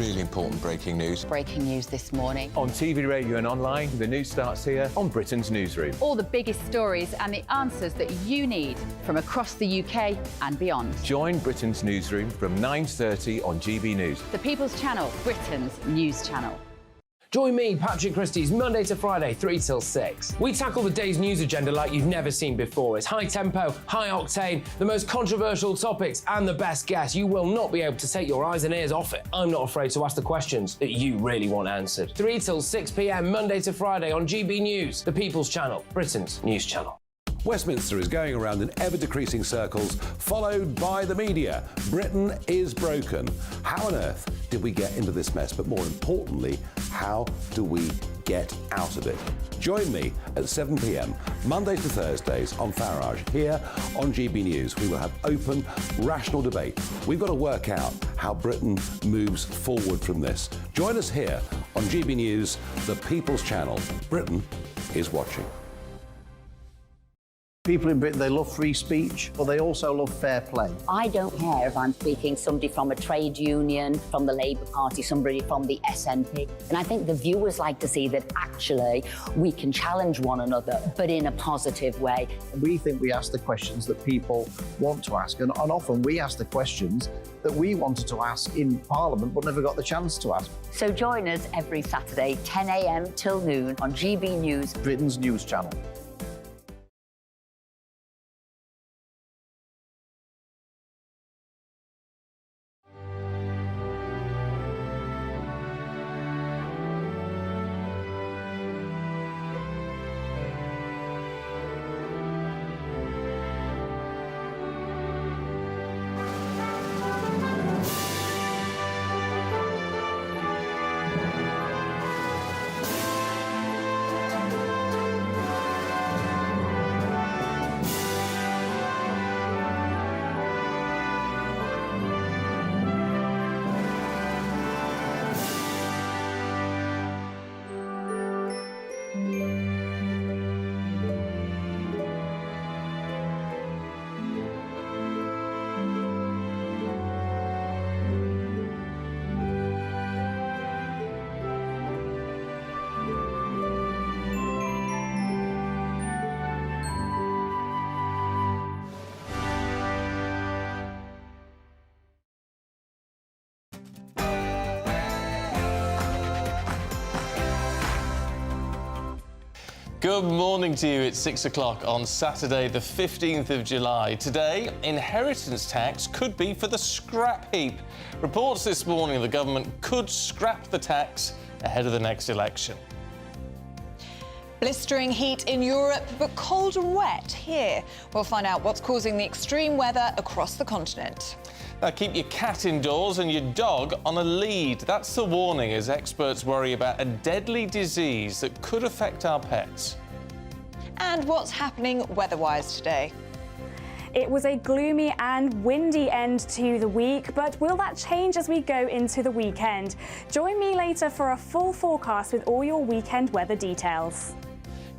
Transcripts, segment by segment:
really important breaking news. Breaking news this morning. On TV, radio and online, the news starts here on Britain's Newsroom. All the biggest stories and the answers that you need from across the UK and beyond. Join Britain's Newsroom from 9:30 on GB News. The People's Channel, Britain's news channel. Join me, Patrick Christie's Monday to Friday, 3 till 6. We tackle the day's news agenda like you've never seen before. It's high tempo, high octane, the most controversial topics and the best guests. You will not be able to take your eyes and ears off it. I'm not afraid to ask the questions that you really want answered. 3 till 6 p.m, Monday to Friday on GB News, the People's Channel, Britain's news channel. Westminster is going around in ever-decreasing circles, followed by the media. Britain is broken. How on earth did we get into this mess? But more importantly, how do we get out of it? Join me at 7 p.m, Mondays to Thursdays on Farage, here on GB News. We will have open, rational debate. We've got to work out how Britain moves forward from this. Join us here on GB News, the People's Channel. Britain is watching. People in Britain, they love free speech, but they also love fair play. I don't care if I'm speaking somebody from a trade union, from the Labour Party, somebody from the SNP. And I think the viewers like to see that actually we can challenge one another, but in a positive way. We think we ask the questions that people want to ask, and often we ask the questions that we wanted to ask in Parliament but never got the chance to ask. So join us every Saturday, 10 a.m. till noon on GB News, Britain's news channel. Good morning to you. It's 6 o'clock on Saturday, the 15th of July. Today, inheritance tax could be for the scrap heap. Reports this morning the government could scrap the tax ahead of the next election. Blistering heat in Europe, but cold and wet here. We'll find out what's causing the extreme weather across the continent. Now, keep your cat indoors and your dog on a lead. That's the warning as experts worry about a deadly disease that could affect our pets. And what's happening weather-wise today? It was a gloomy and windy end to the week, but will that change as we go into the weekend? Join me later for a full forecast with all your weekend weather details.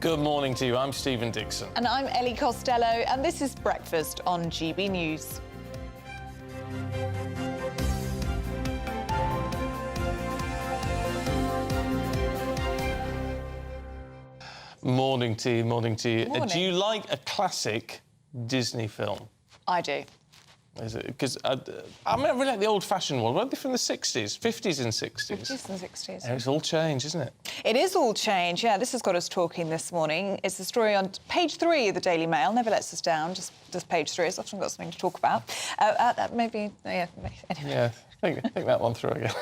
Good morning to you. I'm Stephen Dixon. And I'm Ellie Costello, and this is Breakfast on GB News. Morning to you, morning to you. Morning. Do you like a classic Disney film? I do. Is it? Because I really like the old-fashioned one. Weren't they from the 60s, 50s and 60s? 50s and 60s. It's all changed, isn't it? It is all change, yeah. This has got us talking this morning. It's the story on page 3 of the Daily Mail. Never lets us down, just page 3. It's often got something to talk about. Maybe, yeah, anyway. Yeah, think that one through again.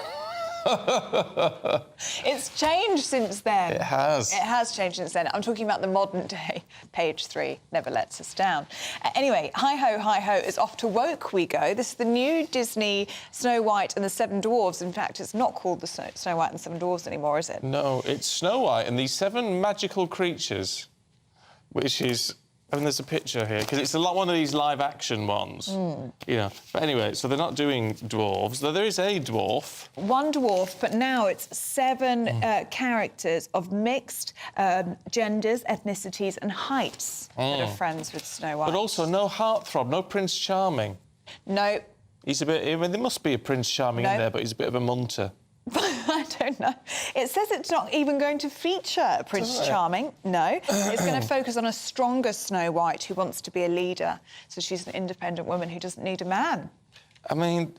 It's changed since then. It has. It has changed since then. I'm talking about the modern day. Page 3 never lets us down. Anyway, hi-ho, it's off to woke we go. This is the new Disney Snow White and the Seven Dwarfs. In fact, it's not called the Snow White and the Seven Dwarfs anymore, is it? No, it's Snow White and these 7 magical creatures, which is... I mean, there's a picture here, because it's one of these live-action ones. You know. But anyway, so they're not doing dwarves, though there is a dwarf. One dwarf, but now it's 7 characters of mixed genders, ethnicities and heights that are friends with Snow White. But also no heartthrob, no Prince Charming. No. He's a bit... I mean, there must be a Prince Charming in there, but he's a bit of a munter. I don't know. It says it's not even going to feature Prince Charming. No. It's going to focus on a stronger Snow White who wants to be a leader. So she's an independent woman who doesn't need a man. I mean,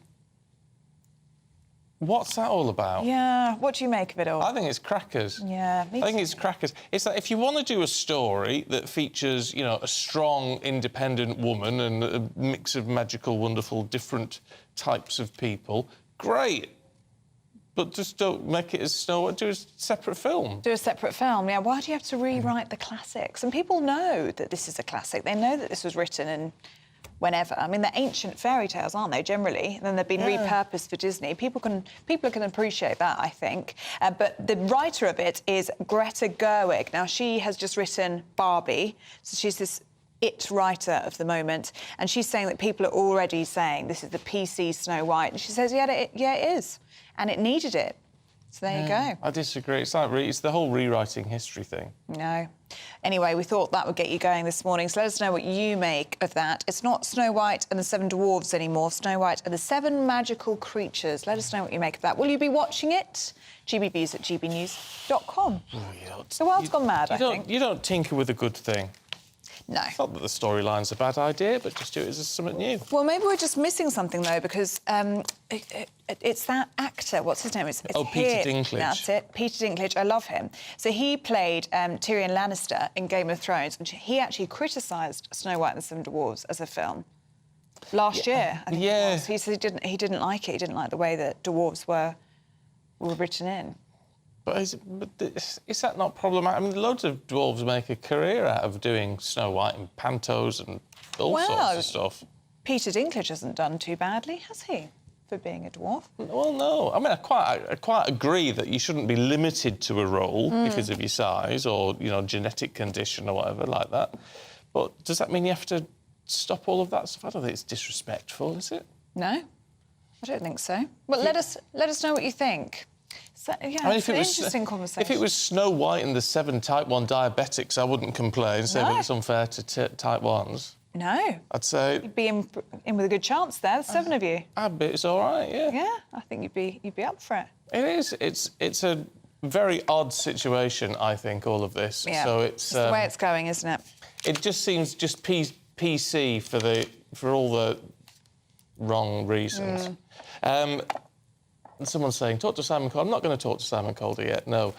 what's that all about? Yeah, what do you make of it all? I think it's crackers. Yeah, me I think too. it's crackers. It's like if you want to do a story that features, you know, a strong, independent woman and a mix of magical, wonderful, different types of people, great. But just don't make it as Snow White. Do a separate film. Do a separate film, yeah. Why do you have to rewrite the classics? And people know that this is a classic. They know that this was written in whenever. I mean, they're ancient fairy tales, aren't they, generally? And then they've been repurposed for Disney. People can appreciate that, I think. But the writer of it is Greta Gerwig. Now, she has just written Barbie, so she's this it writer of the moment, and she's saying that people are already saying this is the PC Snow White, and she says, yeah, it is, and it needed it. So there you go. I disagree. It's like it's the whole rewriting history thing. No. Anyway, we thought that would get you going this morning, so let us know what you make of that. It's not Snow White and the Seven Dwarfs anymore, Snow White and the Seven Magical Creatures. Let us know what you make of that. Will you be watching it? GBViews at gbnews.com. The world's gone mad, I think. You don't tinker with a good thing. No. It's not that the storyline's a bad idea, but just do it as something new. Well, maybe we're just missing something, though, because it's that actor. What's his name? It's Peter Dinklage. That's it, Peter Dinklage. I love him. So he played Tyrion Lannister in Game of Thrones, and he actually criticised Snow White and the Seven Dwarfs as a film last year, I think it was. He said he didn't like it. He didn't like the way that dwarves were written in. But is that not problematic? I mean, loads of dwarves make a career out of doing Snow White and pantos and all sorts of stuff. Peter Dinklage hasn't done too badly, has he, for being a dwarf? Well, no. I mean, I quite agree that you shouldn't be limited to a role because of your size or, you know, genetic condition or whatever like that. But does that mean you have to stop all of that stuff? I don't think it's disrespectful, is it? No, I don't think so. Well, let us know what you think. So, yeah, I mean, it's an interesting conversation. If it was Snow White and the 7 Type 1 diabetics, I wouldn't complain, saying that it's unfair to Type 1s. No. I'd say... You'd be in with a good chance there. There's 7 of you. I'd be... It's all right, yeah. Yeah, I think you'd be up for it. It is. It's a very odd situation, I think, all of this. Yeah. So it's the way it's going, isn't it? It just seems just PC for all the wrong reasons. Someone's saying, talk to Simon Calder. I'm not going to talk to Simon Calder yet, no.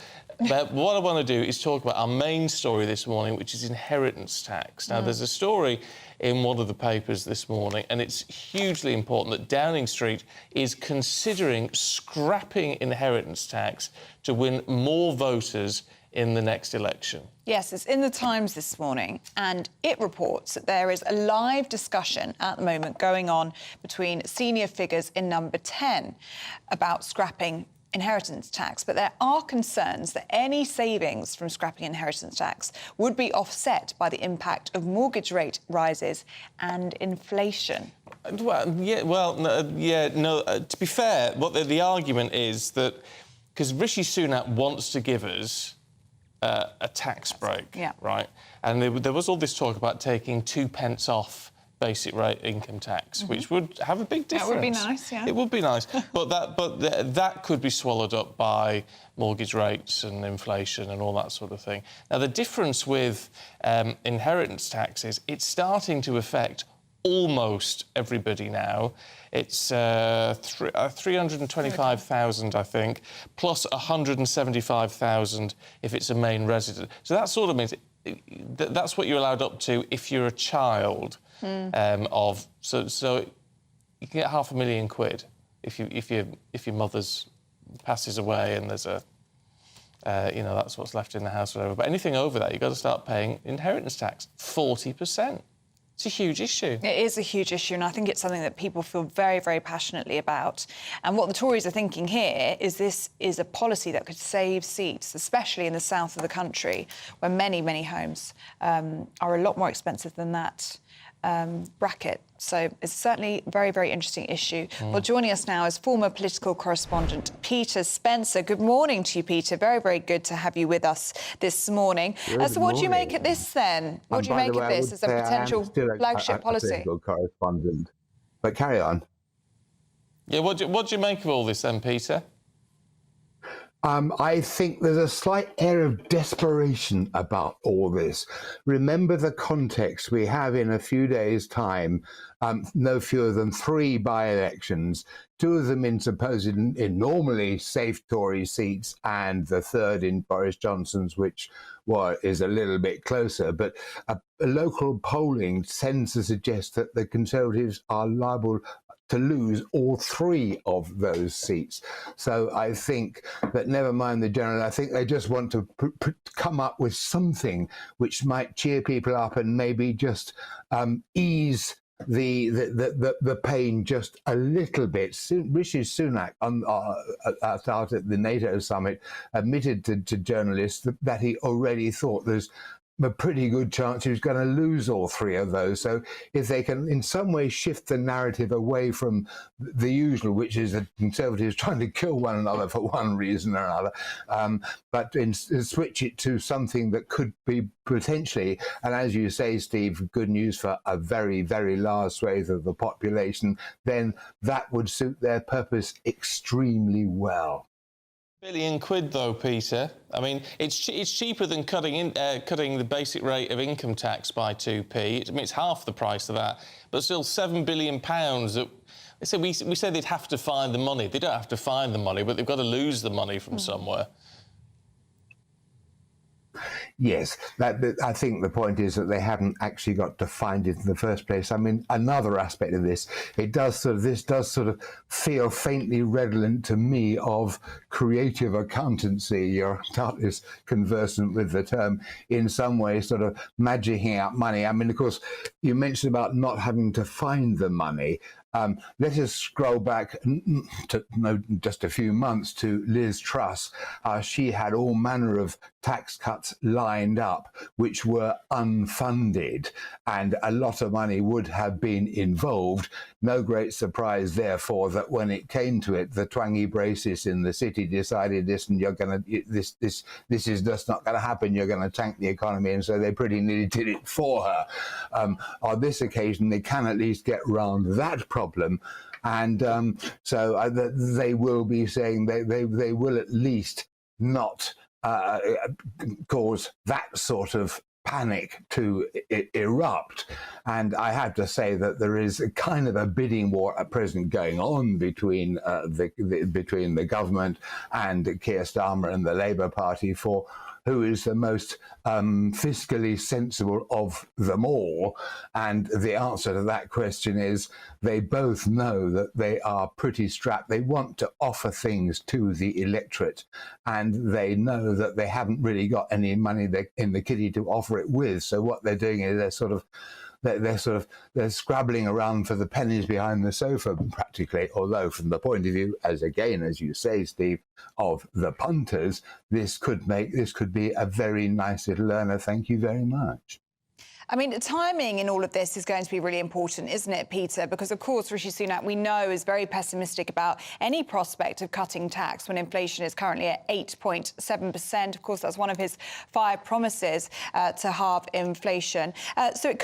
But what I want to do is talk about our main story this morning, which is inheritance tax. Now, there's a story in one of the papers this morning, and it's hugely important that Downing Street is considering scrapping inheritance tax to win more voters in the next election. Yes, it's in the Times this morning, and it reports that there is a live discussion at the moment going on between senior figures in Number 10 about scrapping inheritance tax. But there are concerns that any savings from scrapping inheritance tax would be offset by the impact of mortgage rate rises and inflation. Well, to be fair, what the argument is that because Rishi Sunak wants to give us a tax break, right? And there was all this talk about taking 2 pence off basic rate income tax, which would have a big difference. That would be nice, yeah. It would be nice, but that could be swallowed up by mortgage rates and inflation and all that sort of thing. Now, the difference with inheritance tax is it's starting to affect almost everybody now. It's 325,000, I think, plus 175,000 if it's a main resident. So that sort of means that's what you're allowed up to if you're a child so you can get £500,000 if your mother's passes away and there's that's what's left in the house or whatever. But anything over that, you've got to start paying inheritance tax, 40%. It's a huge issue. It is a huge issue, and I think it's something that people feel very, very passionately about. And what the Tories are thinking here is this is a policy that could save seats, especially in the south of the country, where many, many homes are a lot more expensive than that bracket. So it's certainly a very, very interesting issue. Well, joining us now is former political correspondent Peter Spencer. Good morning to you, Peter. Very, very good to have you with us this morning. So what do you make of this, then? What do you make of this as a potential flagship policy? Political correspondent. But carry on. Yeah, what do you make of all this, then, Peter? I think there's a slight air of desperation about all this. Remember the context. We have in a few days' time no fewer than 3 by-elections, 2 of them in normally safe Tory seats, and the third in Boris Johnson's, which is a little bit closer. But local polling tends to suggest that the Conservatives are liable to lose all 3 of those seats. So I think that, never mind the general, I think they just want to come up with something which might cheer people up and maybe just ease the pain just a little bit. Rishi Sunak out at the NATO summit admitted to journalists that he already thought there's a pretty good chance he was going to lose all 3 of those. So if they can in some way shift the narrative away from the usual, which is that Conservatives trying to kill one another for one reason or another, but switch it to something that could be potentially, and as you say, Steve, good news for a very, very large swathe of the population, then that would suit their purpose extremely well. £1 billion though, Peter. I mean, it's cheaper than cutting the basic rate of income tax by 2p. I mean, it's half the price of that, but still £7 billion. That we say they'd have to find the money. They don't have to find the money, but they've got to lose the money from somewhere. Yes, I think the point is that they haven't actually got to find it in the first place. I mean, another aspect of this, this does sort of feel faintly redolent to me of creative accountancy. You're doubtless conversant with the term, in some way, sort of magicking out money. I mean, of course, you mentioned about not having to find the money. Let us scroll back to just a few months to Liz Truss. She had all manner of tax cuts lined up which were unfunded, and a lot of money would have been involved. No great surprise, therefore, that when it came to it, the twangy braces in the city decided, listen, this is just not going to happen. You're going to tank the economy, and so they pretty nearly did it for her. On this occasion, they can at least get round that problem, and so they will be saying they will at least not cause that sort of panic to erupt. And I have to say that there is a kind of a bidding war at present going on between the government and Keir Starmer and the Labour Party for who is the most fiscally sensible of them all. And the answer to that question is they both know that they are pretty strapped. They want to offer things to the electorate, and they know that they haven't really got any money in the kitty to offer it with. So what they're doing is they're scrabbling around for the pennies behind the sofa, practically. Although from the point of view, as you say, Steve, of the punters, this could be a very nice little earner. Thank you very much. I mean, timing in all of this is going to be really important, isn't it, Peter? Because, of course, Rishi Sunak, we know, is very pessimistic about any prospect of cutting tax when inflation is currently at 8.7%. Of course, that's one of his 5 promises to halve inflation. So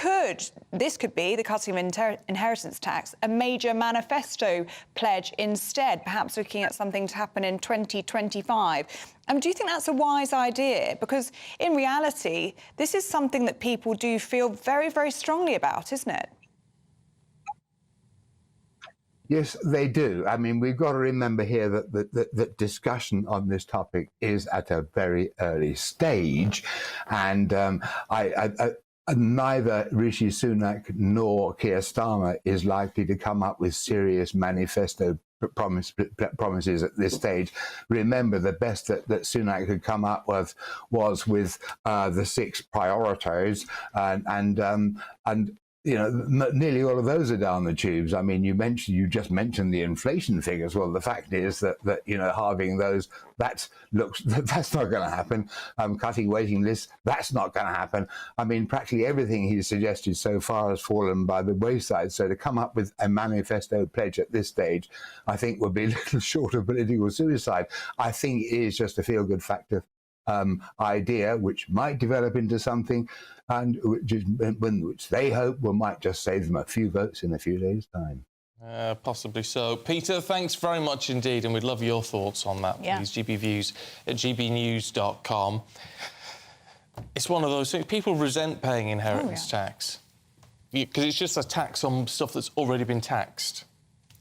this could be the cutting of inheritance tax, a major manifesto pledge instead, perhaps looking at something to happen in 2025. Do you think that's a wise idea? Because in reality, this is something that people do feel very, very strongly about, isn't it? Yes, they do. I mean, we've got to remember here that discussion on this topic is at a very early stage, and neither Rishi Sunak nor Keir Starmer is likely to come up with serious manifesto promises at this stage. Remember, the best that Sunak could come up with was with the 6 priorities, and you know, nearly all of those are down the tubes. I mean, you just mentioned the inflation figures. Well, the fact is that you know, halving those, that's not going to happen. Cutting waiting lists, that's not going to happen. I mean, practically everything he's suggested so far has fallen by the wayside. So to come up with a manifesto pledge at this stage, I think would be a little short of political suicide. I think it is just a feel-good factor idea, which might develop into something, and which they hope might just save them a few votes in a few days' time. Possibly so. Peter, thanks very much indeed, and we'd love your thoughts on that, please. GB Views at gbnews.com. It's one of those things. People resent paying inheritance tax because it's just a tax on stuff that's already been taxed,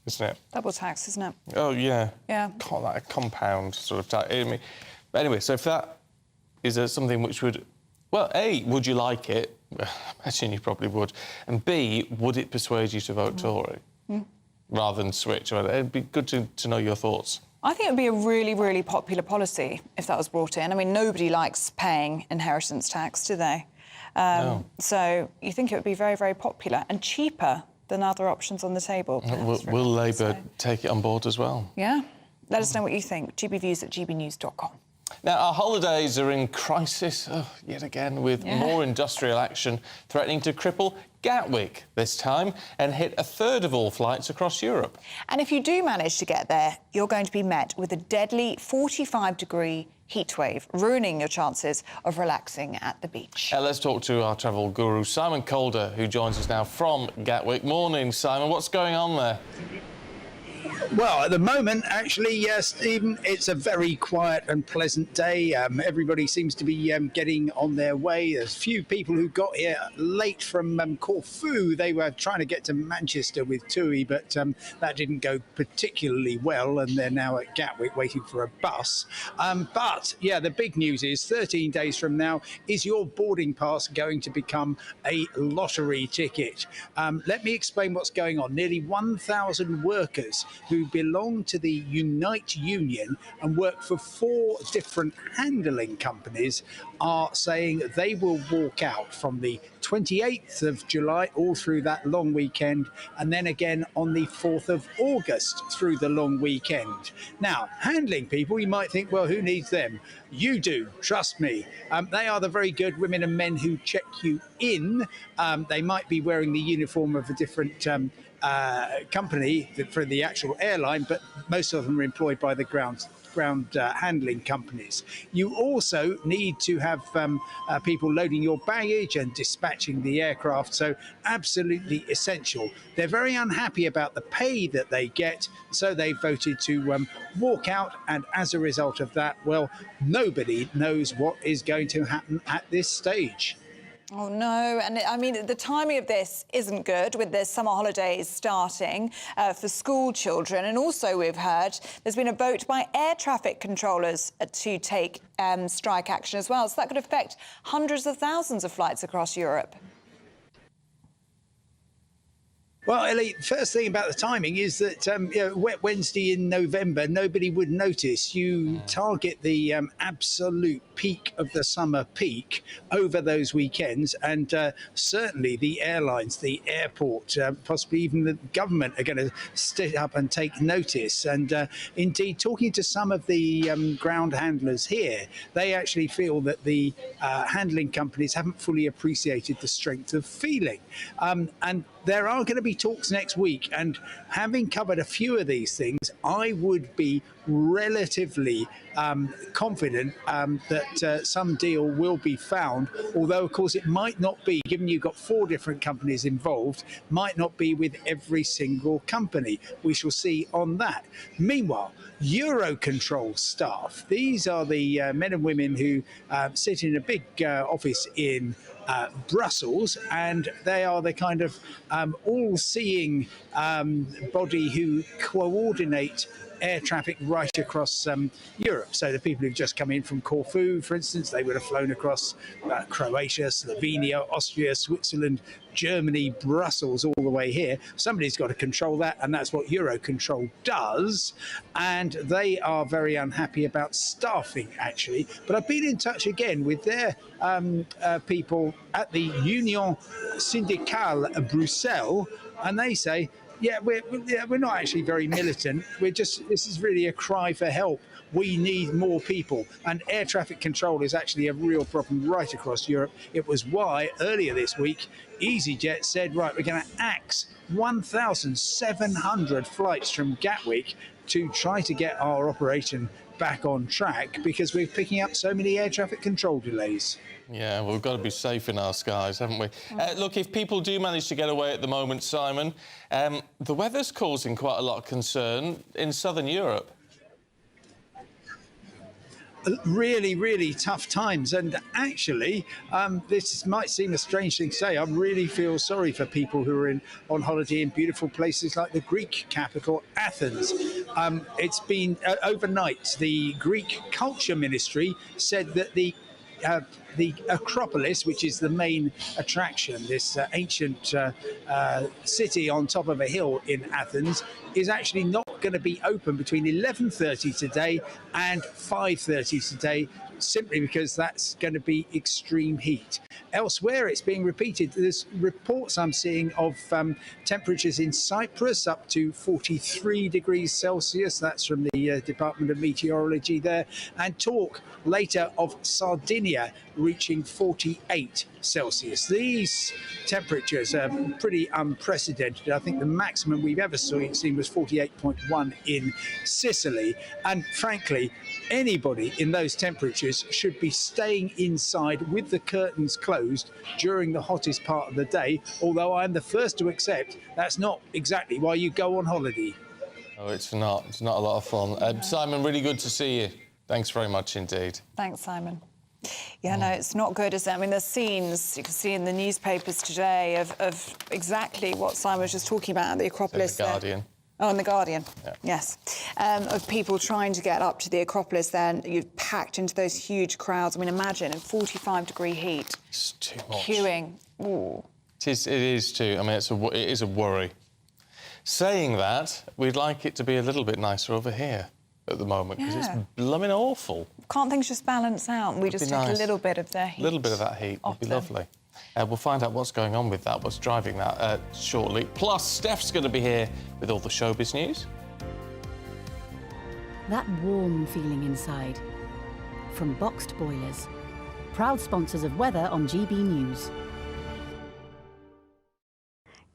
isn't it? Double tax, isn't it? Oh, yeah. Yeah. Like a compound sort of tax. I mean, but anyway, so if that is something which would... Well, A, would you like it? I imagine you probably would. And B, would it persuade you to vote Tory rather than switch? It'd be good to know your thoughts. I think it would be a really, really popular policy if that was brought in. I mean, nobody likes paying inheritance tax, do they? No. So you think it would be very, very popular and cheaper than other options on the table. Will Labour take it on board as well? Yeah. Let us know what you think. GBViews at gbnews.com. Now, our holidays are in crisis yet again, with more industrial action threatening to cripple Gatwick this time and hit a third of all flights across Europe. And if you do manage to get there, you're going to be met with a deadly 45-degree heatwave, ruining your chances of relaxing at the beach. Let's talk to our travel guru, Simon Calder, who joins us now from Gatwick. Morning, Simon. What's going on there? Well, at the moment, actually, yes, Stephen, it's a very quiet and pleasant day. Everybody seems to be getting on their way. There's a few people who got here late from Corfu. They were trying to get to Manchester with TUI, but that didn't go particularly well, and they're now at Gatwick waiting for a bus. But, yeah, the big news is 13 days from now, is your boarding pass going to become a lottery ticket? Let me explain what's going on. Nearly 1,000 workers who belong to the Unite Union and work for 4 different handling companies are saying they will walk out from the 28th of July all through that long weekend, and then again on the 4th of August through the long weekend. Now, handling people, you might think, well, who needs them? You do, trust me. They are the very good women and men who check you in. They might be wearing the uniform of a different company for the actual airline, but most of them are employed by the ground handling companies. You also need to have people loading your baggage and dispatching the aircraft, so absolutely essential. They're very unhappy about the pay that they get, so they voted to walk out, and as a result of that, well, nobody knows what is going to happen at this stage. Oh, no. And, I mean, the timing of this isn't good, with the summer holidays starting for school children. And also, we've heard there's been a vote by air traffic controllers to take strike action as well. So that could affect hundreds of thousands of flights across Europe. Well, Ellie, first thing about the timing is that Wet Wednesday in November, nobody would notice. You target the absolute peak of the summer peak over those weekends, and certainly the airlines, the airport, possibly even the government are going to sit up and take notice. And indeed, talking to some of the ground handlers here, they actually feel that the handling companies haven't fully appreciated the strength of feeling. And there are going to be talks next week, and having covered a few of these things, I would be relatively confident that some deal will be found, although of course it might not be, given you've got 4 different companies involved, might not be with every single company. We shall see on that. Meanwhile, Eurocontrol staff, these are the men and women who sit in a big office in Brussels, and they are the kind of all-seeing body who coordinate air traffic right across Europe. So the people who've just come in from Corfu, for instance, they would have flown across Croatia, Slovenia, Austria, Switzerland, Germany, Brussels, all the way here. Somebody's got to control that, and that's what Eurocontrol does. And they are very unhappy about staffing, actually. But I've been in touch again with their people at the Union Syndicale Bruxelles, and they say, yeah, we're not actually very militant. This is really a cry for help. We need more people. And air traffic control is actually a real problem right across Europe. It was why earlier this week, EasyJet said, right, we're going to axe 1,700 flights from Gatwick to try to get our operation back on track because we're picking up so many air traffic control delays. Yeah, well, we've got to be safe in our skies, haven't we? Look, if people do manage to get away at the moment, Simon, the weather's causing quite a lot of concern in southern Europe. Really, really tough times. And actually, this might seem a strange thing to say, I really feel sorry for people who are on holiday in beautiful places like the Greek capital, Athens. It's been overnight, the Greek Culture Ministry said that the Acropolis, which is the main attraction, this ancient city on top of a hill in Athens, is actually not going to be open between 11:30 today and 5:30 today, simply because that's going to be extreme heat. Elsewhere, it's being repeated. There's reports I'm seeing of temperatures in Cyprus up to 43 degrees Celsius. That's from the Department of Meteorology there. And talk later of Sardinia reaching 48 Celsius. These temperatures are pretty unprecedented. I think the maximum we've ever seen was 48.1 in Sicily. And frankly, anybody in those temperatures should be staying inside with the curtains closed during the hottest part of the day, although I'm the first to accept that's not exactly why you go on holiday. Oh, it's not. It's not a lot of fun. Simon, really good to see you. Thanks very much indeed. Thanks, Simon. Yeah, no, it's not good, is it? I mean, there's scenes you can see in the newspapers today of exactly what Simon was just talking about at the Acropolis. The Guardian. Oh, and The Guardian, yeah. Yes. Of people trying to get up to the Acropolis then. You're packed into those huge crowds. I mean, imagine in 45-degree heat. It's too much. Queuing. Ooh. It is too. I mean, it is a worry. Saying that, we'd like it to be a little bit nicer over here at the moment, because it's blooming awful. Can't things just balance out and we just take a little bit of their heat? A little bit of that heat would be lovely. We'll find out what's going on with that, what's driving that shortly. Plus, Steph's going to be here with all the showbiz news. That warm feeling inside. From Boxed Boilers. Proud sponsors of weather on GB News.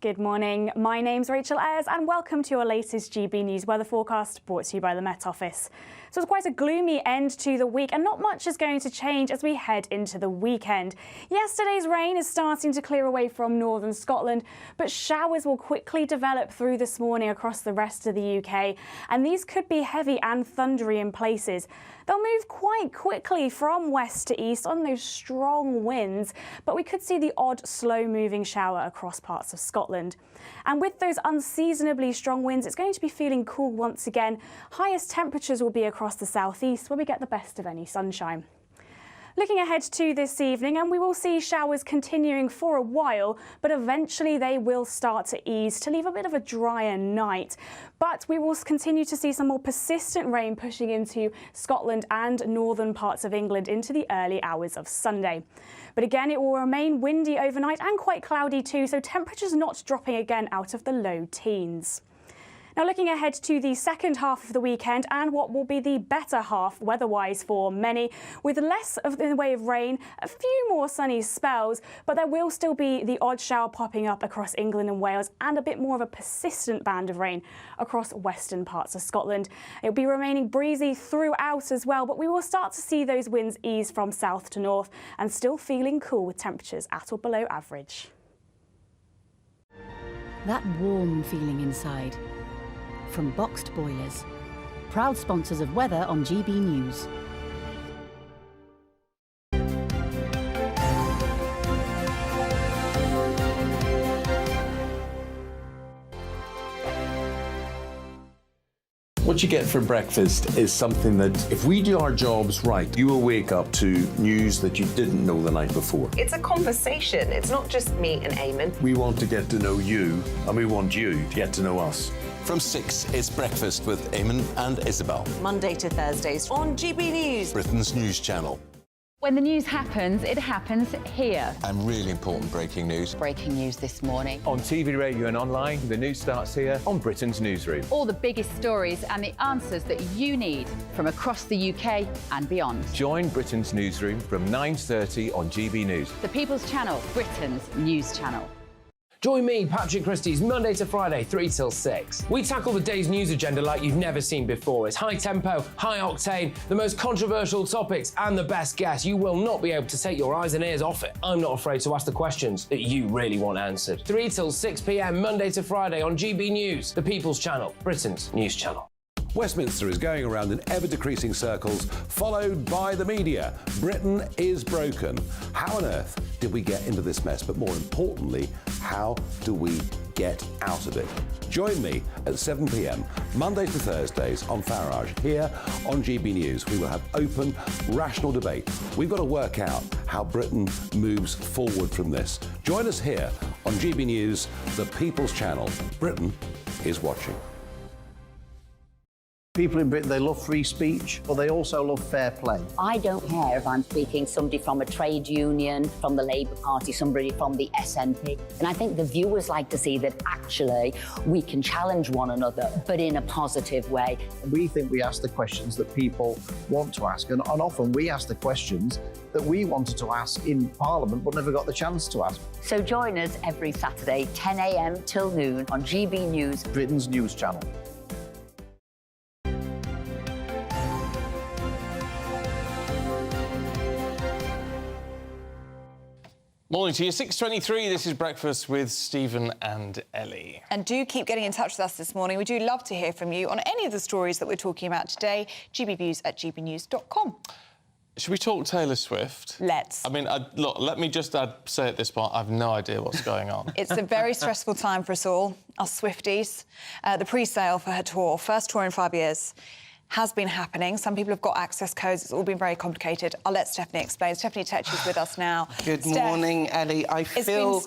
Good morning, my name's Rachel Ayres and welcome to your latest GB News weather forecast brought to you by the Met Office. So it's quite a gloomy end to the week and not much is going to change as we head into the weekend. Yesterday's rain is starting to clear away from northern Scotland, but showers will quickly develop through this morning across the rest of the UK, and these could be heavy and thundery in places. They'll move quite quickly from west to east on those strong winds, but we could see the odd slow-moving shower across parts of Scotland. And with those unseasonably strong winds, it's going to be feeling cool once again. Highest temperatures will be across the southeast, where we get the best of any sunshine. Looking ahead to this evening, and we will see showers continuing for a while, but eventually they will start to ease to leave a bit of a drier night. But we will continue to see some more persistent rain pushing into Scotland and northern parts of England into the early hours of Sunday. But again, it will remain windy overnight and quite cloudy too, so temperatures not dropping again out of the low teens. Now looking ahead to the second half of the weekend and what will be the better half weather-wise for many, with less of the way of rain, a few more sunny spells, but there will still be the odd shower popping up across England and Wales and a bit more of a persistent band of rain across western parts of Scotland. It will be remaining breezy throughout as well, but we will start to see those winds ease from south to north and still feeling cool with temperatures at or below average. That warm feeling inside. From Boxed Boilers. Proud sponsors of weather on GB News. What you get for breakfast is something that, if we do our jobs right, you will wake up to news that you didn't know the night before. It's a conversation. It's not just me and Eamon. We want to get to know you, and we want you to get to know us. From 6, it's Breakfast with Eamon and Isabel. Monday to Thursdays on GB News, Britain's news channel. When the news happens, it happens here. And really important breaking news. Breaking news this morning. On TV, radio and online, the news starts here on Britain's newsroom. All the biggest stories and the answers that you need from across the UK and beyond. Join Britain's newsroom from 9:30 on GB News. The People's Channel, Britain's news channel. Join me, Patrick Christie's Monday to Friday, 3 till 6. We tackle the day's news agenda like you've never seen before. It's high tempo, high octane, the most controversial topics and the best guests. You will not be able to take your eyes and ears off it. I'm not afraid to ask the questions that you really want answered. 3 till 6 p.m, Monday to Friday on GB News, the People's Channel, Britain's news channel. Westminster is going around in ever-decreasing circles, followed by the media. Britain is broken. How on earth did we get into this mess? But more importantly, how do we get out of it? Join me at 7 p.m, Mondays to Thursdays on Farage, here on GB News. We will have open, rational debate. We've got to work out how Britain moves forward from this. Join us here on GB News, the People's Channel. Britain is watching. People in Britain, they love free speech, but they also love fair play. I don't care if I'm speaking somebody from a trade union, from the Labour Party, somebody from the SNP. And I think the viewers like to see that actually we can challenge one another, but in a positive way. We think we ask the questions that people want to ask, and often we ask the questions that we wanted to ask in Parliament but never got the chance to ask. So join us every Saturday, 10 a.m. till noon on GB News, Britain's news channel. Morning to you, 6:23. This is Breakfast with Stephen and Ellie. And do keep getting in touch with us this morning. We do love to hear from you on any of the stories that we're talking about today. gbviews@gbnews.com. Should we talk Taylor Swift? Let's. I mean, look, let me just say at this point, I've no idea what's going on. It's a very stressful time for us all, us Swifties. The pre-sale for her tour, first tour in 5 years, has been happening. Some people have got access codes. It's all been very complicated. I'll let Stephanie explain. Stephanie Tetch is with us now. Good morning, Ellie. I feel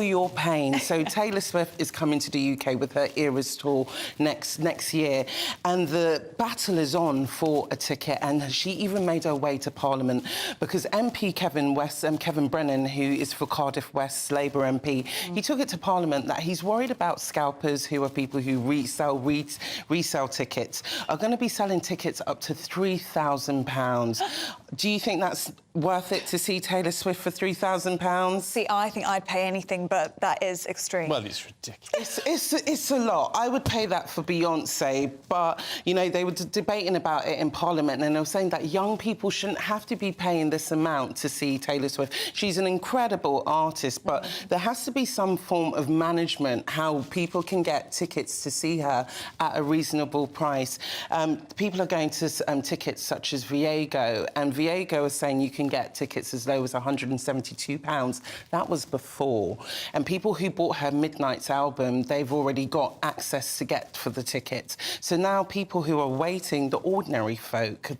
your pain. So Taylor Swift is coming to the UK with her Eras tour next year, and the battle is on for a ticket. And she even made her way to Parliament because MP Kevin Brennan, who is for Cardiff West Labour MP, he took it to Parliament that he's worried about scalpers, who are people who resell tickets, are going to be selling tickets up to £3,000. Do you think that's worth it to see Taylor Swift for £3,000? See, I think I'd pay anything, but that is extreme. Well, it's ridiculous. It's a lot. I would pay that for Beyoncé, but, you know, they were debating about it in Parliament, and they were saying that young people shouldn't have to be paying this amount to see Taylor Swift. She's an incredible artist, but there has to be some form of management, how people can get tickets to see her at a reasonable price. People are going to tickets such as Viego, and Viego is saying you can get tickets as low as £172. That was before. And people who bought her Midnight's album, they've already got access to get for the tickets. So now people who are waiting, the ordinary folk,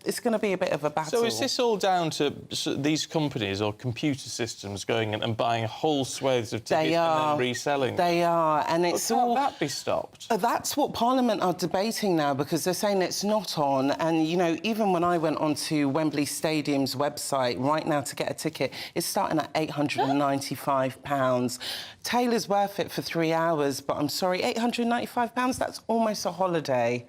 it's going to be a bit of a battle. So is this all down to these companies or computer systems going in and buying whole swathes of tickets and then reselling them? They are, and it's all... Can't that be stopped? That's what Parliament are debating now, because they're saying it's not on. And, you know, even when I went onto Wembley Stadium's website right now to get a ticket, it's starting at £895. Taylor's worth it for 3 hours, but I'm sorry, £895, that's almost a holiday.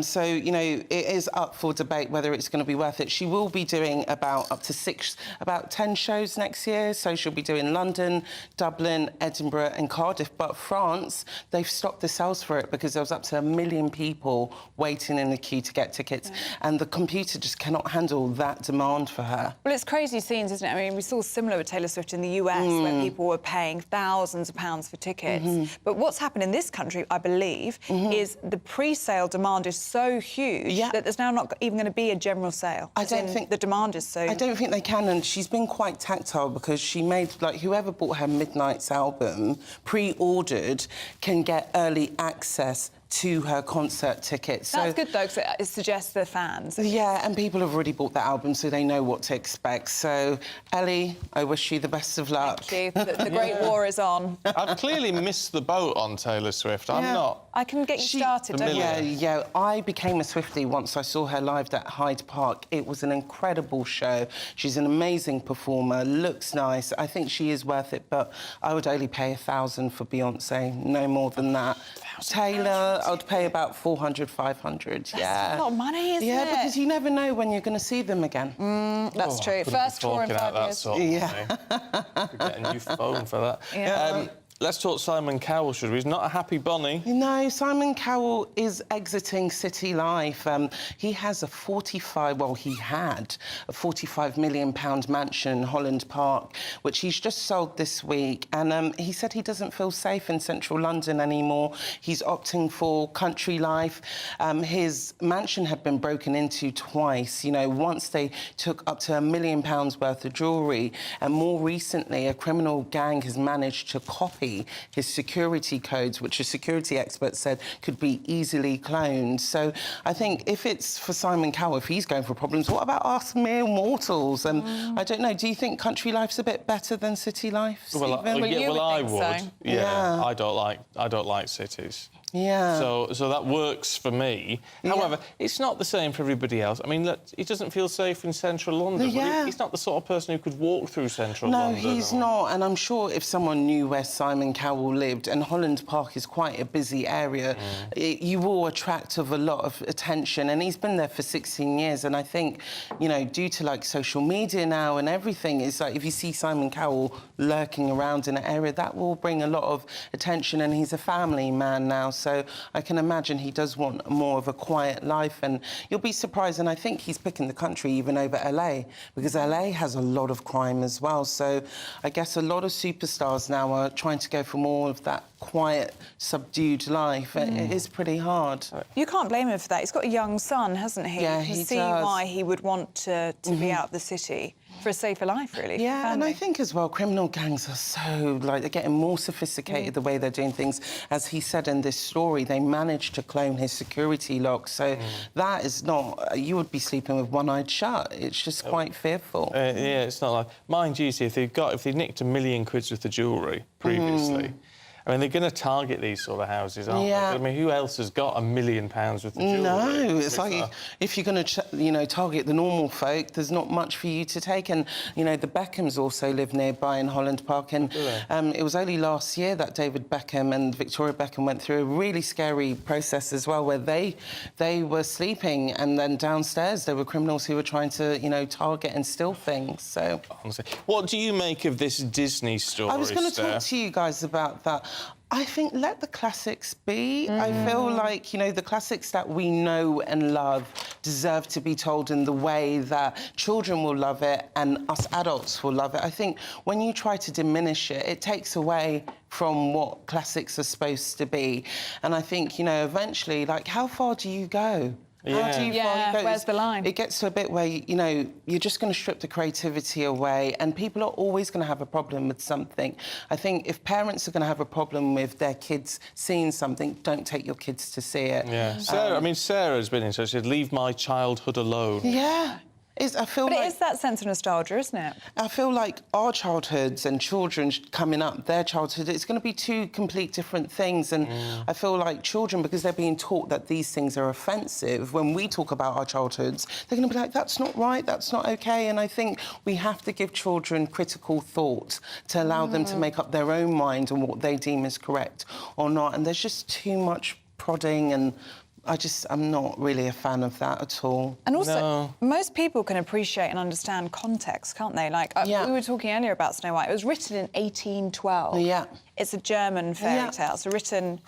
So, you know, it is up for debate whether it's going to be worth it. She will be doing about 10 shows next year. So she'll be doing London, Dublin, Edinburgh and Cardiff. But France, they've stopped the sales for it because there was up to 1 million people waiting in the queue to get tickets. And the computer just cannot handle that demand for her. Well, it's crazy scenes, isn't it? I mean, we saw similar with Taylor Swift in the US, where people were paying thousands of pounds for tickets. But what's happened in this country, I believe, is the pre-sale demand is so huge that there's now not even going to be a general sale. I don't think the demand is so... I don't think they can, and she's been quite tactile because she made, like, whoever bought her Midnight's album, pre-ordered, can get early access to her concert tickets. That's good, though, because it suggests they're fans. Yeah, and people have already bought the album, so they know what to expect. So, Ellie, I wish you the best of luck. Thank you. The Great War is on. I've clearly missed the boat on Taylor Swift. I'm not. I can get you started, don't you? Yeah. I became a Swiftie once I saw her live at Hyde Park. It was an incredible show. She's an amazing performer, looks nice. I think she is worth it, but I would only pay £1,000 for Beyoncé, no more than that. Taylor, I'd pay about 400, 500. That's a lot of money, isn't it? Yeah, because you never know when you're going to see them again. That's true. First tour in 5 years. Sort of Could get a new phone for that. Yeah. Let's talk Simon Cowell, should we? He's not a happy bunny. No, Simon Cowell is exiting city life. He has he had a £45 million mansion in Holland Park, which he's just sold this week. And he said he doesn't feel safe in central London anymore. He's opting for country life. His mansion had been broken into twice. You know, once they took up to £1 million worth of jewellery, and more recently, a criminal gang has managed to copy his security codes, which a security expert said could be easily cloned. So I think if it's for Simon Cowell, if he's going for problems, what about us mere mortals? And I don't know, do you think country life's a bit better than city life, Stephen? I would. So. Yeah. I don't like cities. Yeah. So that works for me. Yeah. However, it's not the same for everybody else. I mean, look, he doesn't feel safe in central London. Yeah. He's not the sort of person who could walk through central London. No, he's not. And I'm sure if someone knew where Simon Cowell lived, and Holland Park is quite a busy area, you will attract a lot of attention. And he's been there for 16 years. And I think, you know, due to, like, social media now and everything, it's like if you see Simon Cowell lurking around in an area, that will bring a lot of attention. And he's a family man now. So I can imagine he does want more of a quiet life, and you'll be surprised, and I think he's picking the country even over LA, because LA has a lot of crime as well. So I guess a lot of superstars now are trying to go for more of that quiet, subdued life. It is pretty hard. You can't blame him for that. He's got a young son, hasn't he? Yeah, you can he see does. why he would want to be out of the city for a safer life, really. Yeah, and I think as well, criminal gangs are so, like, they're getting more sophisticated the way they're doing things. As he said in this story, they managed to clone his security lock, so that is not... You would be sleeping with one eye shut. It's just quite fearful. Yeah, it's not like... Mind you, see, if they nicked £1 million worth of jewellery previously... I mean, they're going to target these sort of houses, aren't they? I mean, who else has got £1 million worth of jewellery? No, it's like if you're going to, target the normal folk, there's not much for you to take. And, you know, the Beckhams also live nearby in Holland Park. And it was only last year that David Beckham and Victoria Beckham went through a really scary process as well, where they were sleeping and then downstairs there were criminals who were trying to, target and steal things. So, honestly, what do you make of this Disney story? I was going to talk to you guys about that. I think let the classics be. I feel like, the classics that we know and love deserve to be told in the way that children will love it and us adults will love it. I think when you try to diminish it, it takes away from what classics are supposed to be. And I think, eventually, like, how far do you go? How do you go? Where's the line? It gets to a bit where, you're just going to strip the creativity away, and people are always going to have a problem with something. I think if parents are going to have a problem with their kids seeing something, don't take your kids to see it. Yeah. Sarah's been in touch. She said, leave my childhood alone. Yeah. It is that sense of nostalgia, isn't it? I feel like our childhoods and children coming up, their childhood, it's going to be two complete different things. And I feel like children, because they're being taught that these things are offensive, when we talk about our childhoods, they're going to be like, that's not right, that's not OK. And I think we have to give children critical thought to allow them to make up their own mind on what they deem is correct or not. And there's just too much prodding, and I'm not really a fan of that at all. And also, most people can appreciate and understand context, can't they? Like, we were talking earlier about Snow White. It was written in 1812. Yeah. It's a German fairy tale. It's written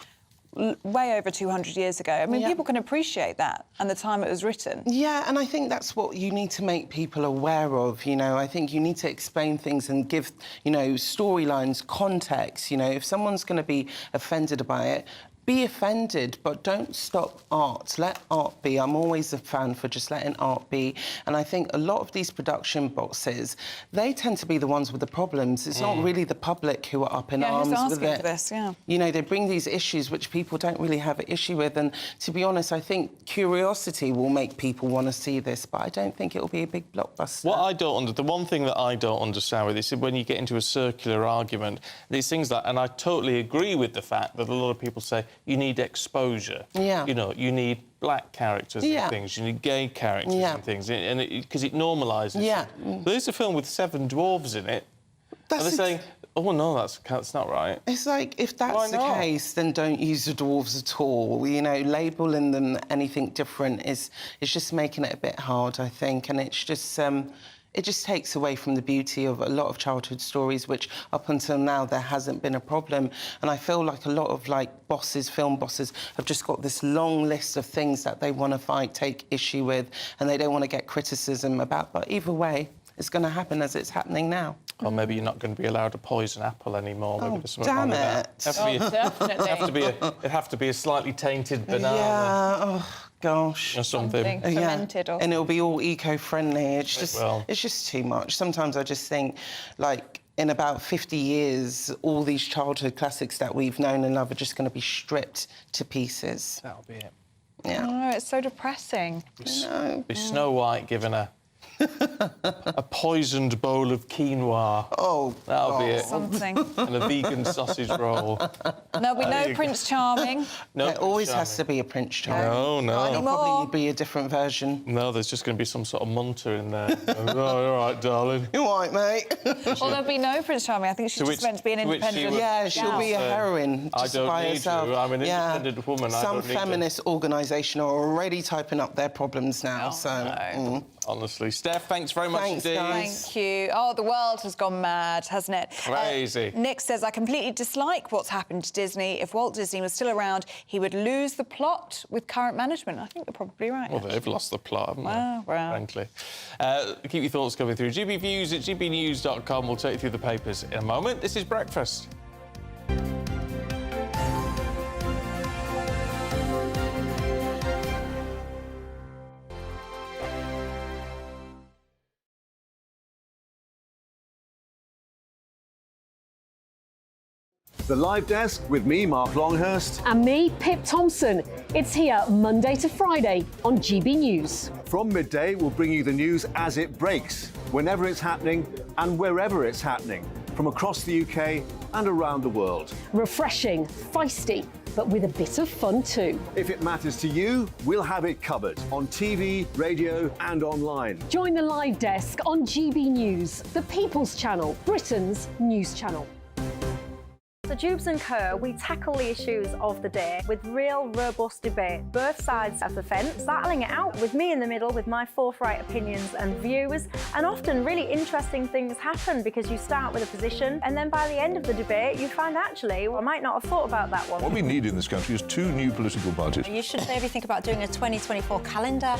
way over 200 years ago. I mean, people can appreciate that and the time it was written. Yeah, and I think that's what you need to make people aware of, I think you need to explain things and give, storylines context. If someone's going to be offended by it, be offended, but don't stop art. Let art be. I'm always a fan for just letting art be. And I think a lot of these production bosses, they tend to be the ones with the problems. It's not really the public who are up in arms with it. Who's asking for this, They bring these issues which people don't really have an issue with. And to be honest, I think curiosity will make people want to see this, but I don't think it'll be a big blockbuster. The one thing that I don't understand with this is when you get into a circular argument, these things that, and I totally agree with the fact that a lot of people say, you need exposure. Yeah. You need black characters and things. You need gay characters and things, because it normalises. Yeah. There's a film with 7 dwarves in it. And they're saying Oh, no, that's not right. It's like, if that's Why the not? case, then don't use the dwarves at all. You know, labelling them anything different is just making it a bit hard, I think, and it's just... it just takes away from the beauty of a lot of childhood stories, which up until now there hasn't been a problem. And I feel like a lot of bosses, film bosses, have just got this long list of things that they want to fight, take issue with, and they don't want to get criticism about. But either way, it's going to happen as it's happening now. Or maybe you're not going to be allowed to poison apple anymore. Maybe there's something damn wrong with it. that. It'd have to be a slightly tainted banana. Yeah, oh, gosh. Or something. Fermented or... And it'll be all eco-friendly. It's just too much. Sometimes I just think, in about 50 years, all these childhood classics that we've known and loved are just going to be stripped to pieces. That'll be it. Yeah. Oh, it's so depressing. Be Snow White given a poisoned bowl of quinoa. Oh, that'll be it. Something. And a vegan sausage roll. There'll be no Prince Charming. No, there always has to be a Prince Charming. No. There'll probably be a different version. No, there's just going to be some sort of munter in there. All right, darling. You're all right, mate. Well, there'll be no Prince Charming. I think she's just meant to be an independent... Yeah, she'll be a heroine just by herself. I'm an independent woman. Some feminist organisation are already typing up their problems now, Honestly. Steph, thanks very much indeed. Thank you. Oh, the world has gone mad, hasn't it? Crazy. Nick says, I completely dislike what's happened to Disney. If Walt Disney was still around, he would lose the plot with current management. I think they're probably right. Well, they've lost the plot, haven't they? Wow. Frankly. Keep your thoughts coming through. GBViews at gbnews.com. We'll take you through the papers in a moment. This is Breakfast. The Live Desk with me, Mark Longhurst. And me, Pip Thompson. It's here Monday to Friday on GB News. From midday, we'll bring you the news as it breaks, whenever it's happening and wherever it's happening, from across the UK and around the world. Refreshing, feisty, but with a bit of fun too. If it matters to you, we'll have it covered on TV, radio and online. Join the Live Desk on GB News, the People's Channel, Britain's news channel. So Jubes & Co, we tackle the issues of the day with real, robust debate, both sides of the fence, battling it out with me in the middle with my forthright opinions and views. And often really interesting things happen because you start with a position and then by the end of the debate you find actually, well, I might not have thought about that one. What we need in this country is 2 new political parties. You should maybe think about doing a 2024 calendar.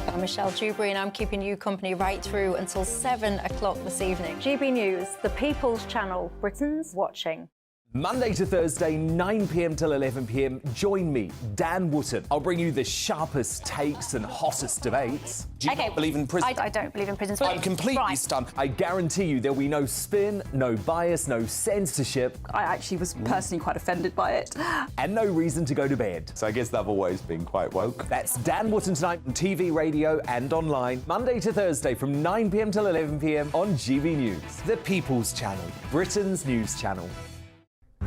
I'm Michelle Dewberry and I'm keeping you company right through until 7 o'clock this evening. GB News, the People's Channel, Britain's watching. Monday to Thursday, 9 p.m. till 11 p.m. Join me, Dan Wootton. I'll bring you the sharpest takes and hottest debates. Do you not believe in prisons? I don't believe in prisons. I'm completely stunned. I guarantee you there'll be no spin, no bias, no censorship. I actually was personally quite offended by it. And no reason to go to bed. So I guess they've always been quite woke. That's Dan Wootton tonight on TV, radio and online. Monday to Thursday from 9 p.m. till 11 p.m. on GB News. The People's Channel, Britain's news channel.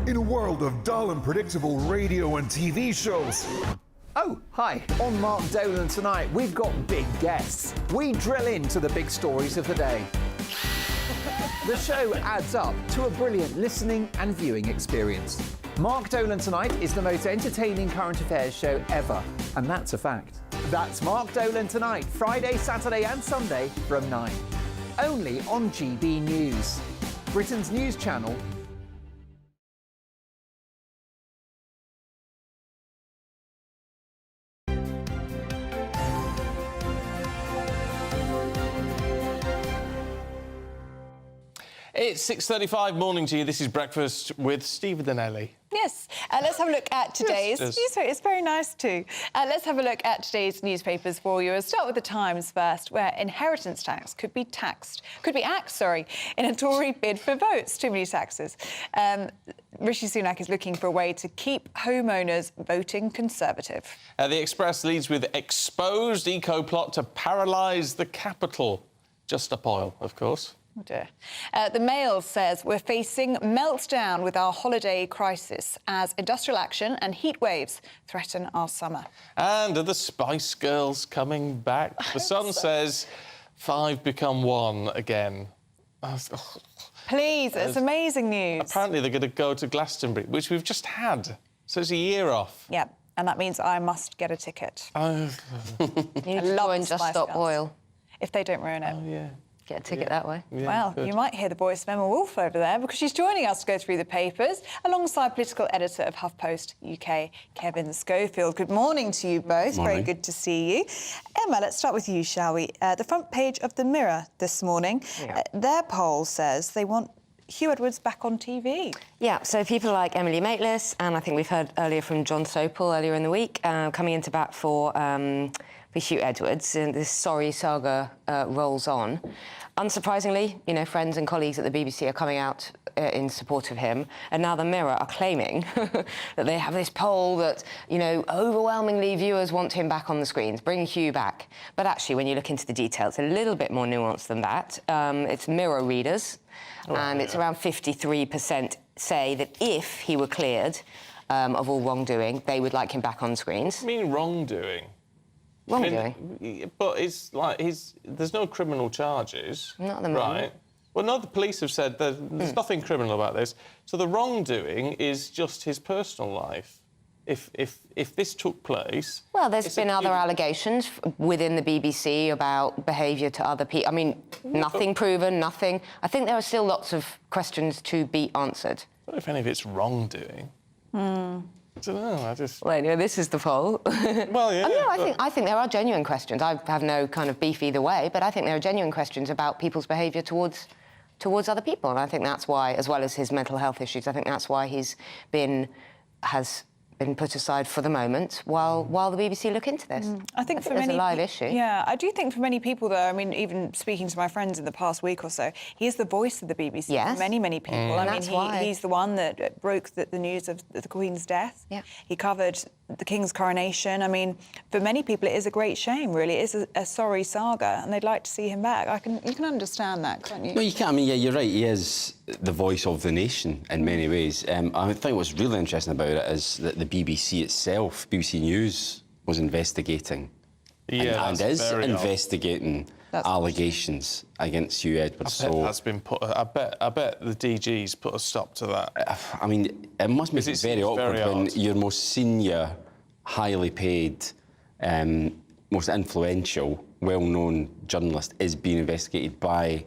In a world of dull and predictable radio and TV shows. Oh, hi. On Mark Dolan tonight, we've got big guests. We drill into the big stories of the day. The show adds up to a brilliant listening and viewing experience. Mark Dolan Tonight is the most entertaining current affairs show ever, and that's a fact. That's Mark Dolan Tonight, Friday, Saturday and Sunday from 9. Only on GB News, Britain's news channel. It's 6:35 morning to you. This is Breakfast with Stephen and Ellie. Yes. Let's have a look at today's... Yes, It's very nice too. Let's have a look at today's newspapers for you. I'll start with the Times first, where inheritance tax could be axed, in a Tory bid for votes. Too many taxes. Rishi Sunak is looking for a way to keep homeowners voting Conservative. The Express leads with exposed eco-plot to paralyse the capital. Just up oil, of course. Oh dear. The Mail says we're facing meltdown with our holiday crisis as industrial action and heat waves threaten our summer. And are the Spice Girls coming back? The Sun says 5 become 1 again. Please, it's amazing news. Apparently they're going to go to Glastonbury, which we've just had. So it's a year off. Yeah, and that means I must get a ticket. Oh. You love and just stop Boyle. If they don't ruin it. Oh, yeah. Get a ticket that way. Yeah, well, good. you might hear the voice of Emma Wolfe over there because she's joining us to go through the papers alongside political editor of HuffPost UK, Kevin Schofield. Good morning to you both. Morning. Very good to see you. Emma, let's start with you, shall we? The front page of The Mirror this morning, their poll says they want Hugh Edwards back on TV. Yeah, so people like Emily Maitlis, and I think we've heard earlier from John Sopel earlier in the week, coming into bat for Hugh Edwards, and this sorry saga rolls on. Unsurprisingly, you know, friends and colleagues at the BBC are coming out in support of him, and now The Mirror are claiming that they have this poll that, you know, overwhelmingly viewers want him back on the screens, bring Hugh back. But actually, when you look into the details, a little bit more nuanced than that. It's Mirror readers, and it's around 53% say that if he were cleared of all wrongdoing, they would like him back on screens. I mean wrongdoing? Wrongdoing? But it's like there's no criminal charges. Not at the moment. Right? Well, no, the police have said there's nothing criminal about this. So the wrongdoing is just his personal life. If this took place... Well, there's been other allegations within the BBC about behaviour to other people. I mean, nothing proven, nothing... I think there are still lots of questions to be answered. What if any of it's wrongdoing? I don't know, I just... Well, anyway, this is the poll. Well, yeah. I think there are genuine questions. I have no kind of beef either way, but I think there are genuine questions about people's behaviour towards other people, and I think that's why, as well as his mental health issues, I think that's why has been put aside for the moment while the BBC look into this. I think for there's many a live issue. Yeah, I do think for many people, though, I mean, even speaking to my friends in the past week or so, he is the voice of the BBC for many, many people. I mean, he's the one that broke the news of the Queen's death. Yeah. He covered the King's coronation. I mean, for many people, it is a great shame, really. It is a sorry saga, and they'd like to see him back. You can understand that, can't you? No, you can. I mean, yeah, you're right. He is the voice of the nation in many ways. I think what's really interesting about it is that the BBC itself, BBC News, was investigating and is investigating allegations against Hugh Edwards. I bet that's been put. I bet the DG's put a stop to that. I mean, it must make it very awkward when your most senior, highly paid, most influential, well-known journalist is being investigated by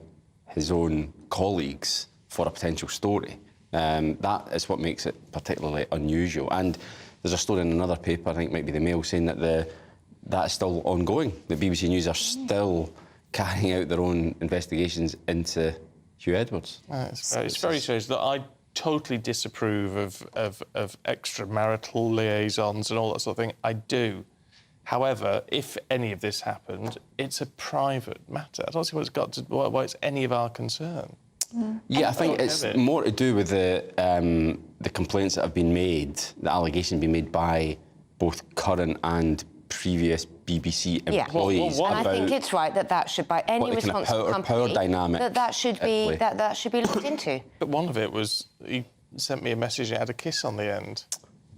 his own colleagues for a potential story. That is what makes it particularly unusual. And there's a story in another paper, I think it might be the Mail, saying that that is still ongoing. The BBC News are still carrying out their own investigations into Hugh Edwards. It's very strange that I totally disapprove of extramarital liaisons and all that sort of thing. I do. However, if any of this happened, it's a private matter. I don't see why it's any of our concern. Yeah, I think it's more to do with the complaints that have been made, the allegations being made by both current and previous BBC employees. And I think it's right that should, by any responsible company, that should be looked into. But one of it was he sent me a message that had a kiss on the end.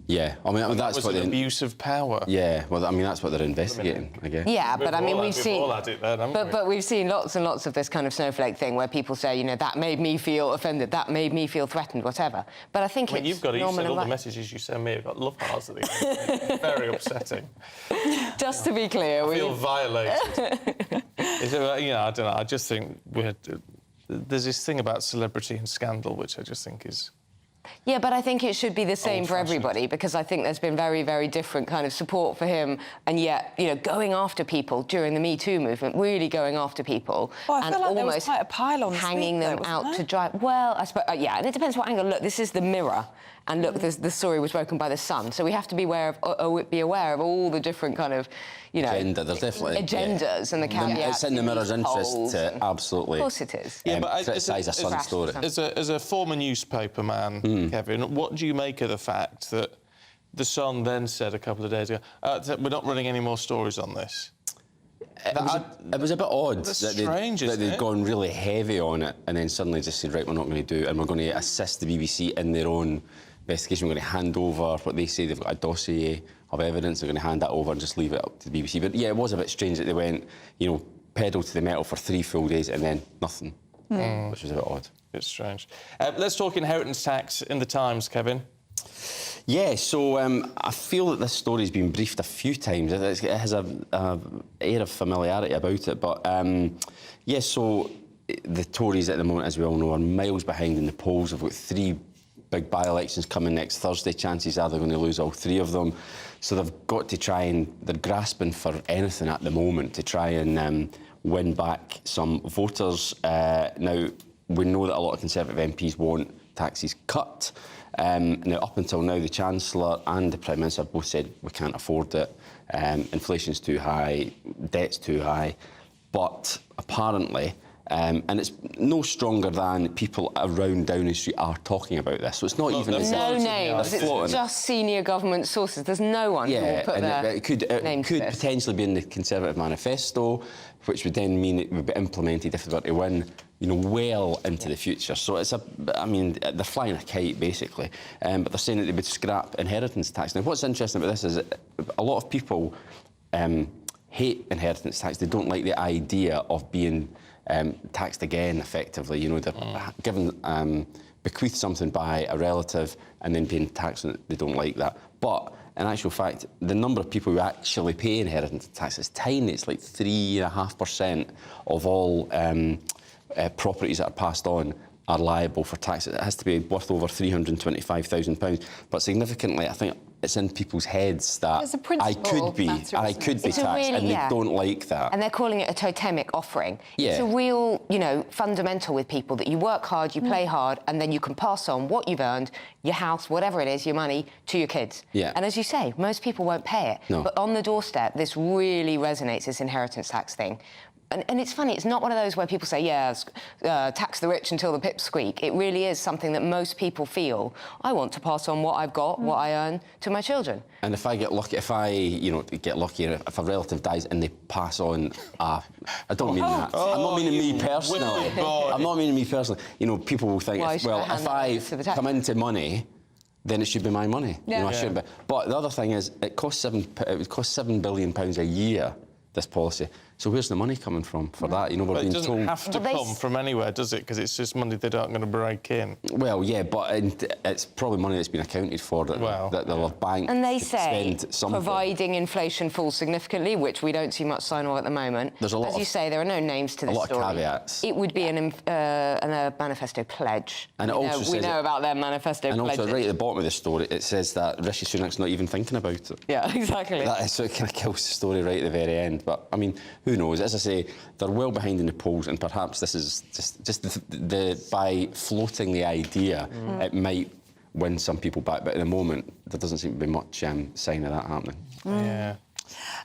Yeah, I mean that's was what an abuse of power. Yeah, well, I mean that's what they're investigating, I guess. Yeah, but I mean we've seen, but we've seen lots and lots of this kind of snowflake thing where people say, you know, that made me feel offended, that made me feel threatened, whatever. But I think you said all the messages you send me have got love hearts at the end. Very upsetting. Just to be clear, I feel violated. You know, I don't know. I just think there's this thing about celebrity and scandal, which I just think is. Yeah, but I think it should be the same for everybody, because I think there's been very, very different kind of support for him, and yet, you know, going after people during the Me Too movement, really going after people, I and feel like almost there was quite a pile-on hanging them out to dry. Well, I suppose, yeah, and it depends what angle. Look, this is The Mirror, and look, the story was broken by The Sun, so we have to be aware of all the different kind of, you know, there's definitely agendas and the caveats. It's in the Mirror's interest to absolutely. Of course it is. Yeah, but criticise a Sun story. As a former newspaper man, Kevin, what do you make of the fact that The Sun then said a couple of days ago, we're not running any more stories on this? It was a bit odd that they'd gone really heavy on it and then suddenly just said, right, we're not going to do it, and we're going to assist the BBC in their own investigation. We're going to hand over what they say they've got a dossier of evidence. They're going to hand that over and just leave it up to the BBC. But yeah, it was a bit strange that they went, you know, pedal to the metal for 3 full days and then nothing. which was a bit odd. It's strange. Let's talk inheritance tax in the Times, Kevin. Yeah, so I feel that this story's been briefed a few times. It has a air of familiarity about it, but yeah, so the Tories at the moment, as we all know, are miles behind in the polls. They've got 3 big by-elections coming next Thursday. Chances are they're going to lose all 3 of them. So they've got to try and... They're grasping for anything at the moment to try and win back some voters. Now, we know that a lot of Conservative MPs want taxes cut. Now, up until now, the Chancellor and the Prime Minister both said we can't afford it. Inflation's too high, debt's too high. But apparently... and it's no stronger than people around Downing Street are talking about this. So it's not even... There's no names. It's just senior government sources. There's no one who will put their it could potentially be in the Conservative manifesto, which would then mean it would be implemented if they were to win, you know, well into the future. So it's I mean, they're flying a kite, basically. But they're saying that they would scrap inheritance tax. Now, what's interesting about this is that a lot of people hate inheritance tax. They don't like the idea of being... taxed again, effectively. You know, they're given, bequeathed something by a relative and then paying tax on it. They don't like that. But in actual fact, the number of people who actually pay inheritance tax is tiny. It's like 3.5% of all properties that are passed on are liable for tax. It has to be worth over £325,000. But significantly, I think it's in people's heads that I could be taxed, and they don't like that. And they're calling it a totemic offering. Yeah. It's a real, you know, fundamental with people that you work hard, you play hard, and then you can pass on what you've earned, your house, whatever it is, your money, to your kids. Yeah. And as you say, most people won't pay it. No. But on the doorstep, this really resonates, this inheritance tax thing. And it's funny, it's not one of those where people say, yeah, tax the rich until the pips squeak. It really is something that most people feel, I want to pass on what I've got, what I earn, to my children. And if I get lucky, if a relative dies and they pass on, I don't mean that. I'm not meaning me personally. I'm not meaning me personally. You know, people will think, if I come into money, then it should be my money. Yeah. You know, I shouldn't be. But the other thing is, it would cost £7 billion a year, this policy. So where's the money coming from for that? You know, But it doesn't have to come from anywhere, does it? Because it's just money they're not going to break in. Well, yeah, but it's probably money that's been accounted for that they'll have banked. And they to say, spend something. providing inflation falls significantly, which we don't see much sign of at the moment. There's a lot As you say, there are no names to this story. A lot of caveats. It would be a manifesto pledge. And it also says... We know about their manifesto pledges. And also, right at the bottom of the story, it says that Rishi Sunak's not even thinking about it. Yeah, exactly. So it kind of kills the story right at the very end. But, I mean, who knows? As I say, they're well behind in the polls, and perhaps this is just by floating the idea, it might win some people back. But at the moment, there doesn't seem to be much sign of that happening. Yeah.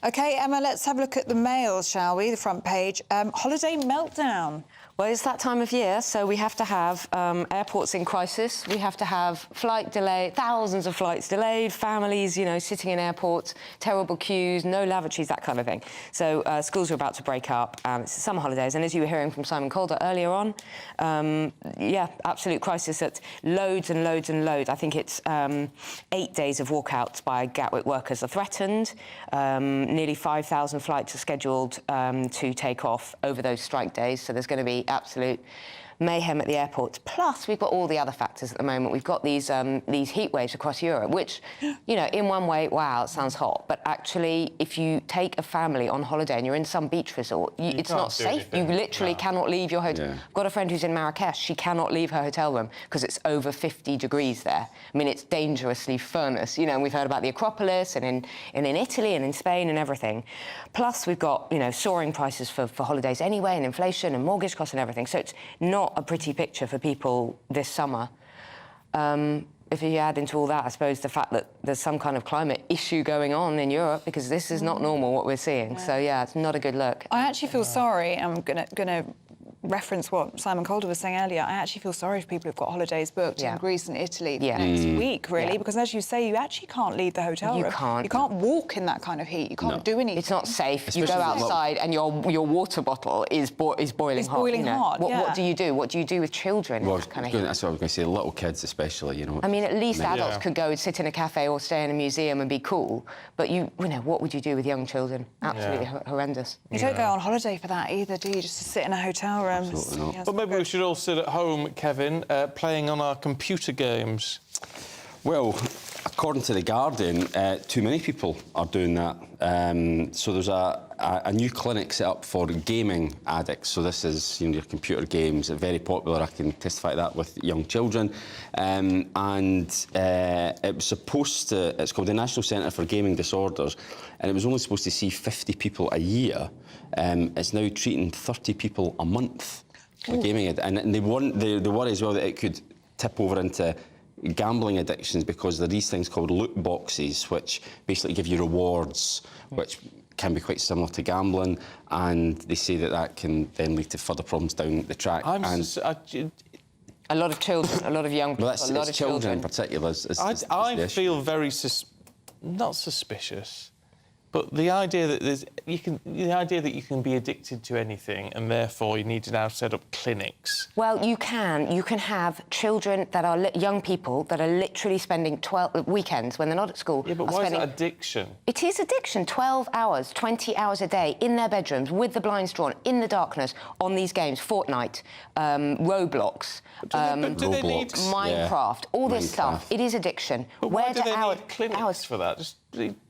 OK, Emma, let's have a look at the Mail, shall we? The front page. Holiday meltdown. Well, it's that time of year, so we have to have airports in crisis. We have to have flight delay, thousands of flights delayed, families, you know, sitting in airports, terrible queues, no lavatories, that kind of thing. So schools are about to break up. It's the summer holidays, and as you were hearing from Simon Calder earlier on, yeah, absolute crisis at loads and loads and loads. I think it's 8 days of walkouts by Gatwick workers are threatened. Nearly 5,000 flights are scheduled to take off over those strike days, so there's going to be absolute mayhem at the airports. Plus, we've got all the other factors at the moment. We've got these heat waves across Europe, which, you know, in one way, wow, it sounds hot. But actually, if you take a family on holiday and you're in some beach resort, it's not safe. You literally cannot leave your hotel. I've got a friend who's in Marrakesh. She cannot leave her hotel room because it's over 50 degrees there. I mean, it's dangerously furnace. You know, and we've heard about the Acropolis and in Italy and in Spain and everything. Plus, we've got, you know, soaring prices for holidays anyway, and inflation and mortgage costs and everything. So it's not a pretty picture for people this summer. If you add into all that, I suppose, the fact that there's some kind of climate issue going on in Europe, because this is not normal what we're seeing. Yeah. So, yeah, it's not a good look. I actually feel sorry. I'm gonna reference what Simon Calder was saying earlier. I actually feel sorry for people who've got holidays booked in Greece and Italy next week, really, because as you say, you actually can't leave the hotel room. You can't walk in that kind of heat. You can't do anything. It's not safe. Especially you go outside and your water bottle is boiling hot. It's boiling hot. What do you do? What do you do with children? Well, that's what I was going to say. Little kids, especially, you know. I mean, at least adults could go and sit in a cafe or stay in a museum and be cool. But you know, what would you do with young children? Absolutely horrendous. You don't go on holiday for that either, do you? Just to sit in a hotel room. Absolutely not. But maybe we should all sit at home, Kevin, playing on our computer games. Well, according to The Guardian, too many people are doing that. So there's a new clinic set up for gaming addicts. So this is, you know, your computer games, very popular. I can testify to that with young children. And it was supposed to, it's called the National Centre for Gaming Disorders, and it was only supposed to see 50 people a year. It's now treating 30 people a month for gaming. And they worry as well that it could tip over into gambling addictions, because there are these things called loot boxes, which basically give you rewards, which can be quite similar to gambling, and they say that that can then lead to further problems down the track. A lot of children, a lot of young people, Well, a lot of children in particular. I feel very not suspicious, but the idea that you can be addicted to anything, and therefore you need to now set up clinics. Well, you can have children that are young people that are literally spending 12 weekends when they're not at school. Yeah, but why is that addiction? It is addiction. 12 hours, 20 hours a day in their bedrooms with the blinds drawn, in the darkness, on these games, Fortnite, Roblox, Minecraft, all this stuff. It is addiction. But why do they need clinics for that?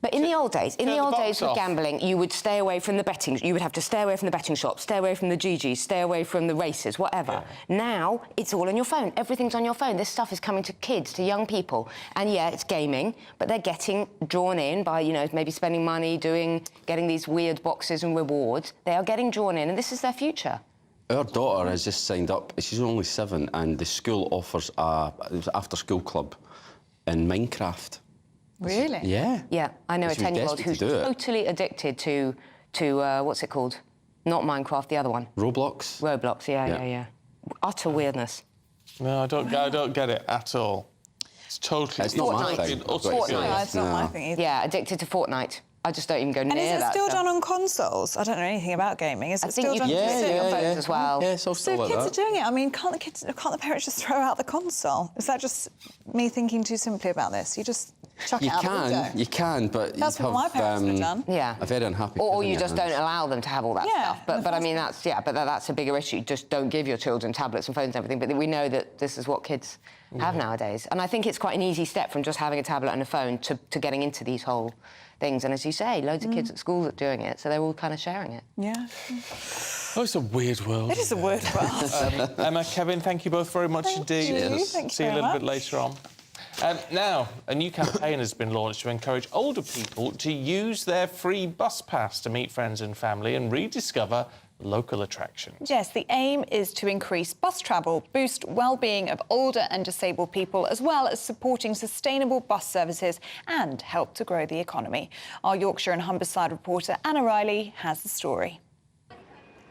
But in the old days, with gambling, you would stay away from the betting. You would have to stay away from the betting shops, stay away from the GGs, stay away from the races, whatever. Yeah. Now it's all on your phone. Everything's on your phone. This stuff is coming to kids, to young people, and yeah, it's gaming, but they're getting drawn in by, you know, maybe spending money, getting these weird boxes and rewards. They are getting drawn in, and this is their future. Our daughter has just signed up. She's only 7, and the school offers an after-school club in Minecraft. Really? Yeah. Yeah, I know a 10-year-old who's totally addicted to what's it called? Not Minecraft, the other one. Roblox. Roblox, yeah. Utter weirdness. No, I don't get it at all. It's totally... It's not my thing. Fortnite. It's not my thing either. Yeah, addicted to Fortnite. I just don't even go near that. And is it still done on consoles? I don't know anything about gaming. Is it still done on phones as well? Yeah, it's all still like kids that. are doing it. I mean, can't the parents just throw out the console? Is that just me thinking too simply about this? You just chuck it out the window. You can, but that's what my parents would have done. Yeah, a very unhappy. Or you just don't allow them to have all that stuff. But I mean, that's a bigger issue. Just don't give your children tablets and phones and everything. But we know that this is what kids have nowadays, and I think it's quite an easy step from just having a tablet and a phone to getting into these whole things. And as you say, loads of kids at school are doing it, so they're all kind of sharing it. Yeah. Oh, it's a weird world. It is a weird world. Emma, Kevin, thank you both very much indeed. See you a little bit later on. Now, a new campaign has been launched to encourage older people to use their free bus pass to meet friends and family and rediscover local attractions. Yes, the aim is to increase bus travel, boost well-being of older and disabled people, as well as supporting sustainable bus services and help to grow the economy. Our Yorkshire and Humberside reporter Anna Riley has the story.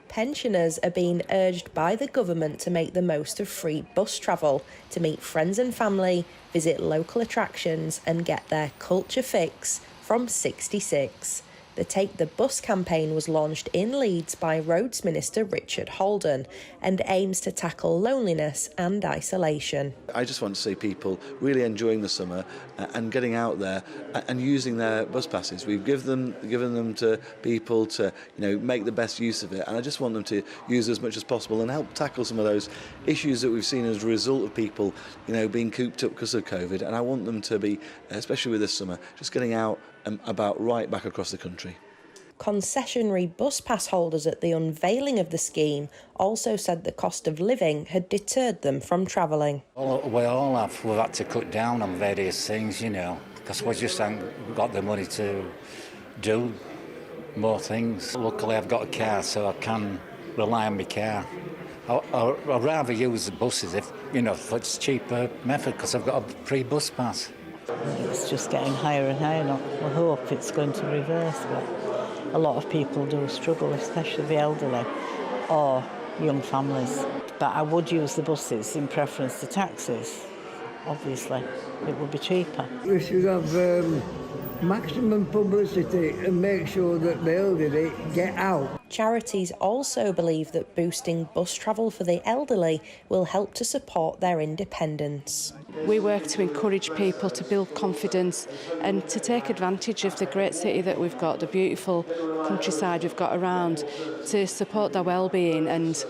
Pensioners are being urged by the government to make the most of free bus travel, to meet friends and family, visit local attractions and get their culture fix from 66. The Take the Bus campaign was launched in Leeds by Roads Minister Richard Holden and aims to tackle loneliness and isolation. I just want to see people really enjoying the summer and getting out there and using their bus passes. We've given them to people to, make the best use of it, and I just want them to use as much as possible and help tackle some of those issues that we've seen as a result of people, being cooped up because of COVID. And I want them to be, especially with this summer, just getting out and about right back across the country. Concessionary bus pass holders at the unveiling of the scheme also said the cost of living had deterred them from travelling. We all have. We've had to cut down on various things, because we just haven't got the money to do more things. Luckily, I've got a car, so I can rely on my car. I'd rather use the buses if it's a cheaper method, because I've got a free bus pass. It's just getting higher and higher now. I hope it's going to reverse, but a lot of people do struggle, especially the elderly or young families. But I would use the buses in preference to taxis, obviously. It would be cheaper. We should have maximum publicity and make sure that the elderly get out. Charities also believe that boosting bus travel for the elderly will help to support their independence. We work to encourage people to build confidence and to take advantage of the great city that we've got, the beautiful countryside we've got around, to support their well-being and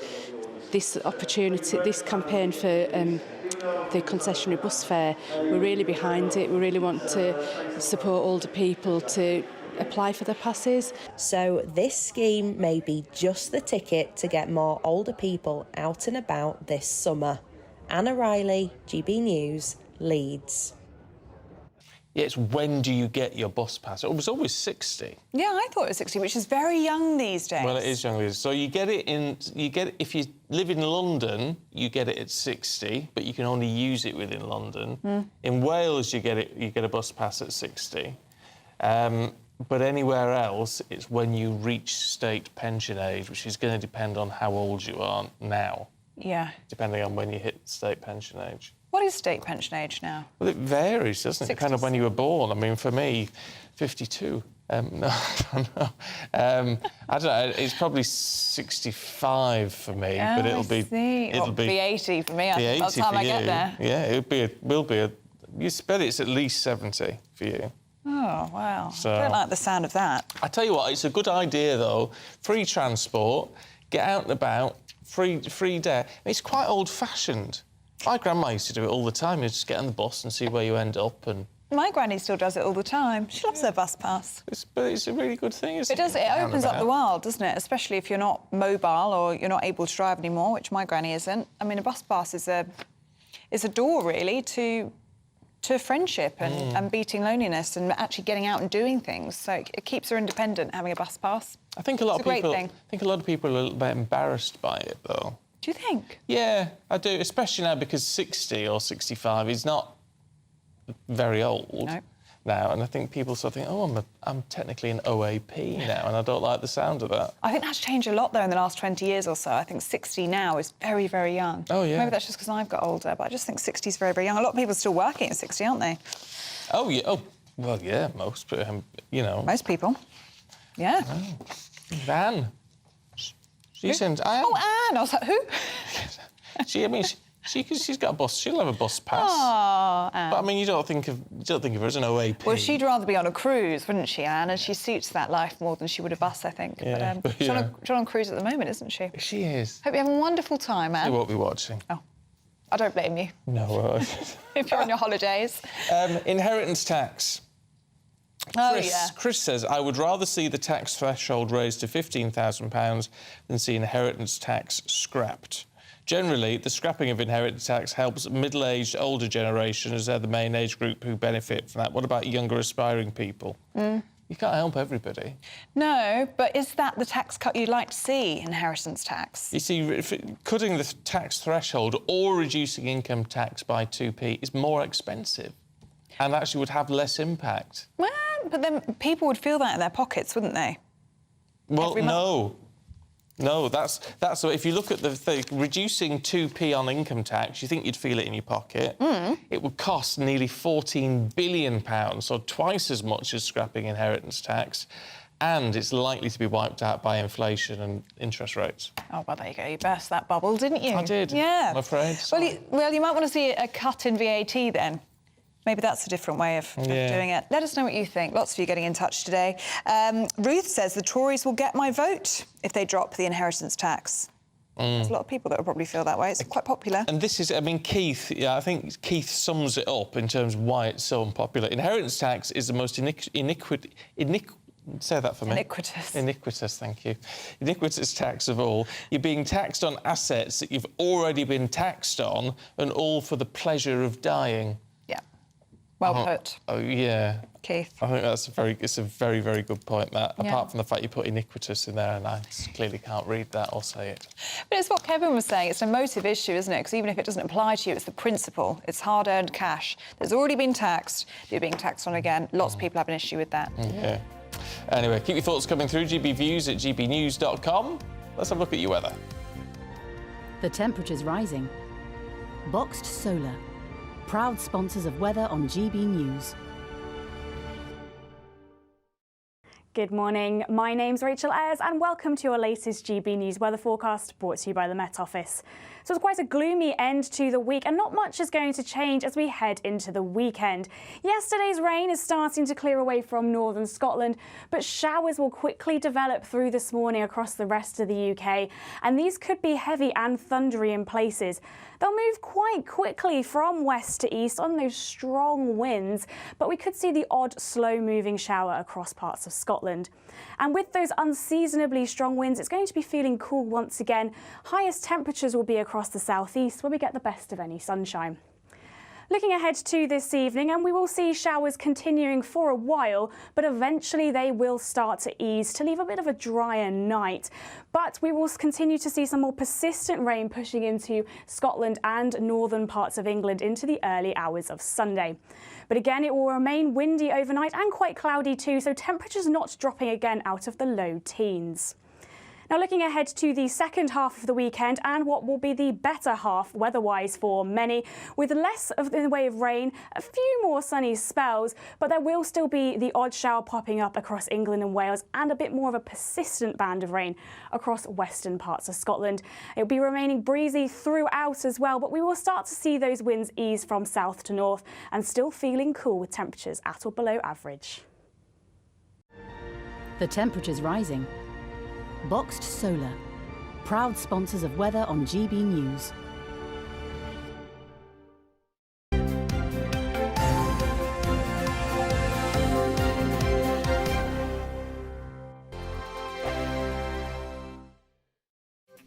this opportunity, this campaign for the concessionary bus fare, we're really behind it. We really want to support older people to apply for their passes. So this scheme may be just the ticket to get more older people out and about this summer. Anna Riley, GB News, Leeds. Yeah, it's when do you get your bus pass? It was always 60. Yeah, I thought it was 60, which is very young these days. Well, it is young. So you get it if you live in London, you get it at 60, but you can only use it within London. In Wales, you get a bus pass at 60. But anywhere else, it's when you reach state pension age, which is going to depend on how old you are now. Yeah. Depending on when you hit state pension age. What is state pension age now? Well, it varies, doesn't it? Depending on when you were born. I mean, for me, 52. No, I don't know. I don't know. It's probably 65 for me, but it'll be 80 for me. By the time I get there. Yeah, will be. You bet it's at least 70 for you. Oh, wow. So, I don't like the sound of that. I tell you what, it's a good idea, though. Free transport, get out and about, free day. It's quite old-fashioned. My grandma used to do it all the time. You just get on the bus and see where you end up. And my granny still does it all the time. She loves her bus pass. But it's a really good thing, isn't it? It does. It opens up the world, doesn't it? Especially if you're not mobile or you're not able to drive anymore, which my granny isn't. I mean, a bus pass is a door, really, to friendship and beating loneliness and actually getting out and doing things. So it keeps her independent, having a bus pass. I think a lot of people. I think a lot of people are a little bit embarrassed by it, though. Do you think? Yeah, I do, especially now because 60 or 65 is not very old now, and I think people sort of think, oh, I'm technically an OAP now, and I don't like the sound of that. I think that's changed a lot, though, in the last 20 years or so. I think 60 now is very, very young. Oh, yeah. Maybe that's just because I've got older, but I just think 60 is very, very young. A lot of people are still working at 60, aren't they? Oh, yeah. Oh, well, yeah, most people, you know. Most people. Yeah. Oh. Anne. She's in... Oh, Anne! I was like, who? She's got a bus. She'll have a bus pass. Oh, Anne. But I mean, you don't think of her as an OAP. Well, she'd rather be on a cruise, wouldn't she, Anne? And she suits that life more than she would a bus, I think. Yeah, but she's on a cruise at the moment, isn't she? She is. Hope you have a wonderful time, Anne. You won't be watching. Oh, I don't blame you. No. If you're on your holidays. Inheritance tax. Chris says, I would rather see the tax threshold raised to £15,000 than see inheritance tax scrapped. Generally, the scrapping of inheritance tax helps middle-aged, older generations, as they're the main age group who benefit from that. What about younger, aspiring people? You can't help everybody. No, but is that the tax cut you'd like to see, inheritance tax? You see, cutting the tax threshold or reducing income tax by 2p is more expensive and actually would have less impact. Well, but then people would feel that in their pockets, wouldn't they? Well, no, that's so. If you look at the thing, reducing 2p on income tax, you think you'd feel it in your pocket. It would cost nearly £14 billion, so twice as much as scrapping inheritance tax, and it's likely to be wiped out by inflation and interest rates. Oh, well, there you go. You burst that bubble, didn't you? I did. Yeah. I'm afraid. Well, you might want to see a cut in VAT then. Maybe that's a different way of doing it. Let us know what you think. Lots of you getting in touch today. Ruth says the Tories will get my vote if they drop the inheritance tax. There's a lot of people that will probably feel that way. It's quite popular. And this is, I mean, Keith, I think Keith sums it up in terms of why it's so unpopular. Inheritance tax is the most say that for me. Iniquitous, thank you. Iniquitous tax of all. You're being taxed on assets that you've already been taxed on, and all for the pleasure of dying. Well put. Oh, yeah. Keith. I think it's a very, very good point, that. Apart from the fact you put iniquitous in there, and I clearly can't read that or say it. But it's what Kevin was saying. It's an emotive issue, isn't it? Because even if it doesn't apply to you, it's the principle. It's hard-earned cash that's already been taxed. You're being taxed on again. Lots of people have an issue with that. Yeah. Anyway, keep your thoughts coming through. GBviews at gbnews.com. Let's have a look at your weather. The temperature's rising. Boxed Solar. Proud sponsors of weather on GB News. Good morning, my name's Rachel Ayres and welcome to your latest GB News weather forecast brought to you by the Met Office. So it's quite a gloomy end to the week and not much is going to change as we head into the weekend. Yesterday's rain is starting to clear away from northern Scotland, but showers will quickly develop through this morning across the rest of the UK, and these could be heavy and thundery in places. They'll move quite quickly from west to east on those strong winds, but we could see the odd slow-moving shower across parts of Scotland. And with those unseasonably strong winds, it's going to be feeling cool once again. Highest temperatures will be across the southeast where we get the best of any sunshine. Looking ahead to this evening, and we will see showers continuing for a while, but eventually they will start to ease to leave a bit of a drier night. But we will continue to see some more persistent rain pushing into Scotland and northern parts of England into the early hours of Sunday. But again, it will remain windy overnight and quite cloudy too, so temperatures not dropping again out of the low teens. Now looking ahead to the second half of the weekend and what will be the better half weather-wise for many, with less in the way of rain, a few more sunny spells, but there will still be the odd shower popping up across England and Wales and a bit more of a persistent band of rain across western parts of Scotland. It will be remaining breezy throughout as well, but we will start to see those winds ease from south to north and still feeling cool with temperatures at or below average. The temperature's rising. Boxed Solar, proud sponsors of weather on GB News.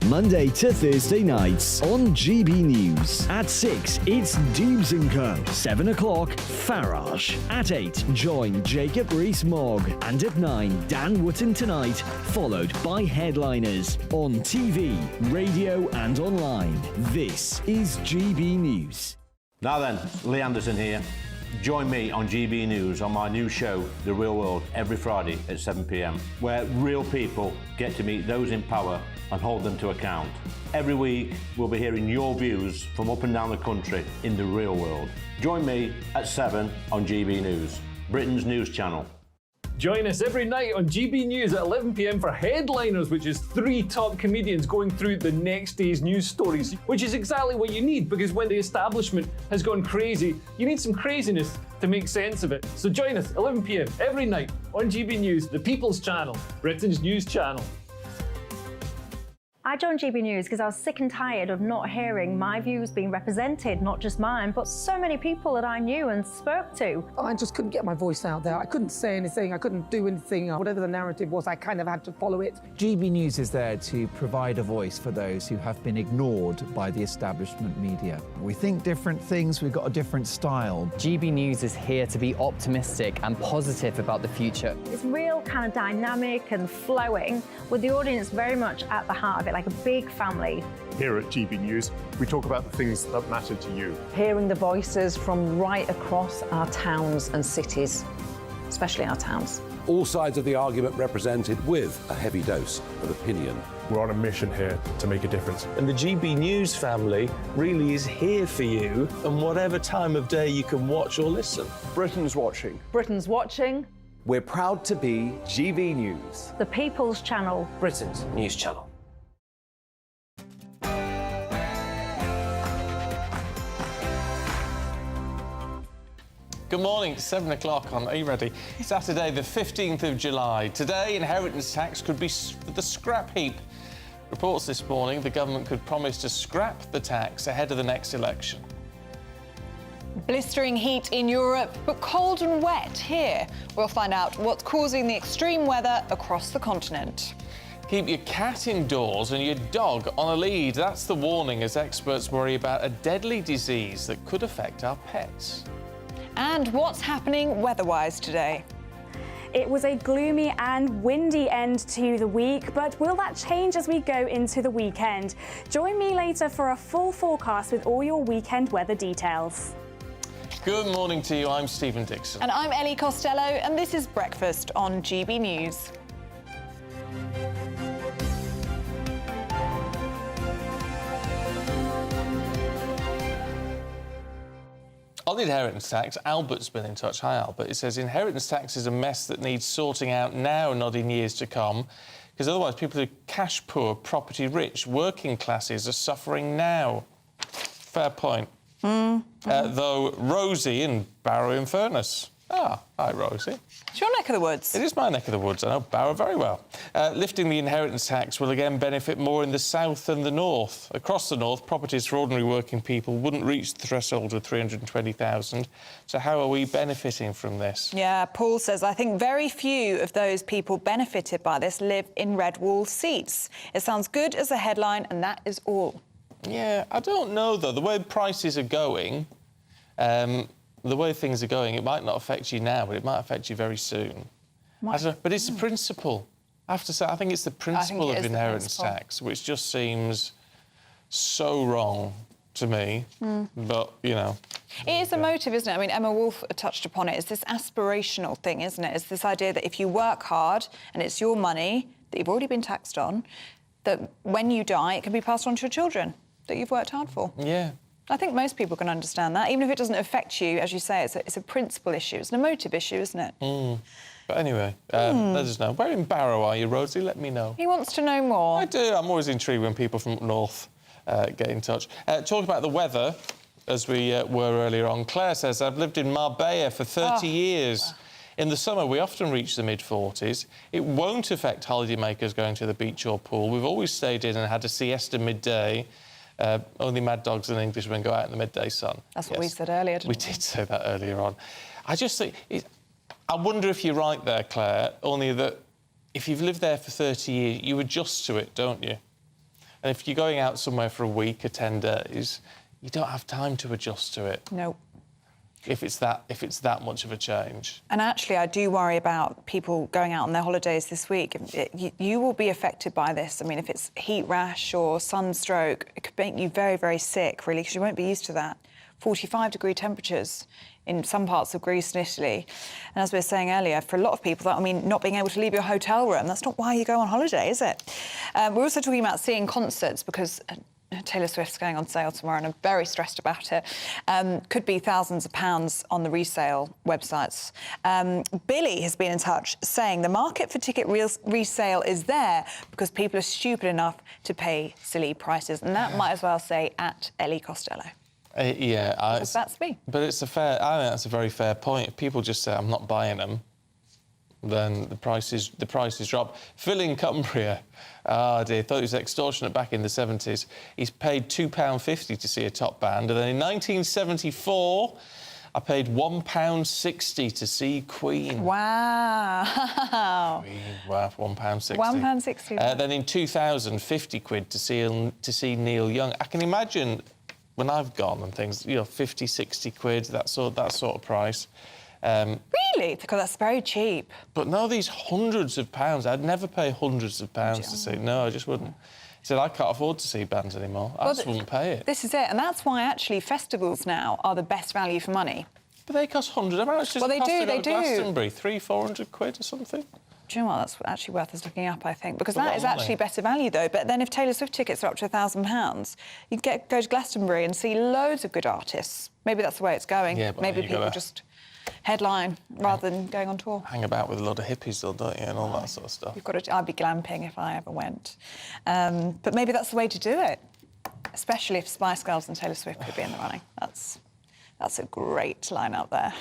Monday to Thursday nights on GB News. At 6, it's Dubes & Co. 7 o'clock, Farage. At 8, join Jacob Rees-Mogg. And at 9, Dan Wootton Tonight, followed by headliners on TV, radio and online. This is GB News. Now then, Lee Anderson here. Join me on GB News on my new show, The Real World, every Friday at 7 p.m, where real people get to meet those in power and hold them to account. Every week, we'll be hearing your views from up and down the country in the real world. Join me at 7 on GB News, Britain's news channel. Join us every night on GB News at 11 p.m. for Headliners, which is 3 top comedians going through the next day's news stories, which is exactly what you need, because when the establishment has gone crazy, you need some craziness to make sense of it. So join us 11 p.m. every night on GB News, the People's Channel, Britain's news channel. I joined GB News because I was sick and tired of not hearing my views being represented, not just mine, but so many people that I knew and spoke to. I just couldn't get my voice out there. I couldn't say anything, I couldn't do anything. Whatever the narrative was, I kind of had to follow it. GB News is there to provide a voice for those who have been ignored by the establishment media. We think different things, we've got a different style. GB News is here to be optimistic and positive about the future. It's real kind of dynamic and flowing, with the audience very much at the heart of it, like a big family. Here at GB News, we talk about the things that matter to you. Hearing the voices from right across our towns and cities, especially our towns. All sides of the argument represented with a heavy dose of opinion. We're on a mission here to make a difference. And the GB News family really is here for you, and whatever time of day you can watch or listen. Britain's watching. Britain's watching. We're proud to be GB News, the People's Channel, Britain's news channel. Good morning, 7 o'clock on, are you ready? Saturday the 15th of July. Today, inheritance tax could be the scrap heap. Reports this morning the government could promise to scrap the tax ahead of the next election. Blistering heat in Europe, but cold and wet here. We'll find out what's causing the extreme weather across the continent. Keep your cat indoors and your dog on a lead. That's the warning as experts worry about a deadly disease that could affect our pets. And what's happening weather-wise today? It was a gloomy and windy end to the week, but will that change as we go into the weekend? Join me later for a full forecast with all your weekend weather details. Good morning to you, I'm Stephen Dixon. And I'm Ellie Costello, and this is Breakfast on GB News. On On inheritance tax, Albert's been in touch. Hi, Albert. It says inheritance tax is a mess that needs sorting out now, not in years to come, because otherwise people who are cash poor, property rich, working classes are suffering now. Fair point. Though Rosie in Barrow-in-Furness. Ah, hi, Rosie. It's your neck of the woods. It is my neck of the woods. I know Barrow very well. Lifting the inheritance tax will again benefit more in the south than the north. Across the north, properties for ordinary working people wouldn't reach the threshold of 320,000. So how are we benefiting from this? Yeah, Paul says, I think very few of those people benefited by this live in red wall seats. It sounds good as a headline, and that is all. Yeah, I don't know, though. The way prices are going... the way things are going, it might not affect you now, but it might affect you very soon. But it's the principle. I have to say, I think it's the principle of inheritance tax, which just seems so wrong to me. But, you know... It is a motive, isn't it? I mean, Emma Wolf touched upon it. It's this aspirational thing, isn't it? It's this idea that if you work hard and it's your money that you've already been taxed on, that when you die, it can be passed on to your children that you've worked hard for. Yeah. I think most people can understand that. Even if it doesn't affect you, as you say, it's a principle issue. It's an emotive issue, isn't it? But anyway, let us know. Where in Barrow are you, Rosie? Let me know. He wants to know more. I do. I'm always intrigued when people from up north get in touch. Talk about the weather, as we were earlier on. Claire says, I've lived in Marbella for 30 years. In the summer, we often reach the mid-40s. It won't affect holidaymakers going to the beach or pool. We've always stayed in and had a siesta midday. Only mad dogs and Englishmen go out in the midday sun. That's what we said earlier, didn't we? We did say that earlier on. I just think... I wonder if you're right there, Claire, only that if you've lived there for 30 years, you adjust to it, don't you? And if you're going out somewhere for a week or 10 days, you don't have time to adjust to it. No. If it's that much of a change. And actually, I do worry about people going out on their holidays this week. You will be affected by this. I mean, if it's heat rash or sunstroke, it could make you very, very sick, really, because you won't be used to that. 45-degree temperatures in some parts of Greece and Italy. And as we were saying earlier, for a lot of people, that, I mean, not being able to leave your hotel room, that's not why you go on holiday, is it? We're also talking about seeing concerts because... Taylor Swift's going on sale tomorrow and I'm very stressed about it. Could be thousands of pounds on the resale websites. Billy has been in touch saying the market for ticket resale is there because people are stupid enough to pay silly prices. And that might as well say at Ellie Costello. Yeah. That's me. But I think that's a very fair point. If people just say, I'm not buying them, then the prices drop. Phil in Cumbria, dear, thought it was extortionate back in the 70s. He's paid £2.50 to see a top band, and then in 1974, I paid £1.60 to see Queen. Wow. Queen, wow, £1.60. £1.60. Then in 2000, 50 quid to see Neil Young. I can imagine when I've gone and things, 50, 60 quid, that sort of price. Really? Because that's very cheap. But no, these hundreds of pounds. I'd never pay hundreds of pounds to see. No, I just wouldn't. He said, I can't afford to see bands anymore. I just wouldn't pay it. This is it. And that's why, actually, festivals now are the best value for money. But they cost hundreds. How much does it cost to go to Glastonbury? 300-400 quid or something? Do you know what? That's actually worth us looking up, I think, because that is actually better value, though. But then if Taylor Swift tickets are up to £1,000, you can go to Glastonbury and see loads of good artists. Maybe that's the way it's going. Yeah, but maybe people just headline rather than going on tour. Hang about with a lot of hippies, though, don't you, and all that sort of stuff. I'd be glamping if I ever went. But maybe that's the way to do it, especially if Spice Girls and Taylor Swift could be in the running. That's a great line out there.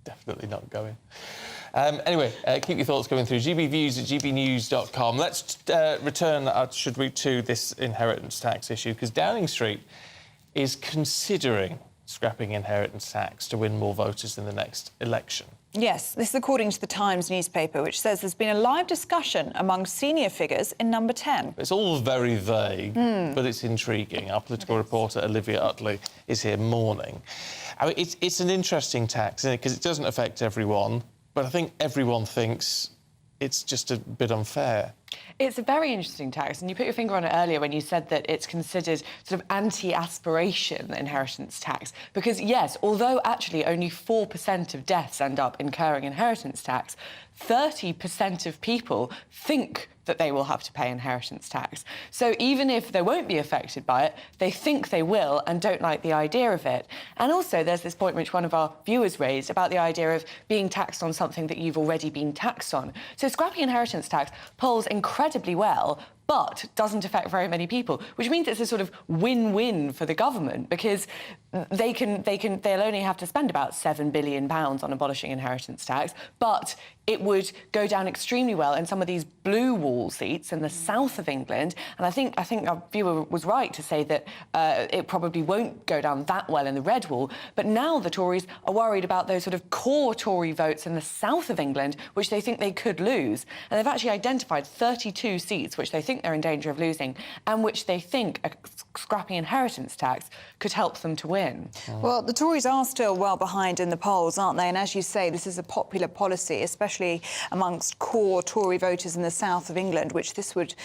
Definitely not going. Anyway, keep your thoughts coming through. gbviews@gbnews.com. Let's return, should we, to this inheritance tax issue, because Downing Street is considering scrapping inheritance tax to win more voters in the next election. Yes, this is according to the Times newspaper, which says there's been a live discussion among senior figures in Number 10. It's all very vague, but it's intriguing. Our political reporter, Olivia Utley, is here morning. I mean, it's an interesting tax, isn't it? Because it doesn't affect everyone, but I think everyone thinks it's just a bit unfair. It's a very interesting tax, and you put your finger on it earlier when you said that it's considered sort of anti-aspiration inheritance tax. Because, yes, although actually only 4% of deaths end up incurring inheritance tax, 30% of people think that they will have to pay inheritance tax. So even if they won't be affected by it, they think they will and don't like the idea of it. And also there's this point which one of our viewers raised about the idea of being taxed on something that you've already been taxed on. So scrapping inheritance tax polls incredibly well, but doesn't affect very many people, which means it's a sort of win-win for the government, because they'll only have to spend about £7 billion on abolishing inheritance tax, but it would go down extremely well in some of these blue wall seats in the south of England. And I think our viewer was right to say that it probably won't go down that well in the red wall. But now the Tories are worried about those sort of core Tory votes in the south of England, which they think they could lose. And they've actually identified 32 seats which they think they're in danger of losing, and which they think a scrapping inheritance tax could help them to win. Well, the Tories are still well behind in the polls, aren't they? And as you say, this is a popular policy, especially amongst core Tory voters in the south of England, which this would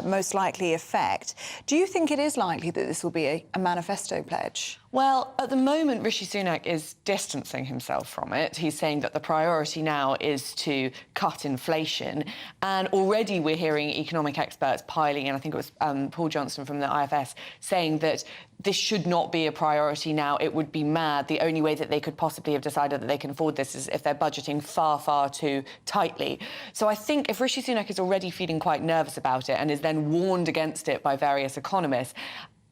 most likely affect. Do you think it is likely that this will be a manifesto pledge? Well, at the moment, Rishi Sunak is distancing himself from it. He's saying that the priority now is to cut inflation. And already we're hearing economic experts piling in. I think it was Paul Johnson from the IFS saying that this should not be a priority now. It would be mad. The only way that they could possibly have decided that they can afford this is if they're budgeting far, far too tightly. So I think if Rishi Sunak is already feeling quite nervous about it and is then warned against it by various economists,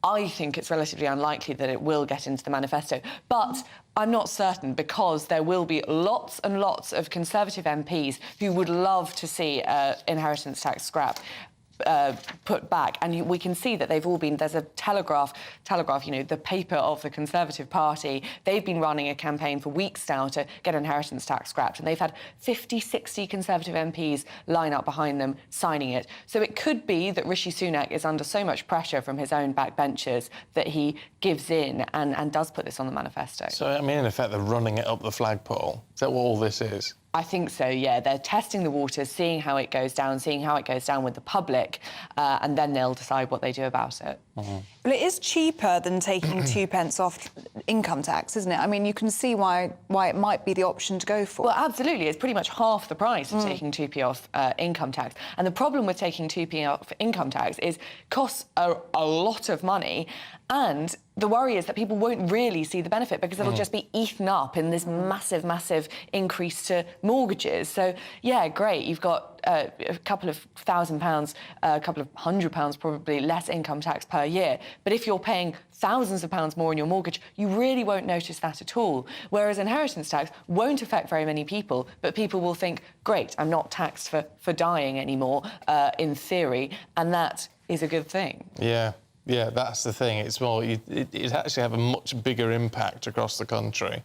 I think it's relatively unlikely that it will get into the manifesto. But I'm not certain, because there will be lots and lots of Conservative MPs who would love to see inheritance tax scrap put back, and we can see that they've all been. There's a Telegraph, you know, the paper of the Conservative Party. They've been running a campaign for weeks now to get inheritance tax scrapped, and they've had 50, 60 Conservative MPs line up behind them signing it. So it could be that Rishi Sunak is under so much pressure from his own backbenchers that he gives in and does put this on the manifesto. So, I mean, in effect, they're running it up the flagpole. Is that what all this is? I think so, yeah. They're testing the waters, seeing how it goes down with the public, and then they'll decide what they do about it. Well, it is cheaper than taking 2 pence off income tax, isn't it? I mean, you can see why it might be the option to go for. Well, absolutely. It's pretty much half the price of taking 2p off income tax. And the problem with taking 2p off income tax is costs a lot of money, and the worry is that people won't really see the benefit because it'll just be eaten up in this massive, massive increase to mortgages. So, yeah, great, you've got a couple of £1,000, a couple of £100 probably less income tax per year. But if you're paying thousands of pounds more in your mortgage, you really won't notice that at all. Whereas inheritance tax won't affect very many people, but people will think, great, I'm not taxed for dying anymore, in theory, and that is a good thing. Yeah, that's the thing. It's more, it actually have a much bigger impact across the country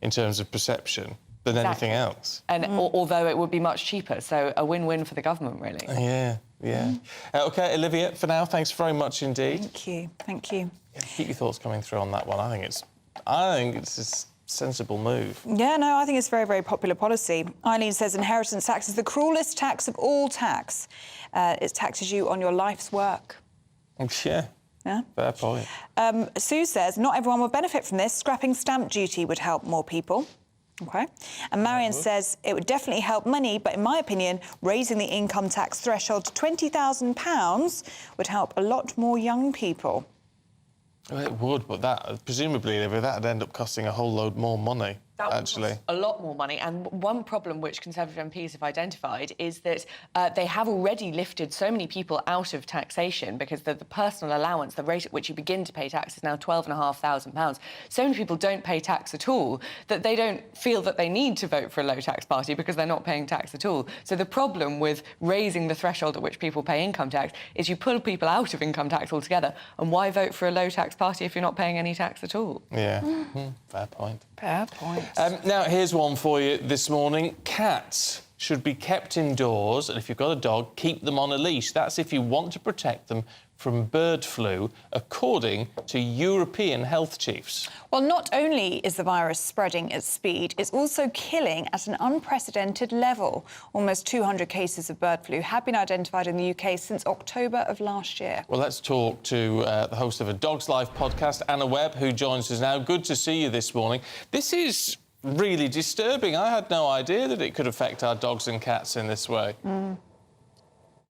in terms of perception than anything else. And although it would be much cheaper, so a win-win for the government, really. Yeah. OK, Olivia, for now, thanks very much indeed. Thank you. Yeah, keep your thoughts coming through on that one. I think it's a sensible move. Yeah, no, I think it's very, very popular policy. Eileen says inheritance tax is the cruelest tax of all tax. It taxes you on your life's work. Yeah, fair point. Sue says, not everyone will benefit from this. Scrapping stamp duty would help more people. OK. And Marion says it would definitely help money, but in my opinion, raising the income tax threshold to £20,000 would help a lot more young people. Well, it would, but that, presumably, that'd end up costing a whole load more money. That would actually cost a lot more money. And one problem which Conservative MPs have identified is that they have already lifted so many people out of taxation because the personal allowance, the rate at which you begin to pay tax, is now £12,500. So many people don't pay tax at all that they don't feel that they need to vote for a low-tax party because they're not paying tax at all. So the problem with raising the threshold at which people pay income tax is you pull people out of income tax altogether. And why vote for a low-tax party if you're not paying any tax at all? Yeah, fair point. Fair point. Now, here's one for you this morning. Cats should be kept indoors, and if you've got a dog, keep them on a leash. That's if you want to protect them from bird flu, according to European health chiefs. Well, not only is the virus spreading at speed, it's also killing at an unprecedented level. Almost 200 cases of bird flu have been identified in the UK since October of last year. Well, let's talk to the host of a Dog's Life podcast, Anna Webb, who joins us now. Good to see you this morning. This is really disturbing. I had no idea that it could affect our dogs and cats in this way.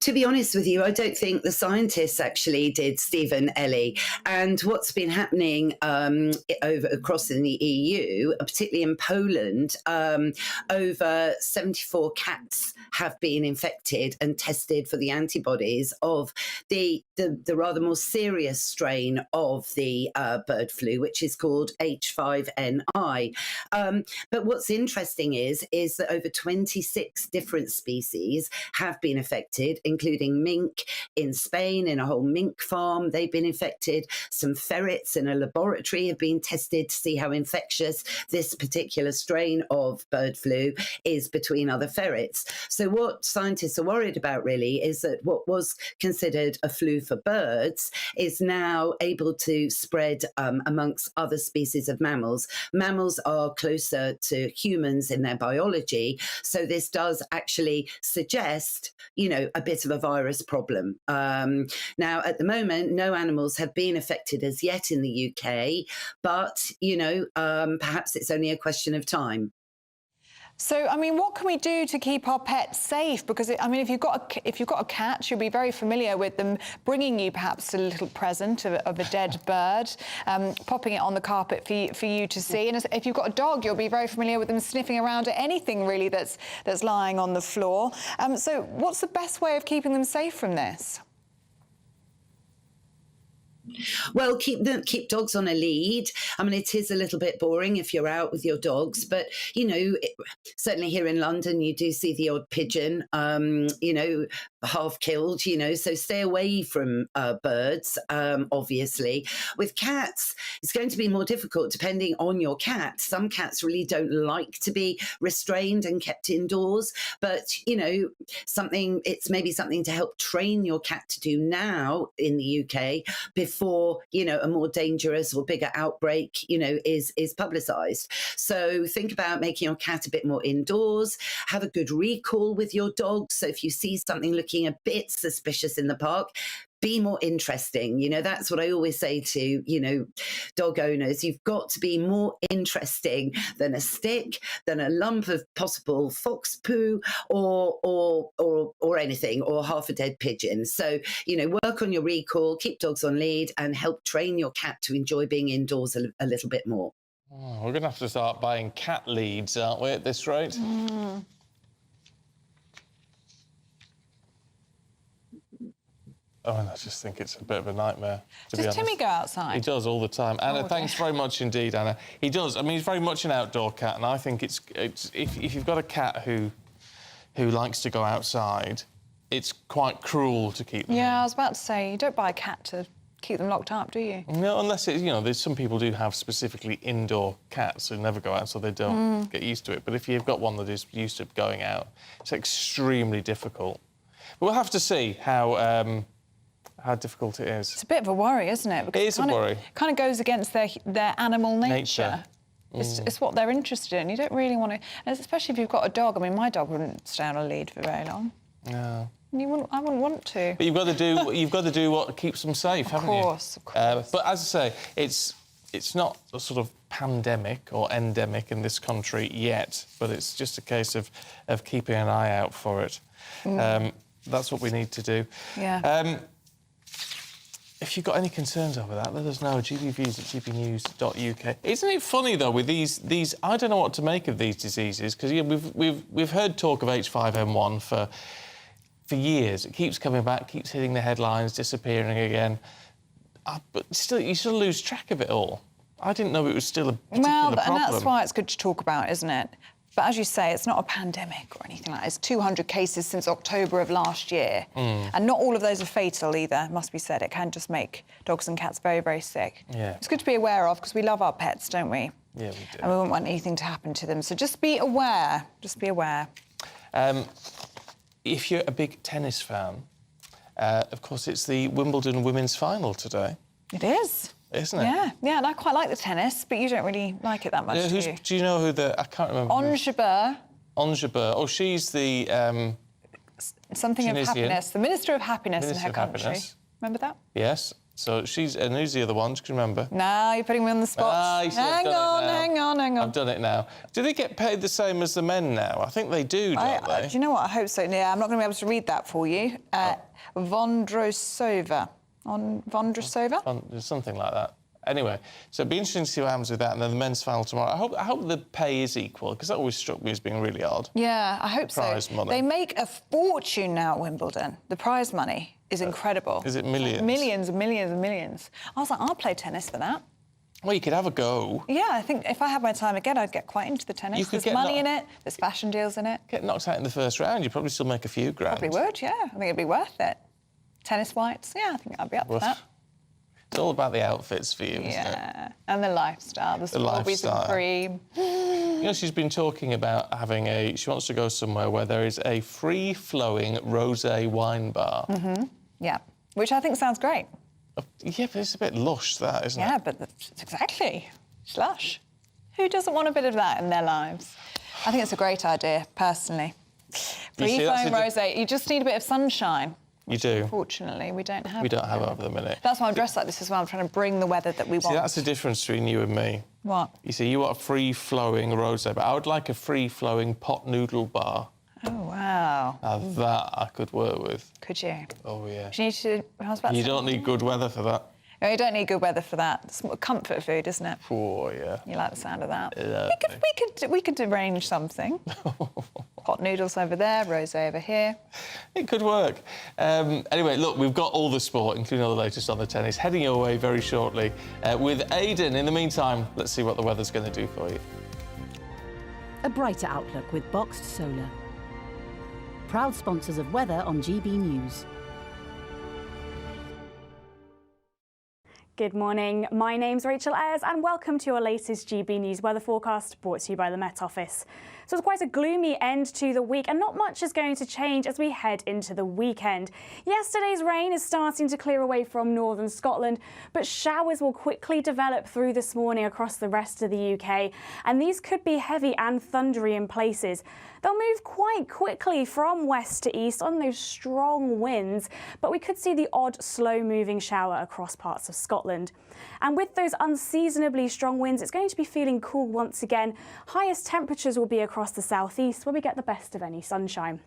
To be honest with you, I don't think the scientists actually did, Stephen Ellie. And what's been happening across in the EU, particularly in Poland, over 74 cats have been infected and tested for the antibodies of the rather more serious strain of the bird flu, which is called H5N1. But what's interesting is that over 26 different species have been affected, including mink in Spain, in a whole mink farm. They've been infected. Some ferrets in a laboratory have been tested to see how infectious this particular strain of bird flu is between other ferrets. So what scientists are worried about really is that what was considered a flu for birds is now able to spread amongst other species of mammals. Mammals are closer to humans in their biology, so this does actually suggest, you know, a bit of a virus problem. Now, at the moment, no animals have been affected as yet in the UK, but, you know, perhaps it's only a question of time. So, I mean, what can we do to keep our pets safe? Because, I mean, if you've got a cat, you'll be very familiar with them bringing you perhaps a little present of a dead bird, popping it on the carpet for you to see. And if you've got a dog, you'll be very familiar with them sniffing around at anything really that's lying on the floor. So, what's the best way of keeping them safe from this? Well, keep dogs on a lead. I mean, it is a little bit boring if you're out with your dogs, but, you know, certainly here in London, you do see the odd pigeon, you know, half killed, you know, so stay away from birds, obviously. With cats, it's going to be more difficult depending on your cat. Some cats really don't like to be restrained and kept indoors, but, you know, it's maybe something to help train your cat to do now in the UK before, you know, a more dangerous or bigger outbreak, you know, is publicised. So think about making your cat a bit more indoors, have a good recall with your dog. So if you see something looking a bit suspicious in the park, be more interesting. You know, that's what I always say to, you know, dog owners. You've got to be more interesting than a stick, than a lump of possible fox poo or anything, or half a dead pigeon. So, you know, work on your recall, keep dogs on lead, and help train your cat to enjoy being indoors a little bit more. Oh, we're going to have to start buying cat leads, aren't we, at this rate? Oh, and I just think it's a bit of a nightmare, to be honest. Does Timmy go outside? He does all the time. Anna, thanks very much indeed, Anna. He does. I mean, he's very much an outdoor cat, and I think it's if you've got a cat who likes to go outside, it's quite cruel to keep them. Yeah, I was about to say, you don't buy a cat to keep them locked up, do you? No, unless it's, you know, there's some people do have specifically indoor cats who never go out, so they don't get used to it. But if you've got one that is used to going out, it's extremely difficult. But we'll have to see how difficult it is. It's a bit of a worry, isn't it? Because it is a worry. It kind of goes against their animal nature. It's what they're interested in. You don't really want to, especially if you've got a dog. I mean, my dog wouldn't stay on a lead for very long. No. I wouldn't want to. But you've got to do what keeps them safe, haven't you? Of course. But as I say, it's not a sort of pandemic or endemic in this country yet, but it's just a case of keeping an eye out for it. That's what we need to do. Yeah. If you've got any concerns over that, let us know. gbviews@gbnews.uk. Isn't it funny though with these? I don't know what to make of these diseases because we've heard talk of H5N1 for years. It keeps coming back, keeps hitting the headlines, disappearing again. But still, you sort of lose track of it all. I didn't know it was still a particular problem. And that's why it's good to talk about, isn't it? But as you say, it's not a pandemic or anything like that. It's 200 cases since October of last year. And not all of those are fatal either, must be said. It can just make dogs and cats very, very sick. Yeah. It's good to be aware of because we love our pets, don't we? Yeah, we do. And we wouldn't want anything to happen to them. So just be aware. Just be aware. If you're a big tennis fan, Of course, it's the Wimbledon women's final today. It is. Isn't it? Yeah, and I quite like the tennis, but you don't really like it that much, do you? Do you know who I can't remember. Onjabeur. Oh, she's the... Something Tunisian. of happiness. The Minister of Happiness Minister in her of country. Happiness. Remember that? Yes. So she's... And who's the other one? Do you remember? No, you're putting me on the spot. Hang on. I've done it now. Do they get paid the same as the men now? I think they do, don't they? Do you know what? I hope so. Yeah, I'm not going to be able to read that for you. Vondrousova. Vondrousova? Something like that. Anyway, so it'd be interesting to see what happens with that, and then the men's final tomorrow. I hope the pay is equal, because that always struck me as being really odd. Yeah, I hope Prize so. money. They make a fortune now at Wimbledon. The prize money is incredible. Is it millions? Millions and millions and millions. I was like, I'll play tennis for that. Well, you could have a go. Yeah, I think if I had my time again, I'd get quite into the tennis. There's money in it, there's fashion deals in it. Get knocked out in the first round, you'd probably still make a few grand. Probably would, yeah. I think it'd be worth it. Tennis whites, yeah, I think I'd be up for that. It's all about the outfits for you, isn't it? Yeah, and the lifestyle, the strawberries and cream. You know, she's been talking about having she wants to go somewhere where there is a free-flowing rosé wine bar. Yeah, which I think sounds great. Yeah, but it's a bit lush, that, isn't it? Yeah, but exactly. It's lush. Who doesn't want a bit of that in their lives? I think it's a great idea, personally. Free-flowing rosé, you just need a bit of sunshine. You do. Unfortunately, we don't have it. We don't have it at the minute. That's why I'm dressed like this as well. I'm trying to bring the weather that we want. See, that's the difference between you and me. What? You see, you want a free-flowing rosé, but I would like a free-flowing pot noodle bar. Oh, wow. Now that I could work with. Could you? Oh, yeah. Do you need to... I was about to You say- don't need good weather for that. No, you don't need good weather for that. It's comfort food, isn't it? Oh, yeah. You like the sound of that? Lovely. We could arrange something. Hot noodles over there, rosé over here. It could work. Anyway, look, we've got all the sport, including all the latest on the tennis, heading your way very shortly with Aidan. In the meantime, let's see what the weather's going to do for you. A brighter outlook with Boxed Solar. Proud sponsors of weather on GB News. Good morning, my name's Rachel Ayres and welcome to your latest GB News weather forecast brought to you by the Met Office. So it's quite a gloomy end to the week and not much is going to change as we head into the weekend. Yesterday's rain is starting to clear away from northern Scotland, but showers will quickly develop through this morning across the rest of the UK, and these could be heavy and thundery in places. They'll move quite quickly from west to east on those strong winds, but we could see the odd slow-moving shower across parts of Scotland. And with those unseasonably strong winds, it's going to be feeling cool once again. Highest temperatures will be across the southeast, where we get the best of any sunshine.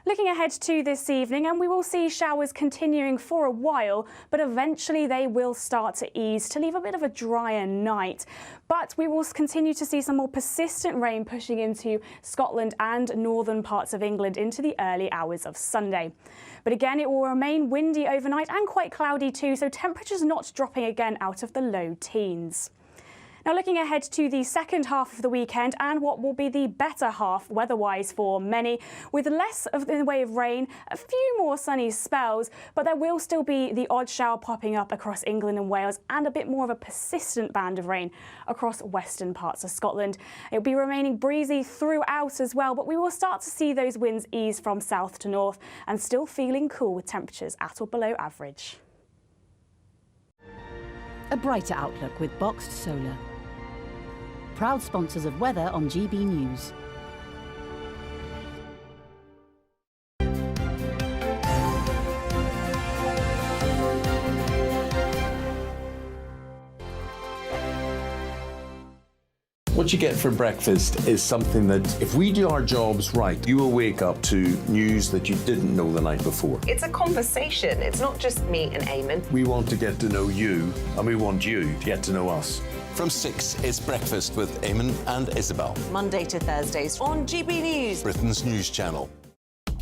Looking ahead to this evening, and we will see showers continuing for a while, but eventually they will start to ease to leave a bit of a drier night. But we will continue to see some more persistent rain pushing into Scotland and northern parts of England into the early hours of Sunday. But again, it will remain windy overnight and quite cloudy too, so temperatures not dropping again out of the low teens. Now looking ahead to the second half of the weekend and what will be the better half weather-wise for many, with less in the way of rain, a few more sunny spells, but there will still be the odd shower popping up across England and Wales and a bit more of a persistent band of rain across western parts of Scotland. It'll be remaining breezy throughout as well, but we will start to see those winds ease from south to north and still feeling cool with temperatures at or below average. A brighter outlook with Boxed Solar. Proud sponsors of weather on GB News. What you get for breakfast is something that, if we do our jobs right, you will wake up to news that you didn't know the night before. It's a conversation. It's not just me and Eamon. We want to get to know you, and we want you to get to know us. From 6, it's Breakfast with Eamon and Isabel. Monday to Thursdays on GB News. Britain's news channel.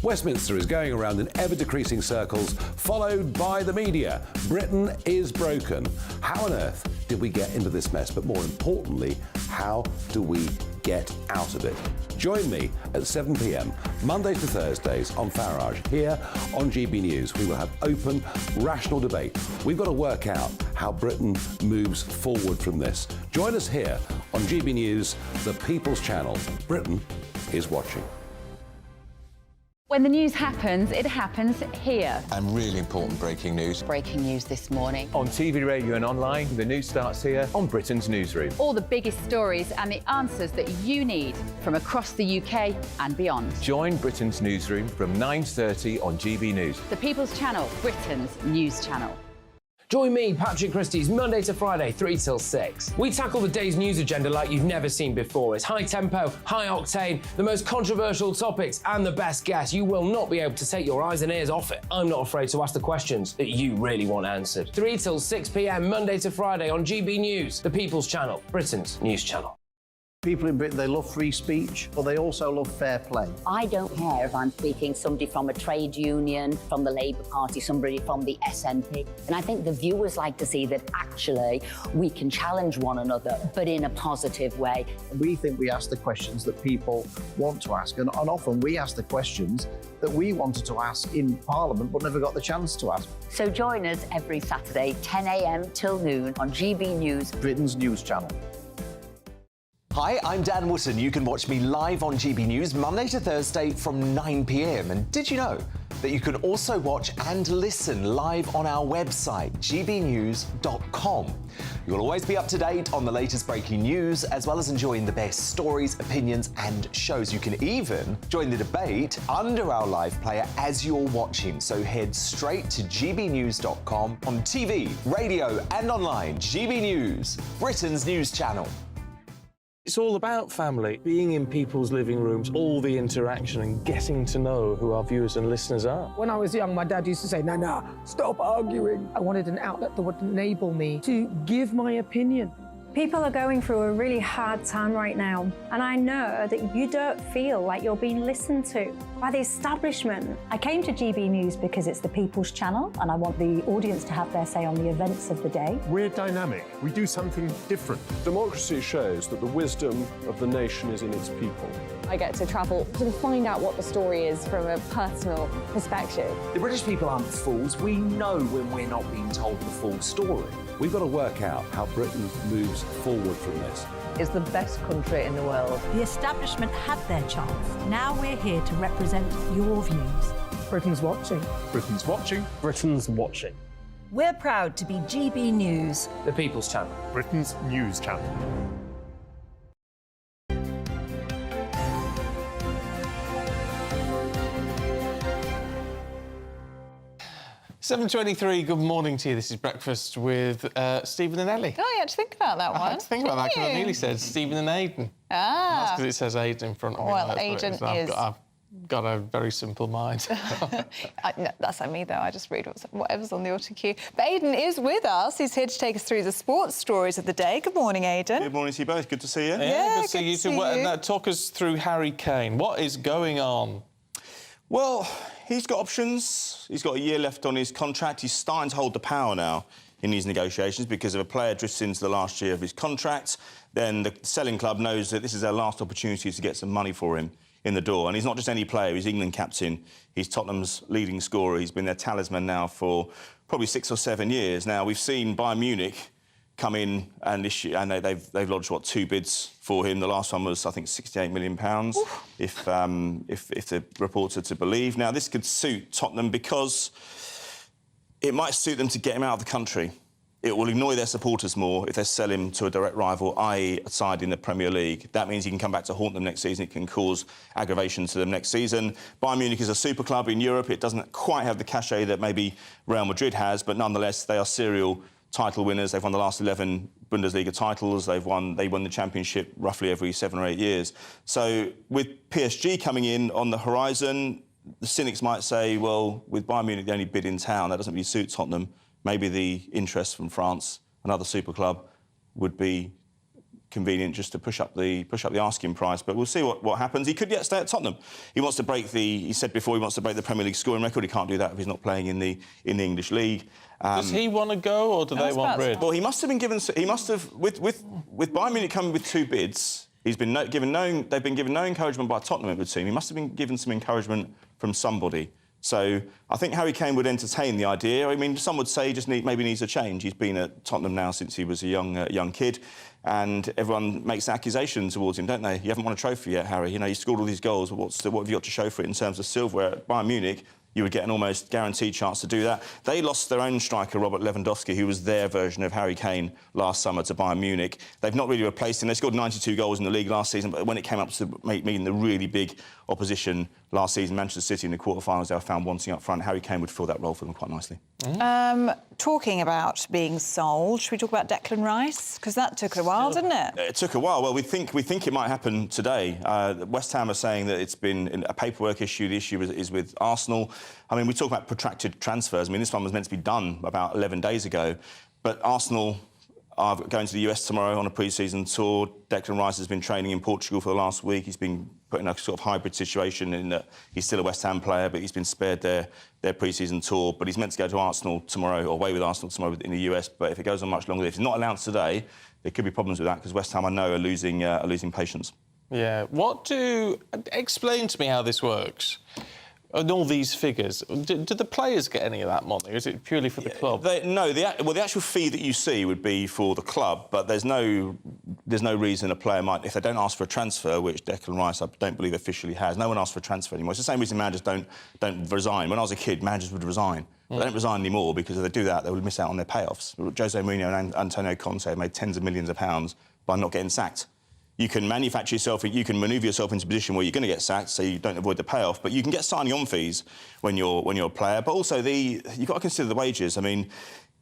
Westminster is going around in ever-decreasing circles, followed by the media. Britain is broken. How on earth did we get into this mess? But more importantly, how do we get out of it? Join me at 7 p.m, Monday to Thursdays on Farage, here on GB News. We will have open, rational debate. We've got to work out how Britain moves forward from this. Join us here on GB News, the People's Channel. Britain is watching. When the news happens, it happens here. And really important breaking news. Breaking news this morning. On TV, radio and online, the news starts here on Britain's Newsroom. All the biggest stories and the answers that you need from across the UK and beyond. Join Britain's Newsroom from 9:30 on GB News. The People's Channel, Britain's news channel. Join me, Patrick Christie's Monday to Friday, 3 till 6. We tackle the day's news agenda like you've never seen before. It's high tempo, high octane, the most controversial topics and the best guests. You will not be able to take your eyes and ears off it. I'm not afraid to ask the questions that you really want answered. 3 till 6 p.m, Monday to Friday on GB News, the People's Channel, Britain's news channel. People in Britain, they love free speech, but they also love fair play. I don't care if I'm speaking somebody from a trade union, from the Labour Party, somebody from the SNP. And I think the viewers like to see that actually we can challenge one another, but in a positive way. We think we ask the questions that people want to ask, and often we ask the questions that we wanted to ask in Parliament but never got the chance to ask. So join us every Saturday, 10 a.m. till noon on GB News, Britain's news channel. Hi, I'm Dan Wootton. You can watch me live on GB News Monday to Thursday from 9 p.m. And did you know that you can also watch and listen live on our website, gbnews.com? You'll always be up to date on the latest breaking news, as well as enjoying the best stories, opinions and shows. You can even join the debate under our live player as you're watching. So head straight to gbnews.com on TV, radio and online. GB News, Britain's news channel. It's all about family, being in people's living rooms, all the interaction and getting to know who our viewers and listeners are. When I was young, my dad used to say, no, stop arguing. I wanted an outlet that would enable me to give my opinion. People are going through a really hard time right now, and I know that you don't feel like you're being listened to by the establishment. I came to GB News because it's the People's Channel, and I want the audience to have their say on the events of the day. We're dynamic. We do something different. Democracy shows that the wisdom of the nation is in its people. I get to travel to find out what the story is from a personal perspective. The British people aren't fools. We know when we're not being told the full story. We've got to work out how Britain moves forward from this. It's the best country in the world. The establishment had their chance. Now we're here to represent your views. Britain's watching. Britain's watching. Britain's watching. We're proud to be GB News, the People's Channel, Britain's news channel. 7:23, good morning to you. This is Breakfast with Stephen and Ellie. Oh, you had to think about that one. I had to think about that because I nearly said Stephen and Aidan. Ah. That's because it says Aidan in front of me. Well, Aidan is... I've got a very simple mind. No, that's not me, though. I just read whatever's on the autocue. But Aidan is with us. He's here to take us through the sports stories of the day. Good morning, Aidan. Good morning to you both. Good to see you. Yeah, good to see see you too. Now, talk us through Harry Kane. What is going on? Well, he's got options. He's got a year left on his contract. He's starting to hold the power now in these negotiations because if a player drifts into the last year of his contract, then the selling club knows that this is their last opportunity to get some money for him in the door. And he's not just any player. He's England captain. He's Tottenham's leading scorer. He's been their talisman now for probably 6 or 7 years. Now, we've seen Bayern Munich come in and issue, and they've lodged, what, 2 bids for him. The last one was, I think, £68 million, if the reports are to believe. Now, this could suit Tottenham because it might suit them to get him out of the country. It will annoy their supporters more if they sell him to a direct rival, i.e. a side in the Premier League. That means he can come back to haunt them next season. It can cause aggravation to them next season. Bayern Munich is a super club in Europe. It doesn't quite have the cachet that maybe Real Madrid has, but nonetheless, they are serial title winners. They've won the last 11 Bundesliga titles. They won the championship roughly every 7 or 8 years. So with PSG coming in on the horizon, the cynics might say, well, with Bayern Munich the only bid in town, that doesn't really suit Tottenham. Maybe the interest from France, another super club, would be convenient just to push up the asking price. But we'll see what happens. He could yet stay at Tottenham. He wants to break he said before he wants to break the Premier League scoring record. He can't do that if he's not playing in the English league. Does he want to go, or do they want rid? Well, he must have been given. He must have with Bayern Munich coming with 2 bids. They've been given no encouragement by Tottenham, it would seem. He must have been given some encouragement from somebody So I think Harry Kane would entertain the idea. I mean, some would say he maybe needs a change. He's been at Tottenham now since he was a young kid, and everyone makes an accusation towards him, don't they? You haven't won a trophy yet, Harry. You know, you scored all these goals, but what have you got to show for it in terms of silverware? At Bayern Munich, you would get an almost guaranteed chance to do that. They lost their own striker, Robert Lewandowski, who was their version of Harry Kane last summer to Bayern Munich. They've not really replaced him. They scored 92 goals in the league last season, but when it came up to meeting the really big opposition last season, Manchester City in the quarterfinals, they were found wanting up front. Harry Kane would fill that role for them quite nicely. Talking about being sold, should we talk about Declan Rice? Because that took a while, didn't it? It took a while. Well, we think it might happen today. West Ham are saying that it's been a paperwork issue. The issue is with Arsenal. I mean, we talk about protracted transfers. I mean, this one was meant to be done about 11 days ago, but Arsenal are going to the US tomorrow on a pre-season tour. Declan Rice has been training in Portugal for the last week. He's been put in a sort of hybrid situation in that he's still a West Ham player, but he's been spared their pre-season tour. But he's meant to go to Arsenal tomorrow, or away with Arsenal tomorrow in the US. But if it goes on much longer, if he's not announced today, there could be problems with that because West Ham, I know, are losing patience. Yeah. Explain to me how this works. And all these figures, do the players get any of that money, or is it purely for the club? No, the actual fee that you see would be for the club, but there's no reason a player might, if they don't ask for a transfer, which Declan Rice, I don't believe officially has. No one asks for a transfer anymore. It's the same reason managers don't resign. When I was a kid, managers would resign. They don't resign anymore because if they do that, they would miss out on their payoffs. Jose Mourinho and Antonio Conte have made tens of millions of pounds by not getting sacked. You can manufacture yourself, you can manoeuvre yourself into a position where you're going to get sacked, so you don't avoid the payoff. But you can get signing-on fees when you're a player. But also, you've got to consider the wages. I mean,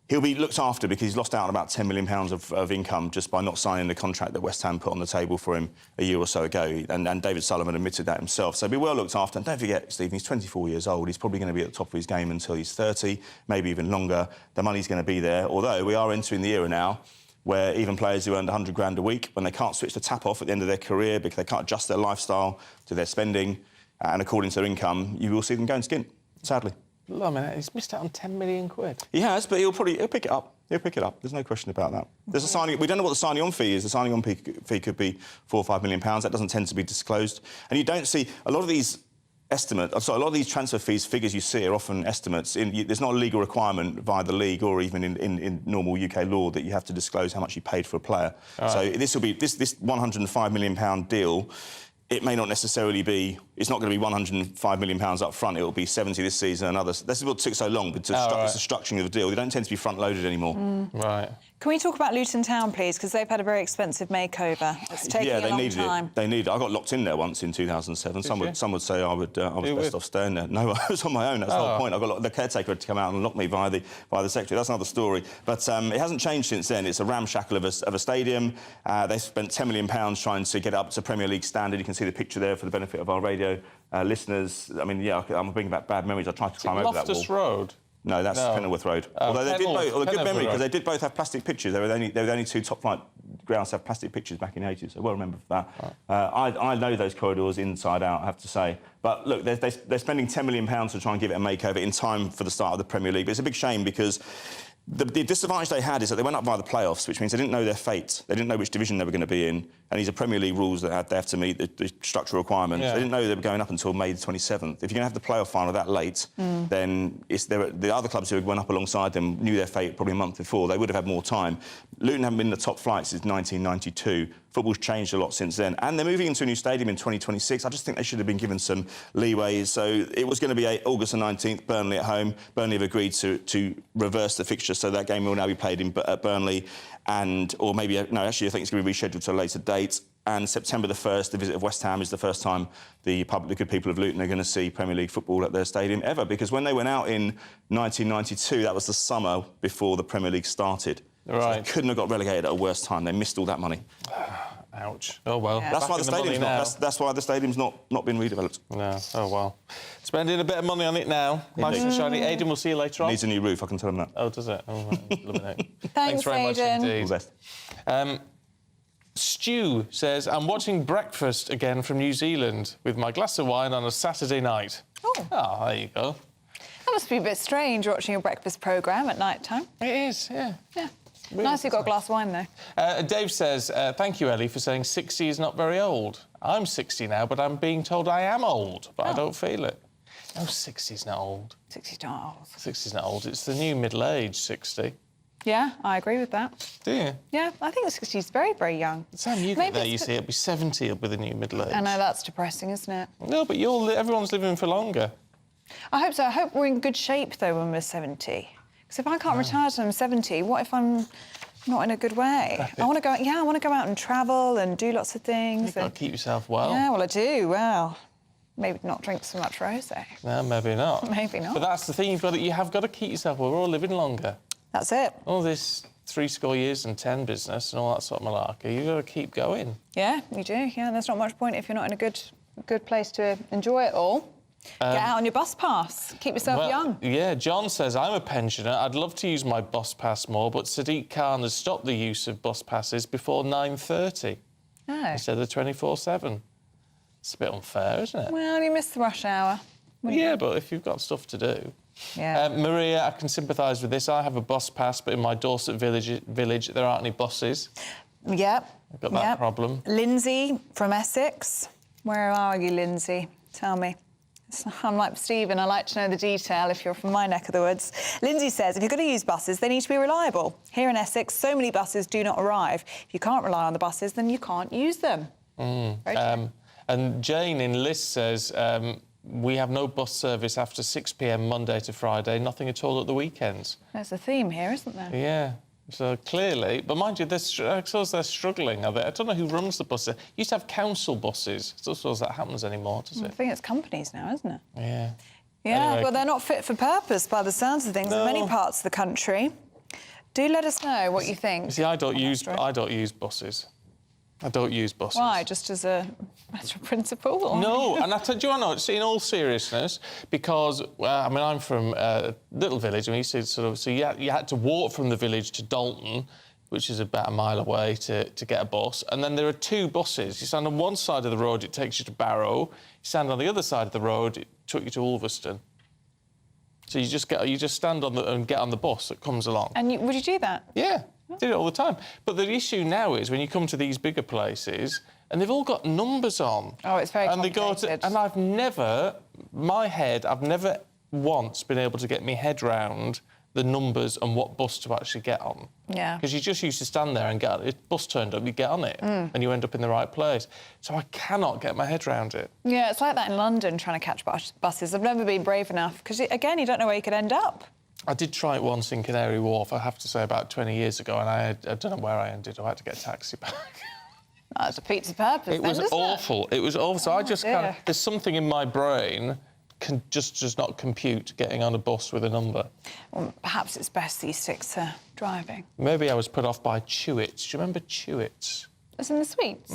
he'll be looked after because he's lost out on about £10 million of income just by not signing the contract that West Ham put on the table for him a year or so ago. And David Sullivan admitted that himself. So he'll be well looked after. And don't forget, Stephen, he's 24 years old. He's probably going to be at the top of his game until he's 30, maybe even longer. The money's going to be there. Although we are entering the era now where even players who earned 100 grand a week, when they can't switch the tap off at the end of their career because they can't adjust their lifestyle to their spending and according to their income, you will see them going skint, sadly. I mean, he's missed out on 10 million quid. He has, but he'll pick it up. He'll pick it up. There's no question about that. There's a signing. We don't know what the signing-on fee is. The signing-on fee could be £4 or £5 million. That doesn't tend to be disclosed. And you don't see a lot of these a lot of these transfer fees figures you see are often estimates. There's not a legal requirement via the league or even in normal UK law that you have to disclose how much you paid for a player. Right. So this £105 million deal. It may not necessarily be. It's not going to be £105 million up front. It will be 70 this season and others. This is what took so long, but it's the structuring of the deal. They don't tend to be front-loaded anymore. Right. Can we talk about Luton Town, please? Because they've had a very expensive makeover. It's taking a long time. They needed it. I got locked in there once in 2007. Some would say I was best off staying there. No, I was on my own. That's the whole point. The caretaker had to come out and lock me via the secretary. That's another story. But it hasn't changed since then. It's a ramshackle of a stadium. They spent £10 million trying to get up to Premier League standard. You can see the picture there for the benefit of our radio listeners. I mean, yeah, I'm bringing back bad memories. I tried to climb over that wall. Loftus Road? No, that's Kenilworth Road. Although they did both, a good memory because they did both have plastic pitches. They were the only two top-flight grounds to have plastic pitches back in the 80s. So well remember that. Right. I know those corridors inside out, I have to say. But look, they're spending £10 million to try and give it a makeover in time for the start of the Premier League. But it's a big shame because the disadvantage they had is that they went up via the playoffs, which means they didn't know their fate. They didn't know which division they were going to be in. And these are Premier League rules that they have to meet the structural requirements. Yeah. They didn't know they were going up until May the 27th. If you're going to have the playoff final that late, then the other clubs who went up alongside them knew their fate probably a month before. They would have had more time. Luton haven't been in the top flight since 1992. Football's changed a lot since then. And they're moving into a new stadium in 2026. I just think they should have been given some leeway. So it was going to be August the 19th, Burnley at home. Burnley have agreed to reverse the fixture, so that game will now be played at Burnley. Or maybe, no, actually, I think it's going to be rescheduled to a later date. And September the 1st, the visit of West Ham is the first time the good people of Luton are going to see Premier League football at their stadium ever. Because when they went out in 1992, that was the summer before the Premier League started. Right. So they couldn't have got relegated at a worse time. They missed all that money. Ouch. Oh, well. Yeah. That's why the stadium's not been redeveloped. No. Oh, well. Spending a bit of money on it now. Nice and shiny. Aidan, we'll see you later on. Needs a new roof, I can tell him that. Oh, does it? Oh, right. Thanks very much indeed. All the best. Stu says, I'm watching breakfast again from New Zealand with my glass of wine on a Saturday night. Oh, there you go. That must be a bit strange, watching a breakfast programme at night time. It is, yeah. Yeah. Really nice you've got a glass of wine, though. Dave says, thank you, Ellie, for saying 60 is not very old. I'm 60 now, but I'm being told I am old, but I don't feel it. Oh, 60's not old. 60's not old. 60's not old. It's the new middle age, 60. Yeah, I agree with that. Do you? Yeah, I think 60 is very, very young. Sam, you get there, you see, it'll be 70, it'll be the new middle age. I know, that's depressing, isn't it? No, but everyone's living for longer. I hope so. I hope we're in good shape, though, when we're 70. Because if I can't retire till I'm 70, what if I'm not in a good way? I want to go. Yeah, I want to go out and travel and do lots of things. You've got to keep yourself well. Yeah, well, I do. Well, maybe not drink so much rosé. No, maybe not. Maybe not. But that's the thing. You have got to keep yourself well. We're all living longer. That's it. All this 60 years and 10 business and all that sort of malarkey. You've got to keep going. Yeah, you do. Yeah, there's not much point if you're not in a good place to enjoy it all. Get out on your bus pass. Keep yourself young. Yeah, John says, I'm a pensioner. I'd love to use my bus pass more, but Sadiq Khan has stopped the use of bus passes before 9:30 instead of 24/7. It's a bit unfair, isn't it? Well, you missed the rush hour. Yeah, but if you've got stuff to do. Yeah. Maria, I can sympathise with this. I have a bus pass, but in my Dorset village there aren't any buses. Yep. I've got that problem. Lindsay from Essex. Where are you, Lindsay? Tell me. I'm like Stephen, I like to know the detail if you're from my neck of the woods. Lindsay says, if you're going to use buses, they need to be reliable. Here in Essex, so many buses do not arrive. If you can't rely on the buses, then you can't use them. And Jane in List says, we have no bus service after 6 p.m. Monday to Friday, nothing at all at the weekends. There's a theme here, isn't there? Yeah. So clearly, but mind you, they're struggling. I don't know who runs the buses. Used to have council buses. I don't suppose that happens anymore, does it? I think it's companies now, isn't it? Yeah. Yeah, Anyway, well, they're not fit for purpose by the sounds of things in many parts of the country. Do let us know what you think. See, I don't use buses. I don't use buses. Why? Just as a matter of principle? Or? No, and do you know, it's in all seriousness, because, I mean, I'm from a little village, and we used to so you had to walk from the village to Dalton, which is about a mile away, to get a bus, and then there are two buses. You stand on one side of the road, it takes you to Barrow. You stand on the other side of the road, it took you to Ulverston. So you just stand on and get on the bus that comes along. And would you do that? Yeah. Did it all the time. But the issue now is when you come to these bigger places and they've all got numbers on. Oh, it's very complicated. And I've never once been able to get my head round the numbers and what bus to actually get on. Yeah. Because you just used to stand there and get it. Bus turned up, you get on it, and you end up in the right place. So I cannot get my head round it. Yeah, it's like that in London, trying to catch buses. I've never been brave enough, because, again, you don't know where you could end up. I did try it once in Canary Wharf, I have to say, about 20 years ago, and I don't know where I ended. I had to get a taxi back. That's a pizza purpose. It was awful. It was awful. So I just kind of... There's something in my brain just does not compute getting on a bus with a number. Well, perhaps it's best that you stick to driving. Maybe I was put off by Chewits. Do you remember Chewits? As in the sweets?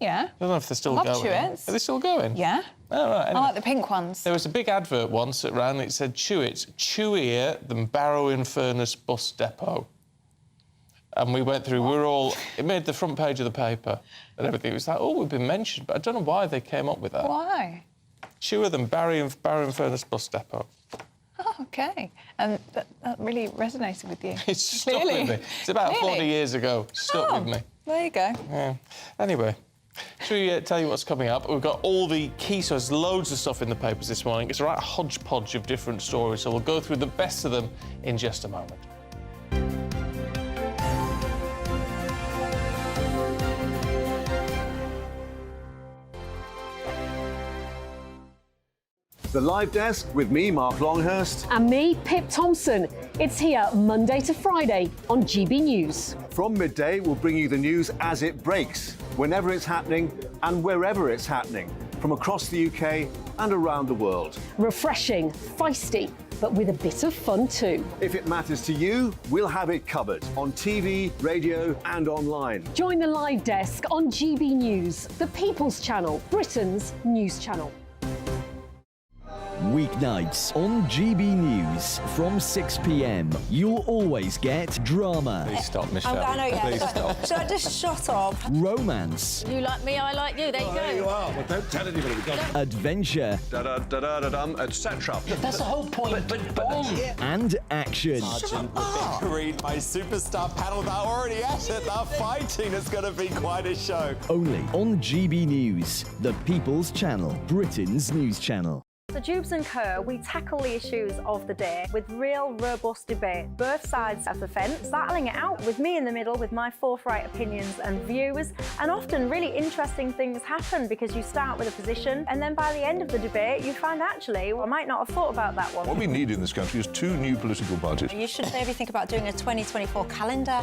Yeah. I don't know if they're still Love going. Chewits. Are they still going? Yeah. Oh, right. Anyway. I like the pink ones. There was a big advert once that ran. It said Chewits, chewier than Barrow-in-Furness bus depot. And we went through. We were all. It made the front page of the paper and everything. It was like, oh, we've been mentioned, but I don't know why they came up with that. Why? Chewier than Barrow-in-Furness bus depot. Oh, OK. And that really resonated with you. It's stuck with me. It's about 40 years ago. Stuck with me. There you go. Yeah. Anyway, shall we tell you what's coming up? We've got all the key stories, loads of stuff in the papers this morning. It's a right hodgepodge of different stories, so we'll go through the best of them in just a moment. The Live Desk with me, Mark Longhurst. And me, Pip Thompson. It's here Monday to Friday on GB News. From midday, we'll bring you the news as it breaks, whenever it's happening and wherever it's happening, from across the UK and around the world. Refreshing, feisty, but with a bit of fun too. If it matters to you, we'll have it covered on TV, radio and online. Join the Live Desk on GB News, the People's Channel, Britain's news channel. Weeknights on GB News from 6 p.m. You'll always get drama. Please stop, Michelle. I know, yeah. Please stop. Should I just shut up? Romance. You like me, I like you. There you go. There you are. Well, don't tell anybody. Adventure. Etc. That's the whole point. And action. Sergeant Reed, my superstar panel, they're already at it. They're fighting. It's going to be quite a show. Only on GB News, the People's Channel, Britain's news channel. So Jubes and Co, we tackle the issues of the day with real, robust debate, both sides of the fence, battling it out with me in the middle with my forthright opinions and views. And often really interesting things happen because you start with a position and then by the end of the debate you find actually, well, I might not have thought about that one. What we need in this country is 2 new political parties. You should maybe think about doing a 2024 calendar.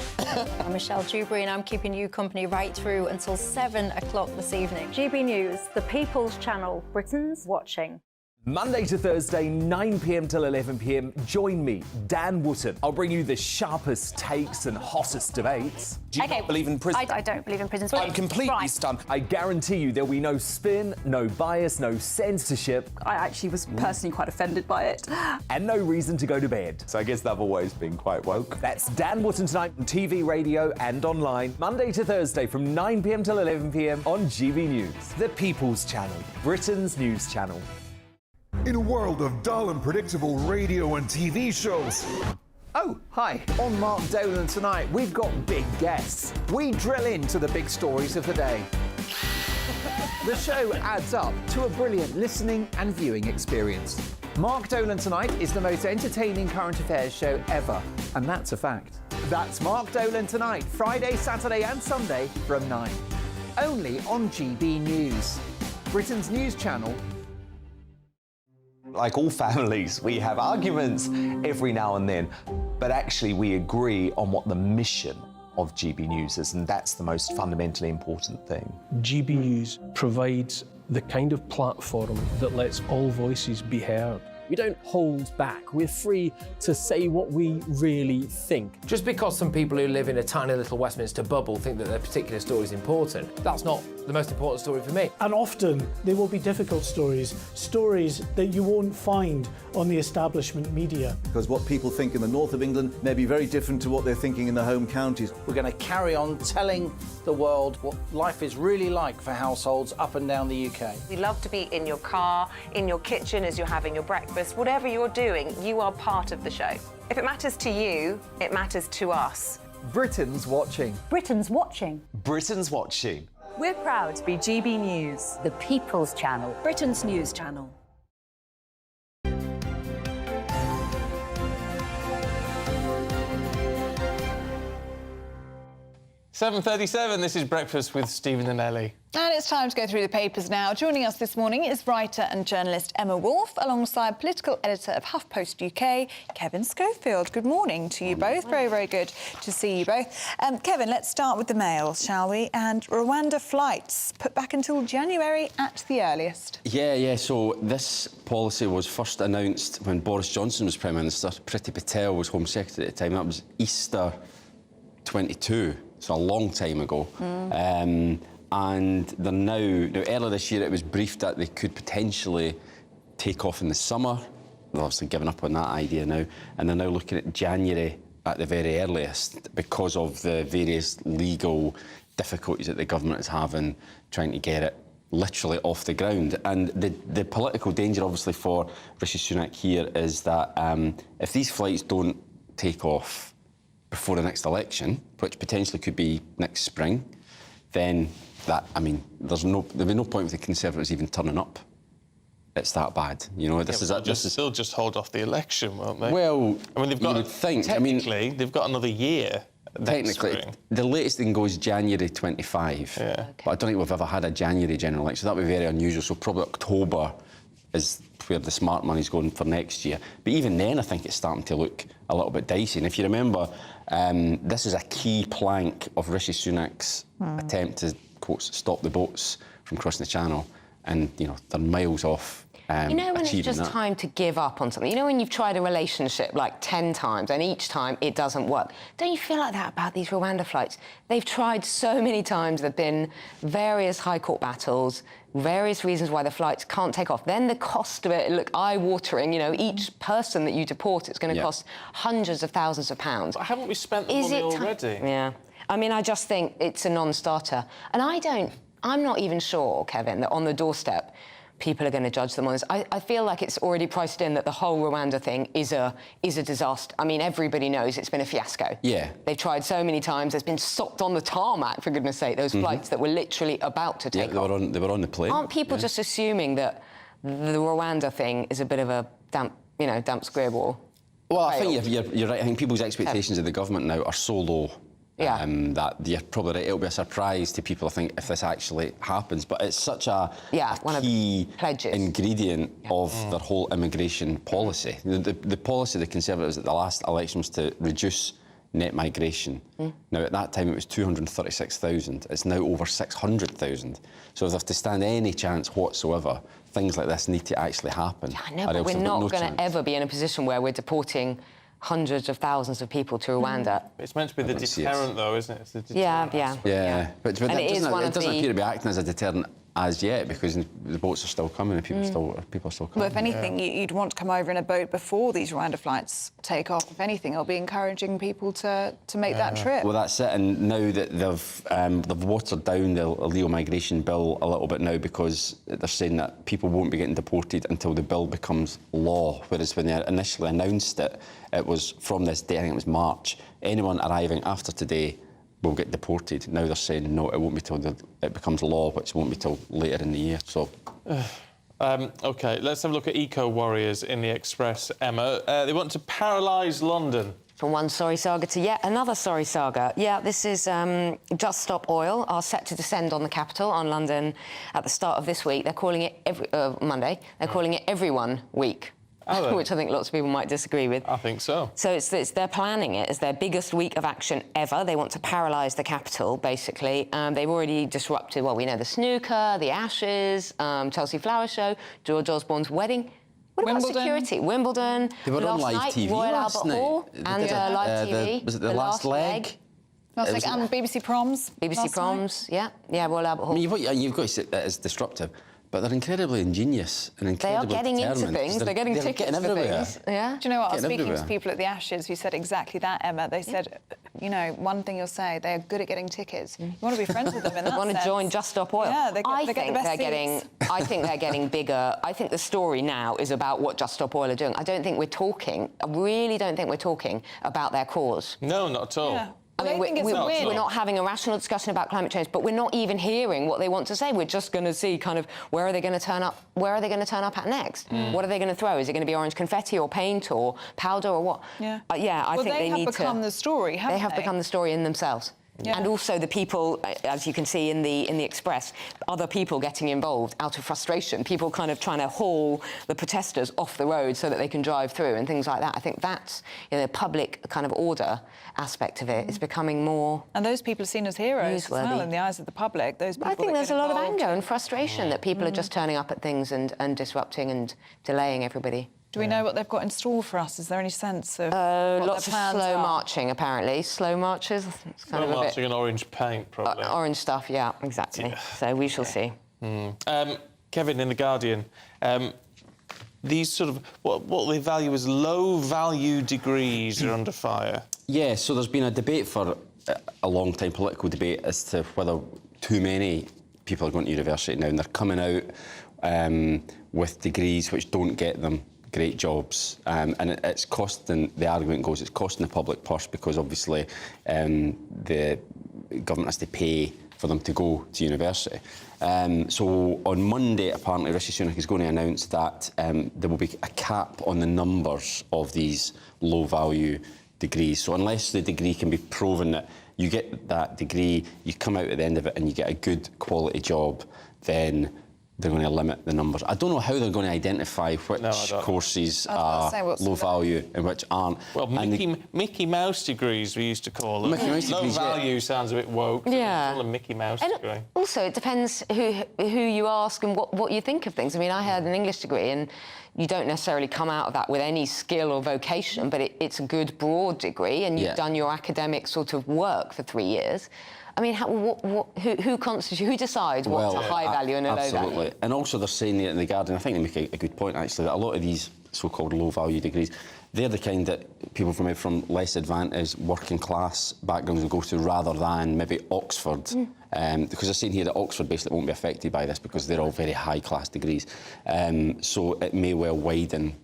I'm Michelle Dewberry and I'm keeping you company right through until 7 o'clock this evening. GB News, the People's Channel, Britain's watching. Monday to Thursday, 9 p.m. till 11 p.m. Join me, Dan Wootton. I'll bring you the sharpest takes and hottest debates. Do you not believe in prison? I don't believe in prison. I'm completely stunned. I guarantee you there'll be no spin, no bias, no censorship. I actually was personally quite offended by it. And no reason to go to bed. So I guess they've always been quite woke. That's Dan Wootton tonight on TV, radio and online. Monday to Thursday from 9 p.m. till 11 p.m. on GB News. The People's Channel, Britain's news channel. In a world of dull and predictable radio and TV shows. Oh, hi. On Mark Dolan tonight, we've got big guests. We drill into the big stories of the day. The show adds up to a brilliant listening and viewing experience. Mark Dolan Tonight is the most entertaining current affairs show ever, and that's a fact. That's Mark Dolan Tonight, Friday, Saturday and Sunday from 9. Only on GB News, Britain's news channel. Like all families, we have arguments every now and then, but actually we agree on what the mission of GB News is, and that's the most fundamentally important thing. GB News provides the kind of platform that lets all voices be heard. We don't hold back. We're free to say what we really think. Just because some people who live in a tiny little Westminster bubble think that their particular story is important, that's not the most important story for me. And often there will be difficult stories, stories that you won't find on the establishment media. Because what people think in the north of England may be very different to what they're thinking in the home counties. We're going to carry on telling the world what life is really like for households up and down the UK. We love to be in your car, in your kitchen as you're having your breakfast. Whatever you're doing, you are part of the show. If it matters to you, it matters to us. Britain's watching. Britain's watching. Britain's watching. We're proud to be GB News, the People's Channel, Britain's news channel. 7:37, this is Breakfast with Stephen and Ellie. And it's time to go through the papers now. Joining us this morning is writer and journalist Emma Wolfe, alongside political editor of HuffPost UK, Kevin Schofield. Good morning to you both. Very, very good to see you both. Kevin, let's start with the Mail, shall we? And Rwanda flights put back until January at the earliest. Yeah. So this policy was first announced when Boris Johnson was Prime Minister. Priti Patel was Home Secretary at the time. That was Easter 22. So a long time ago. And they're now earlier this year it was briefed that they could potentially take off in the summer. They've obviously given up on that idea now, and they're now looking at January at the very earliest because of the various legal difficulties that the government is having trying to get it literally off the ground. And the political danger obviously for Rishi Sunak here is that if these flights don't take off before the next election, which potentially could be next spring, then there'll be no point with the Conservatives even turning up. It's that bad, This is still just hold off the election, won't they? Well, I mean, technically, they've got another year. Technically, the latest they can go is January 25. Yeah. Okay. But I don't think we've ever had a January general election. That would be very unusual. So probably October is where the smart money's going for next year. But even then, I think it's starting to look a little bit dicey. And if you remember, this is a key plank of Rishi Sunak's attempt to, quote, stop the boats from crossing the channel. And, they're miles off when it's just that. time to give up on something? When you've tried a relationship like 10 times and each time it doesn't work? Don't you feel like that about these Rwanda flights? They've tried so many times. There have been various high court battles, various reasons why the flights can't take off. Then the cost of it, look, eye-watering. Each person that you deport, it's going to cost hundreds of thousands of pounds. But haven't we spent the money already? Yeah. I just think it's a non-starter. And I'm not even sure, Kevin, that on the doorstep people are going to judge them on this. I feel like it's already priced in that the whole Rwanda thing is a disaster. Everybody knows it's been a fiasco. Yeah. They've tried so many times. There's been stopped on the tarmac, for goodness sake, those flights that were literally about to take off. They were on the plane. Aren't people just assuming that The Rwanda thing is a bit of a damp square Well, I think you're right. I think people's expectations of the government now are so low. That you're probably right. It'll be a surprise to people, I think, if this actually happens. But it's such a key ingredient of their whole immigration policy. The policy of the Conservatives at the last election was to reduce net migration. Now, at that time, it was 236,000. It's now over 600,000. So if they're to stand any chance whatsoever, things like this need to actually happen. I know, but we're not going to ever be in a position where we're deporting hundreds of thousands of people to Rwanda. It's meant to be the deterrent, though, isn't it? It's the deterrent But it doesn't appear to be acting as a deterrent as yet, because the boats are still coming and people are still coming. Well, if anything, you'd want to come over in a boat before these Rwanda flights take off. If anything, it'll be encouraging people to make that trip. Well, that's it. And now that they've watered down the illegal migration bill a little bit now, because they're saying that people won't be getting deported until the bill becomes law. Whereas when they initially announced it, it was from this day, I think it was March, anyone arriving after today will get deported. Now they're saying, no, it won't be till it becomes law, which won't be till later in the year. So. OK, let's have a look at eco-warriors in the Express, Emma. They want to paralyse London. From one sorry saga to yet another sorry saga. Yeah, this is Just Stop Oil are set to descend on the capital, on London, at the start of this week. They're calling it Monday. They're calling it Everyone Week. Which I think lots of people might disagree with. I think so. So they're planning it as their biggest week of action ever. They want to paralyse the capital, basically. They've already disrupted, well, we know the snooker, the Ashes, Chelsea Flower Show, George Osborne's wedding. What about security? Wimbledon. They were on live TV Royal last Albert night. Hall and live TV. Was it the last leg? Last leg and BBC Proms. BBC Proms, yeah, Royal Albert Hall. I mean, you've got to say that is disruptive. But they're incredibly ingenious and incredibly They are getting into determined, things. They're getting tickets for things. Yeah. Do you know what? I was speaking everywhere. to people at the Ashes who said exactly that, Emma. They said, you know, one thing you'll say, they're good at getting tickets. You want to be friends with them in that They want to join Just Stop Oil. Yeah, they get the best seats. I think they're getting bigger. I think the story now is about what Just Stop Oil are doing. I really don't think we're talking about their cause. No, not at all. Yeah. I mean, we're not having a rational discussion about climate change, but we're not even hearing what they want to say. We're just going to see kind of where are they going to turn up? Where are they going to turn up at next? What are they going to throw? Is it going to be orange confetti or paint or powder or what? Yeah. I think they need to. They have become the story, haven't they? They have become the story in themselves. Yeah. And also the people, as you can see in the Express, other people getting involved out of frustration, people kind of trying to haul the protesters off the road so that they can drive through and things like that. I think that's the public kind of order aspect of it is becoming more. And those people are seen as heroes as well in the eyes of the public. Those people I think there's a lot of anger and frustration that people are just turning up at things and disrupting and delaying everybody. Do we know what they've got in store for us? Is there any sense of lots of slow marching, apparently. Slow marches. It's kind of a marching bit... and orange paint, probably. Orange stuff, yeah, exactly. Yeah. So we shall see. Kevin, in The Guardian, these sort of, what they value as low-value degrees are under fire. Yeah, so there's been a debate for a long time, political debate, as to whether too many people are going to university now, and they're coming out with degrees which don't get them great jobs, and it's costing, the argument goes, it's costing the public purse because obviously the government has to pay for them to go to university. So on Monday, apparently, Rishi Sunak is going to announce that there will be a cap on the numbers of these low-value degrees. So unless the degree can be proven that you get that degree, you come out at the end of it and you get a good quality job, then they're going to limit the numbers. I don't know how they're going to identify which courses are low value and which aren't. Well, Mickey Mouse degrees, we used to call them. Low value sounds a bit woke. Yeah. It's a Mickey Mouse degree. Also, it depends who you ask and what you think of things. I mean, I had an English degree and you don't necessarily come out of that with any skill or vocation, but it's a good broad degree and you've done your academic sort of work for 3 years. I mean, who decides what's a high value and a low value? Absolutely. And also they're saying there in The Guardian, I think they make a good point, actually, that a lot of these so-called low-value degrees, they're the kind that people from less advantaged working class backgrounds will go to rather than maybe Oxford. Because they're saying here that Oxford basically won't be affected by this because they're all very high-class degrees. So it may well widen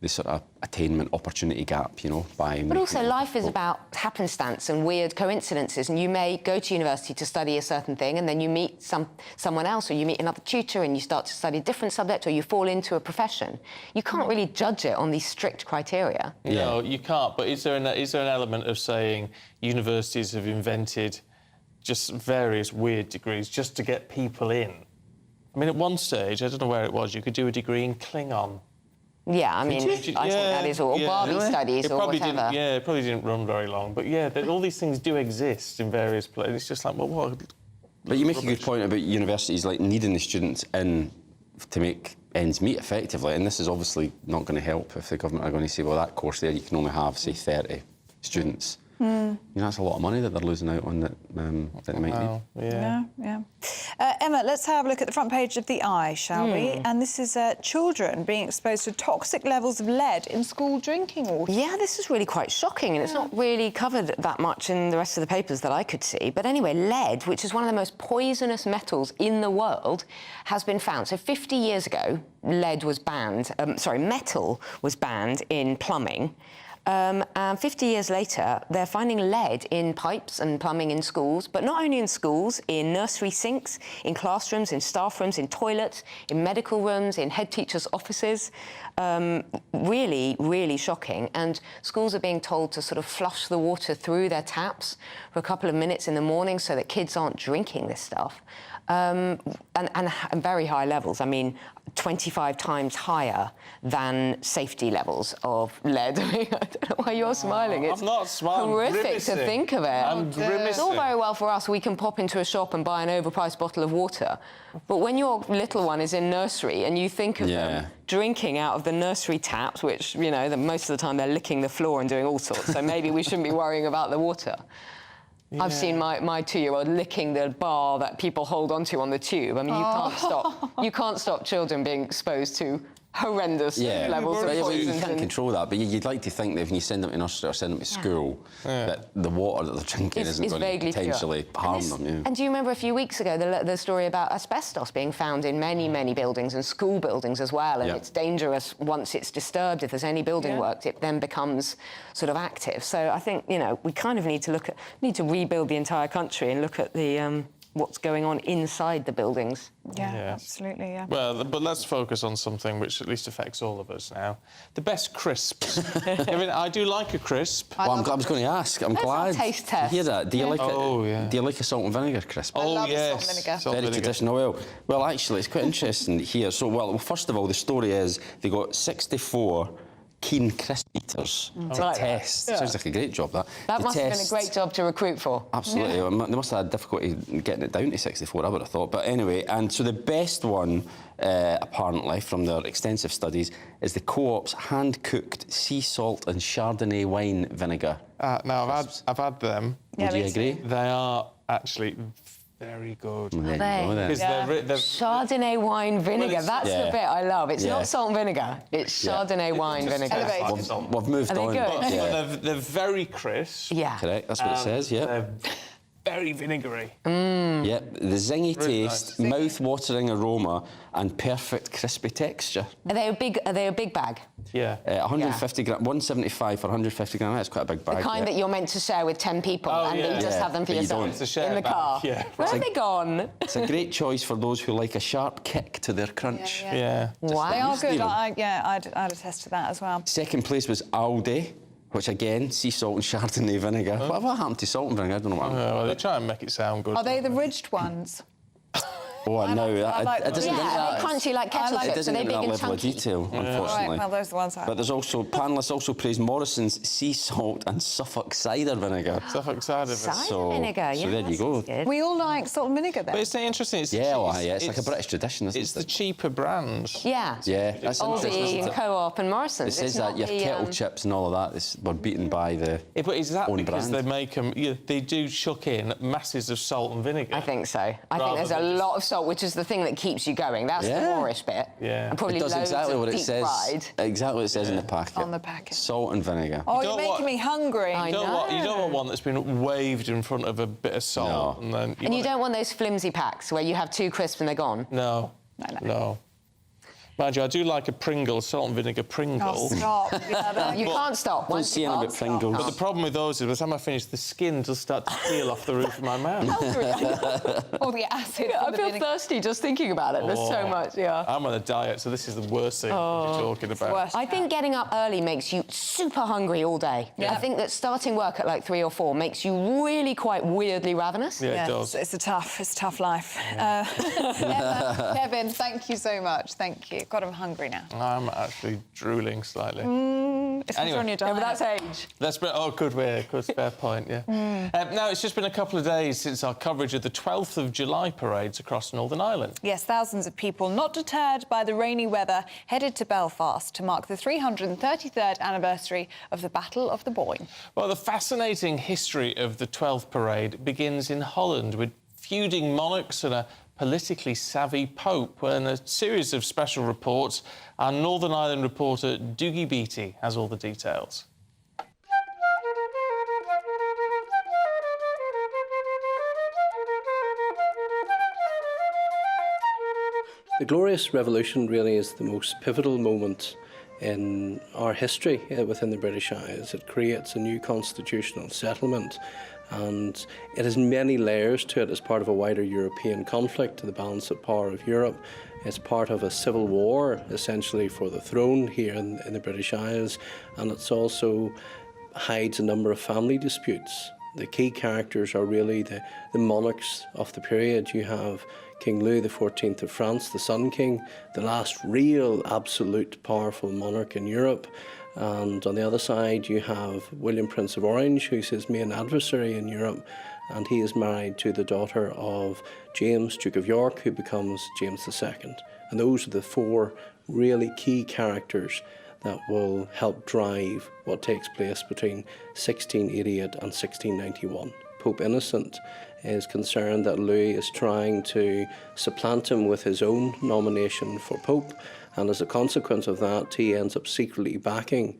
the sort of attainment opportunity gap, you know, by... But also life is about happenstance and weird coincidences, and you may go to university to study a certain thing and then you meet someone else, or you meet another tutor and you start to study a different subject, or you fall into a profession. You can't really judge it on these strict criteria. No, you can't, but is there an element of saying universities have invented just various weird degrees just to get people in? I mean, at one stage, I don't know where it was, you could do a degree in Klingon. Yeah, I mean, I think that is all. Barbie studies or whatever. Yeah, it probably didn't run very long. But yeah, all these things do exist in various places. It's just like, well, what? But you make a good point about universities like needing the students in to make ends meet effectively, and this is obviously not going to help if the government are going to say, well, that course there you can only have, say, 30 students. You know, that's a lot of money that they're losing out on that they might need. Yeah. Emma, let's have a look at the front page of The Eye, shall we? And this is children being exposed to toxic levels of lead in school drinking water. Yeah, this is really quite shocking, and it's not really covered that much in the rest of the papers that I could see. But anyway, lead, which is one of the most poisonous metals in the world, has been found. So 50 years ago, lead was banned, metal was banned in plumbing. And 50 years later, they're finding lead in pipes and plumbing in schools, but not only in schools, in nursery sinks, in classrooms, in staff rooms, in toilets, in medical rooms, in head teachers' offices. Really, really shocking. And schools are being told to sort of flush the water through their taps for a couple of minutes in the morning so that kids aren't drinking this stuff. And very high levels. I mean, 25 times higher than safety levels of lead. I mean, I don't know why you're smiling. It's I'm not smiling. horrific to think of it. I'm grimacing. It's all very well for us. We can pop into a shop and buy an overpriced bottle of water. But when your little one is in nursery and you think of them drinking out of the nursery taps, which, you know, most of the time they're licking the floor and doing all sorts, so maybe we shouldn't be worrying about the water. I've seen my 2-year-old licking the bar that people hold onto on the tube. I mean, you can't stop children being exposed to horrendous levels of poison. You can't control that, but you'd like to think that when you send them to nursery or send them to school, that the water that they're drinking isn't going to potentially harm them. And do you remember a few weeks ago the story about asbestos being found in many, many buildings, and school buildings as well, and it's dangerous once it's disturbed. If there's any building work, it then becomes sort of active. So I think, you know, we kind of need to rebuild the entire country and look at the what's going on inside the buildings. Yeah, absolutely, yeah. Well, but let's focus on something which at least affects all of us now. The best crisps. I mean, I do like a crisp. Well, I was going to ask. I'm glad. Taste test. Hear that? Do you like it? Do you like a salt and vinegar crisp? I love salt and vinegar. Very traditional. Well, actually, it's quite interesting here. So, well, first of all, the story is they got 64 keen crisp eaters to test. Sounds like a great job, that. That must have been a great job to recruit for. Absolutely. They must have had difficulty getting it down to 64, I would have thought. But anyway, and so the best one, apparently, from their extensive studies, is the Co-op's hand-cooked sea salt and Chardonnay wine vinegar. Now, I've had them. Would you agree? They are actually very good. Chardonnay wine vinegar, that's the bit I love. It's not salt and vinegar, it's Chardonnay wine vinegar. We've moved on. But they're very crisp. Yeah. Correct, that's what it says, They're very vinegary. Yep, the zingy taste, mouth-watering aroma and perfect crispy texture. Are they a big bag? Yeah. 150 gram, 175 for 150 gram. That's quite a big bag. The kind that you're meant to share with 10 people and you just have them for yourself in the car. Where have they gone? It's a great choice for those who like a sharp kick to their crunch. Wow. They are good. I'd attest to that as well. Second place was Aldi, which again, sea salt and Chardonnay vinegar. What happened to salt and vinegar? I don't know what happened. Well, they try and make it sound good. Are they the ridged ones? Oh, no, it doesn't get that. Crunchy like kettle chips. It doesn't get that level of chunky? detail, unfortunately. Right, well, those are the ones I... But there's also, panellists also praised Morrison's sea salt and Suffolk cider vinegar. Suffolk cider vinegar, so there you go. We all like salt and vinegar then. But it's interesting. It's it's like a British tradition, isn't it? It's the cheaper brands. Yeah. Yeah, that's interesting. Aldi, Co-op and Morrison's. It says that your kettle chips and all of that were beaten by the but is that because brand. they make them... they do chuck in masses of salt and vinegar? I think so. I think there's a lot of salt, which is the thing that keeps you going. That's the moorish bit. Yeah. And probably it does loads exactly of what it deep says. fried. Exactly what it says in the packet. On the packet. Salt and vinegar. Oh, you're making me hungry. I know. You don't want one that's been waved in front of a bit of salt. No. And you don't want those flimsy packs where you have 2 crisps and they're gone. No. Mind you, I do like a Pringle, salt and vinegar Pringle. Oh, stop. You can't stop. Don't see any about Pringles. But the problem with those is by the time I finish, the skin does start to peel off the roof of my mouth. All the acid. I feel thirsty just thinking about it. There's so much, yeah. I'm on a diet, so this is the worst thing you're talking about. I think getting up early makes you super hungry all day. Yeah. I think that starting work at like 3 or 4 makes you really quite weirdly ravenous. Yeah, it does. It's a tough life. Kevin, thank you so much. Thank you. God, I'm hungry now. I'm actually drooling slightly. It's Anyway. on your diet. Yeah, but that's age. That's been, good, fair point, yeah. Now, it's just been a couple of days since our coverage of the 12th of July parades across Northern Ireland. Yes, thousands of people, not deterred by the rainy weather, headed to Belfast to mark the 333rd anniversary of the Battle of the Boyne. Well, the fascinating history of the 12th parade begins in Holland with feuding monarchs and a politically savvy Pope. Well, in a series of special reports, our Northern Ireland reporter Dougie Beattie has all the details. The Glorious Revolution really is the most pivotal moment in our history within the British Isles. It creates a new constitutional settlement, and it has many layers to it as part of a wider European conflict to the balance of power of Europe. It's part of a civil war, essentially, for the throne here in the British Isles, and it's also hides a number of family disputes. The key characters are really the monarchs of the period. You have King Louis XIV of France, the Sun King, the last real, absolute, powerful monarch in Europe. And on the other side, you have William, Prince of Orange, who's his main adversary in Europe, and he is married to the daughter of James, Duke of York, who becomes James II. And those are the 4 really key characters that will help drive what takes place between 1688 and 1691. Pope Innocent is concerned that Louis is trying to supplant him with his own nomination for Pope, and as a consequence of that, he ends up secretly backing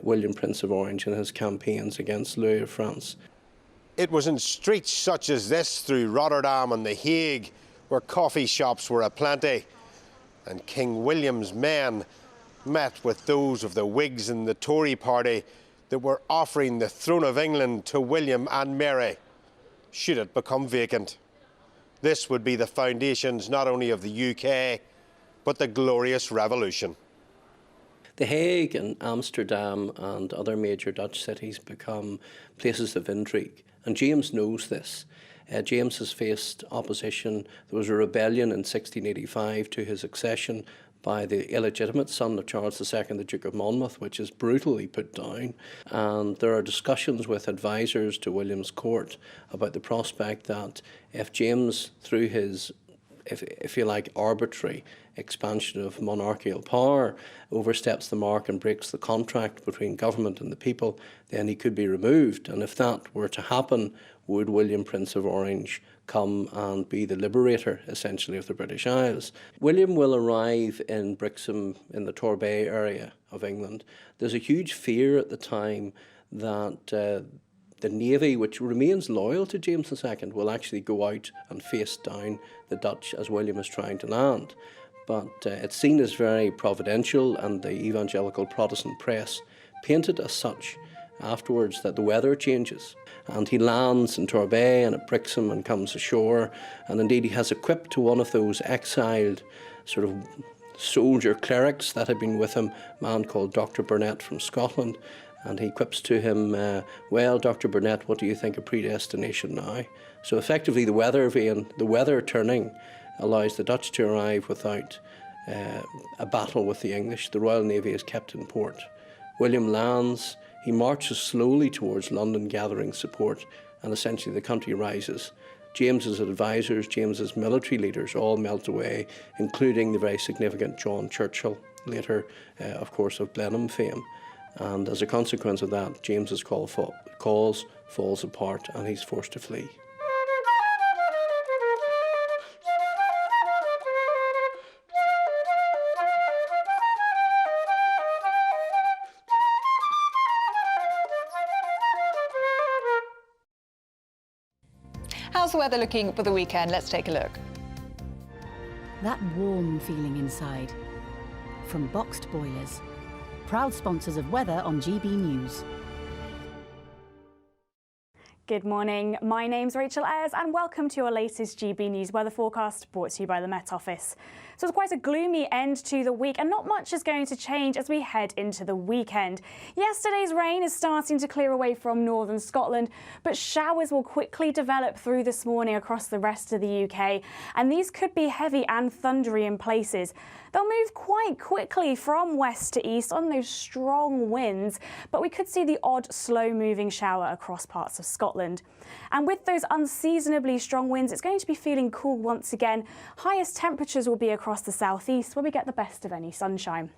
William, Prince of Orange in his campaigns against Louis of France. It was in streets such as this through Rotterdam and The Hague where coffee shops were aplenty, and King William's men met with those of the Whigs and the Tory party that were offering the throne of England to William and Mary, should it become vacant. This would be the foundations not only of the UK, but the Glorious Revolution. The Hague and Amsterdam and other major Dutch cities become places of intrigue, and James knows this. James has faced opposition. There was a rebellion in 1685 to his accession by the illegitimate son of Charles II, the Duke of Monmouth, which is brutally put down. And there are discussions with advisors to William's court about the prospect that if James, through his, if you like, arbitrary expansion of monarchical power, oversteps the mark and breaks the contract between government and the people, then he could be removed. And if that were to happen, would William, Prince of Orange, come and be the liberator, essentially, of the British Isles? William will arrive in Brixham in the Torbay area of England. There's a huge fear at the time that the Navy, which remains loyal to James II, will actually go out and face down the Dutch as William is trying to land. But it's seen as very providential, and the evangelical Protestant press paint it as such afterwards, that the weather changes. And he lands in Torbay and at Brixham and comes ashore, and indeed he has equipped to one of those exiled sort of soldier clerics that had been with him, a man called Dr. Burnett from Scotland, and he quips to him, well, Dr. Burnett, what do you think of predestination now? So effectively the weather turning allows the Dutch to arrive without a battle with the English. The Royal Navy is kept in port. William lands. He marches slowly towards London, gathering support, and essentially the country rises. James's advisors, James's military leaders all melt away, including the very significant John Churchill, later, of course, of Blenheim fame. And as a consequence of that, James's cause falls apart and he's forced to flee. How's the weather looking for the weekend? Let's take a look. That warm feeling inside. From boxed boilers. Proud sponsors of weather on GB News. Good morning, my name's Rachel Ayres and welcome to your latest GB News weather forecast brought to you by the Met Office. So it's quite a gloomy end to the week and not much is going to change as we head into the weekend. Yesterday's rain is starting to clear away from northern Scotland, but showers will quickly develop through this morning across the rest of the UK, and these could be heavy and thundery in places. They'll move quite quickly from west to east on those strong winds, but we could see the odd slow-moving shower across parts of Scotland. And with those unseasonably strong winds, it's going to be feeling cool once again. Highest temperatures will be across the southeast, where we get the best of any sunshine.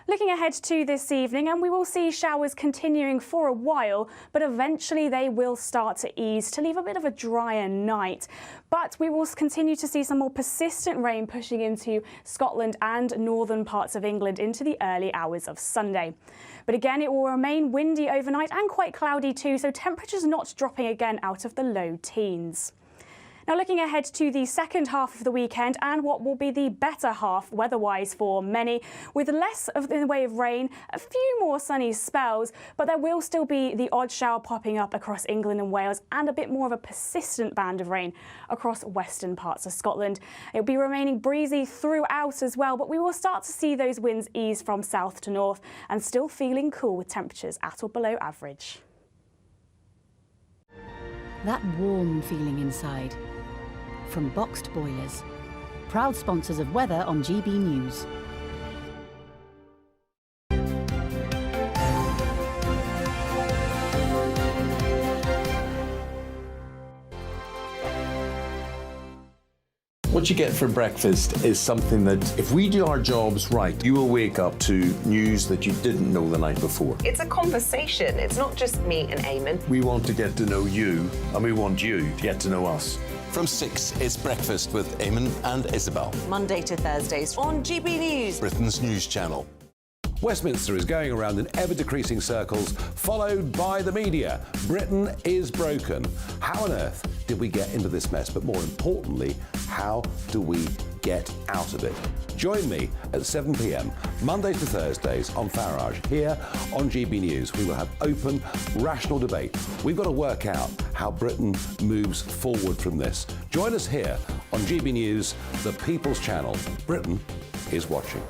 Looking ahead to this evening, and we will see showers continuing for a while, but eventually they will start to ease to leave a bit of a drier night. But we will continue to see some more persistent rain pushing into Scotland and northern parts of England into the early hours of Sunday. But again, it will remain windy overnight and quite cloudy too, so temperatures not dropping again out of the low teens. Now looking ahead to the second half of the weekend and what will be the better half weather-wise for many, with less in the way of rain, a few more sunny spells, but there will still be the odd shower popping up across England and Wales and a bit more of a persistent band of rain across western parts of Scotland. It'll be remaining breezy throughout as well, but we will start to see those winds ease from south to north and still feeling cool with temperatures at or below average. That warm feeling inside. From boxed boilers. Proud sponsors of weather on GB News. What you get for breakfast is something that, if we do our jobs right, you will wake up to news that you didn't know the night before. It's a conversation. It's not just me and Eamon. We want to get to know you, and we want you to get to know us. From 6, it's Breakfast with Eamon and Isabel. Monday to Thursdays on GB News, Britain's news channel. Westminster is going around in ever-decreasing circles, followed by the media. Britain is broken. How on earth did we get into this mess? But more importantly, how do we get out of it? Join me at 7 p.m, Monday to Thursdays on Farage, here on GB News. We will have open, rational debate. We've got to work out how Britain moves forward from this. Join us here on GB News, the People's Channel. Britain is watching.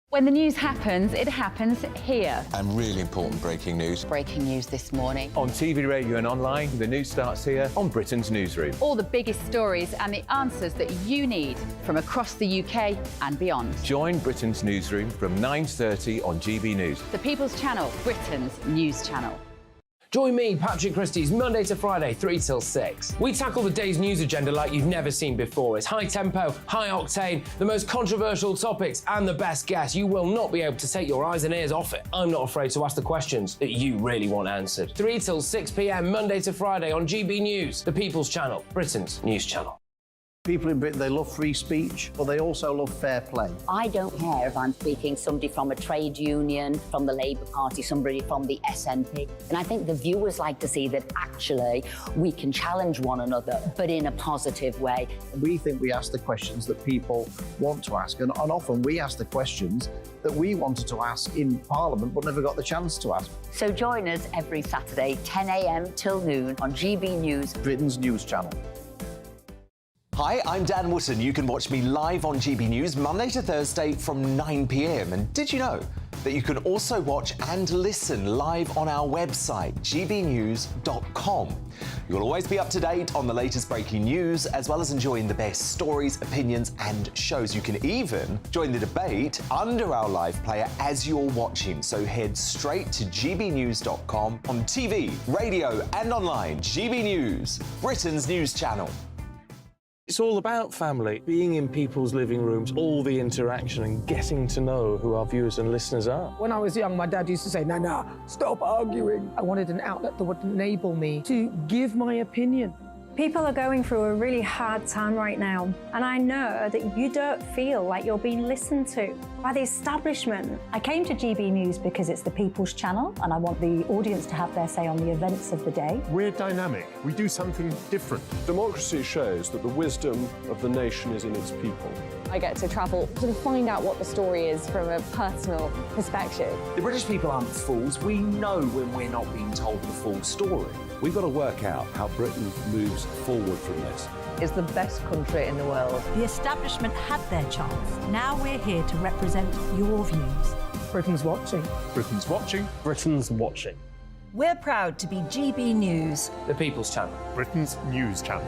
When the news happens, it happens here. And really important breaking news. Breaking news this morning. On TV, radio and online, the news starts here on Britain's Newsroom. All the biggest stories and the answers that you need from across the UK and beyond. Join Britain's Newsroom from 9:30 on GB News. The People's Channel, Britain's news channel. Join me, Patrick Christie's, Monday to Friday, 3 till 6. We tackle the day's news agenda like you've never seen before. It's high tempo, high octane, the most controversial topics and the best guests. You will not be able to take your eyes and ears off it. I'm not afraid to ask the questions that you really want answered. 3 till 6 p.m, Monday to Friday on GB News, the People's Channel, Britain's news channel. People in Britain, they love free speech, but they also love fair play. I don't care if I'm speaking somebody from a trade union, from the Labour Party, somebody from the SNP. And I think the viewers like to see that actually we can challenge one another, but in a positive way. We think we ask the questions that people want to ask, and often we ask the questions that we wanted to ask in Parliament but never got the chance to ask. So join us every Saturday, 10 a.m. till noon on GB News, Britain's news channel. Hi, I'm Dan Wootton. You can watch me live on GB News Monday to Thursday from 9 p.m. And did you know that you can also watch and listen live on our website, gbnews.com? You'll always be up to date on the latest breaking news, as well as enjoying the best stories, opinions and shows. You can even join the debate under our live player as you're watching. So head straight to gbnews.com on TV, radio and online. GB News, Britain's news channel. It's all about family, being in people's living rooms, all the interaction and getting to know who our viewers and listeners are. When I was young, my dad used to say, "Nana, stop arguing." I wanted an outlet that would enable me to give my opinion. People are going through a really hard time right now, and I know that you don't feel like you're being listened to. by the establishment. I came to GB News because it's the People's Channel and I want the audience to have their say on the events of the day. We're dynamic. We do something different. Democracy shows that the wisdom of the nation is in its people. I get to travel to find out what the story is from a personal perspective. The British people aren't fools. We know when we're not being told the full story. We've got to work out how Britain moves forward from this. Is the best country in the world. The establishment had their chance. Now we're here to represent your views. Britain's watching. Britain's watching. Britain's watching. We're proud to be GB News. The People's Channel. Britain's news channel.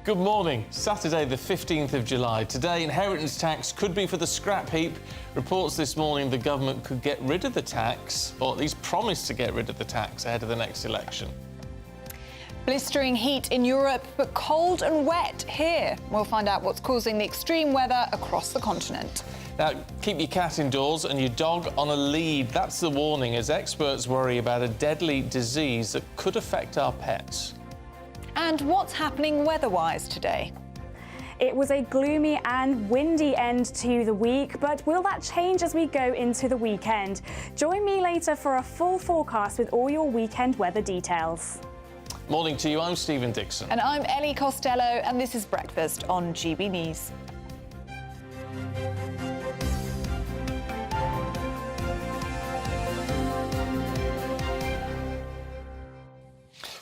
Good morning. Saturday the 15th of July. Today, inheritance tax could be for the scrap heap. Reports this morning the government could get rid of the tax, or at least promise to get rid of the tax ahead of the next election. Blistering heat in Europe, but cold and wet here. We'll find out what's causing the extreme weather across the continent. Now, keep your cat indoors and your dog on a lead. That's the warning as experts worry about a deadly disease that could affect our pets. And what's happening weather-wise today? It was a gloomy and windy end to the week, but will that change as we go into the weekend? Join me later for a full forecast with all your weekend weather details. Morning to you, I'm Stephen Dixon. And I'm Ellie Costello, and this is Breakfast on GB News.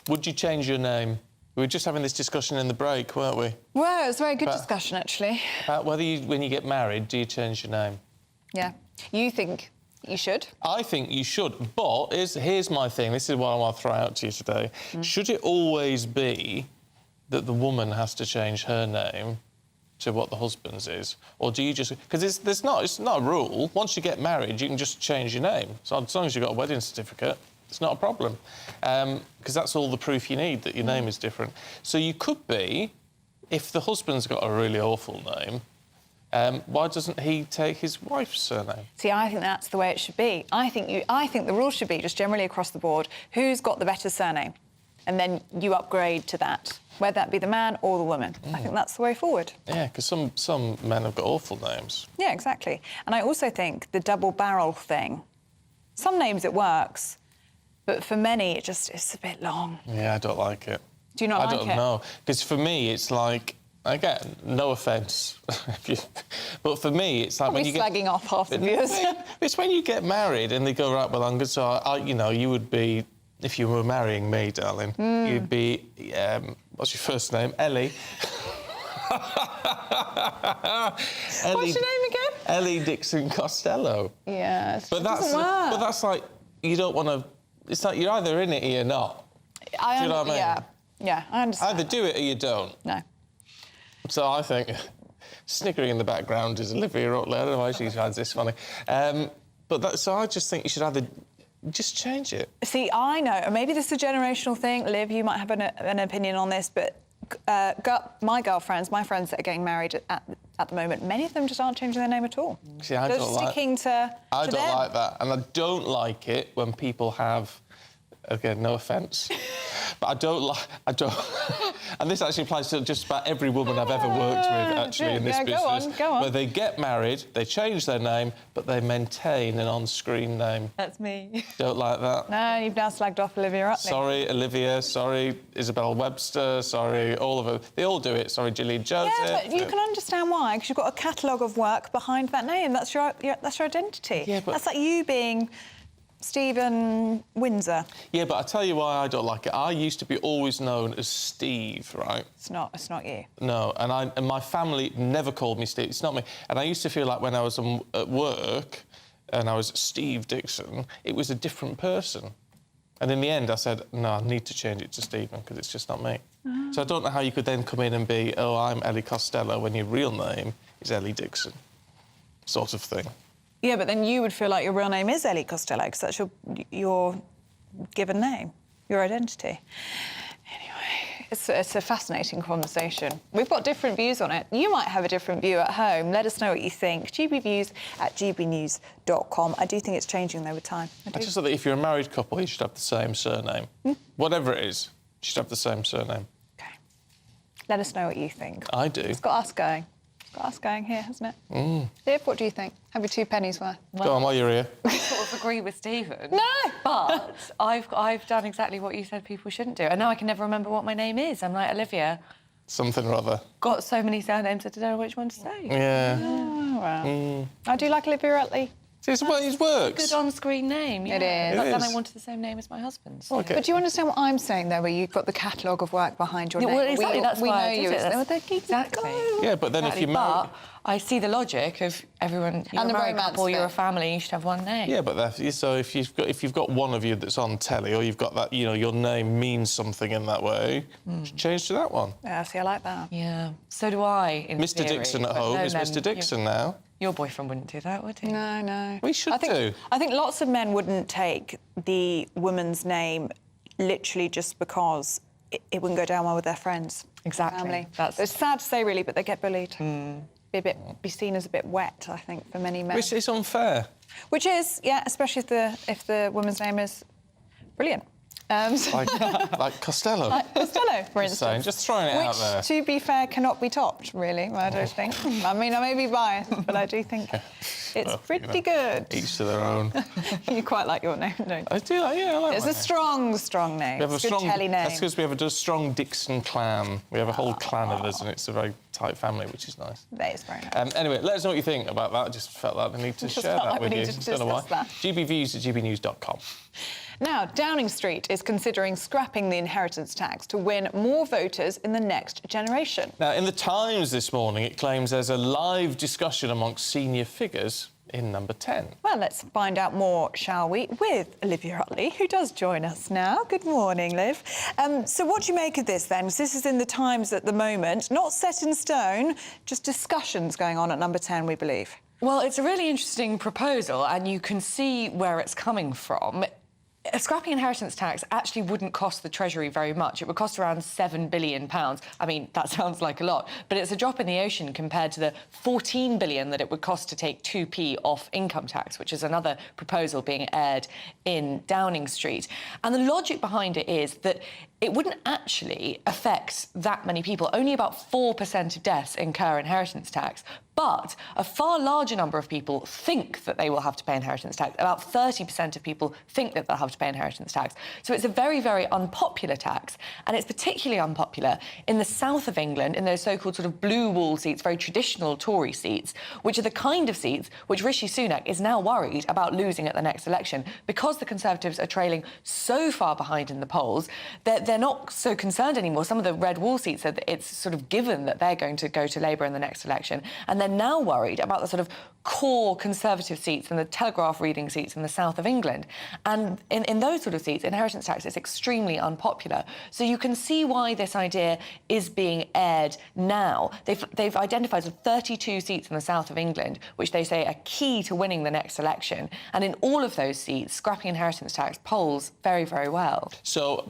Would you change your name? We were just having this discussion in the break, weren't we? Well, it was a very good discussion, actually. Whether you, when you get married, do you change your name? Yeah. You think you should? I think you should, but here's my thing. This is what I want to throw out to you today. Should it always be that the woman has to change her name to what the husband's is? Or do you just... Because it's not a rule. Once you get married, you can just change your name. So as long as you've got a wedding certificate, it's not a problem, because that's all the proof you need that your name is different. So you could be, if the husband's got a really awful name, why doesn't he take his wife's surname? See, I think that's the way it should be. I think the rule should be, just generally across the board, who's got the better surname? And then you upgrade to that, whether that be the man or the woman. I think that's the way forward. Yeah, because some men have got awful names. Yeah, exactly. And I also think the double barrel thing, some names it works, but for many, it's a bit long. Yeah, I don't like it. Do you not like it? I don't know. Because for me, it's like, again, no offence, but for me, it's like when you get... slagging off half the viewers. It's when you get married and they go, right, well, I'm good, so, you know, you would be, if you were marrying me, darling, you'd be, what's your first name? Ellie. What's your name again? Ellie Dixon Costello. Yes, but that's like, you don't want to... It's like you're either in it or you're not. Do you know what I mean? Yeah, I understand. Either do it or you don't. No. So I think sniggering in the background is Olivia Oakley. I don't know why she finds this funny. So I just think you should either just change it. See, I know, and maybe this is a generational thing. Liv, you might have an opinion on this, but my girlfriends, my friends that are getting married at the moment, many of them just aren't changing their name at all. See, I They're don't sticking to I don't them. like that, and I don't like it when people have. Again, no offence, but I don't. And this actually applies to just about every woman I've ever worked with, actually, in this business. Go on. Where they get married, they change their name, but they maintain an on-screen name. That's me. Don't like that. No, you've now slagged off Olivia Oakley. Sorry, Olivia. Sorry, Isabel Webster. Sorry, all of them. They all do it. Sorry, Gillian Joseph. Yeah, but you can understand why, because you've got a catalogue of work behind that name. That's your identity. Yeah, but... That's like you being Stephen Windsor. Yeah, but I tell you why I don't like it. I used to be always known as Steve, right? It's not you. No, and my family never called me Steve. It's not me. And I used to feel like when I was at work and I was Steve Dixon, it was a different person. And in the end, I said, no, I need to change it to Stephen because it's just not me. So I don't know how you could then come in and be, oh, I'm Ellie Costello, when your real name is Ellie Dixon, sort of thing. Yeah, but then you would feel like your real name is Ellie Costello because that's your given name, your identity. Anyway, It's a fascinating conversation. We've got different views on it. You might have a different view at home. Let us know what you think. gbviews@gbnews.com. I do think it's changing though with time. I just thought that if you're a married couple, you should have the same surname. Whatever it is, you should have the same surname. Let us know what you think. I do. It's got us going. It's got us going here, hasn't it? Liv, what do you think? Have your 2 pennies worth? Go on, while you're here. I sort of agree with Stephen. No! But I've done exactly what you said people shouldn't do. And now I can never remember what my name is. I'm like, Olivia. Something or other. Got so many surnames that I don't know which one to say. Yeah. Oh, well. I do like Olivia Utley. It's well, it works. Good on-screen name. Yeah. It is. But It then is. I wanted the same name as my husband's. Okay. But do you understand what I'm saying, though, where you've got the catalogue of work behind your name? Well, exactly, that's we why know I did you. it. It's- That's- exactly. Yeah, but then if you marry... But I see the logic of everyone... You're And a the married romance couple, you're a bit. family, you should have one name. Yeah, but so if you've got one of you that's on telly, or you've got that, you know, your name means something in that way, change to that one. Yeah, see, I like that. Yeah, so do I. In Mr. theory, Dixon at but home no is men- Mr. Dixon now. Your boyfriend wouldn't do that, would he? No, no. We should do. I think lots of men wouldn't take the woman's name literally just because it wouldn't go down well with their friends. Exactly. Family. That's... It's sad to say, really, but they get bullied. Be seen as a bit wet, I think, for many men. Which is unfair. Which is, yeah, especially if the woman's name is brilliant. Like Costello. Like Costello, for Just saying, instance. just throwing it out there. Which, to be fair, cannot be topped, really, I don't think. I mean, I may be biased, but I do think it's Well, pretty you know, good. Each to their own. You quite like your name, don't you? I do, yeah, I like It's my a strong name. We have It's a a good strong, telly name. That's because we have a strong Dixon clan. We have a whole clan of us, and it's a very tight family, which is nice. That is very nice. Anyway, let us know what you think about that. I just felt like I need to Just share felt that like we with you. needed to Don't know why. discuss that. gbviews@gbnews.com. Now, Downing Street is considering scrapping the inheritance tax to win more voters in the next generation. Now, in the Times this morning, it claims there's a live discussion amongst senior figures in number 10. Well, let's find out more, shall we, with Olivia Utley, who does join us now. Good morning, Liv. So what do you make of this, then? 'Cause this is in the Times at the moment. Not set in stone, just discussions going on at number 10, we believe. Well, it's a really interesting proposal, and you can see where it's coming from. Scrapping inheritance tax actually wouldn't cost the Treasury very much. It would cost around £7 billion. I mean, that sounds like a lot, but it's a drop in the ocean compared to the £14 billion that it would cost to take 2p off income tax, which is another proposal being aired in Downing Street. And the logic behind it is that it wouldn't actually affect that many people. Only about 4% of deaths incur inheritance tax, but a far larger number of people think that they will have to pay inheritance tax. About 30% of people think that they'll have to pay inheritance tax. So it's a very, very unpopular tax, and it's particularly unpopular in the south of England, in those so-called sort of blue wall seats, very traditional Tory seats, which are the kind of seats which Rishi Sunak is now worried about losing at the next election. Because the Conservatives are trailing so far behind in the polls, they're not so concerned anymore. Some of the red wall seats, it's sort of given that they're going to go to Labour in the next election, and they're now worried about the sort of core Conservative seats and the Telegraph reading seats in the south of England. And in those sort of seats, inheritance tax is extremely unpopular. So you can see why this idea is being aired now. They've identified 32 seats in the south of England, which they say are key to winning the next election. And in all of those seats, scrapping inheritance tax polls very, very well. So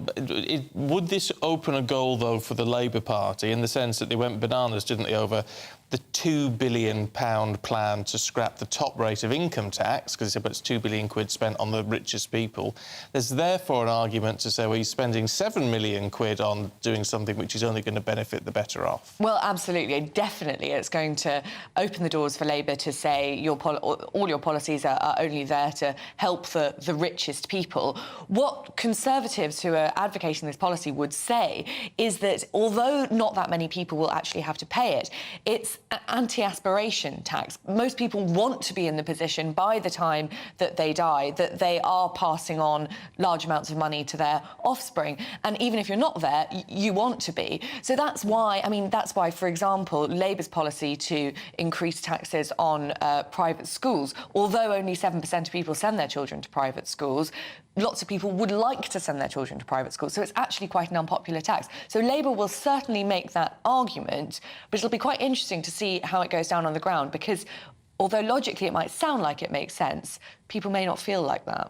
would this open a goal, though, for the Labour Party, in the sense that they went bananas, didn't they, over the £2 billion plan to scrap the top rate of income tax, because it's £2 billion spent on the richest people. There's therefore an argument to say, well, you're spending £7 million on doing something which is only going to benefit the better off. Well, absolutely. Definitely, it's going to open the doors for Labour to say all your policies are only there to help the richest people. What Conservatives who are advocating this policy would say is that although not that many people will actually have to pay it, it's anti-aspiration tax. Most people want to be in the position by the time that they die that they are passing on large amounts of money to their offspring. And even if you're not there, you want to be. So that's why, for example, Labour's policy to increase taxes on private schools, although only 7% of people send their children to private schools, lots of people would like to send their children to private schools, so it's actually quite an unpopular tax. So Labour will certainly make that argument, but it'll be quite interesting to see how it goes down on the ground, because although logically it might sound like it makes sense, people may not feel like that.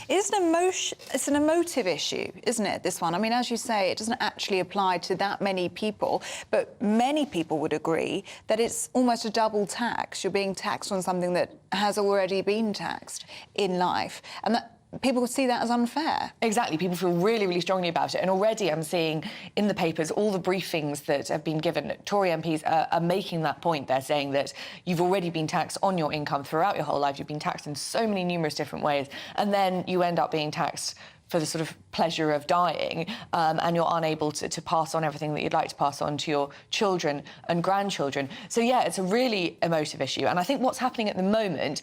It's an emotive issue, isn't it, this one? I mean, as you say, it doesn't actually apply to that many people, but many people would agree that it's almost a double tax. You're being taxed on something that has already been taxed in life, and that people see that as unfair. Exactly. People feel really, really strongly about it. And already I'm seeing in the papers all the briefings that have been given. Tory MPs are making that point. They're saying that you've already been taxed on your income throughout your whole life. You've been taxed in so many numerous different ways. And then you end up being taxed for the sort of pleasure of dying, and you're unable to pass on everything that you'd like to pass on to your children and grandchildren. So, yeah, it's a really emotive issue. And I think what's happening at the moment,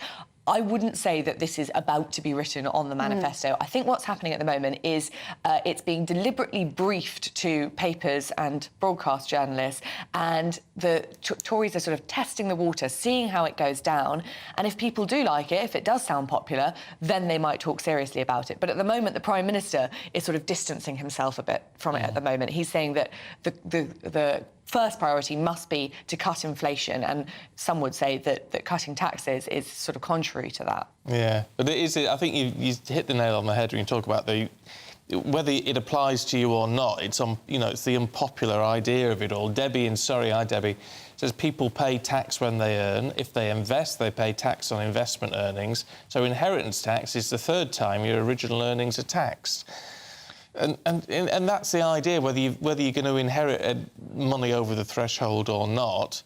I wouldn't say that this is about to be written on the manifesto. I think what's happening at the moment is it's being deliberately briefed to papers and broadcast journalists, and the Tories are sort of testing the water, seeing how it goes down. And if people do like it, if it does sound popular, then they might talk seriously about it. But at the moment, the Prime Minister is sort of distancing himself a bit from it at the moment. He's saying that the first priority must be to cut inflation, and some would say that cutting taxes is sort of contrary to that. Yeah, but it is. I think you hit the nail on the head when you talk about whether it applies to you or not. It's it's the unpopular idea of it all. Debbie in Surrey, hi Debbie, says people pay tax when they earn. If they invest, they pay tax on investment earnings. So inheritance tax is the third time your original earnings are taxed. And that's the idea, whether you're going to inherit money over the threshold or not.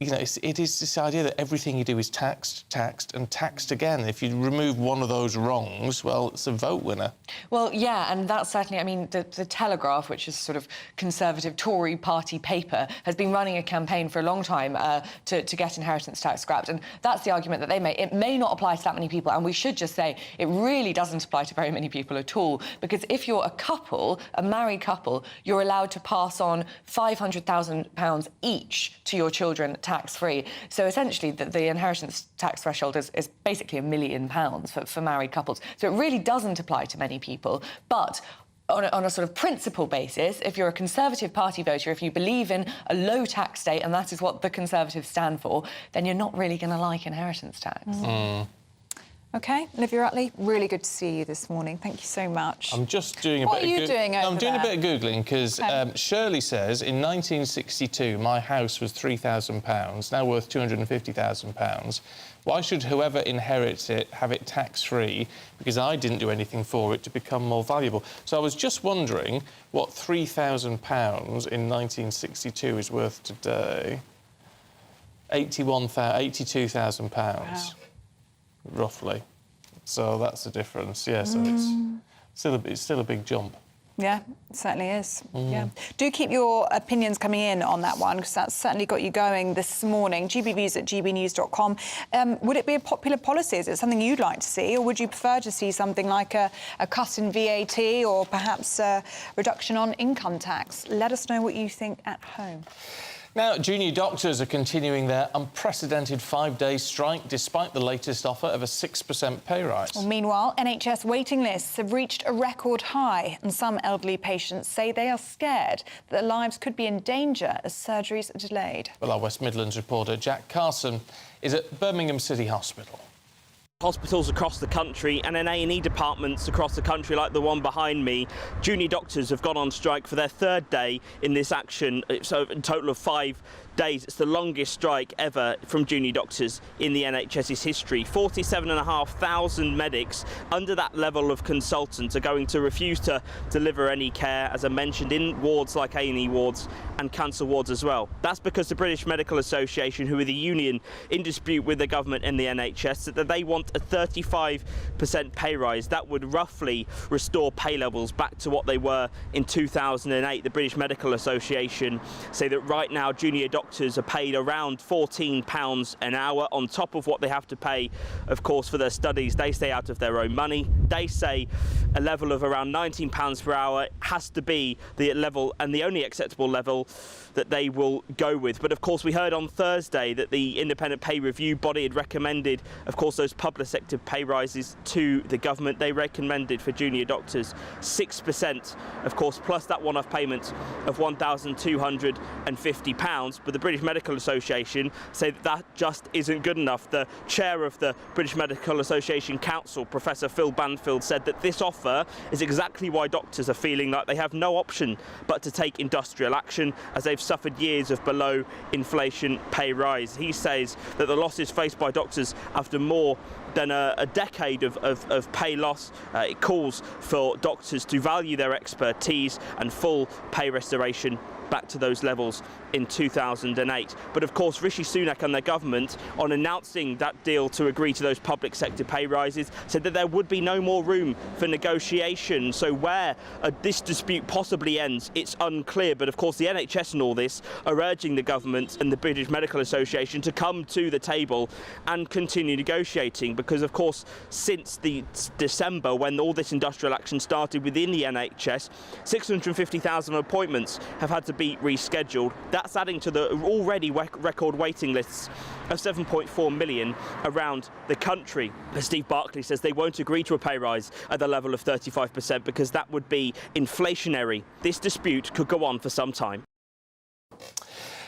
It is this idea that everything you do is taxed, and taxed again. If you remove one of those wrongs, well, it's a vote winner. Well, yeah, and that's certainly, I mean, the Telegraph, which is sort of conservative Tory party paper, has been running a campaign for a long time to get inheritance tax scrapped, and that's the argument that they make. It may not apply to that many people, and we should just say it really doesn't apply to very many people at all, because if you're a couple, a married couple, you're allowed to pass on £500,000 each to your children tax-free. So essentially, the inheritance tax threshold is basically £1 million for married couples. So it really doesn't apply to many people. But on a sort of principle basis, if you're a Conservative Party voter, if you believe in a low tax state, and that is what the Conservatives stand for, then you're not really going to like inheritance tax. OK, Olivia Rutley, really good to see you this morning. Thank you so much. I'm just doing a what bit are you doing over I'm doing there? a bit of Googling, because Shirley says in 1962 my house was £3,000, now worth £250,000. Why should whoever inherits it have it tax-free? Because I didn't do anything for it to become more valuable. So I was just wondering what £3,000 in 1962 is worth today. £82,000. Wow. Roughly. So that's the difference, yeah, so it's still a big jump. Yeah, it certainly is. Yeah. Do keep your opinions coming in on that one, because that's certainly got you going this morning. gbviews@gbnews.com. Would it be a popular policy? Is it something you'd like to see, or would you prefer to see something like a cut in VAT, or perhaps a reduction on income tax? Let us know what you think at home. Now, junior doctors are continuing their unprecedented 5-day strike despite the latest offer of a 6% pay rise. Well, meanwhile, NHS waiting lists have reached a record high, and some elderly patients say they are scared that their lives could be in danger as surgeries are delayed. Well, our West Midlands reporter Jack Carson is at Birmingham City Hospital. Hospitals across the country and in A&E departments across the country, like the one behind me, junior doctors have gone on strike for their third day in this action. So a total of 5 days. It's the longest strike ever from junior doctors in the NHS's history. 47,500 medics under that level of consultant are going to refuse to deliver any care, as I mentioned, in wards like A&E wards and cancer wards as well. That's because the British Medical Association, who are the union in dispute with the government and the NHS, said that they want a 35% pay rise. That would roughly restore pay levels back to what they were in 2008. The British Medical Association say that right now junior doctors are paid around £14 an hour on top of what they have to pay, of course, for their studies. They stay out of their own money. They say a level of around £19 per hour has to be the level and the only acceptable level that they will go with. But of course, we heard on Thursday that the independent pay review body had recommended, of course, those public sector pay rises to the government. They recommended for junior doctors 6%, of course, plus that one-off payment of £1,250. But But the British Medical Association say that just isn't good enough. The chair of the British Medical Association Council, Professor Phil Banfield, said that this offer is exactly why doctors are feeling like they have no option but to take industrial action, as they've suffered years of below inflation pay rise. He says that the losses faced by doctors after more than a decade of pay loss, it calls for doctors to value their expertise and full pay restoration back to those levels in 2008. But of course, Rishi Sunak and their government, on announcing that deal to agree to those public sector pay rises, said that there would be no more room for negotiation. So where this dispute possibly ends, it's unclear. But of course, the NHS and all this are urging the government and the British Medical Association to come to the table and continue negotiating, because of course, since the December, when all this industrial action started within the NHS, 650,000 appointments have had to be rescheduled. That's adding to the already record waiting lists of 7.4 million around the country. Steve Barclay says they won't agree to a pay rise at the level of 35% because that would be inflationary. This dispute could go on for some time.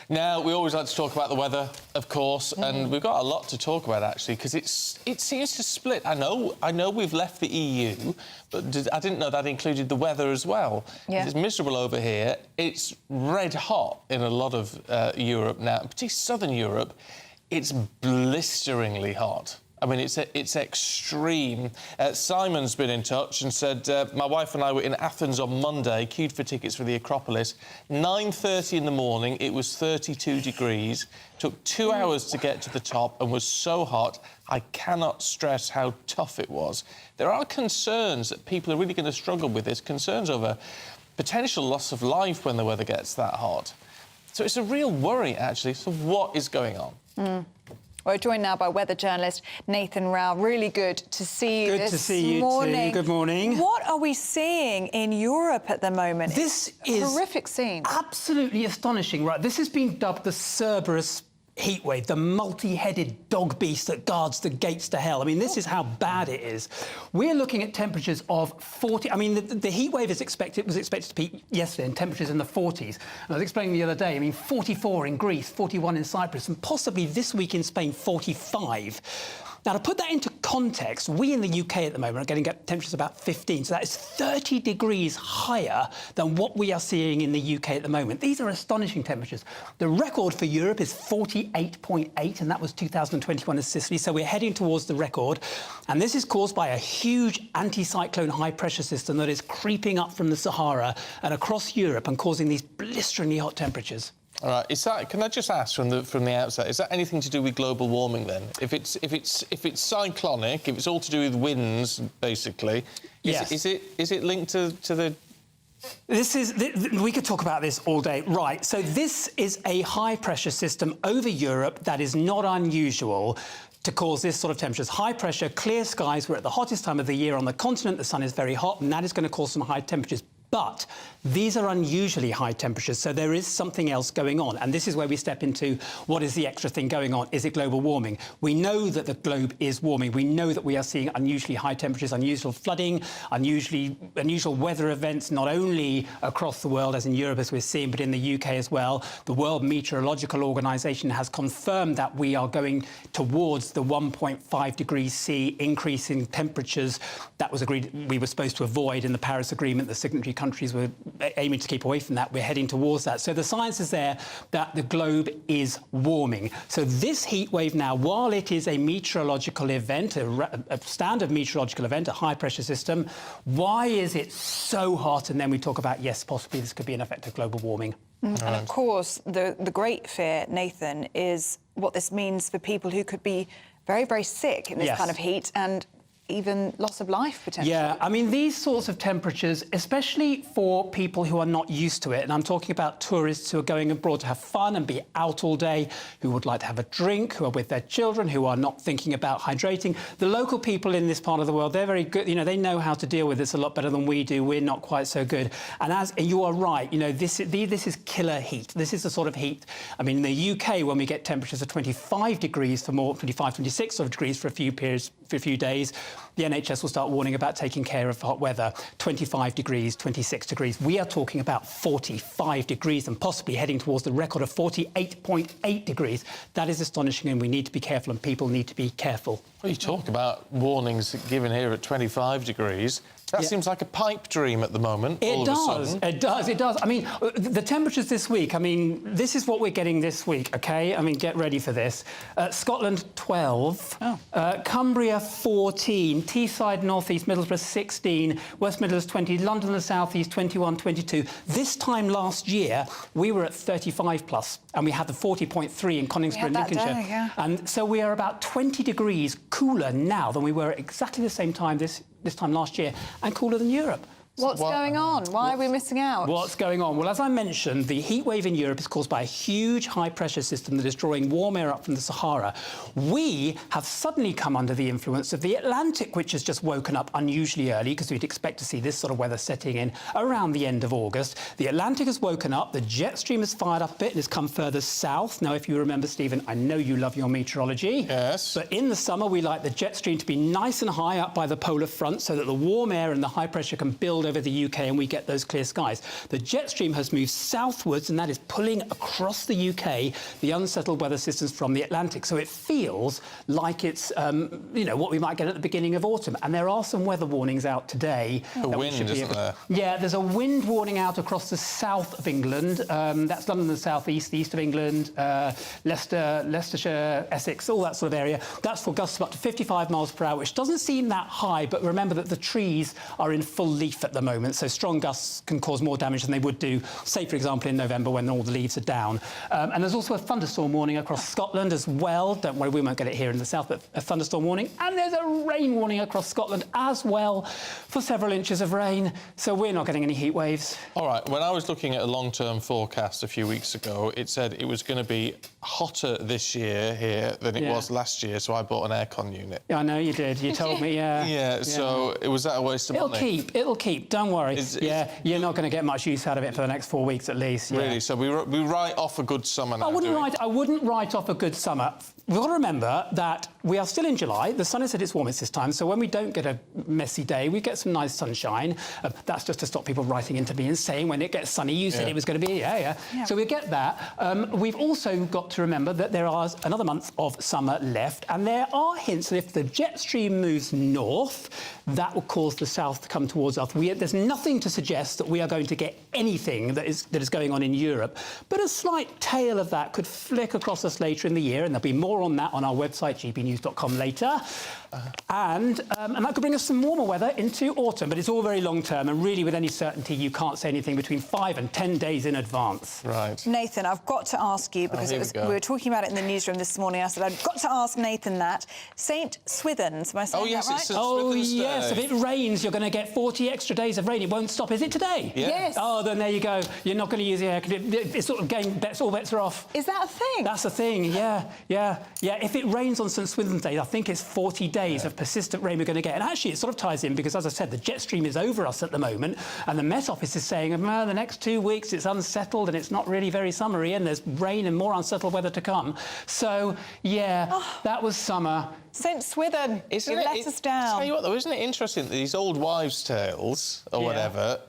Now, we always like to talk about the weather, of course, and we've got a lot to talk about, actually, because it seems to split. I know we've left the EU, but I didn't know that included the weather as well. Yeah. It's miserable over here. It's red hot in a lot of Europe now, particularly southern Europe. It's blisteringly hot. I mean, it's extreme. Simon's been in touch and said, my wife and I were in Athens on Monday, queued for tickets for the Acropolis. 9:30 in the morning, it was 32 degrees. Took 2 hours to get to the top and was so hot, I cannot stress how tough it was. There are concerns that people are really going to struggle with this, concerns over potential loss of life when the weather gets that hot. So it's a real worry, actually. So what is going on? We're joined now by weather journalist Nathan Rao. Really good to see you this morning. Good morning. What are we seeing in Europe at the moment? This is a horrific scene. Absolutely astonishing, right? This has been dubbed the Cerberus heatwave, the multi-headed dog beast that guards the gates to hell. I mean, this is how bad it is. We're looking at temperatures of 40. I mean, the heatwave was expected to peak yesterday, and temperatures in the 40s. And I was explaining the other day, I mean, 44 in Greece, 41 in Cyprus, and possibly this week in Spain, 45. Now, to put that into context, we in the UK at the moment are getting temperatures about 15, so that is 30 degrees higher than what we are seeing in the UK at the moment. These are astonishing temperatures. The record for Europe is 48.8, and that was 2021 in Sicily, so we're heading towards the record. And this is caused by a huge anticyclone high-pressure system that is creeping up from the Sahara and across Europe and causing these blisteringly hot temperatures. All right. Can I just ask from the outset? Is that anything to do with global warming then? If it's cyclonic, if it's all to do with winds, basically, yes. Is it linked to the? We could talk about this all day. Right, so this is a high-pressure system over Europe that is not unusual to cause this sort of temperatures. High pressure, clear skies. We're at the hottest time of the year on the continent. The sun is very hot, and that is going to cause some high temperatures. But these are unusually high temperatures, so there is something else going on. And this is where we step into what is the extra thing going on. Is it global warming? We know that the globe is warming. We know that we are seeing unusually high temperatures, unusual flooding, unusual weather events, not only across the world, as in Europe, as we're seeing, but in the UK as well. The World Meteorological Organization has confirmed that we are going towards the 1.5 degrees C increase in temperatures that was agreed we were supposed to avoid in the Paris Agreement. The signatory countries were aiming to keep away from that. We're heading towards that. So the science is there that the globe is warming. So this heat wave now, while it is a meteorological event, a standard meteorological event, a high-pressure system, why is it so hot? And then we talk about, yes, possibly this could be an effect of global warming. And of course, the great fear, Nathan, is what this means for people who could be very, very sick in this kind of heat and even loss of life, potentially. Yeah, I mean, these sorts of temperatures, especially for people who are not used to it, and I'm talking about tourists who are going abroad to have fun and be out all day, who would like to have a drink, who are with their children, who are not thinking about hydrating. The local people in this part of the world, they're very good. You know, they know how to deal with this a lot better than we do. We're not quite so good. And you are right, you know, this is killer heat. This is the sort of heat. I mean, in the UK, when we get temperatures of 25 degrees for more, 25, 26 sort of degrees for a few periods, for a few days, the NHS will start warning about taking care of hot weather. 25 degrees, 26 degrees. We are talking about 45 degrees and possibly heading towards the record of 48.8 degrees. That is astonishing, and we need to be careful, and people need to be careful. Well, you talk about warnings given here at 25 degrees. That seems like a pipe dream at the moment. It does. I mean, the temperatures this week, I mean, this is what we're getting this week, OK? I mean, get ready for this. Scotland, 12. Cumbria, 14. Teesside, North East, Middlesbrough, 16. West Midlands, 20. London and the South East, 21, 22. This time last year, we were at 35 plus, and we had the 40.3 in Coningsborough and Lincolnshire. And so we are about 20 degrees cooler now than we were at exactly the same time this time last year, and cooler than Europe. What's going on? Why are we missing out? What's going on? Well, as I mentioned, the heat wave in Europe is caused by a huge high-pressure system that is drawing warm air up from the Sahara. We have suddenly come under the influence of the Atlantic, which has just woken up unusually early, because we'd expect to see this sort of weather setting in around the end of August. The Atlantic has woken up, the jet stream has fired up a bit and has come further south. Now, if you remember, Stephen, I know you love your meteorology. Yes. But in the summer, we like the jet stream to be nice and high up by the polar front so that the warm air and the high pressure can build over the UK and we get those clear skies. The jet stream has moved southwards, and that is pulling across the UK the unsettled weather systems from the Atlantic. So it feels like it's, you know, what we might get at the beginning of autumn. And there are some weather warnings out today. A wind, isn't there? Yeah, there's a wind warning out across the south of England. That's London and the south east, the east of England, Leicester, Leicestershire, Essex, all that sort of area. That's for gusts of up to 55 miles per hour, which doesn't seem that high, but remember that the trees are in full leaf at the moment, so strong gusts can cause more damage than they would do, say, for example, in November when all the leaves are down. And there's also a thunderstorm warning across Scotland as well. Don't worry, we won't get it here in the south, but a thunderstorm warning. And there's a rain warning across Scotland as well for several inches of rain. So we're not getting any heat waves. All right, when I was looking at a long-term forecast a few weeks ago, it said it was going to be hotter this year here than it was last year, so I bought an aircon unit. Yeah, I know you did. You told me, Yeah, so was that a waste of money? It'll keep, don't worry. You're not going to get much use out of it for the next 4 weeks at least. Yeah. Really? So we write off a good summer now, I wouldn't write off a good summer. We've got to remember that we are still in July. The sun is at its warmest this time, so when we don't get a messy day, we get some nice sunshine. That's just to stop people writing into me and saying when it gets sunny, you said it was going to be, So we get that. We've also got to remember that there is another month of summer left, and there are hints that if the jet stream moves north, that will cause the south to come towards us. There's nothing to suggest that we are going to get anything that is going on in Europe, but a slight tail of that could flick across us later in the year, and there'll be more on that on our website, gbnews.com, later. And that could bring us some warmer weather into autumn, but it's all very long-term, and really, with any certainty, you can't say anything between 5 and 10 days in advance. Right. Nathan, I've got to ask you, because we were talking about it in the newsroom this morning. I said, I've got to ask Nathan that. St Swithin's, am I saying that right? It's St. Swithin's Day. Yes, if it rains, you're going to get 40 extra days of rain. It won't stop. Is it today? Yeah. Yes. Oh, then there you go. You're not going to use the air. It's sort of all bets are off. Is that a thing? That's a thing, yeah. If it rains on St Swithin's Day, I think it's 40 days of persistent rain we're going to get. And actually, it sort of ties in because, as I said, the jet stream is over us at the moment, and the Met Office is saying, the next 2 weeks it's unsettled and it's not really very summery, and there's rain and more unsettled weather to come. So, that was summer. St Swithin, you let us down. Tell you what, though, isn't it interesting that these old wives' tales or whatever?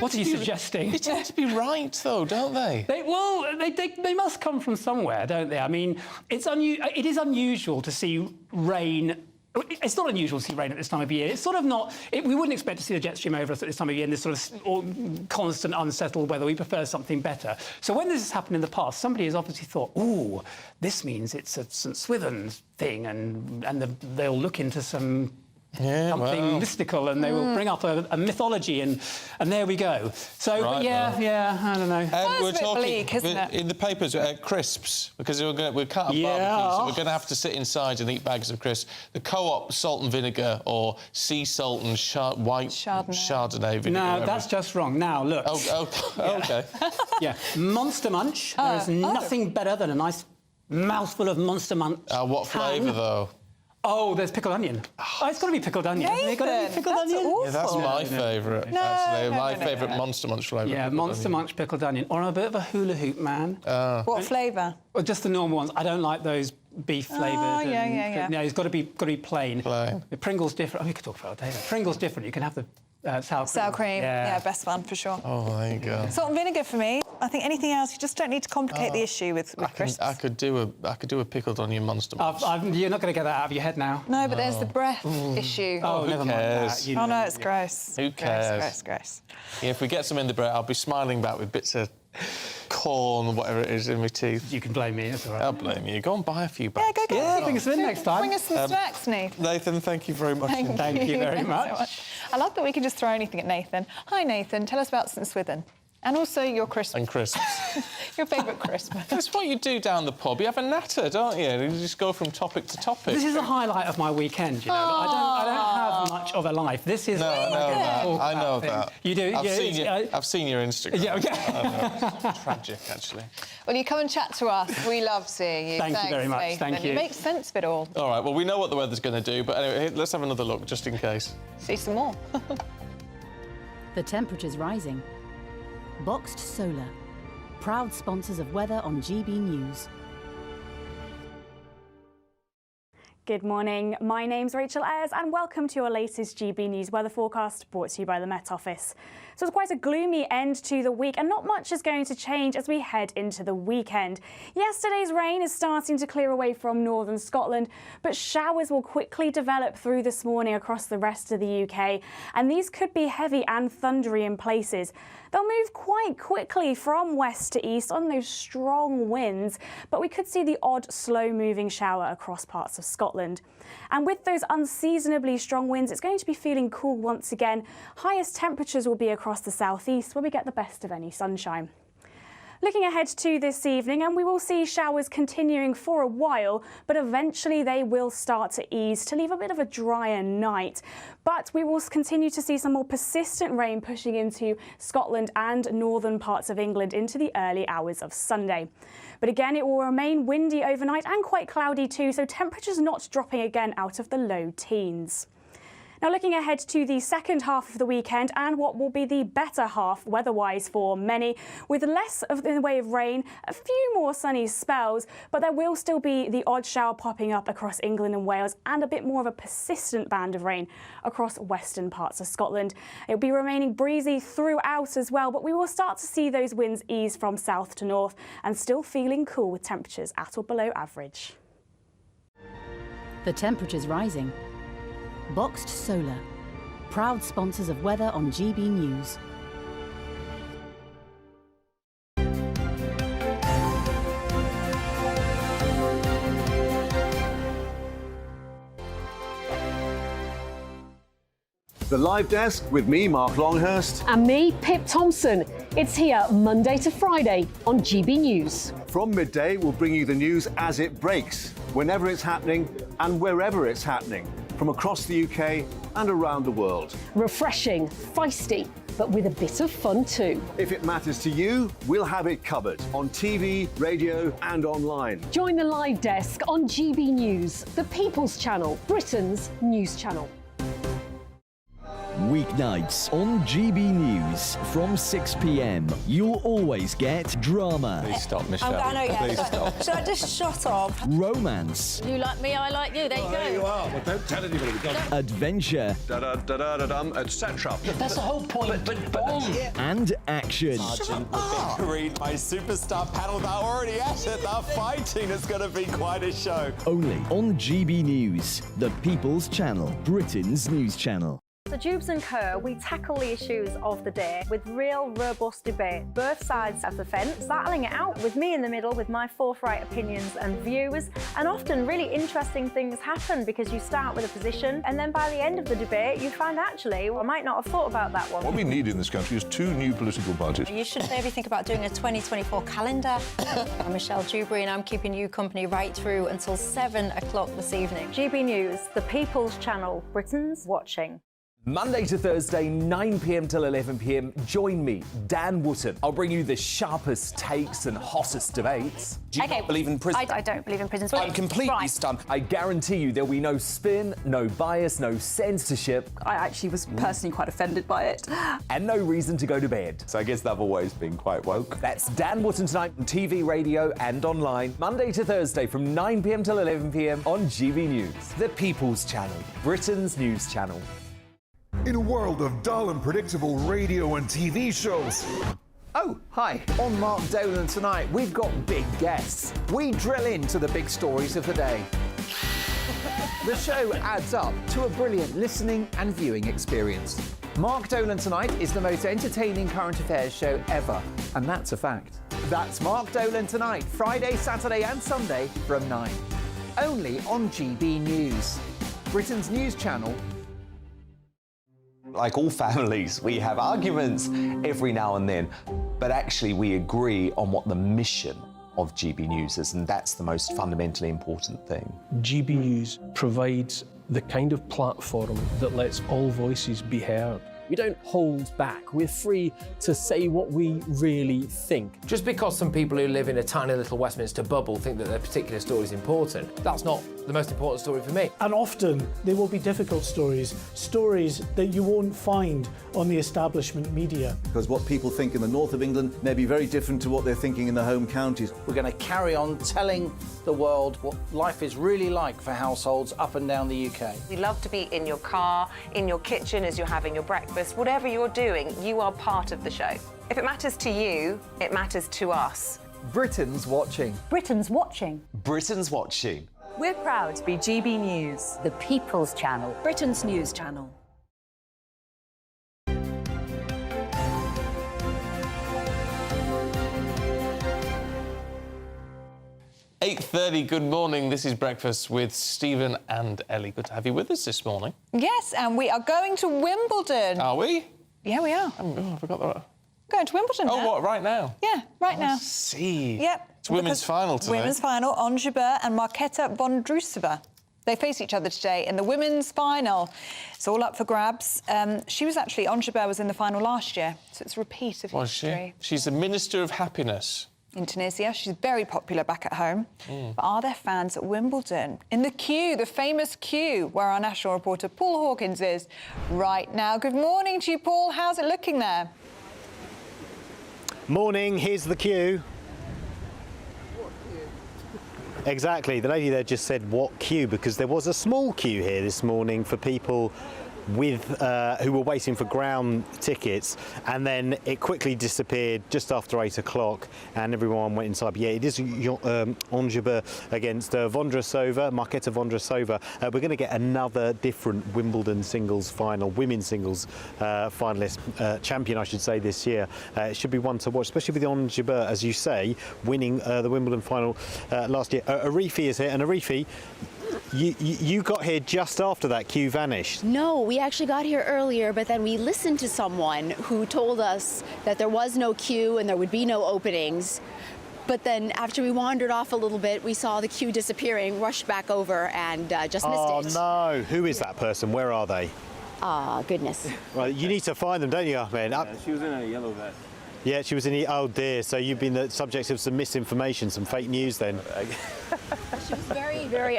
What are you suggesting? They tend to be right, though, don't they? They must come from somewhere, don't they? I mean, it is unusual to see rain. It's not unusual to see rain at this time of year. It's sort of not... we wouldn't expect to see the jet stream over us at this time of year in this sort of constant, unsettled weather. We prefer something better. So when this has happened in the past, somebody has obviously thought, ooh, this means it's a St Swithin's thing, and they'll look into something mystical, and they will bring up a mythology, and there we go. So, right, I don't know. We're talking bleak, isn't it? in the papers crisps, because we're cut up barbecue, so we're going to have to sit inside and eat bags of crisps. The Co-op salt and vinegar or sea salt and white Chardonnay vinegar. No, that's just wrong. Now look. Okay. Monster Munch. There is nothing better than a nice mouthful of Monster Munch. What flavour though? Oh, there's pickled onion. It's got to be pickled onion. It's got to be pickled onion. Awful. Yeah, that's my favourite, actually. My favourite Monster Munch flavour. Yeah, Monster Munch pickled onion. Or I'm a bit of a hula hoop man. What flavour? Well, just the normal ones. I don't like those beef flavoured. Oh, yeah. No, it's got to be plain. Pringles different. Oh, we could talk about it. Pringles different. You can have the sour cream. Sour cream, yeah, best one for sure. Oh, there you go. Salt and vinegar for me. I think anything else, you just don't need to complicate the issue with crisps. I could do a pickled onion monster mash. You're not going to get that out of your head now. No, but there's the breath issue. Oh, never who cares? mind that. No, it's gross. Who cares? Gross. Yeah, if we get some in the bread, I'll be smiling back with bits of corn, whatever it is, in my teeth. You can blame me, it's all right. I'll blame you. Go and buy a few bags. Yeah, go get Yeah, bring us in next time. Bring us some snacks, Nathan. Nathan, thank you very much. Thank you very Thanks much. so much. I love that we can just throw anything at Nathan. Hi, Nathan. Tell us about St Swithin. And also your crisps. And crisps. Your favourite crisp. That's what you do down the pub. You have a natter, don't you? You just go from topic to topic. This is the highlight of my weekend, you know. I don't have much of a life. This is... I know that. You do? I've seen your Instagram. Yeah, okay. Tragic, actually. Well, you come and chat to us. We love seeing you. Thanks you very much. Nathan. Thank you. It makes sense of it all. All right, well, we know what the weather's going to do, but anyway, let's have another look, just in case. See some more. The temperature's rising. Boxed Solar, proud sponsors of weather on GB News. Good morning, my name's Rachel Ayres and welcome to your latest GB News weather forecast brought to you by the Met Office. So it's quite a gloomy end to the week and not much is going to change as we head into the weekend. Yesterday's rain is starting to clear away from northern Scotland, but showers will quickly develop through this morning across the rest of the UK, and these could be heavy and thundery in places. They'll move quite quickly from west to east on those strong winds, but we could see the odd slow-moving shower across parts of Scotland. And with those unseasonably strong winds, it's going to be feeling cool once again. Highest temperatures will be across the southeast, where we get the best of any sunshine. Looking ahead to this evening, and we will see showers continuing for a while, but eventually they will start to ease to leave a bit of a drier night. But we will continue to see some more persistent rain pushing into Scotland and northern parts of England into the early hours of Sunday. But again, it will remain windy overnight and quite cloudy too, so temperatures not dropping again out of the low teens. Now looking ahead to the second half of the weekend and what will be the better half weather-wise for many, with less in the way of rain, a few more sunny spells, but there will still be the odd shower popping up across England and Wales and a bit more of a persistent band of rain across western parts of Scotland. It will be remaining breezy throughout as well, but we will start to see those winds ease from south to north and still feeling cool with temperatures at or below average. The temperature's rising. Boxed Solar, proud sponsors of weather on GB News. The Live Desk with me, Mark Longhurst. And me, Pip Thompson. It's here Monday to Friday on GB News. From midday, we'll bring you the news as it breaks, whenever it's happening and wherever it's happening, from across the UK and around the world. Refreshing, feisty, but with a bit of fun too. If it matters to you, we'll have it covered on TV, radio and online. Join the Live Desk on GB News, the People's Channel, Britain's news channel. Weeknights on GB News from 6 p.m. You'll always get drama. Please stop, Michelle. I know, yeah. Please stop. Should I just shut up? Romance. You like me, I like you. There you go. There you are. Well, don't tell anybody. Adventure. Etc. That's the whole point. And action. Sergeant Green, my superstar panel, they're already at it. They're fighting. It's going to be quite a show. Only on GB News, the People's Channel, Britain's news channel. So Jubes and Co, we tackle the issues of the day with real robust debate, both sides of the fence, battling it out with me in the middle with my forthright opinions and views, and often really interesting things happen because you start with a position and then by the end of the debate you find actually, well, I might not have thought about that one. What we need in this country is 2 new political parties. You should maybe think about doing a 2024 calendar. I'm Michelle Dewberry and I'm keeping you company right through until 7 o'clock this evening. GB News, the People's Channel, Britain's watching. Monday to Thursday, 9 p.m. till 11 p.m. Join me, Dan Wootton. I'll bring you the sharpest takes and hottest debates. Do you not believe in prison? I don't believe in prisons. I'm completely stunned. I guarantee you there'll be no spin, no bias, no censorship. I actually was personally quite offended by it. And no reason to go to bed. So I guess they've always been quite woke. That's Dan Wootton tonight on TV, radio and online. Monday to Thursday from 9 p.m. till 11 p.m. on GB News. The People's Channel, Britain's news channel. In a world of dull and predictable radio and TV shows. Oh, hi. On Mark Dolan tonight, we've got big guests. We drill into the big stories of the day. The show adds up to a brilliant listening and viewing experience. Mark Dolan Tonight is the most entertaining current affairs show ever, and that's a fact. That's Mark Dolan Tonight, Friday, Saturday and Sunday from 9. Only on GB News, Britain's news channel. Like all families, we have arguments every now and then, but actually we agree on what the mission of GB News is, and that's the most fundamentally important thing. GB News provides the kind of platform that lets all voices be heard. We don't hold back. We're free to say what we really think. Just because some people who live in a tiny little Westminster bubble think that their particular story is important, that's not the most important story for me. And often there will be difficult stories, stories that you won't find on the establishment media. Because what people think in the north of England may be very different to what they're thinking in the home counties. We're going to carry on telling the world what life is really like for households up and down the UK. We love to be in your car, in your kitchen as you're having your breakfast. Whatever you're doing, you are part of the show. If it matters to you, it matters to us. Britain's watching. Britain's watching. Britain's watching. We're proud to be GB News. The People's Channel. Britain's news channel. "8:30, good morning. This is Breakfast with Stephen and Ellie. Good to have you with us this morning. Yes, and we are going to Wimbledon. Are we? Yeah, we are. I forgot that. Going to Wimbledon now. Oh, what, right now? Yeah, right now. See. Yep. It's women's final today. Women's final, Onjabeur and Marketa Vondrousova. They face each other today in the women's final. It's all up for grabs. Onjabeur was in the final last year, so it's a repeat of history. She's the Minister of Happiness. In Tunisia, she's very popular back at home. But are there fans at Wimbledon? In the queue, the famous queue, where our national reporter Paul Hawkins is right now. Good morning to you, Paul. How's it looking there? Morning, here's the queue. Exactly, the lady there just said what queue, because there was a small queue here this morning for people with who were waiting for ground tickets, and then it quickly disappeared just after 8 o'clock and everyone went inside. But yeah, it is Onjabeur against Vondrousova, Marketa Vondrousova. We're going to get another different Wimbledon singles final, women's singles finalist, champion I should say, this year. It should be one to watch, especially with Onjabeur, as you say, winning the Wimbledon final last year. Arifi is here, and Arifi, you got here just after that queue vanished. No, we actually got here earlier, but then we listened to someone who told us that there was no queue and there would be no openings. But then after we wandered off a little bit, we saw the queue disappearing, rushed back over and just missed it. Oh no, who is that person? Where are they? Ah, goodness. Well, you need to find them, don't you, Ahmed? Yeah, she was in a yellow vest. Yeah, she was in the... Oh dear, so you've been the subject of some misinformation, some fake news then. She was very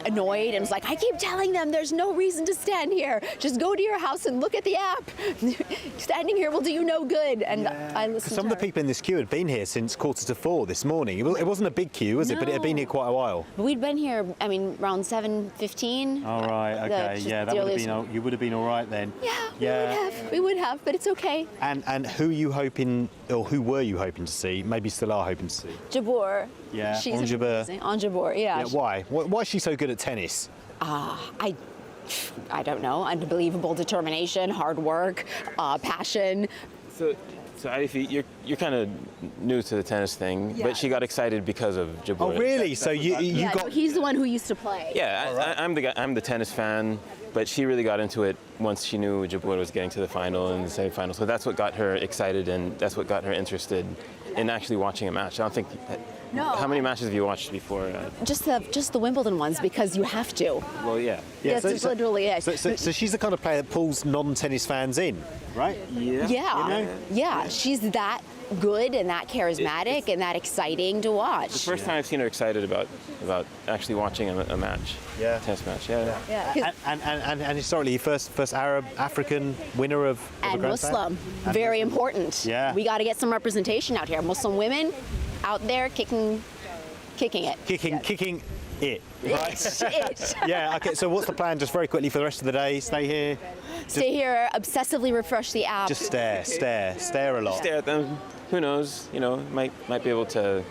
annoyed and was like, I keep telling them there's no reason to stand here. Just go to your house and look at the app. Standing here will do you no good. And I listened to her. Some of the people in this queue had been here since 3:45 this morning. It wasn't a big queue, was it? But it had been here quite a while. But we'd been here, around 7:15. All right, okay, yeah, that would have been... You would have been all right then. Yeah, we would have, but it's okay. And who are you hoping, or who were you hoping to see, maybe still are hoping to see? Jabeur. Yeah, she's Onjabeur. amazing. Onjabeur, yeah. Why? Why is she so good at tennis? I don't know. Unbelievable determination, hard work, passion. So Arifi, you're kind of new to the tennis thing, but she got excited because of Jabeur. Oh, really? So you got... He's the one who used to play. Yeah, I'm the guy. I'm the tennis fan, but she really got into it once she knew Jabeur was getting to the final and the semi-final. So that's what got her excited, and that's what got her interested in actually watching a match. I don't think No. How many matches have you watched before? Just the Wimbledon ones because you have to. Well, yeah. That's literally it. So she's the kind of player that pulls non-tennis fans in, right? Yeah. Yeah. Yeah. She's that good and that charismatic and that exciting to watch. It's the first time I've seen her excited about actually watching a match. Yeah. Test match. Yeah. And historically, first Arab African winner of and a Grand Muslim. Slam. Very important. Yeah. We got to get some representation out here. Muslim women out there kicking it. Kicking it. Right. It. Yeah. Okay. So what's the plan? Just very quickly for the rest of the day. Stay here. Stay here. Obsessively refresh the app. Just stare a lot. Stare at them. Who knows? You know, might be able to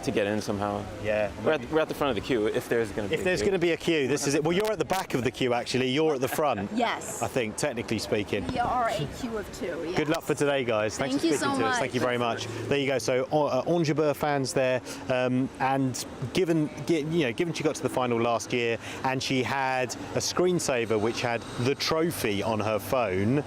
get in somehow. Yeah. We're at the front of the queue if there's going to be. If there's going to be a queue, this is it. Well, you're at the back of the queue actually. You're at the front. Yes. I think, technically speaking. We are a queue of two. Yes. Good luck for today, guys. Thanks for Thank you speaking so to us. much. Thank you very much. There you go. So, Anjabur fans there, and given she got to the final last year and she had a screensaver which had the trophy on her phone.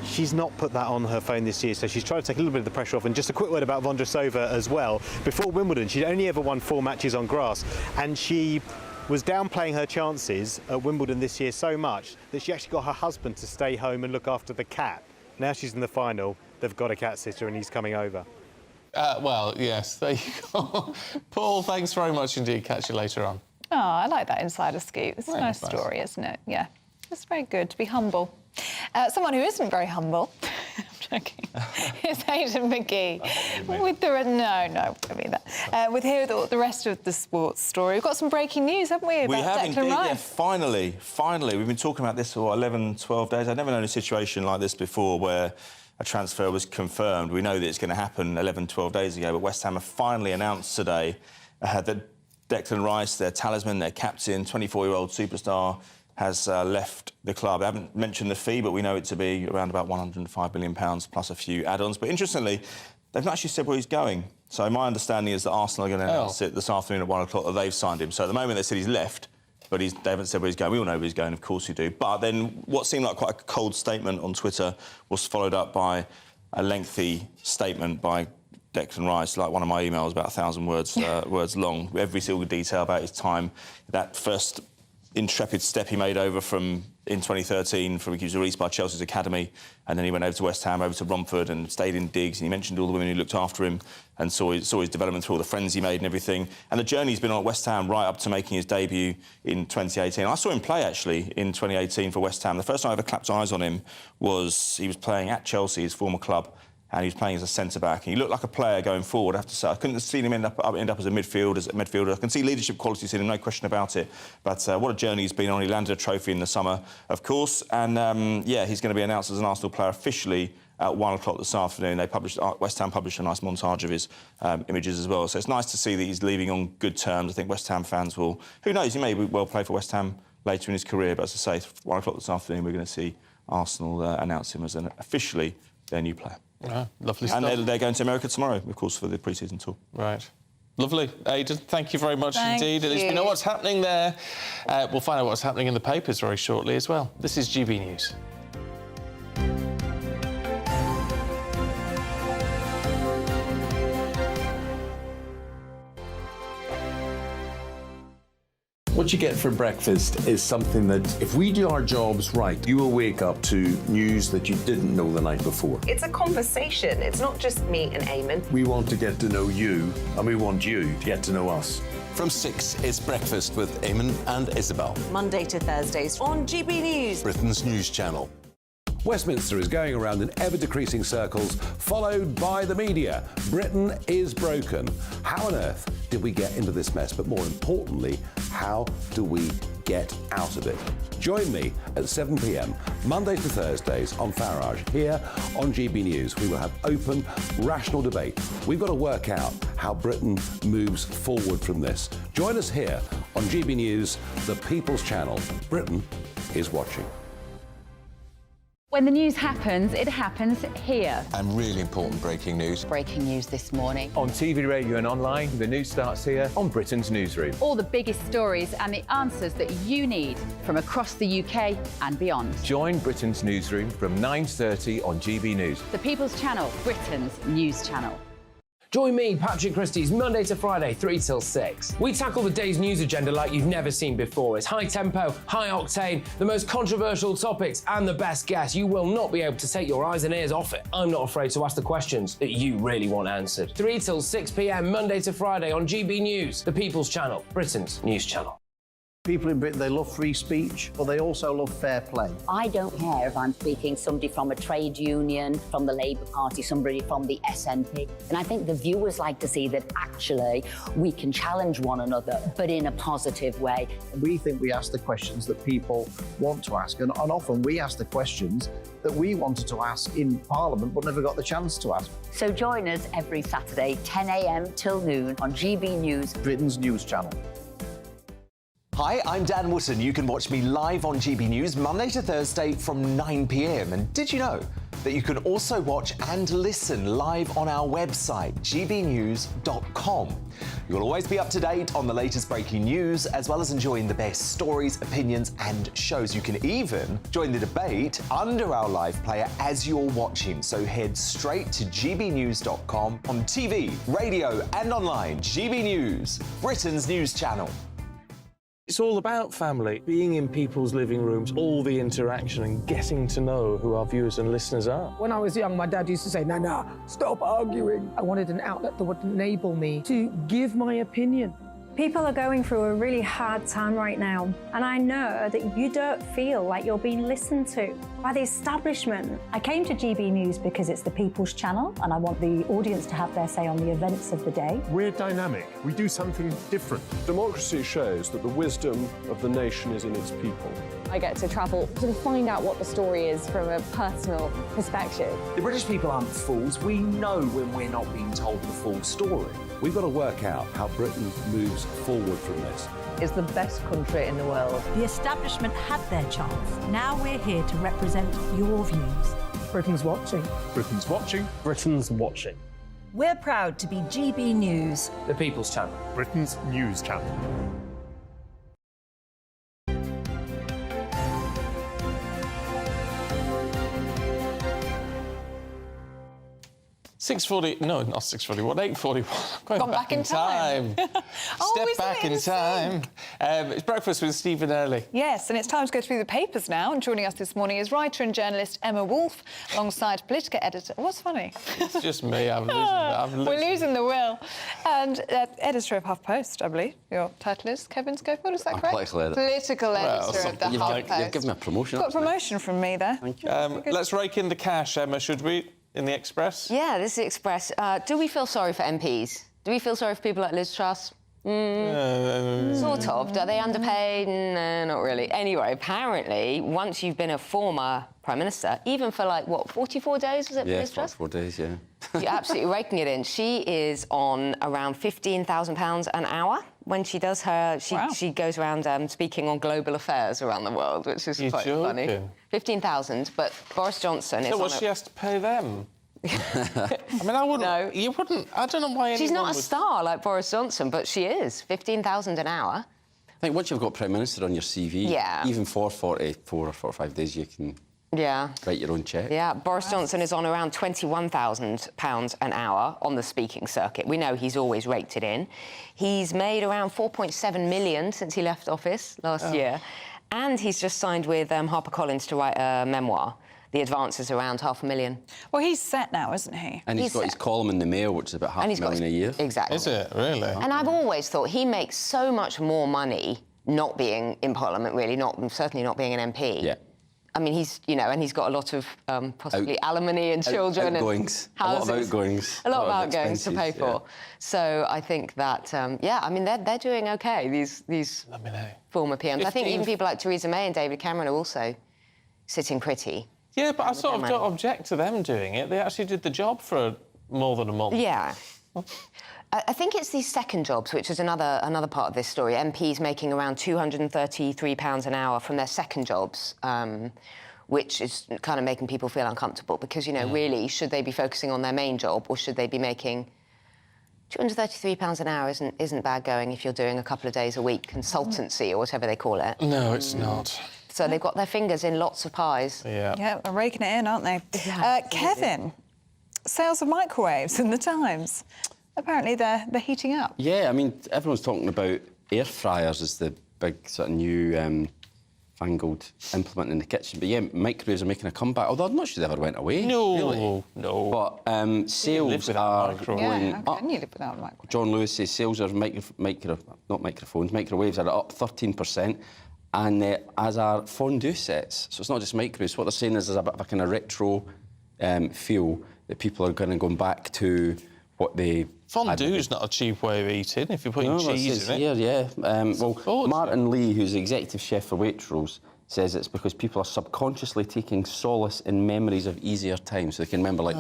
She's not put that on her phone this year, so she's tried to take a little bit of the pressure off. And just a quick word about Vondrasova as well. Before Wimbledon, she'd only ever won 4 matches on grass, and she was downplaying her chances at Wimbledon this year so much that she actually got her husband to stay home and look after the cat. Now she's in the final, they've got a cat sitter and he's coming over. Well, yes, there you go. Paul, thanks very much indeed. Catch you later on. Oh, I like that insider scoop. It's a nice nice. story, isn't it? Yeah. It's very good to be humble. Someone who isn't very humble, I'm joking, is Aidan McGee. With the with here the rest of the sports story. We've got some breaking news, haven't we? We About have Declan indeed. Rice. Yeah, finally. We've been talking about this for 11, 12 days. I've never known a situation like this before where a transfer was confirmed. We know that it's going to happen 11, 12 days ago, but West Ham have finally announced today that Declan Rice, their talisman, their captain, 24-year-old superstar, has left the club. I haven't mentioned the fee, but we know it to be around about £105 million plus a few add-ons. But interestingly, they've not actually said where he's going. So my understanding is that Arsenal are going to announce it this afternoon at 1 o'clock that they've signed him. So at the moment they said he's left, but they haven't said where he's going. We all know where he's going, of course we do. But then what seemed like quite a cold statement on Twitter was followed up by a lengthy statement by Declan Rice, like one of my emails, about 1,000 words long, with every single detail about his time. That first intrepid step he made over in 2013 from he was released by Chelsea's academy, and then he went over to West Ham, over to Romford, and stayed in digs. And he mentioned all the women who looked after him, and saw his development through all the friends he made and everything. And the journey he's been on at West Ham right up to making his debut in 2018. I saw him play actually in 2018 for West Ham. The first time I ever clapped eyes on him was he was playing at Chelsea, his former club, and he was playing as a centre-back. And he looked like a player going forward, I have to say. I couldn't have seen him end up as a midfielder. I can see leadership qualities in him, no question about it. But what a journey he's been on. He landed a trophy in the summer, of course. And, yeah, he's going to be announced as an Arsenal player officially at 1 o'clock this afternoon. West Ham published a nice montage of his images as well. So it's nice to see that he's leaving on good terms. I think West Ham fans will... Who knows, he may well play for West Ham later in his career. But as I say, 1 o'clock this afternoon, we're going to see Arsenal announce him as officially their new player. Right, lovely stuff. And they're going to America tomorrow, of course, for the pre-season tour. Right. Lovely. Aidan, thank you very much indeed. At least we know what's happening there. We'll find out what's happening in the papers very shortly as well. This is GB News. What you get for breakfast is something that, if we do our jobs right, you will wake up to news that you didn't know the night before. It's a conversation. It's not just me and Eamon. We want to get to know you, and we want you to get to know us. From 6, it's Breakfast with Eamon and Isabel. Monday to Thursdays on GB News. Britain's news channel. Westminster is going around in ever-decreasing circles, followed by the media. Britain is broken. How on earth did we get into this mess? But more importantly, how do we get out of it? Join me at 7 p.m, Monday to Thursdays on Farage, here on GB News. We will have open, rational debate. We've got to work out how Britain moves forward from this. Join us here on GB News, the People's Channel. Britain is watching. When the news happens, it happens here. And really important breaking news. Breaking news this morning. On TV, radio and online, the news starts here on Britain's Newsroom. All the biggest stories and the answers that you need from across the UK and beyond. Join Britain's Newsroom from 9:30 on GB News. The People's Channel, Britain's news channel. Join me, Patrick Christie's, Monday to Friday, 3 till 6. We tackle the day's news agenda like you've never seen before. It's high tempo, high octane, the most controversial topics and the best guests. You will not be able to take your eyes and ears off it. I'm not afraid to ask the questions that you really want answered. 3 till 6 p.m, Monday to Friday on GB News, the People's Channel, Britain's news channel. People in Britain, they love free speech, but they also love fair play. I don't care if I'm speaking somebody from a trade union, from the Labour Party, somebody from the SNP. And I think the viewers like to see that actually we can challenge one another, but in a positive way. We think we ask the questions that people want to ask, and often we ask the questions that we wanted to ask in Parliament but never got the chance to ask. So join us every Saturday, 10 a.m. till noon on GB News, Britain's news channel. Hi, I'm Dan Wootton. You can watch me live on GB News Monday to Thursday from 9 p.m. And did you know that you can also watch and listen live on our website, gbnews.com. You'll always be up to date on the latest breaking news, as well as enjoying the best stories, opinions and shows. You can even join the debate under our live player as you're watching. So head straight to gbnews.com on TV, radio and online. GB News, Britain's news channel. It's all about family, being in people's living rooms, all the interaction and getting to know who our viewers and listeners are. When I was young, my dad used to say, Nana, stop arguing. I wanted an outlet that would enable me to give my opinion. People are going through a really hard time right now, and I know that you don't feel like you're being listened to by the establishment. I came to GB News because it's the People's Channel, and I want the audience to have their say on the events of the day. We're dynamic. We do something different. Democracy shows that the wisdom of the nation is in its people. I get to travel to find out what the story is from a personal perspective. The British people aren't fools. We know when we're not being told the full story. We've got to work out how Britain moves forward from this. It's the best country in the world. The establishment had their chance. Now we're here to represent your views. Britain's watching. Britain's watching. Britain's watching. We're proud to be GB News, the People's Channel, Britain's news channel. 6:40, no, not 6:40, what, 8:41? Gone back in time. Step back in time. It's Breakfast with Stephen Early. Yes, and it's time to go through the papers now. And joining us this morning is writer and journalist Emma Wolfe, alongside political editor... What's funny? It's just me, We're losing the will. And editor of HuffPost, I believe. Your title is Kevin Schofield, is that correct? Political editor. Political editor of the HuffPost. You've given me a promotion. Got a promotion from me there. Thank you. Let's rake in the cash, Emma, should we? In the Express? Yeah, this is the Express. Do we feel sorry for MPs? Do we feel sorry for people like Liz Truss? Sort of. Are they underpaid? No, not really. Anyway, apparently, once you've been a former Prime Minister, even for, like, what, 44 days, was it, for Liz Truss? 44 days, yeah. You're absolutely raking it in. She is on around £15,000 an hour when she does her... She goes around speaking on global affairs around the world, which is quite funny. 15,000, but Boris Johnson is So what she has to pay them? I mean, I wouldn't... No. You wouldn't... I don't know why She's anyone not a star like Boris Johnson, but she is. 15,000 an hour. I think once you've got Prime Minister on your CV, even for 44 or 45 days, you can write your own cheque. Yeah, Boris Johnson is on around £21,000 an hour on the speaking circuit. We know he's always raked it in. He's made around 4.7 million since he left office last year. And he's just signed with HarperCollins to write a memoir. The advance is around £500,000. Well, he's set now, isn't he? And he's got his column in the Mail, which is about £500,000 a year. Exactly. Is it? Really? And I've always thought he makes so much more money not being in Parliament, really, certainly not being an MP. Yeah. I mean, he's, and he's got a lot of possibly alimony and children outgoings. and houses. A lot of outgoings. A lot of outgoings to pay for. So I think that, I mean, they're doing OK, these former PMs. I think even people like Theresa May and David Cameron are also sitting pretty. Yeah, but I sort of don't object to them doing it. They actually did the job for more than a month. Yeah. I think it's these second jobs, which is another part of this story. MPs making around £233 an hour from their second jobs, which is kind of making people feel uncomfortable because, really, should they be focusing on their main job or should they be making... £233 an hour isn't bad going if you're doing a couple of days a week, consultancy or whatever they call it. No, it's not. So they've got their fingers in lots of pies. Yeah. Yeah, they're raking it in, aren't they? Kevin, sales of microwaves in the Times. Apparently they're heating up. Yeah, I mean, everyone's talking about air fryers as the big sort of new fangled implement in the kitchen. But yeah, microwaves are making a comeback, although I'm not sure they ever went away. No, really. no. But sales are going up. Can you live without a microwave? John Lewis says sales are microwaves are up 13%, and as are fondue sets. So it's not just microwaves. What they're saying is there's a bit of a kind of retro feel that people are going back to what they... Fondue's not a cheap way of eating if you're putting cheese in it. Here, yeah. Well, Martin Lee, who's the executive chef for Waitrose, says it's because people are subconsciously taking solace in memories of easier times. So they can remember, like,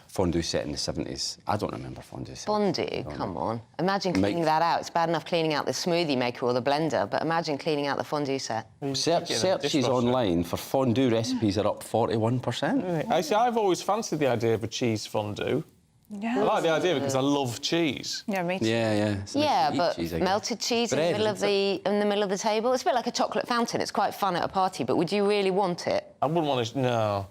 fondue set in the 70s. I don't remember fondue set. Fondue? Come on. Imagine cleaning that out. It's bad enough cleaning out the smoothie maker or the blender, but imagine cleaning out the fondue set. Searches online for fondue recipes are up 41%. Actually, I've always fancied the idea of a cheese fondue. Yeah. I like the idea because I love cheese. Yeah, me too. Yeah. Yeah, but melted cheese in the middle of the table. It's a bit like a chocolate fountain. It's quite fun at a party, but would you really want it? I wouldn't want to. No.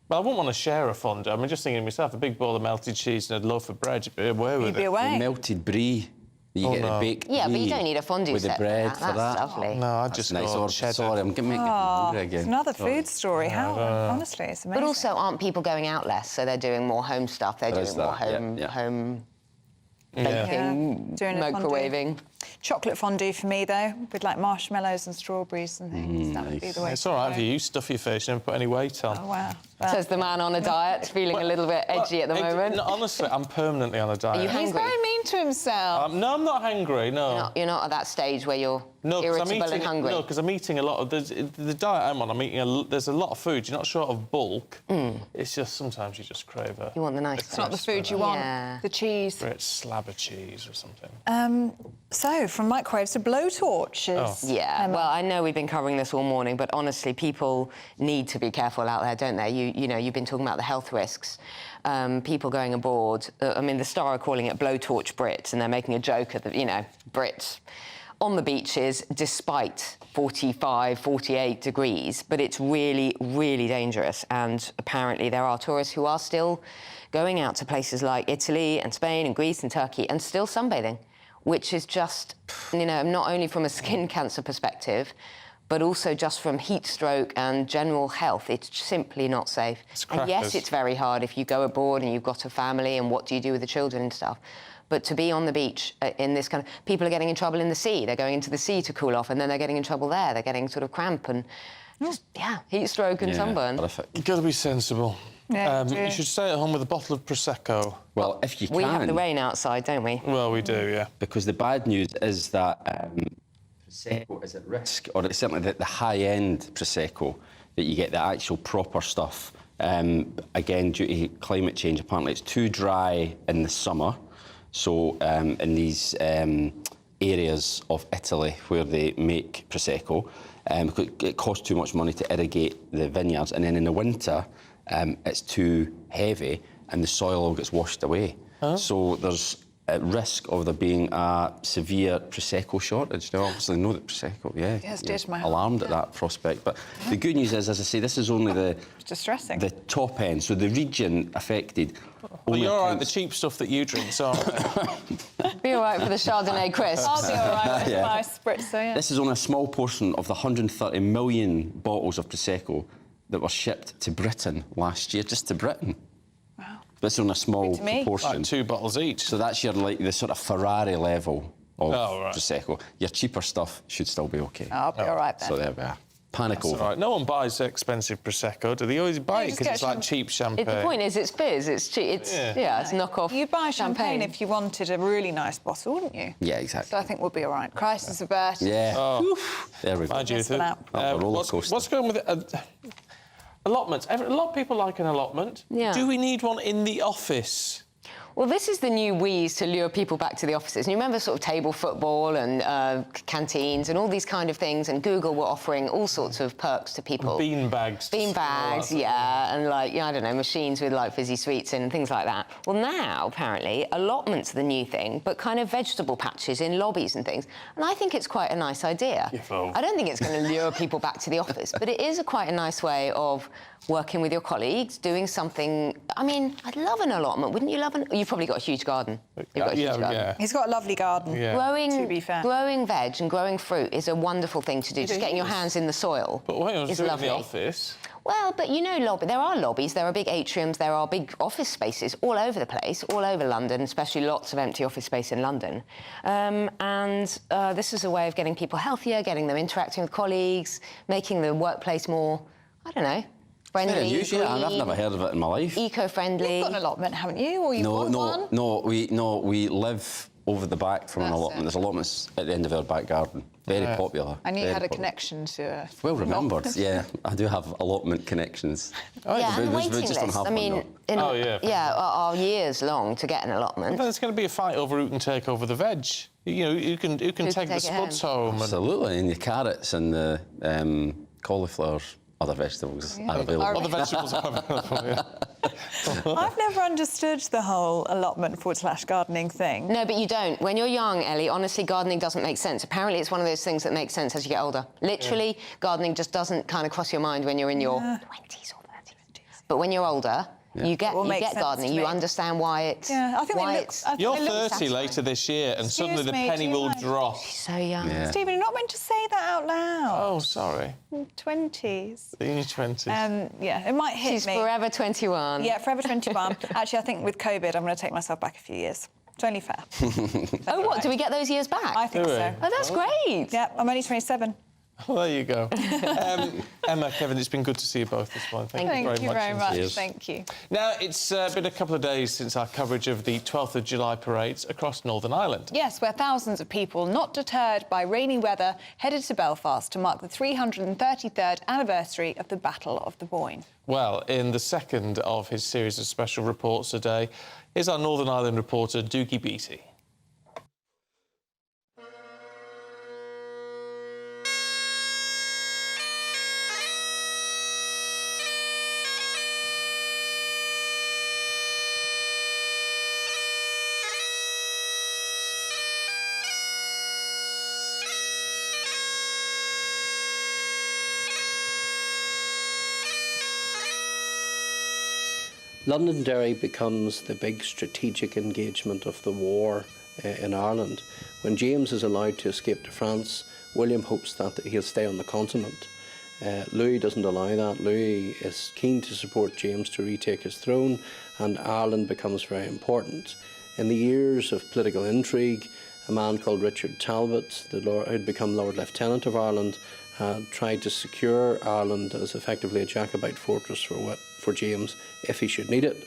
But I wouldn't want to share a fondue. I mean, just thinking to myself, a big bowl of melted cheese and a loaf of bread, you'd be away with it. You'd be away. Melted brie. You get the baked Yeah, but you brie don't need a fondue with set the bread for that. That's lovely. No, I'd just nice. go Sorry, I'm making me hungry again. It's another food story. How honestly, it's amazing. But also, aren't people going out less? So they're doing more home stuff. They're doing more home baking, doing microwaving. Chocolate fondue for me, though, with like marshmallows and strawberries and things. That would be the way. It's all right if you stuff your face, you never put any weight on. Oh, wow. Says the man on a diet, feeling a little bit edgy at the moment. No, honestly, I'm permanently on a diet. Are you hungry? He's very mean to himself. No, I'm not hungry, no. You're not at that stage where you're irritable and hungry? No, because I'm eating a lot of... The diet I'm on, I'm eating... There's a lot of food. You're not short of bulk. It's just sometimes you just crave it. You want the nice... It's not the food you want. The cheese. Great slab of cheese or something. So, from microwaves to blowtorches. Yeah, well, I know we've been covering this all morning, but honestly, people need to be careful out there, don't they? You know, you've been talking about the health risks. People going aboard. I mean, the Star are calling it blowtorch Brits, and they're making a joke of the, Brits on the beaches despite 45, 48 degrees, but it's really, really dangerous. And apparently there are tourists who are still going out to places like Italy and Spain and Greece and Turkey and still sunbathing, which is just, not only from a skin cancer perspective, but also just from heat stroke and general health. It's simply not safe. And yes, it's very hard if you go abroad and you've got a family and what do you do with the children and stuff. But to be on the beach in this kind of... People are getting in trouble in the sea. They're going into the sea to cool off and then they're getting in trouble there. They're getting sort of cramp and just, heat stroke and sunburn. You've got to be sensible. Yeah, you should stay at home with a bottle of Prosecco. Well, if you can... We have the rain outside, don't we? Well, we do, yeah. Because the bad news is that Prosecco is at risk, or it's certainly the high-end Prosecco, that you get the actual proper stuff. Again, due to climate change, apparently it's too dry in the summer. So in these areas of Italy where they make Prosecco, it costs too much money to irrigate the vineyards. And then in the winter, it's too heavy and the soil all gets washed away. So there's a risk of there being a severe Prosecco shortage. Now, obviously, know that Prosecco, alarmed at that prospect. But the good news is, as I say, this is only the top end. So the region affected. Well, you're all right, the cheap stuff that you drink, so... Be all right for the Chardonnay crisps. I'll be all right with my spritzer, yeah. This is only a small portion of the 130 million bottles of Prosecco that were shipped to Britain last year, just to Britain. Wow. This is only a small proportion. Like 2 bottles each. So that's the sort of Ferrari level of Prosecco. Your cheaper stuff should still be OK. I'll be all right then. So there we are. Panic over. Right. No one buys expensive Prosecco, do they? Always buy it because it's like cheap champagne. The point is, it's fizz. It's cheap. It's it's knockoff. You'd buy champagne if you wanted a really nice bottle, wouldn't you? Yeah, exactly. So I think we'll be all right. Crisis averted. Yeah. There we go. Mind you, what's going with it? Allotments. A lot of people like an allotment. Yeah. Do we need one in the office? Well, this is the new wheeze to lure people back to the offices. And you remember sort of table football and canteens and all these kind of things, and Google were offering all sorts of perks to people. Beanbags. Beanbags, and like, I don't know, machines with like fizzy sweets and things like that. Well, now, apparently, allotments are the new thing, but kind of vegetable patches in lobbies and things. And I think it's quite a nice idea. I don't think it's going to lure people back to the office, but it is quite a nice way of working with your colleagues, doing something. I mean, I'd love an allotment, wouldn't you love an? You've probably got a huge garden. You've got a huge garden. He's got a lovely garden. To be fair. Growing veg and growing fruit is a wonderful thing to do. Just getting your hands in the soil is lovely. In the office. Well, but you know, there are lobbies, there are big atriums, there are big office spaces all over the place, all over London, especially lots of empty office space in London. This is a way of getting people healthier, getting them interacting with colleagues, making the workplace more, I don't know, friendly. I've never heard of it in my life. Eco-friendly. You've got an allotment, haven't you? Or you've got one? We live over the back from an allotment. There's allotments at the end of our back garden. Very popular. And you had a connection to a... Well remembered, yeah. I do have allotment connections. And waiting lists. I mean, are years long to get an allotment. Well, there's going to be a fight over who can take over the veg. You know, who can take the spuds home. Absolutely, and the carrots and the cauliflowers. Other vegetables are available. Other vegetables are available, yeah. I've never understood the whole allotment/gardening thing. No, but you don't. When you're young, Ellie, honestly, gardening doesn't make sense. Apparently, it's one of those things that makes sense as you get older. Literally, gardening just doesn't kind of cross your mind when you're in your 20s or 30s. But when you're older, you get gardening. You understand why it's... Yeah, I think you're 30 later this year, and suddenly the penny will drop. She's so young. Yeah. Stephen, you're not meant to say that out loud. Oh, sorry. 20s. In your 20s. Yeah, it might hit me. She's forever 21. Yeah, forever 21. Actually, I think with COVID, I'm going to take myself back a few years. It's only fair. Oh, what? Do we get those years back? I think so. Oh, that's great. Yeah, I'm only 27. Well, there you go. Emma, Kevin, it's been good to see you both this morning. Thank you very much. Cheers. Thank you. Now, it's been a couple of days since our coverage of the 12th of July parades across Northern Ireland. Yes, where thousands of people, not deterred by rainy weather, headed to Belfast to mark the 333rd anniversary of the Battle of the Boyne. Well, in the second of his series of special reports today, is our Northern Ireland reporter, Doogie Beattie. Londonderry becomes the big strategic engagement of the war in Ireland. When James is allowed to escape to France, William hopes that he'll stay on the continent. Louis doesn't allow that. Louis is keen to support James to retake his throne, and Ireland becomes very important. In the years of political intrigue, a man called Richard Talbot, who had become Lord Lieutenant of Ireland, had tried to secure Ireland as effectively a Jacobite fortress for James if he should need it.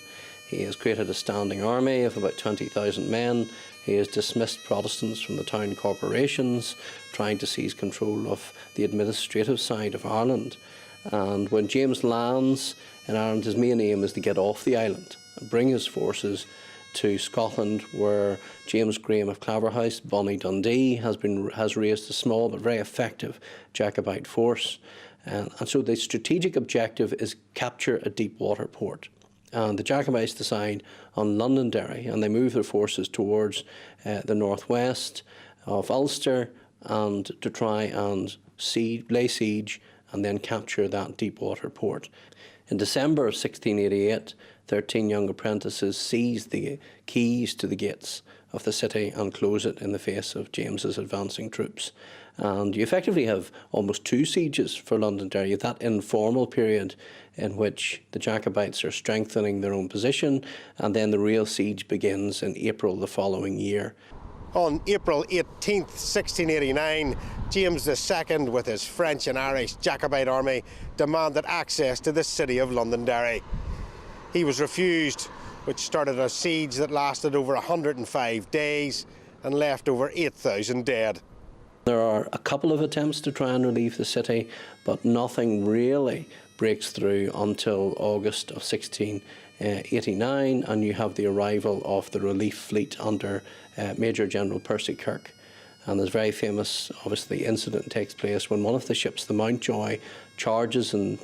He has created a standing army of about 20,000 men. He has dismissed Protestants from the town corporations, trying to seize control of the administrative side of Ireland. And when James lands in Ireland, his main aim is to get off the island and bring his forces to Scotland, where James Graham of Claverhouse, Bonnie Dundee, has raised a small but very effective Jacobite force. And so the strategic objective is capture a deep water port. And the Jacobites decide on Londonderry, and they move their forces towards the northwest of Ulster, and to try and lay siege and then capture that deep water port. In December of 1688, 13 young apprentices seized the keys to the gates of the city and close it in the face of James's advancing troops. And you effectively have almost two sieges for Londonderry. You have that informal period in which the Jacobites are strengthening their own position, and then the real siege begins in April the following year. On April 18th, 1689, James II, with his French and Irish Jacobite army, demanded access to the city of Londonderry. He was refused, which started a siege that lasted over 105 days and left over 8,000 dead. There are a couple of attempts to try and relieve the city, but nothing really breaks through until August of 1689, and you have the arrival of the relief fleet under Major General Percy Kirk. And there's a very famous, obviously, incident takes place when one of the ships, the Mountjoy, charges and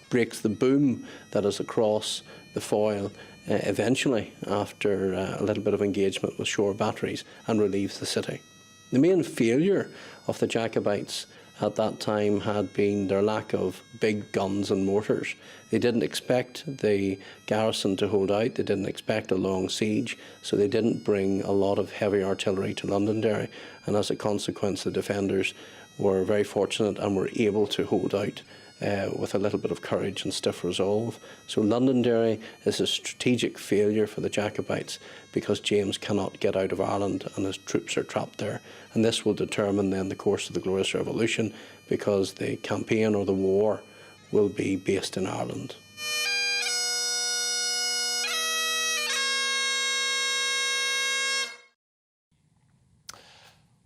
breaks the boom that is across the foil, eventually, after a little bit of engagement with shore batteries, and relieves the city. The main failure of the Jacobites at that time had been their lack of big guns and mortars. They didn't expect the garrison to hold out, they didn't expect a long siege, so they didn't bring a lot of heavy artillery to Londonderry, and as a consequence the defenders were very fortunate and were able to hold out with a little bit of courage and stiff resolve. So Londonderry is a strategic failure for the Jacobites because James cannot get out of Ireland and his troops are trapped there. And this will determine then the course of the Glorious Revolution, because the campaign or the war will be based in Ireland.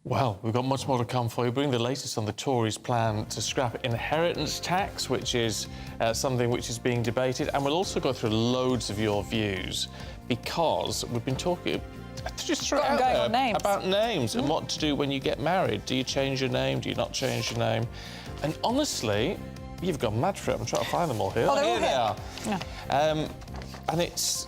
Well, we've got much more to come for you. Bring the latest on the Tories' plan to scrap inheritance tax, which is something which is being debated. And we'll also go through loads of your views, because we've been talking just throw out there about names and what to do when you get married. Do you change your name? Do you not change your name? And honestly, you've gone mad for it. I'm trying to find them all here. Oh, here they are. Yeah. And it's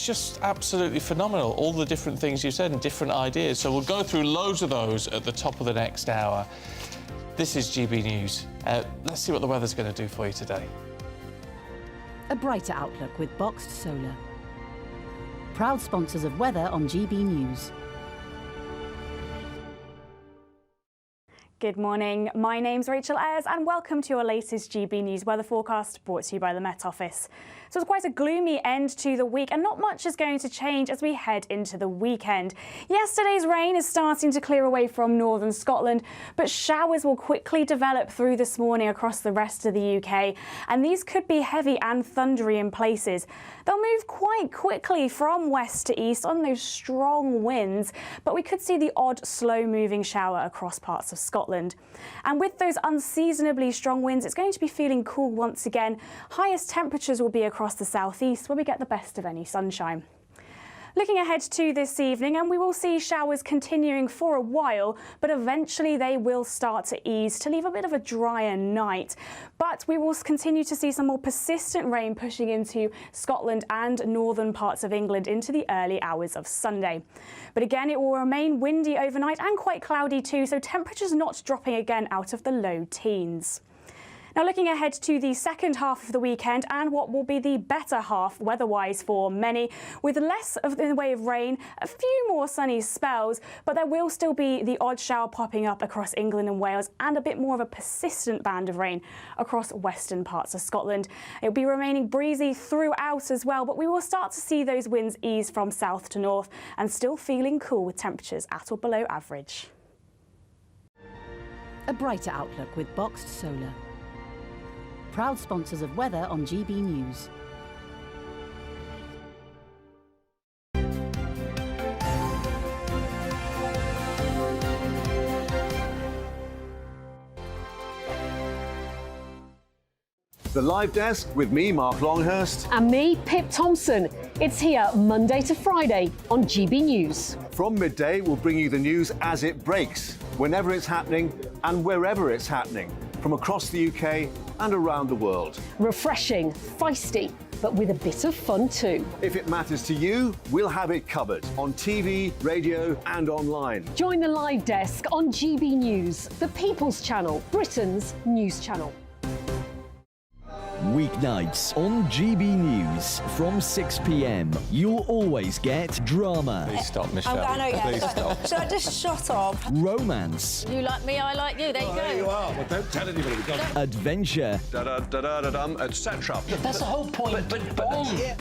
just absolutely phenomenal, all the different things you said and different ideas. So we'll go through loads of those at the top of the next hour. This is GB News. Let's see what the weather's going to do for you today. A brighter outlook with Boxed Solar. Proud sponsors of weather on GB News. Good morning, my name's Rachel Ayres and welcome to your latest GB News weather forecast brought to you by the Met Office. So it's quite a gloomy end to the week and not much is going to change as we head into the weekend. Yesterday's rain is starting to clear away from northern Scotland, but showers will quickly develop through this morning across the rest of the UK, and these could be heavy and thundery in places. They'll move quite quickly from west to east on those strong winds, but we could see the odd slow-moving shower across parts of Scotland. And with those unseasonably strong winds, it's going to be feeling cool once again. Highest temperatures will be across the southeast, where we get the best of any sunshine. Looking ahead to this evening, and we will see showers continuing for a while, but eventually they will start to ease to leave a bit of a drier night. But we will continue to see some more persistent rain pushing into Scotland and northern parts of England into the early hours of Sunday. But again, it will remain windy overnight and quite cloudy too, so temperatures not dropping again out of the low teens. Now looking ahead to the second half of the weekend and what will be the better half weather-wise for many, with less in the way of rain, a few more sunny spells, but there will still be the odd shower popping up across England and Wales and a bit more of a persistent band of rain across western parts of Scotland. It will be remaining breezy throughout as well, but we will start to see those winds ease from south to north and still feeling cool with temperatures at or below average. A brighter outlook with Boxed Solar. Proud sponsors of weather on GB News. The Live Desk with me, Mark Longhurst. And me, Pip Thompson. It's here Monday to Friday on GB News. From midday, we'll bring you the news as it breaks, whenever it's happening and wherever it's happening, from across the UK and around the world. Refreshing, feisty, but with a bit of fun too. If it matters to you, we'll have it covered on TV, radio and online. Join the Live Desk on GB News, the People's Channel, Britain's news channel. Weeknights on GB News from 6 p.m. You'll always get drama. Please stop, Michelle. I know, yeah. Please stop. Should I just shut up? Romance. You like me, I like you. There you go. There you are. Well, don't tell anybody. Adventure. Etc. That's the whole point.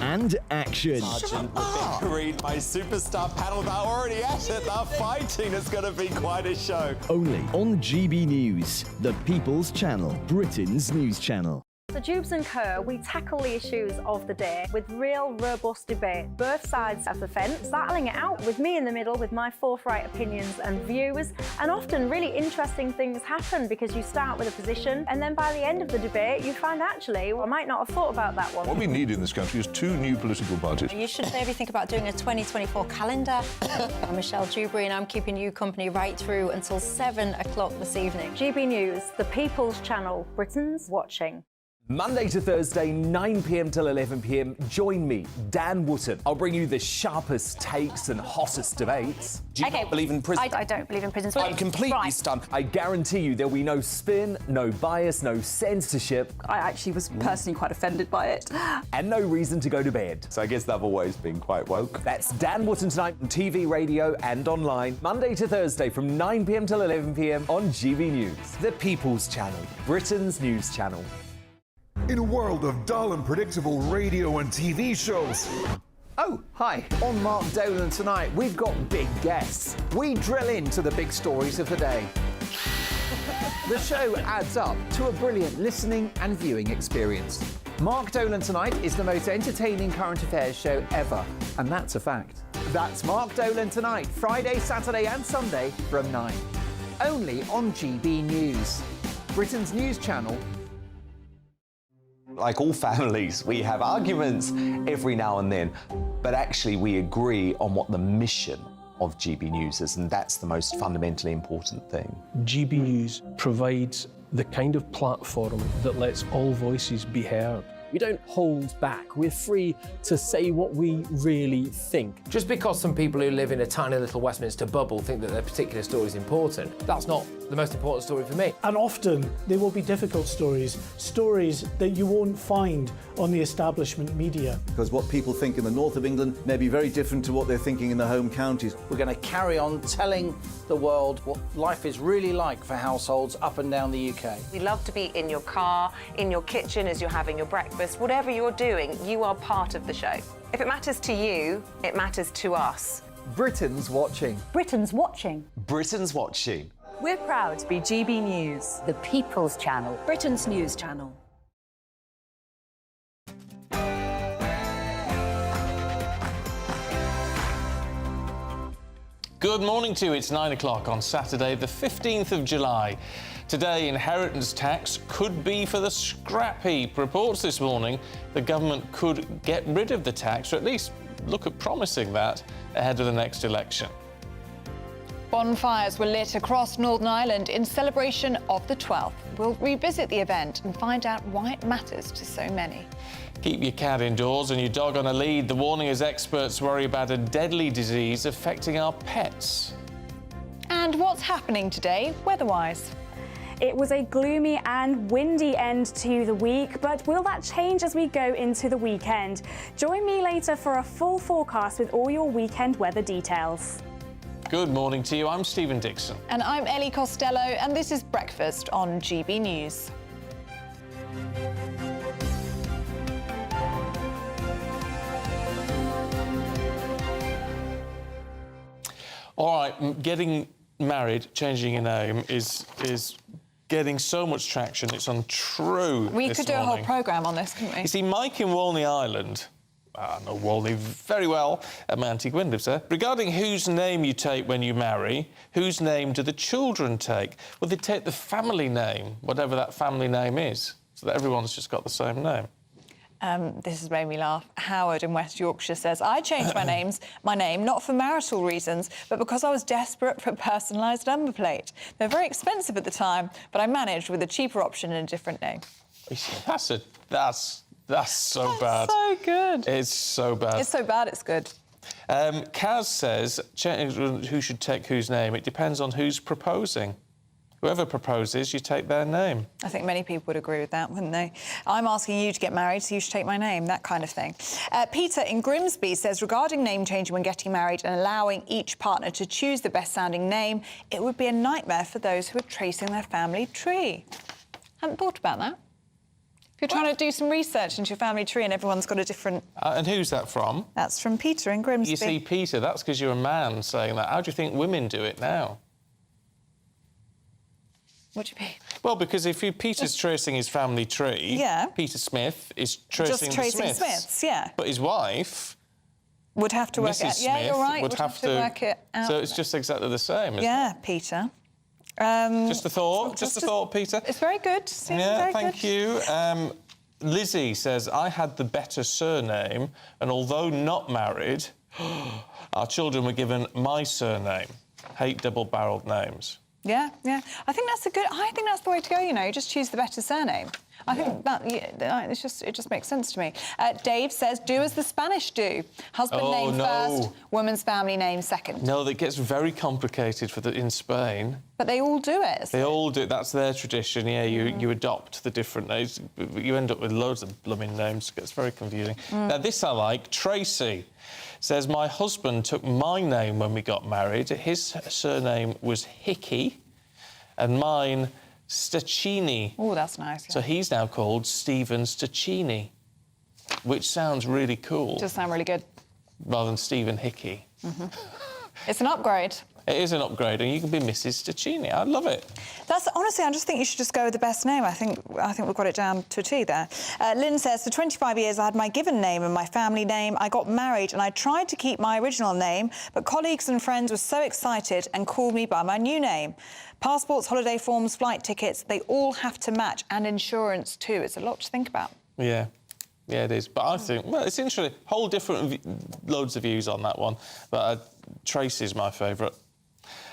And action. Sergeant, the big read, my superstar panel, they're already at it. They're fighting. It's going to be quite a show. Only on GB News, the People's Channel, Britain's news channel. So Jubes and Kerr, we tackle the issues of the day with real, robust debate, both sides of the fence, battling it out with me in the middle with my forthright opinions and views. And often really interesting things happen because you start with a position and then by the end of the debate you find actually, well, I might not have thought about that one. What we need in this country is 2 new political parties. You should maybe think about doing a 2024 calendar. I'm Michelle Dewberry and I'm keeping you company right through until 7 o'clock this evening. GB News, the People's Channel, Britain's watching. Monday to Thursday, 9 p.m. till 11 p.m. Join me, Dan Wootton. I'll bring you the sharpest takes and hottest debates. Do you not believe in prison? I don't believe in prison. I'm completely stunned. I guarantee you there'll be no spin, no bias, no censorship. I actually was personally quite offended by it. And no reason to go to bed. So I guess they've always been quite woke. That's Dan Wootton Tonight on TV, radio and online. Monday to Thursday from 9 p.m. till 11 p.m. on GB News. The People's Channel, Britain's news channel. In a world of dull and predictable radio and TV shows. Oh, hi. On Mark Dolan Tonight, we've got big guests. We drill into the big stories of the day. The show adds up to a brilliant listening and viewing experience. Mark Dolan Tonight is the most entertaining current affairs show ever, and that's a fact. That's Mark Dolan Tonight, Friday, Saturday and Sunday from 9. Only on GB News, Britain's news channel. Like all families, we have arguments every now and then, but actually we agree on what the mission of GB News is, and that's the most fundamentally important thing. GB News provides the kind of platform that lets all voices be heard. We don't hold back. We're free to say what we really think. Just because some people who live in a tiny little Westminster bubble think that their particular story is important, that's not the most important story for me. And often they will be difficult stories, stories that you won't find on the establishment media. Because what people think in the north of England may be very different to what they're thinking in the home counties. We're going to carry on telling the world what life is really like for households up and down the UK. We love to be in your car, in your kitchen as you're having your breakfast. Whatever you're doing, you are part of the show. If it matters to you, it matters to us. Britain's watching. Britain's watching. Britain's watching. We're proud to be GB News. The People's Channel. Britain's news channel. Good morning to you. It's 9 o'clock on Saturday, the 15th of July. Today, inheritance tax could be for the scrap heap. Reports this morning the government could get rid of the tax, or at least look at promising that ahead of the next election. Bonfires were lit across Northern Ireland in celebration of the 12th. We'll revisit the event and find out why it matters to so many. Keep your cat indoors and your dog on a lead. The warning as experts worry about a deadly disease affecting our pets. And what's happening today, weather-wise? It was a gloomy and windy end to the week, but will that change as we go into the weekend? Join me later for a full forecast with all your weekend weather details. Good morning to you. I'm Stephen Dixon. And I'm Ellie Costello, and this is Breakfast on GB News. All right, getting married, changing your name is getting so much traction. It's untrue. We could do a whole programme on this, couldn't we? You see, Mike in Walney Island, I know Walney very well, my auntie Gwen lives there. Regarding whose name you take when you marry, whose name do the children take? Well, they take the family name, whatever that family name is, so that everyone's just got the same name. This has made me laugh. Howard in West Yorkshire says, I changed my name not for marital reasons, but because I was desperate for a personalised number plate. They're very expensive at the time, but I managed with a cheaper option and a different name. That's so bad. So good. It's so bad. It's so bad, it's good. Kaz says, who should take whose name? It depends on who's proposing. Whoever proposes, you take their name. I think many people would agree with that, wouldn't they? I'm asking you to get married, so you should take my name, that kind of thing. Peter in Grimsby says, regarding name changing when getting married and allowing each partner to choose the best-sounding name, it would be a nightmare for those who are tracing their family tree. Hadn't thought about that. If you're trying to do some research into your family tree and everyone's got a different... and who's that from? That's from Peter in Grimsby. You see, Peter, that's because you're a man saying that. How do you think women do it now? What do you mean? Well, because if Peter's tracing his family tree, yeah. Peter Smith is tracing the Smiths. Yeah. But his wife would have to work Mrs. it out. Smith Yeah, you're right. would have to work it out. So it's just exactly the same, isn't it? Peter. Just a thought. Just a thought, Peter. It's very good. Yeah, thank you. Lizzie says, I had the better surname, and although not married, our children were given my surname. Hate double-barrelled names. Yeah, yeah. I think that's the way to go, you know. You just choose the better surname. I think that it just makes sense to me. Dave says, do as the Spanish do. Husband name first, woman's family name second. No, that gets very complicated in Spain. But they all do it. They all do it. That's their tradition. Yeah, you adopt the different names. You end up with loads of blooming names. It gets very confusing. Now, this I like. Tracy says, my husband took my name when we got married. His surname was Hickey, and mine Staccini. Oh, that's nice. Yeah. So he's now called Stephen Staccini, which sounds really cool. Does sound really good. Rather than Stephen Hickey. It's an upgrade. It is an upgrade, and you can be Mrs. Staccini. I love it. Honestly, I just think you should just go with the best name. I think we've got it down to a T there. Lynn says, for 25 years I had my given name and my family name. I got married and I tried to keep my original name, but colleagues and friends were so excited and called me by my new name. Passports, holiday forms, flight tickets, they all have to match, and insurance too. It's a lot to think about. Yeah. Yeah, it is. But I think, well, it's interesting. Whole different, loads of views on that one. But Tracy's my favourite.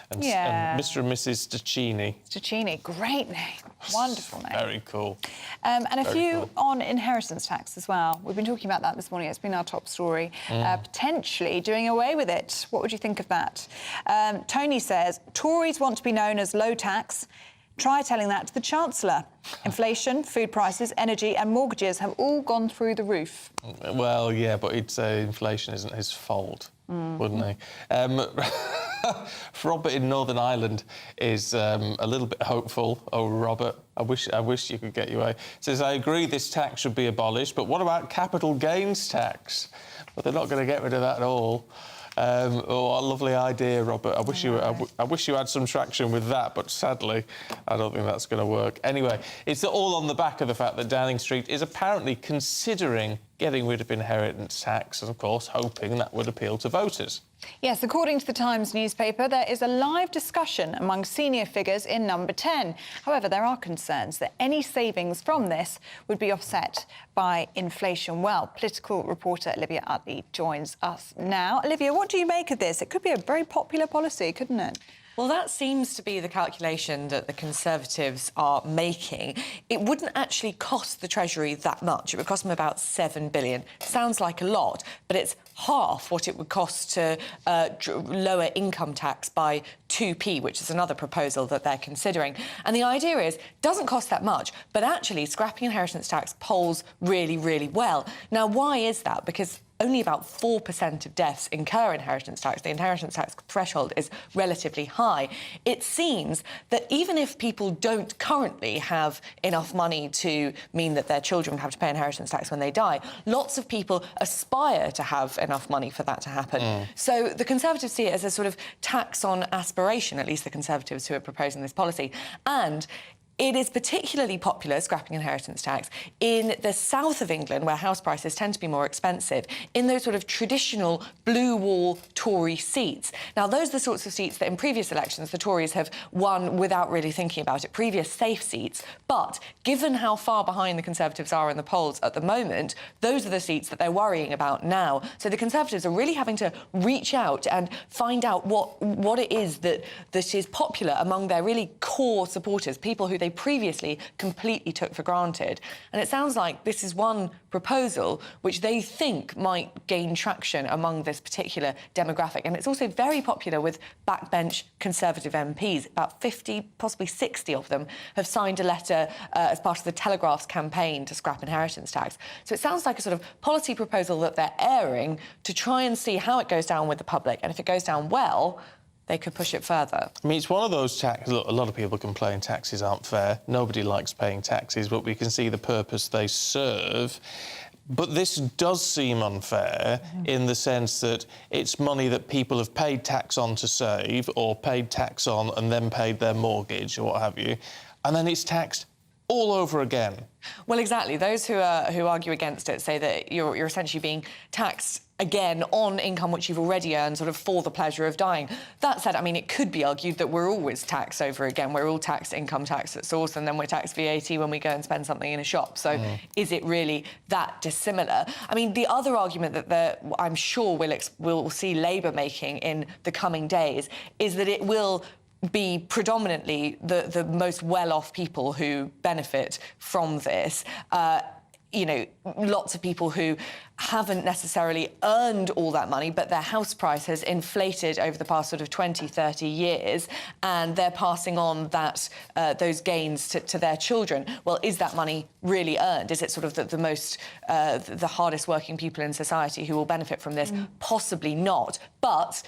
And Mr. and Mrs. Staccini. Staccini, great name. Wonderful name. Very cool. And a few on inheritance tax as well. We've been talking about that this morning. It's been our top story. Potentially doing away with it. What would you think of that? Tony says, Tories want to be known as low tax. Try telling that to the Chancellor. Inflation, food prices, energy and mortgages have all gone through the roof. Well, yeah, but he'd say inflation isn't his fault, wouldn't he? Robert in Northern Ireland is a little bit hopeful. Oh, Robert, I wish you could get your way. Says, I agree this tax should be abolished, but what about capital gains tax? But they're not going to get rid of that at all. Oh, what a lovely idea, Robert. I wish you had some traction with that, but sadly, I don't think that's going to work. Anyway, it's all on the back of the fact that Downing Street is apparently considering getting rid of inheritance tax, and of course, hoping that would appeal to voters. Yes, according to the Times newspaper, there is a live discussion among senior figures in Number 10. However, there are concerns that any savings from this would be offset by inflation. Well, political reporter Olivia Utley joins us now. Olivia, what do you make of this? It could be a very popular policy, couldn't it? Well, that seems to be the calculation that the Conservatives are making. It wouldn't actually cost the Treasury that much. It would cost them about £7 billion. Sounds like a lot, but it's half what it would cost to lower income tax by 2p, which is another proposal that they're considering. And the idea is, it doesn't cost that much, but actually scrapping inheritance tax polls really, really well. Now, why is that? Because only about 4% of deaths incur inheritance tax. The inheritance tax threshold is relatively high. It seems that even if people don't currently have enough money to mean that their children have to pay inheritance tax when they die, lots of people aspire to have enough money for that to happen. So the Conservatives see it as a sort of tax on aspiration, at least the Conservatives who are proposing this policy. And it is particularly popular, scrapping inheritance tax, in the south of England, where house prices tend to be more expensive, in those sort of traditional blue wall Tory seats. Now, those are the sorts of seats that in previous elections the Tories have won without really thinking about it, previous safe seats. But given how far behind the Conservatives are in the polls at the moment, those are the seats that they're worrying about now. So the Conservatives are really having to reach out and find out what it is that is popular among their really core supporters, people who they previously completely took for granted. And it sounds like this is one proposal which they think might gain traction among this particular demographic. And it's also very popular with backbench Conservative MPs. About 50, possibly 60 of them have signed a letter as part of the Telegraph's campaign to scrap inheritance tax. So it sounds like a sort of policy proposal that they're airing to try and see how it goes down with the public. And if it goes down well, they could push it further. I mean, it's one of those taxes. Look, a lot of people complain taxes aren't fair. Nobody likes paying taxes, but we can see the purpose they serve. But this does seem unfair in the sense that it's money that people have paid tax on to save, or paid tax on and then paid their mortgage or what have you, and then it's taxed all over again. Well, exactly. Those who argue against it say that you're essentially being taxed again on income which you've already earned, sort of for the pleasure of dying. That said, I mean, it could be argued that we're always taxed over again. We're all taxed income tax at source, and then we're taxed VAT when we go and spend something in a shop. So is it really that dissimilar? I mean, the other argument that I'm sure we'll see Labour making in the coming days is that it will be predominantly the most well-off people who benefit from this. You know, lots of people who haven't necessarily earned all that money, but their house price has inflated over the past sort of 20, 30 years, and they're passing on that those gains to their children. Well, is that money really earned? Is it sort of the most, the hardest working people in society who will benefit from this? Possibly not. But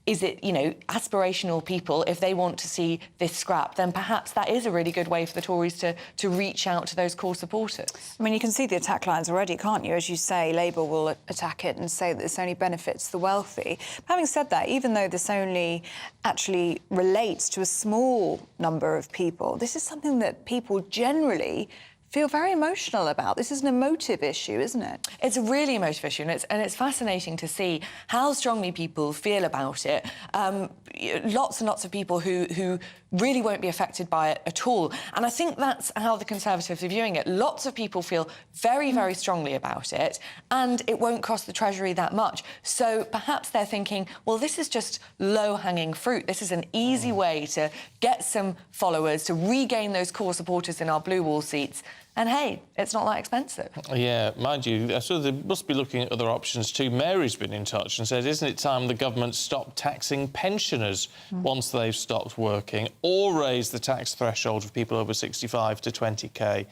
is it, you know, aspirational people, if they want to see this scrap, then perhaps that is a really good way for the Tories to reach out to those core supporters. I mean, you can see the attack lines already, can't you? As you say, Labour will attack it and say that this only benefits the wealthy. But having said that, even though this only actually relates to a small number of people, this is something that people generally feel very emotional about. This is an emotive issue, isn't it? It's a really emotive issue, and it's fascinating to see how strongly people feel about it. Lots and lots of people who really won't be affected by it at all. And I think that's how the Conservatives are viewing it. Lots of people feel very, very strongly about it, and it won't cost the Treasury that much. So perhaps they're thinking, well, this is just low-hanging fruit. This is an easy way to get some followers, to regain those core supporters in our blue wall seats. And hey, it's not that expensive. Yeah, mind you, so they must be looking at other options too. Mary's been in touch and said, isn't it time the government stopped taxing pensioners once they've stopped working, or raise the tax threshold for people over 65 to 20k?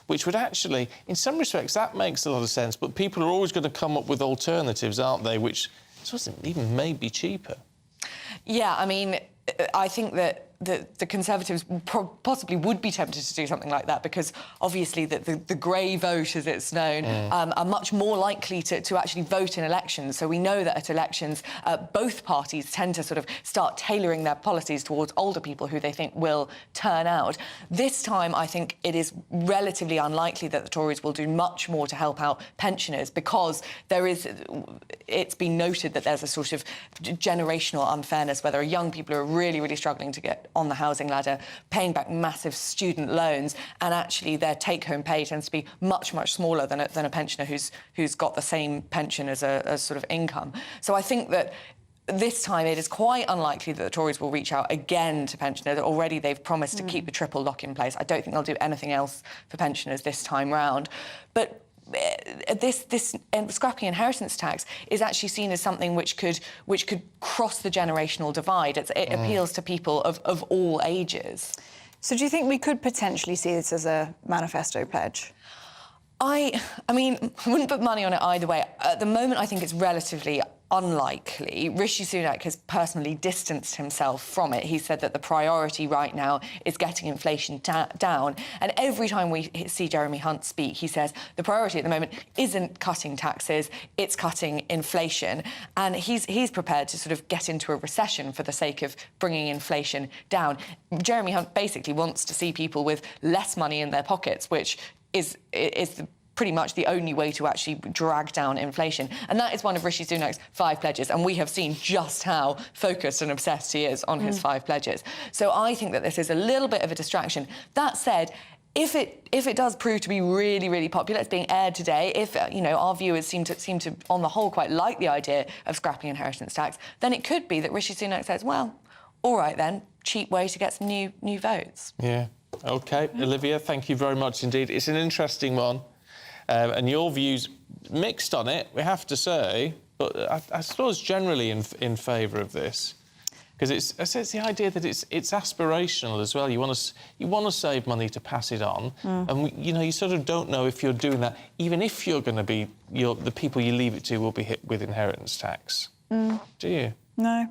Which would actually, in some respects, that makes a lot of sense, but people are always going to come up with alternatives, aren't they, which doesn't even maybe cheaper. Yeah, I mean, I think that the Conservatives possibly would be tempted to do something like that, because obviously the grey vote, as it's known, are much more likely to actually vote in elections. So we know that at elections, both parties tend to sort of start tailoring their policies towards older people who they think will turn out. This time, I think it is relatively unlikely that the Tories will do much more to help out pensioners, because it's been noted that there's a sort of generational unfairness, whether young people are really, really struggling to get on the housing ladder, paying back massive student loans, and actually their take-home pay tends to be much, much smaller than a pensioner who's got the same pension as a sort of income. So I think that this time it is quite unlikely that the Tories will reach out again to pensioners. Already they've promised to keep the triple lock in place. I don't think they'll do anything else for pensioners this time round. But this scrapping inheritance tax is actually seen as something which could cross the generational divide. It appeals to people of all ages. So do you think we could potentially see this as a manifesto pledge? I mean, I wouldn't put money on it either way. At the moment, I think it's relatively unlikely. Rishi Sunak has personally distanced himself from it. He said that the priority right now is getting inflation down. And every time we see Jeremy Hunt speak, he says the priority at the moment isn't cutting taxes, it's cutting inflation. And he's prepared to sort of get into a recession for the sake of bringing inflation down. Jeremy Hunt basically wants to see people with less money in their pockets, which is pretty much the only way to actually drag down inflation. And that is one of Rishi Sunak's 5 pledges, and we have seen just how focused and obsessed he is on his 5 pledges. So I think that this is a little bit of a distraction. That said, if it does prove to be really, really popular, it's being aired today, if, you know, our viewers seem to, on the whole, quite like the idea of scrapping inheritance tax, then it could be that Rishi Sunak says, well, all right then, cheap way to get some new votes. Yeah. OK, Olivia, thank you very much indeed. It's an interesting one. And your views mixed on it, we have to say, but I suppose generally in favour of this, because it's the idea that it's aspirational as well. You want to save money to pass it on, and you sort of don't know if you're doing that, even if you're going to be the people you leave it to will be hit with inheritance tax. Do you? No.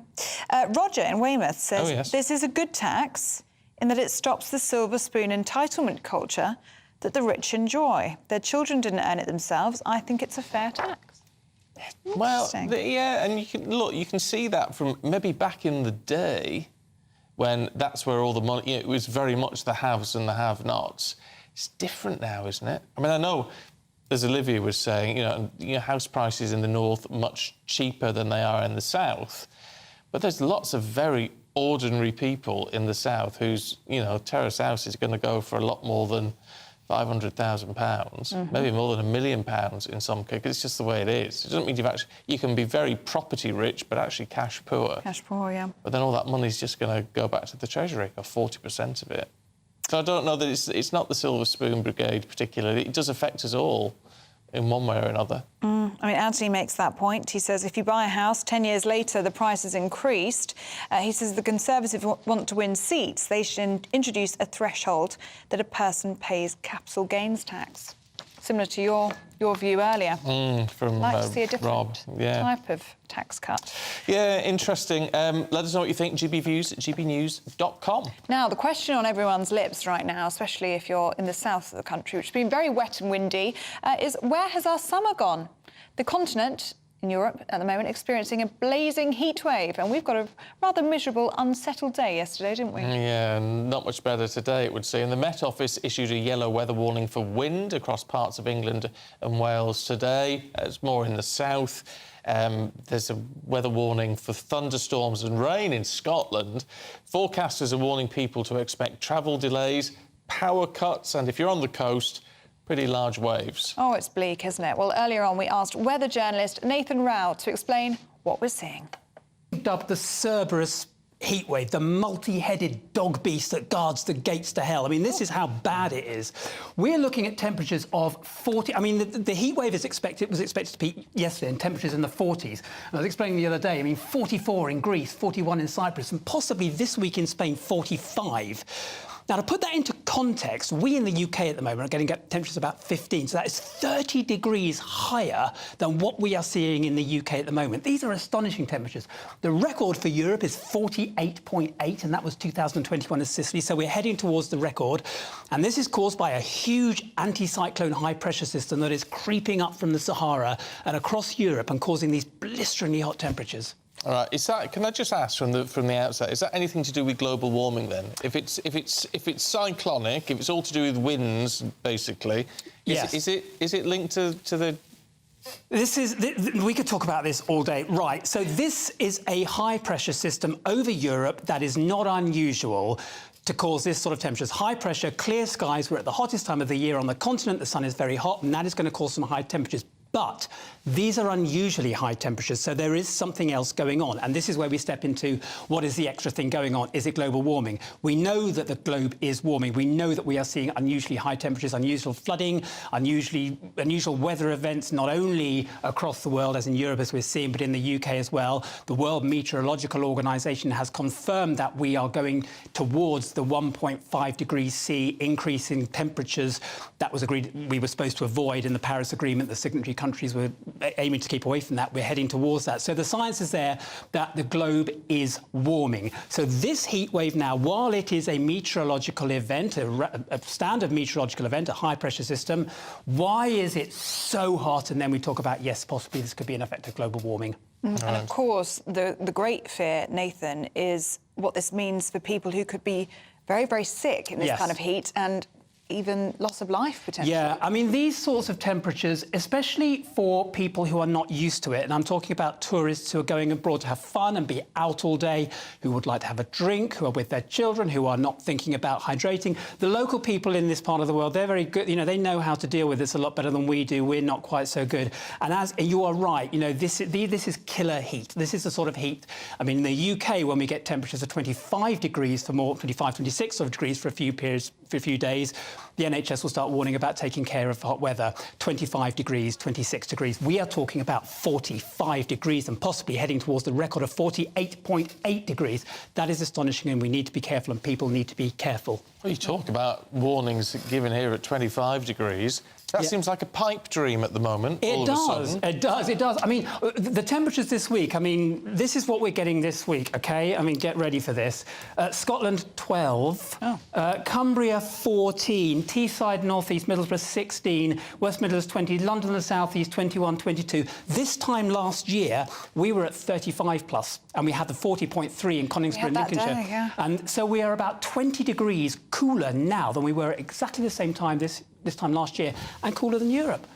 Roger in Weymouth says, yes. This is a good tax in that it stops the silver spoon entitlement culture that the rich enjoy. Their children didn't earn it themselves. I think it's a fair tax. Well, yeah, and you can see that from maybe back in the day when that's where all the money, it was very much the haves and the have-nots. It's different now, isn't it? I mean, I know, as Olivia was saying, house prices in the north are much cheaper than they are in the south, but there's lots of very ordinary people in the south whose, terrace house is going to go for a lot more than £500,000, maybe more than £1 million in some cases. It's just the way it is. It doesn't mean you can be very property rich, but actually cash poor. Cash poor, yeah. But then all that money's just going to go back to the Treasury, or 40% of it. So I don't know that it's not the Silver Spoon Brigade particularly. It does affect us all in one way or another. I mean, Anthony makes that point. He says if you buy a house, 10 years later, the price has increased. He says the Conservatives want to win seats. They should introduce a threshold that a person pays capital gains tax. Similar to your view earlier. From like to see a different Rob, yeah. type of tax cut. Yeah, interesting. Let us know what you think. GBviews at gbnews.com. Now, the question on everyone's lips right now, especially if you're in the south of the country, which has been very wet and windy, is where has our summer gone? The continent in Europe at the moment experiencing a blazing heat wave, and we've got a rather miserable, unsettled day yesterday, didn't we? Yeah, not much better today, it would seem. The Met Office issued a yellow weather warning for wind across parts of England and Wales today. It's more in the south. There's a weather warning for thunderstorms and rain in Scotland. Forecasters are warning people to expect travel delays, power cuts, and if you're on the coast, pretty large waves. Oh, it's bleak, isn't it? Well, earlier on we asked weather journalist Nathan Rao to explain what we're seeing. Dubbed the Cerberus heatwave, the multi-headed dog beast that guards the gates to hell. I mean, this is how bad it is. We're looking at temperatures of 40. I mean, the heatwave was expected to peak yesterday in temperatures in the 40s. And I was explaining the other day, I mean, 44 in Greece, 41 in Cyprus, and possibly this week in Spain, 45. Now, to put that into context, we in the UK at the moment are getting temperatures about 15, so that is 30 degrees higher than what we are seeing in the UK at the moment. These are astonishing temperatures. The record for Europe is 48.8, and that was 2021 in Sicily, so we're heading towards the record. And this is caused by a huge anticyclone high-pressure system that is creeping up from the Sahara and across Europe and causing these blisteringly hot temperatures. All right. Can I just ask from the outset? Is that anything to do with global warming then? If it's cyclonic, if it's all to do with winds, basically, yes. Is it linked to the? We could talk about this all day. Right. So this is a high pressure system over Europe that is not unusual to cause this sort of temperatures. High pressure, clear skies. We're at the hottest time of the year on the continent. The sun is very hot, and that is going to cause some high temperatures. But these are unusually high temperatures, so there is something else going on. And this is where we step into what is the extra thing going on. Is it global warming? We know that the globe is warming. We know that we are seeing unusually high temperatures, unusual flooding, unusual weather events, not only across the world, as in Europe, as we're seeing, but in the UK as well. The World Meteorological Organization has confirmed that we are going towards the 1.5 degrees C increase in temperatures that was agreed we were supposed to avoid in the Paris Agreement. The signatory countries were aiming to keep away from that. We're heading towards that. So the science is there that the globe is warming. So this heat wave now, while it is a meteorological event, a standard meteorological event, a high pressure system, why is it so hot? And then we talk about, yes, possibly this could be an effect of global warming. And of course, the great fear, Nathan, is what this means for people who could be very, very sick in this kind of heat and even loss of life, potentially. Yeah, I mean, these sorts of temperatures, especially for people who are not used to it, and I'm talking about tourists who are going abroad to have fun and be out all day, who would like to have a drink, who are with their children, who are not thinking about hydrating. The local people in this part of the world, they're very good. You know, they know how to deal with this a lot better than we do. We're not quite so good. And as you are right, you know, this is killer heat. This is the sort of heat. I mean, in the UK, when we get temperatures of 25 degrees for more, 25, 26 sort of degrees for a few periods, for a few days, the NHS will start warning about taking care of hot weather. 25 degrees, 26 degrees. We are talking about 45 degrees and possibly heading towards the record of 48.8 degrees. That is astonishing, and we need to be careful, and people need to be careful. Well, you talk about warnings given here at 25 degrees. That seems like a pipe dream at the moment. It does. I mean, the temperatures this week, I mean, this is what we're getting this week, OK? I mean, get ready for this. Scotland, 12. Cumbria, 14. Teesside, North East, Middlesbrough, 16. West Midlands, 20. London and the South East, 21, 22. This time last year, we were at 35 plus, and we had the 40.3 in Coningsborough and Lincolnshire. And so we are about 20 degrees cooler now than we were at exactly the same time this time last year, and cooler than Europe.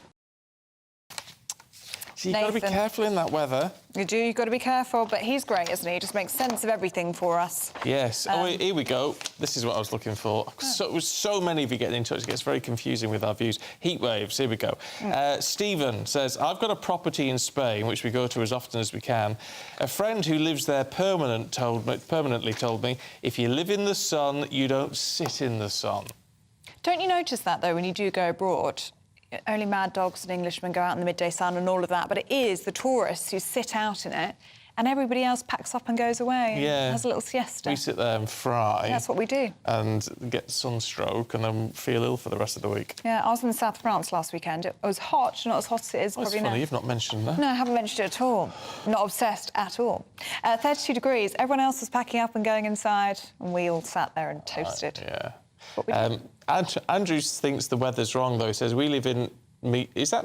So you've got to be careful in that weather. You do, you've got to be careful, but he's great, isn't he? He just makes sense of everything for us. Yes. Here we go. This is what I was looking for. So many of you getting in touch. It gets very confusing with our views. Heat waves, here we go. Stephen says, I've got a property in Spain, which we go to as often as we can. A friend who lives there permanently told me, if you live in the sun, you don't sit in the sun. Don't you notice that, though, when you do go abroad? Only mad dogs and Englishmen go out in the midday sun and all of that, but it is the tourists who sit out in it, and everybody else packs up and goes away and has a little siesta. We sit there and fry. That's what we do. And get sunstroke and then feel ill for the rest of the week. Yeah, I was in South France last weekend. It was hot, not as hot as it is probably funny, now. you've not mentioned that. No, I haven't mentioned it at all. Not obsessed at all. 32 degrees. Everyone else was packing up and going inside, and we all sat there and toasted. Andrew thinks the weather's wrong, though. He says, we live in... Is that...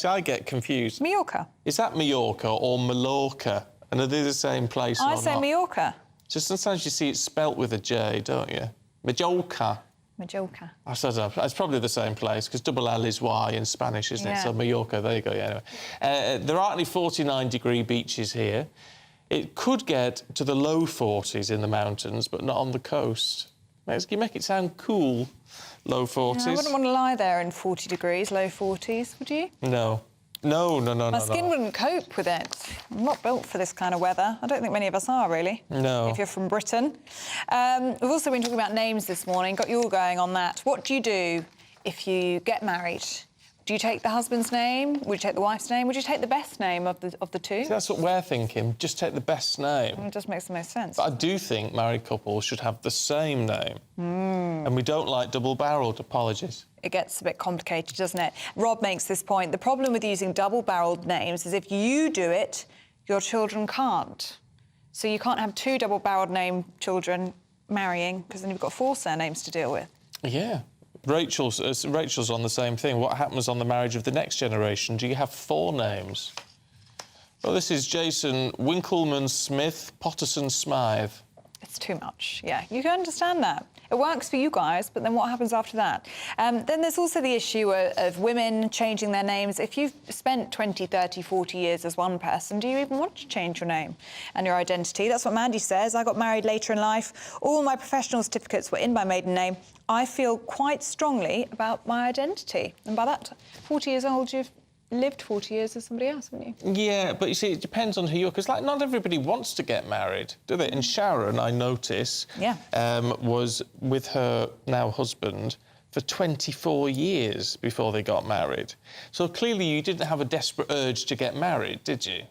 I get confused. Mallorca. Is that Mallorca or Mallorca? And are they the same place or not? I say Mallorca. Just sometimes you see it spelt with a J, don't you? Majorca. Majorca. I don't know. It's probably the same place, because double L is Y in Spanish, isn't it? So Mallorca, there you go. Yeah, anyway. There are only 49-degree beaches here. It could get to the low 40s in the mountains, but not on the coast. You make it sound cool, low 40s. Yeah, I wouldn't want to lie there in 40 degrees, low 40s, would you? No. My skin wouldn't cope with it. I'm not built for this kind of weather. I don't think many of us are, really. No. If you're from Britain. We've also been talking about names this morning. Got you all going on that. What do you do if you get married? Do you take the husband's name? Would you take the wife's name? Would you take the best name of the two? See, that's what we're thinking. Just take the best name. It just makes the most sense. But I do think married couples should have the same name. And we don't like double-barrelled. Apologies. It gets a bit complicated, doesn't it? Rob makes this point. The problem with using double-barrelled names is if you do it, your children can't. So you can't have two double-barrelled name children marrying, because then you've got 4 surnames to deal with. Yeah. Rachel's on the same thing. What happens on the marriage of the next generation? Do you have 4 names? Well, this is Jason Winkleman-Smith, Potterson-Smythe. It's too much, yeah. You can understand that. It works for you guys, but then what happens after that? Then there's also the issue of women changing their names. If you've spent 20, 30, 40 years as one person, do you even want to change your name and your identity? That's what Mandy says. I got married later in life. All my professional certificates were in my maiden name. I feel quite strongly about my identity. And by that, 40 years old, you've lived 40 years as somebody else, haven't you? Yeah, but you see, it depends on who you are, because, like, not everybody wants to get married, do they? And Sharon, I notice, was with her now husband for 24 years before they got married. So clearly you didn't have a desperate urge to get married, did you?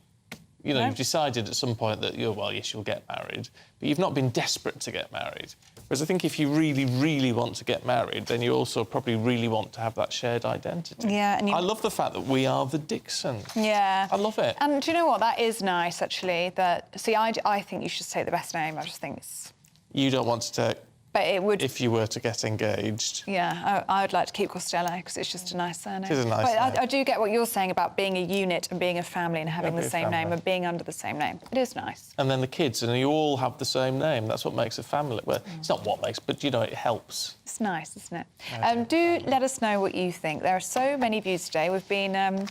You know, you've decided at some point that, well, yes, you'll get married, but you've not been desperate to get married. Whereas I think if you really, really want to get married, then you also probably really want to have that shared identity. Yeah, and I love the fact that we are the Dixons. Yeah. I love it. And do you know what? That is nice, actually. See, I think you should take the best name. I just think it's... You don't want to take... But it would... If you were to get engaged. Yeah, I would like to keep Costello, because it's just a nice surname. It is a nice name. But I do get what you're saying about being a unit and being a family and having the same name and being under the same name. It is nice. And then the kids, and you all have the same name. That's what makes a family. Well, it's not what makes, but, you know, it helps. It's nice, isn't it? Do let us know what you think. There are so many views today. We've been...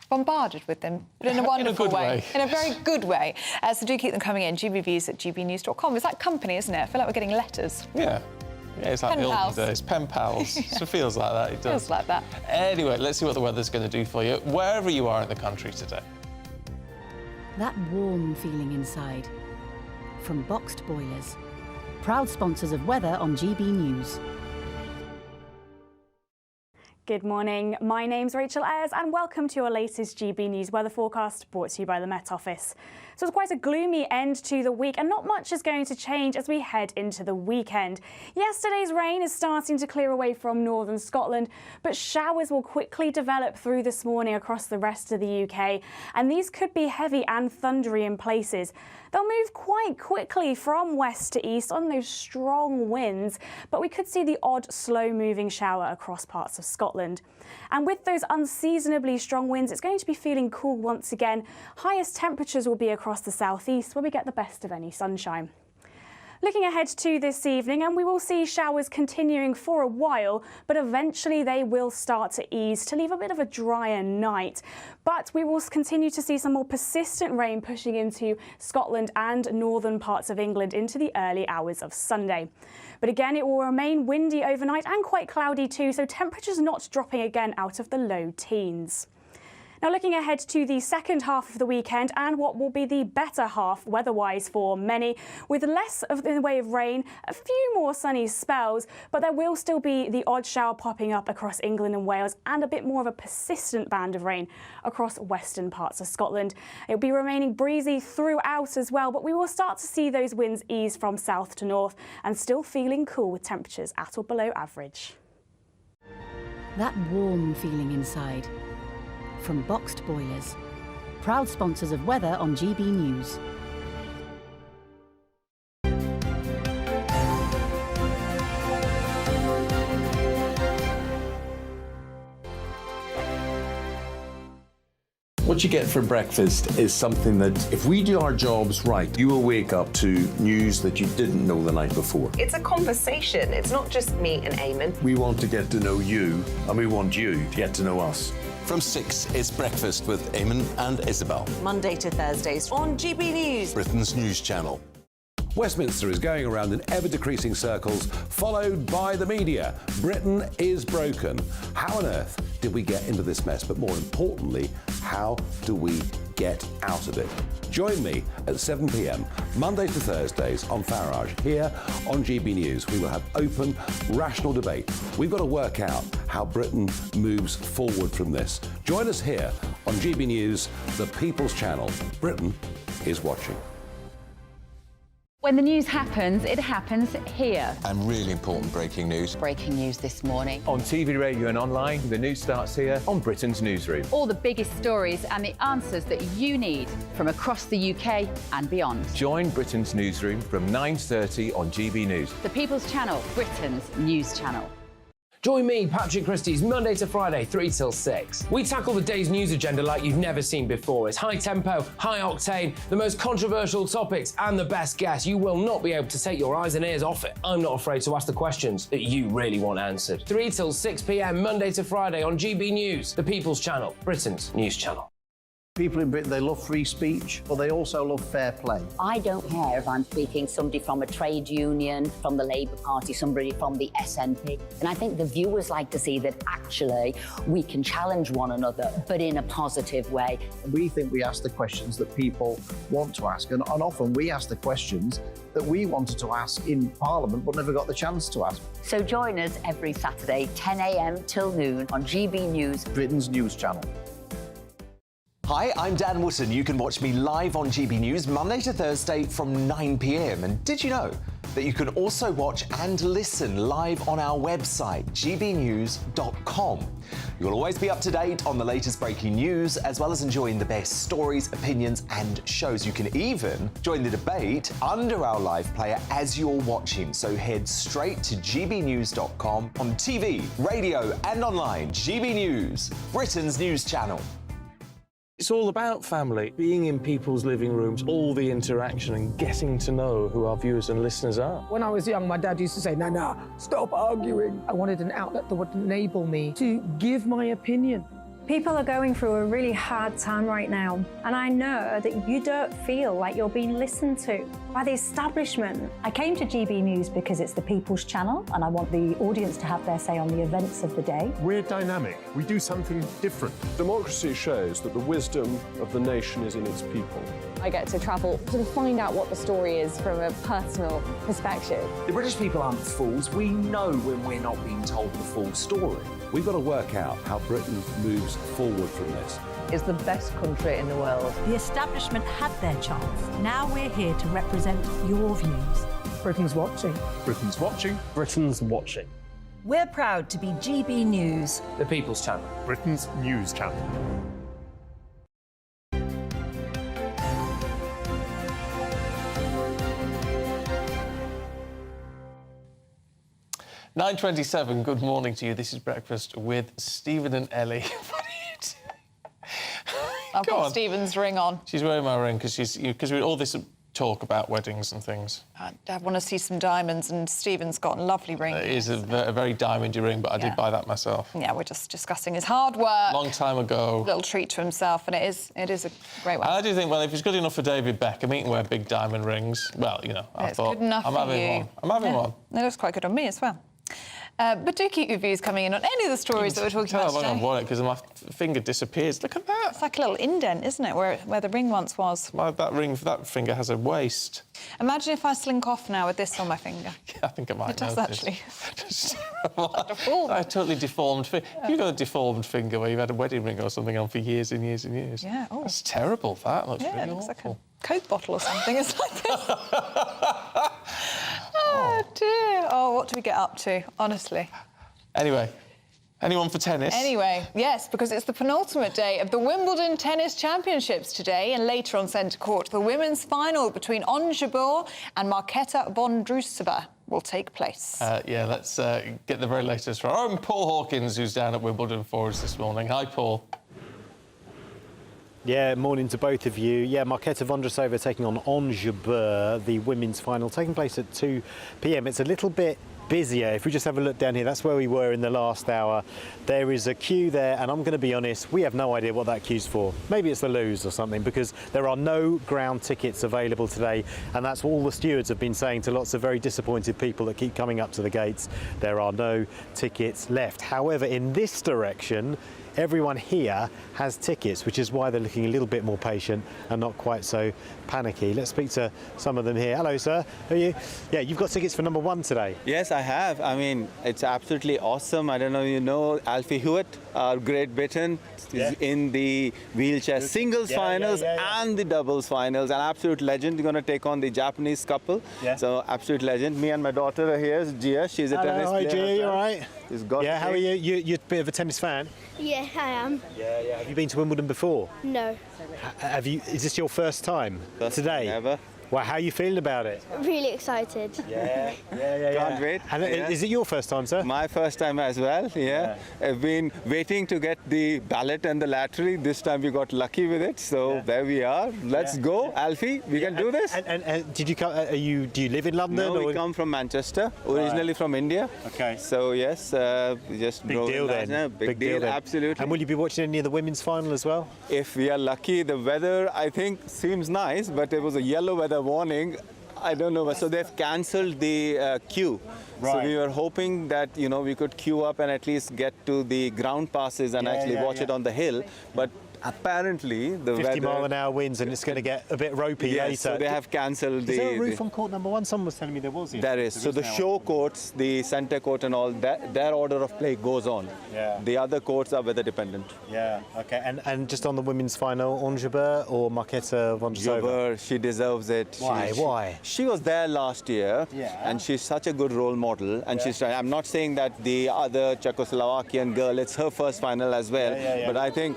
bombarded with them, but in a wonderful way. In a very good way. So do keep them coming in. gbviews@gbnews.com. It's like company, isn't it? I feel like we're getting letters. Yeah. Yeah, it's like Pen the olden pals. days. Pen pals. So it feels like that. It does. Feels like that. Anyway, let's see what the weather's going to do for you, wherever you are in the country today. That warm feeling inside. From Boxed Boilers. Proud sponsors of weather on GB News. Good morning, my name's Rachel Ayres and welcome to your latest GB News weather forecast brought to you by the Met Office. So it's quite a gloomy end to the week and not much is going to change as we head into the weekend. Yesterday's rain is starting to clear away from northern Scotland, but showers will quickly develop through this morning across the rest of the UK, and these could be heavy and thundery in places. They'll move quite quickly from west to east on those strong winds, but we could see the odd slow-moving shower across parts of Scotland. And with those unseasonably strong winds, it's going to be feeling cool once again. Highest temperatures will be across the southeast, where we get the best of any sunshine. Looking ahead to this evening, and we will see showers continuing for a while, but eventually they will start to ease to leave a bit of a drier night. But we will continue to see some more persistent rain pushing into Scotland and northern parts of England into the early hours of Sunday. But again, it will remain windy overnight and quite cloudy too, so temperatures not dropping again out of the low teens. Now looking ahead to the second half of the weekend and what will be the better half weather-wise for many, with less in the way of rain, a few more sunny spells, but there will still be the odd shower popping up across England and Wales and a bit more of a persistent band of rain across western parts of Scotland. It will be remaining breezy throughout as well, but we will start to see those winds ease from south to north and still feeling cool with temperatures at or below average. That warm feeling inside. From boxed boilers, proud sponsors of weather on GB News. What you get for breakfast is something that, if we do our jobs right, you will wake up to news that you didn't know the night before. It's a conversation. It's not just me and Eamon. We want to get to know you, and we want you to get to know us. From 6, it's Breakfast with Eamon and Isabel. Monday to Thursdays on GB News. Britain's news channel. Westminster is going around in ever-decreasing circles, followed by the media. Britain is broken. How on earth did we get into this mess? But more importantly, how do we get out of it? Join me at 7 p.m, Monday to Thursdays on Farage, here on GB News. We will have open, rational debate. We've got to work out how Britain moves forward from this. Join us here on GB News, the People's Channel. Britain is watching. When the news happens, it happens here. And really important breaking news. Breaking news this morning. On TV, radio and online, the news starts here on Britain's Newsroom. All the biggest stories and the answers that you need from across the UK and beyond. Join Britain's Newsroom from 9:30 on GB News. The People's Channel, Britain's news channel. Join me, Patrick Christie's, Monday to Friday, 3 till 6. We tackle the day's news agenda like you've never seen before. It's high tempo, high octane, the most controversial topics and the best guests. You will not be able to take your eyes and ears off it. I'm not afraid to ask the questions that you really want answered. 3 till 6 p.m, Monday to Friday on GB News, the People's Channel, Britain's news channel. People in Britain, they love free speech, but they also love fair play. I don't care if I'm speaking somebody from a trade union, from the Labour Party, somebody from the SNP. And I think the viewers like to see that actually we can challenge one another, but in a positive way. We think we ask the questions that people want to ask, and often we ask the questions that we wanted to ask in Parliament but never got the chance to ask. So join us every Saturday, 10 a.m. till noon on GB News, Britain's news channel. Hi, I'm Dan Wootton. You can watch me live on GB News Monday to Thursday from 9 p.m. And did you know that you can also watch and listen live on our website, gbnews.com. You'll always be up to date on the latest breaking news, as well as enjoying the best stories, opinions and shows. You can even join the debate under our live player as you're watching. So head straight to gbnews.com on TV, radio and online. GB News, Britain's news channel. It's all about family, being in people's living rooms, all the interaction and getting to know who our viewers and listeners are. When I was young, my dad used to say, "Nana, stop arguing." I wanted an outlet that would enable me to give my opinion. People are going through a really hard time right now, and I know that you don't feel like you're being listened to by the establishment. I came to GB News because it's the People's Channel, and I want the audience to have their say on the events of the day. We're dynamic. We do something different. Democracy shows that the wisdom of the nation is in its people. I get to travel to find out what the story is from a personal perspective. The British people aren't fools. We know when we're not being told the full story. We've got to work out how Britain moves forward from this. It's the best country in the world. The establishment had their chance. Now we're here to represent your views. Britain's watching. Britain's watching. Britain's watching. We're proud to be GB News, The People's Channel, Britain's news channel. (9:27). Good morning to you. This is Breakfast with Stephen and Ellie. What are you doing? I've got Stephen's ring on. She's wearing my ring because we're all this talk about weddings and things. I want to see some diamonds, and Stephen's got a lovely ring. It is a very diamondy ring, but I did buy that myself. Yeah, we're just discussing his hard work. Long time ago. Little treat to himself, and it is a great one. I do think, well, if he's good enough for David Beckham, he can wear big diamond rings. Well, you know, I thought, good enough I'm for having you. one. I'm having one. It looks quite good on me as well. But do keep your views coming in on any of the stories that we're talking about today. I've worn it because my finger disappears. Look at that. It's like a little indent, isn't it, where the ring once was? That finger has a waist. Imagine if I slink off now with this on my finger. Yeah, I think I might It does, notice. actually. I totally deformed finger. You've got a deformed finger where you've had a wedding ring or something on for years and years and years. Yeah. Oh. That's terrible, that. Looks Yeah, really it looks awful. like a Coke bottle or something. It's like this. Oh, dear. Oh, what do we get up to, honestly? Anyway, anyone for tennis? Anyway, yes, because it's the penultimate day of the Wimbledon Tennis Championships today, and later on centre court, the women's final between Ons Jabeur and Marketa Vondrousova will take place. Yeah, let's get the very latest from our own Paul Hawkins, who's down at Wimbledon for us this morning. Hi, Paul. Yeah, morning to both of you. Yeah, Marketa Vondrousova taking on Ons Jabeur, the women's final, taking place at 2 p.m. It's a little bit busier. If we just have a look down here, that's where we were in the last hour. There is a queue there, and I'm going to be honest, we have no idea what that queue's for. Maybe it's the Lose or something, because there are no ground tickets available today, and that's what all the stewards have been saying to lots of very disappointed people that keep coming up to the gates. There are no tickets left. However, in this direction, everyone here has tickets, which is why they're looking a little bit more patient and not quite so panicky. Let's speak to some of them here. Hello, sir. Who are you? Yeah, you've got tickets for number 1 today. Yes, I have. I mean, it's absolutely awesome. I don't know if you know Alfie Hewitt, our Great Britain, is in the wheelchair singles finals and the doubles finals. An absolute legend. You're going to take on the Japanese couple. So, absolute legend. Me and my daughter are here. Gia, she's a tennis player. Hi, Gia, you all right? Yeah, how are you? You're a bit of a tennis fan? Yeah, I am. Yeah. Have you been to Wimbledon before? No. Have you? Is this your first time today? Never. Well, how are you feeling about it? Really excited. Yeah. Can't wait. And is it your first time, sir? My first time as well, yeah. I've been waiting to get the ballot and the lottery. This time we got lucky with it, so there we are. Let's go, Alfie. We can do this. And did you come? Do you live in London? No, or? we come from Manchester, originally from India. Okay. So yes, we just big deal then. Big deal, then. absolutely. And will you be watching any of the women's final as well? If we are lucky, the weather I think seems nice, but it was a yellow weather warning. I don't know, so they've cancelled the queue. Right. So we were hoping that we could queue up and at least get to the ground passes and actually watch it on the hill. But apparently the 50 weather, mile an hour winds, and it's going to get a bit ropey later. So they have cancelled the. Is there a roof on court number 1? Someone was telling me there was. There is. So the show courts, the centre court and all that, their order of play goes on. Yeah. The other courts are weather dependent. Yeah. Okay. And just on the women's final, Ons Jabeur or Marketa Vondrousova? Jabeur, she deserves it. Why? Why? She was there last year, and she's such a good role model. And she's trying. I'm not saying that the other Czechoslovakian girl, it's her first final as well. But I think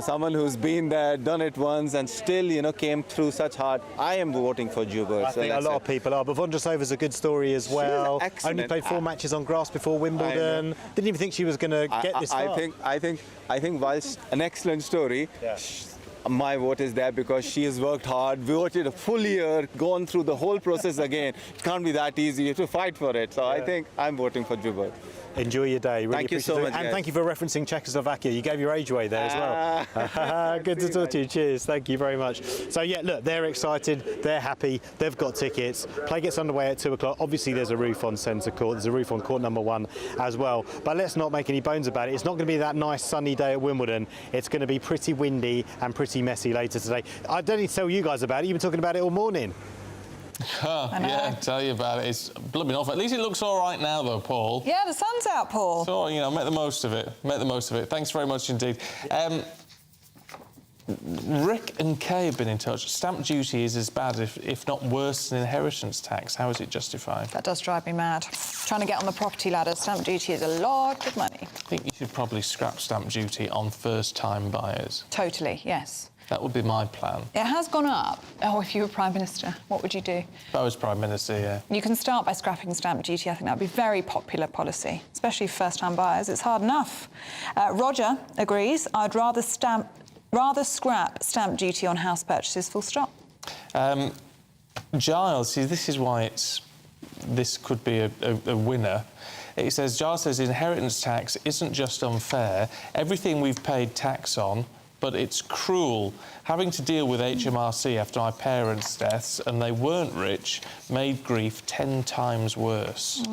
someone who's been there, done it once, and still came through such hard. I am voting for Jabeur. I think a lot of people are. But Vondrousova's a good story as well. Only played 4 matches on grass before Wimbledon. Didn't even think she was going to get this far. I think whilst an excellent story. My vote is there because she has worked hard, voted a full year, gone through the whole process again. It can't be that easy. You have to fight for it. So I think I'm voting for Jabeur. Enjoy your day. Really thank you so much. And guys. thank you for referencing Czechoslovakia. You gave your age away there as well. Good to talk to you. Cheers. Thank you very much. So, yeah, look, they're excited. They're happy. They've got tickets. Play gets underway at 2 o'clock. Obviously, there's a roof on centre court. There's a roof on court number 1 as well. But let's not make any bones about it. It's not going to be that nice sunny day at Wimbledon. It's going to be pretty windy and pretty messy later today. I don't need to tell you guys about it. You've been talking about it all morning. Yeah, tell you about it. It's blooming off. At least it looks all right now, though, Paul. Yeah, the sun's out, Paul. So, make the most of it. Make the most of it. Thanks very much indeed. Rick and Kay have been in touch. Stamp duty is as bad, if not worse, than inheritance tax. How is it justified? That does drive me mad. Trying to get on the property ladder, stamp duty is a lot of money. I think you should probably scrap stamp duty on first-time buyers. Totally, yes. That would be my plan. It has gone up. Oh, if you were Prime Minister, what would you do? If I was Prime Minister, yeah. You can start by scrapping stamp duty. I think that would be very popular policy, especially for first-time buyers. It's hard enough. Roger agrees. I'd rather scrap stamp duty on house purchases, full stop. Giles, see, this is why this could be a winner. It says, Giles says inheritance tax isn't just unfair. Everything we've paid tax on, but it's cruel. Having to deal with HMRC after my parents' deaths, and they weren't rich, made grief 10 times worse.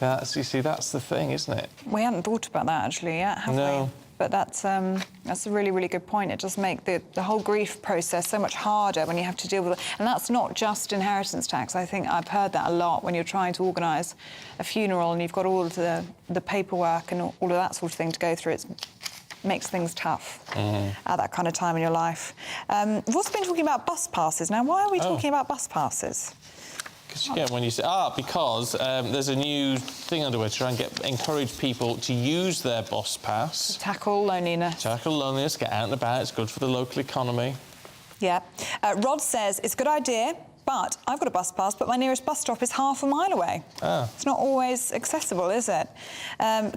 You see, that's the thing, isn't it? We hadn't thought about that actually yet, have we? But that's a really, really good point. It does make the whole grief process so much harder when you have to deal with it. And that's not just inheritance tax. I think I've heard that a lot when you're trying to organise a funeral and you've got all of the paperwork and all of that sort of thing to go through. It makes things tough at that kind of time in your life. We've also been talking about bus passes. Now, why are we talking about bus passes? Yeah, when you say because there's a new thing underway to try and encourage people to use their bus pass. Tackle loneliness. Tackle loneliness, get out and about. It's good for the local economy. Yeah. Rod says it's a good idea, but I've got a bus pass, but my nearest bus stop is half a mile away. It's not always accessible, is it?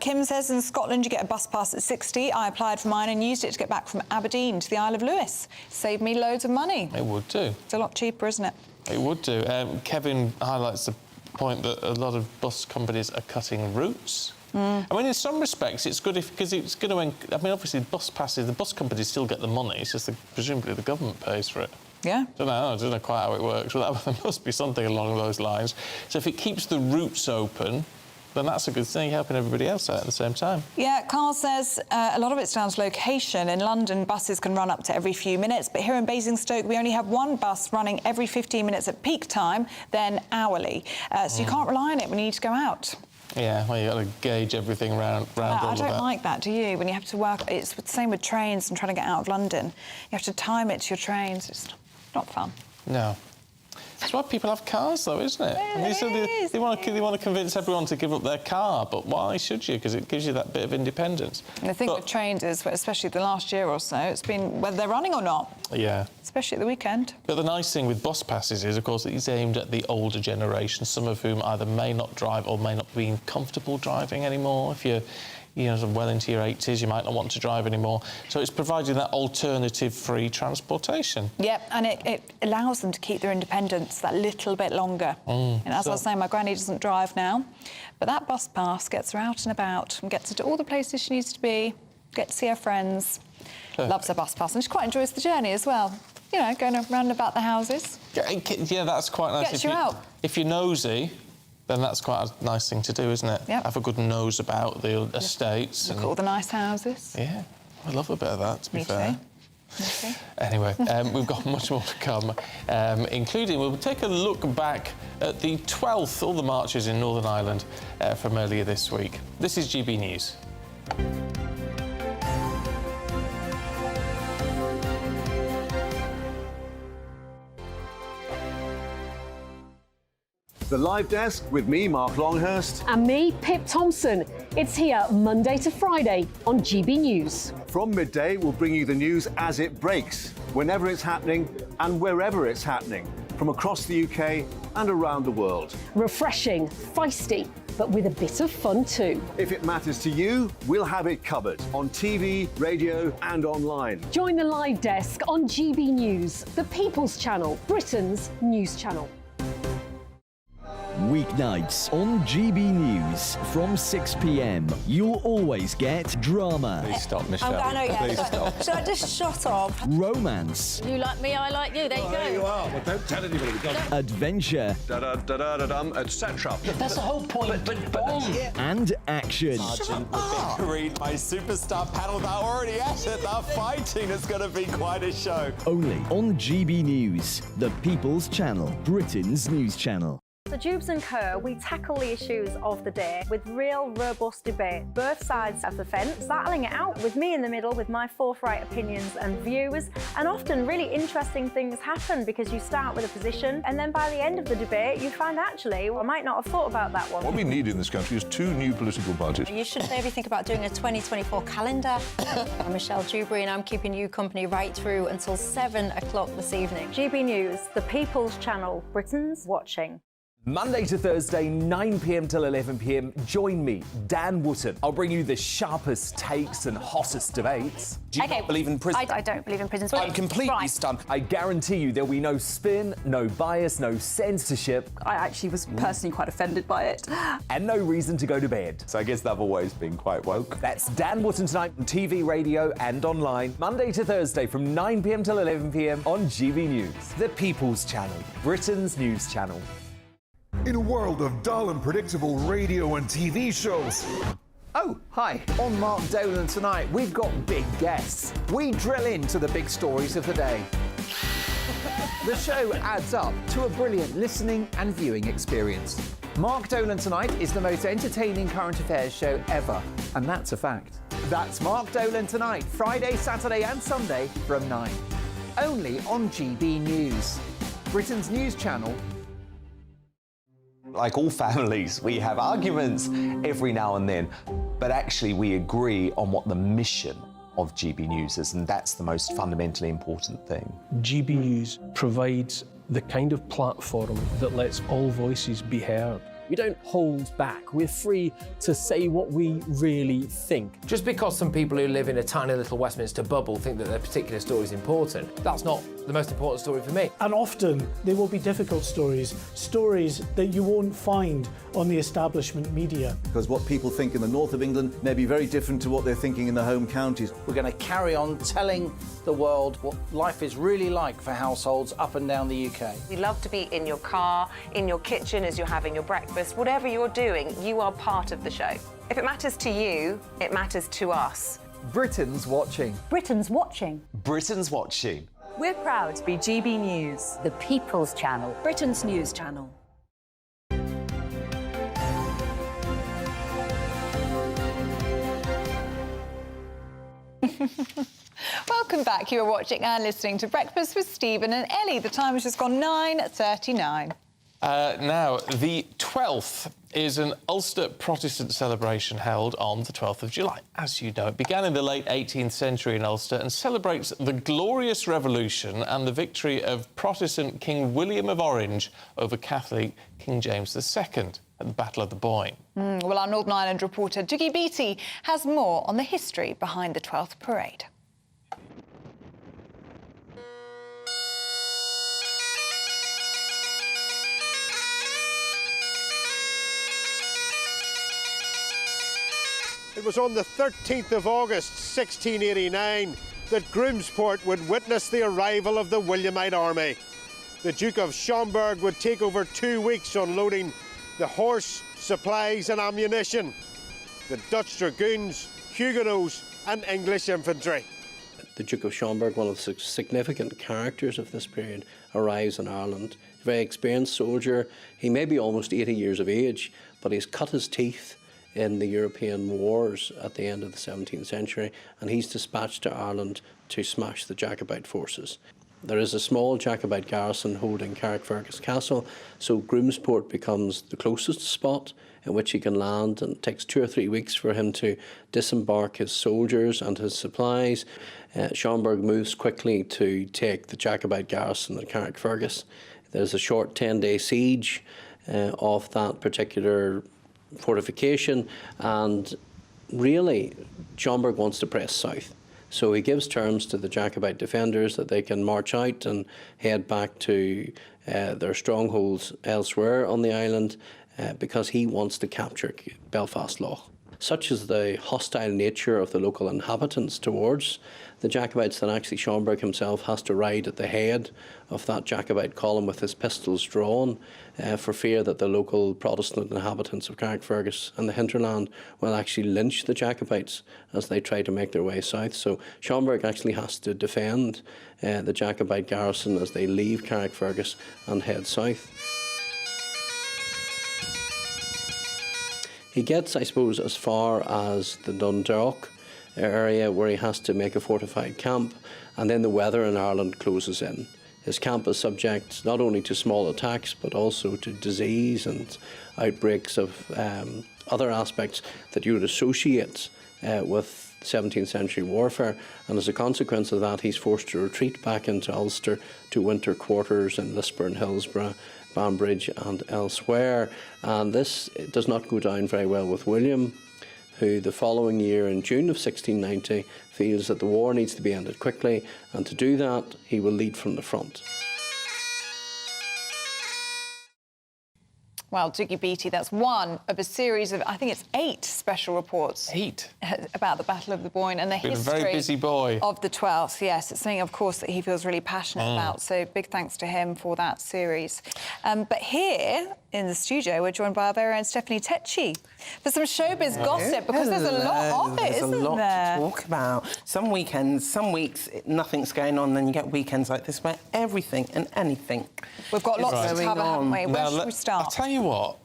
Kim says in Scotland you get a bus pass at 60. I applied for mine and used it to get back from Aberdeen to the Isle of Lewis. Saved me loads of money. It would do. It's a lot cheaper, isn't it? It would do. Kevin highlights the point that a lot of bus companies are cutting routes. I mean, in some respects, it's good because it's going to... I mean, obviously, bus passes, the bus companies still get the money. It's just presumably the government pays for it. Yeah. I don't know quite how it works, but there must be something along those lines. So if it keeps the routes open, then that's a good thing, helping everybody else out at the same time. Yeah, Carl says a lot of it's down to location. In London, buses can run up to every few minutes, but here in Basingstoke, we only have one bus running every 15 minutes at peak time, then hourly. So you can't rely on it when you need to go out. Yeah, well, you've got to gauge everything round all of that. I don't like that, do you? When you have to work... It's the same with trains and trying to get out of London. You have to time it to your trains. It's not fun. No. That's why people have cars, though, isn't it? They want to convince everyone to give up their car, but why should you? Because it gives you that bit of independence. And the thing with trains is, especially the last year or so, it's been whether they're running or not. Yeah. Especially at the weekend. But the nice thing with bus passes is, of course, that it's aimed at the older generation, some of whom either may not drive or may not be comfortable driving anymore. If you're well into your 80s, you might not want to drive anymore. So it's providing that alternative-free transportation. Yep, and it allows them to keep their independence that little bit longer. And as I was saying, my granny doesn't drive now, but that bus pass gets her out and about and gets her to all the places she needs to be, get to see her friends. Perfect. Loves her bus pass, and she quite enjoys the journey as well. You know, going around about the houses. Yeah, that's quite nice. Gets you out. If you're nosy, then that's quite a nice thing to do, isn't it? Yep. Have a good nose about the estates. Look at all the nice houses. Yeah, I love a bit of that, to be fair. Me too. Anyway, we've got much more to come, including we'll take a look back at the 12th, all the marches in Northern Ireland from earlier this week. This is GB News. The Live Desk with me, Mark Longhurst. And me, Pip Thompson. It's here Monday to Friday on GB News. From midday, we'll bring you the news as it breaks, whenever it's happening and wherever it's happening, from across the UK and around the world. Refreshing, feisty, but with a bit of fun too. If it matters to you, we'll have it covered on TV, radio and online. Join the Live Desk on GB News, the People's Channel, Britain's news channel. Weeknights on GB News from 6 p.m. You'll always get drama. Please stop, Michelle. I know, yeah. Please stop. Should I just shut up? Romance. You like me, I like you. There you go. There you are. Well, don't tell anybody. Adventure. Etc. That's the whole point. And action. Read my superstar panel. They're already at it. They're fighting. It's going to be quite a show. Only on GB News, the People's Channel, Britain's news channel. So Jubes and Kerr, we tackle the issues of the day with real robust debate, both sides of the fence, battling it out with me in the middle with my forthright opinions and views, and often really interesting things happen because you start with a position and then by the end of the debate you find actually, well, I might not have thought about that one. What we need in this country is 2 new political parties. You should maybe think about doing a 2024 calendar. I'm Michelle Dewberry and I'm keeping you company right through until 7 o'clock this evening. GB News, the People's Channel, Britain's watching. Monday to Thursday, 9 p.m. till 11 p.m. Join me, Dan Wootton. I'll bring you the sharpest takes and hottest debates. Do you not believe in prison? I don't believe in prisons. I'm completely stunned. I guarantee you there'll be no spin, no bias, no censorship. I actually was personally quite offended by it. And no reason to go to bed. So I guess they've always been quite woke. That's Dan Wootton tonight on TV, radio and online. Monday to Thursday from 9 p.m. till 11 p.m. on GB News. The People's Channel, Britain's news channel. In a world of dull and predictable radio and TV shows. Oh, hi. On Mark Dolan tonight, we've got big guests. We drill into the big stories of the day. The show adds up to a brilliant listening and viewing experience. Mark Dolan Tonight is the most entertaining current affairs show ever, and that's a fact. That's Mark Dolan Tonight, Friday, Saturday and Sunday from 9. Only on GB News, Britain's news channel. Like all families, we have arguments every now and then, but actually we agree on what the mission of GB News is, and that's the most fundamentally important thing. GB News provides the kind of platform that lets all voices be heard. We don't hold back. We're free to say what we really think. Just because some people who live in a tiny little Westminster bubble think that their particular story is important, that's not the most important story for me. And often they will be difficult stories, stories that you won't find on the establishment media. Because what people think in the north of England may be very different to what they're thinking in the home counties. We're going to carry on telling the world what life is really like for households up and down the UK. We love to be in your car, in your kitchen as you're having your breakfast. Whatever you're doing, you are part of the show. If it matters to you, it matters to us. Britain's watching. Britain's watching. Britain's watching. We're proud to be GB News, The People's Channel. Britain's news channel. Welcome back. You are watching and listening to Breakfast with Stephen and Ellie. The time has just gone 9:39. Now, the 12th is an Ulster Protestant celebration held on the 12th of July. As you know, it began in the late 18th century in Ulster and celebrates the Glorious Revolution and the victory of Protestant King William of Orange over Catholic King James II at the Battle of the Boyne. Well, our Northern Ireland reporter, Dougie Beattie, has more on the history behind the 12th parade. It was on the 13th of August 1689 that Grimsport would witness the arrival of the Williamite army. The Duke of Schomberg would take over 2 weeks unloading the horse, supplies and ammunition. The Dutch dragoons, Huguenots and English infantry. The Duke of Schomberg, one of the significant characters of this period, arrives in Ireland. A very experienced soldier. He may be almost 80 years of age, but he's cut his teeth in the European wars at the end of the 17th century, and he's dispatched to Ireland to smash the Jacobite forces. There is a small Jacobite garrison holding Carrickfergus Castle, so Grimsport becomes the closest spot in which he can land, and it takes 2 or 3 weeks for him to disembark his soldiers and his supplies. Schomberg moves quickly to take the Jacobite garrison at Carrickfergus. There's a short 10-day siege of that particular fortification, and really Schomberg wants to press south. So he gives terms to the Jacobite defenders that they can march out and head back to their strongholds elsewhere on the island because he wants to capture Belfast Lough. Such is the hostile nature of the local inhabitants towards the Jacobites that actually Schomberg himself has to ride at the head of that Jacobite column with his pistols drawn for fear that the local Protestant inhabitants of Carrickfergus and the hinterland will actually lynch the Jacobites as they try to make their way south. So Schomberg actually has to defend the Jacobite garrison as they leave Carrickfergus and head south. He gets, I suppose, as far as the Dundalk area where he has to make a fortified camp, and then the weather in Ireland closes in. His camp is subject not only to small attacks but also to disease and outbreaks of other aspects that you would associate with 17th century warfare, and as a consequence of that he's forced to retreat back into Ulster to winter quarters in Lisburn, Hillsborough, Banbridge and elsewhere. And this does not go down very well with William, who the following year, in June of 1690, feels that the war needs to be ended quickly, and to do that, he will lead from the front. Well, Dougie Beattie, that's one of a series of, I think it's 8 special reports. 8? About the Battle of the Boyne and the Been history a very busy boy. of the 12th. Yes, it's something, of course, that he feels really passionate about. So big thanks to him for that series. But here in the studio, we're joined by our very own Stephanie Tecci for some showbiz gossip, because there's a lot of it, isn't there? There's a lot to talk about. Some weekends, some weeks, nothing's going on, then you get weekends like this where everything and anything We've got lots to cover, haven't we? Where should we start? I'll tell you what,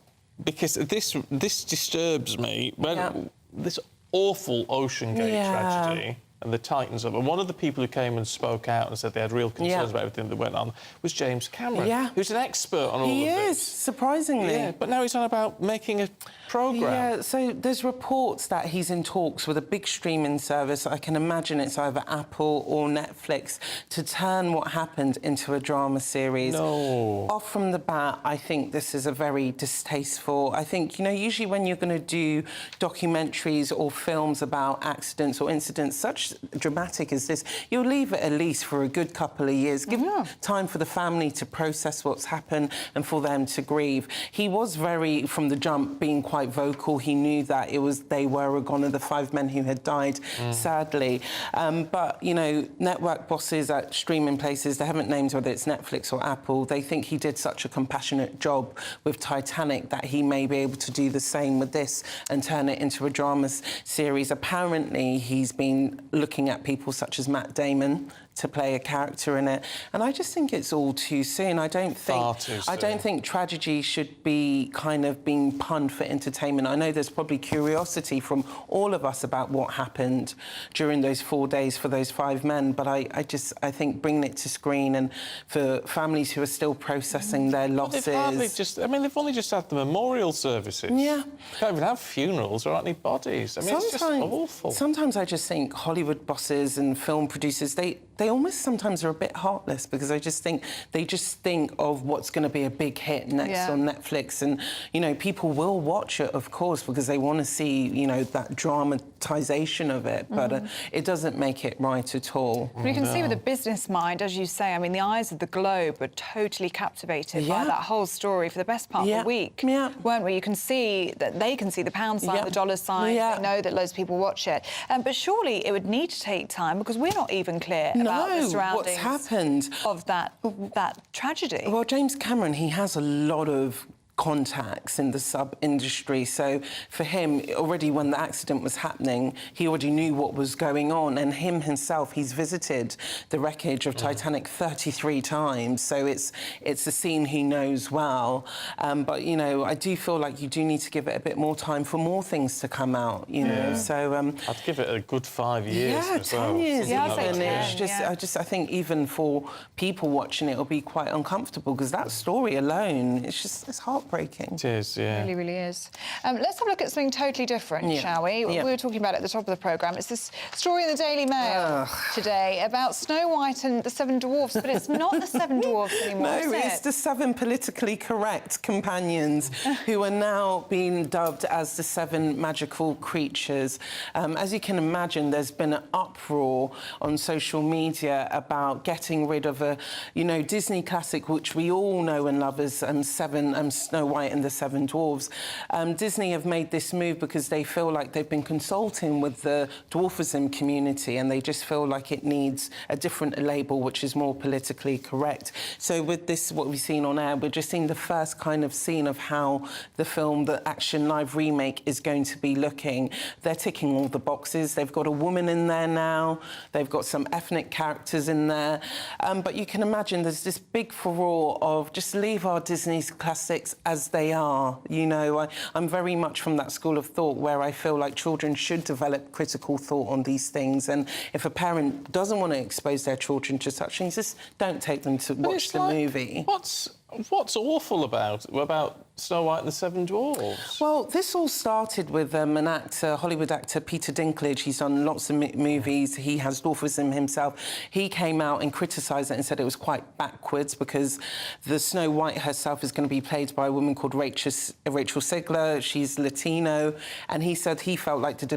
because this disturbs me. When this awful Ocean Gate tragedy and the Titans of it. One of the people who came and spoke out and said they had real concerns about everything that went on was James Cameron, who's an expert on all of this. He is, surprisingly. Yeah, but now he's on about making a programme. Yeah, so there's reports that he's in talks with a big streaming service. I can imagine it's either Apple or Netflix to turn what happened into a drama series. No. Off from the bat, I think this is a very distasteful... I think, you know, usually when you're going to do documentaries or films about accidents or incidents such dramatic as this, you'll leave it at least for a good couple of years. Give time for the family to process what's happened and for them to grieve. He was very, from the jump, being quite vocal. He knew that they were gone of the 5 men who had died, sadly. But, you know, network bosses at streaming places, they haven't named whether it's Netflix or Apple, they think he did such a compassionate job with Titanic that he may be able to do the same with this and turn it into a drama series. Apparently, he's been looking at people such as Matt Damon to play a character in it, and I just think it's all too soon. I don't think tragedy should be kind of being punned for entertainment. I know there's probably curiosity from all of us about what happened during those 4 days for those 5 men, but I think bringing it to screen and for families who are still processing their losses. They've only just had the memorial services. Yeah. Can't even have funerals or any bodies. I mean, it's just awful. Sometimes I just think Hollywood bosses and film producers, they almost sometimes are a bit heartless, because I just think they just think of what's going to be a big hit next on Netflix, and you know, people will watch it, of course, because they want to see, you know, that dramatisation of it, but it doesn't make it right at all. But you can see with a business mind, as you say, I mean, the eyes of the globe were totally captivated by that whole story for the best part of the week, weren't we? You can see that they can see the pound sign, the dollar sign, they know that loads of people watch it. But surely it would need to take time, because we're not even clear about the surroundings what's happened of that tragedy. Well, James Cameron, he has a lot of contacts in the sub-industry, so for him, already when the accident was happening, he already knew what was going on, and himself, he's visited the wreckage of Titanic 33 times, so it's a scene he knows well. But, you know, I do feel like you do need to give it a bit more time for more things to come out, you know, so... I'd give it a good 5 years as 10 years even. It's I think even for people watching it, it'll be quite uncomfortable, because that story alone, it's heartbreaking. It is, yeah. It really, really is. Let's have a look at something totally different, shall we? We were talking about it at the top of the programme. It's this story in the Daily Mail today about Snow White and the 7 Dwarfs, but it's not the 7 Dwarfs anymore, No, it's the 7 politically correct companions who are now being dubbed as the 7 magical creatures. As you can imagine, there's been an uproar on social media about getting rid of a, you know, Disney classic, which we all know and love as Snow White and the 7 Dwarfs. Disney have made this move because they feel like they've been consulting with the dwarfism community, and they just feel like it needs a different label which is more politically correct. So with this, what we've seen on air, we're just seeing the first kind of scene of how the film, the Action Live remake, is going to be looking. They're ticking all the boxes. They've got a woman in there now. They've got some ethnic characters in there. But you can imagine there's this big furore of just leave our Disney's classics as they are. You know, I'm very much from that school of thought where I feel like children should develop critical thought on these things, and if a parent doesn't want to expose their children to such things, just don't take them to watch the movie. What's awful about Snow White and the Seven Dwarfs? Well, this all started with an actor, Hollywood actor, Peter Dinklage. He's done lots of movies. He has dwarfism himself. He came out and criticised it and said it was quite backwards because the Snow White herself is going to be played by a woman called Rachel Zegler. She's Latino. And he said he felt like the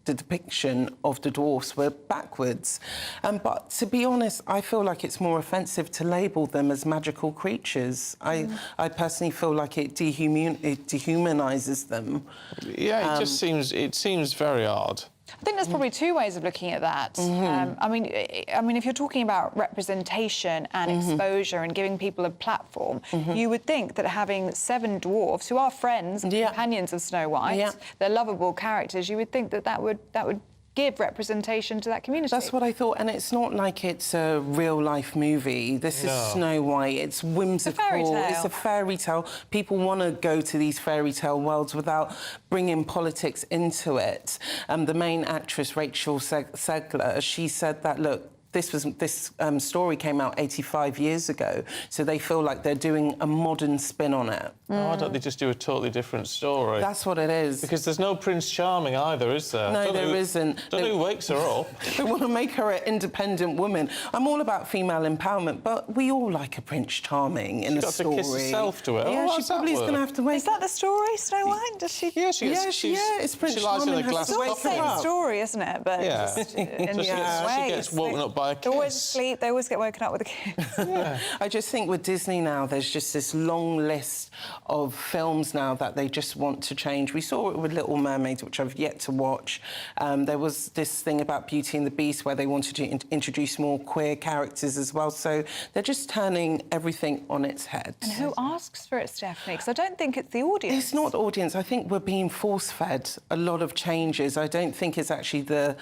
depiction of the dwarfs were backwards. But to be honest, I feel like it's more offensive to label them as magical creatures. I personally feel like it dehumanises them. Yeah, it just seems very odd. I think there's probably two ways of looking at that. I mean, if you're talking about representation and exposure and giving people a platform, you would think that having 7 dwarfs who are friends, companions of Snow White, they're lovable characters. You would think that would give representation to that community. That's what I thought, and it's not like it's a real-life movie. This is Snow White. It's whimsical. It's a fairy tale. People want to go to these fairy tale worlds without bringing politics into it. The main actress, Rachel Zegler, she said that, look, this story came out 85 years ago, so they feel like they're doing a modern spin on it. Why don't they just do a totally different story? That's what it is. Because there's no Prince Charming either, is there? No, there isn't. Don't know who wakes her up. They want to make her an independent woman. I'm all about female empowerment, but we all like a Prince Charming in a story. She's got to kiss herself to it. Yeah, she probably is going to have to wait. Is that the story, Snow White? Does she? Yeah, it's Prince she lies Charming. in a glass It's always the same story, isn't it? But just in she gets woken up by a kiss. They always sleep. They always get woken up with a kiss. I just think with Disney now, there's just this long list of films now that they just want to change. We saw it with Little Mermaids, which I've yet to watch. There was this thing about Beauty and the Beast where they wanted to introduce more queer characters as well. So they're just turning everything on its head. And who asks for it, Stephanie? Because I don't think it's the audience. It's not the audience. I think we're being force-fed a lot of changes. I don't think it's actually the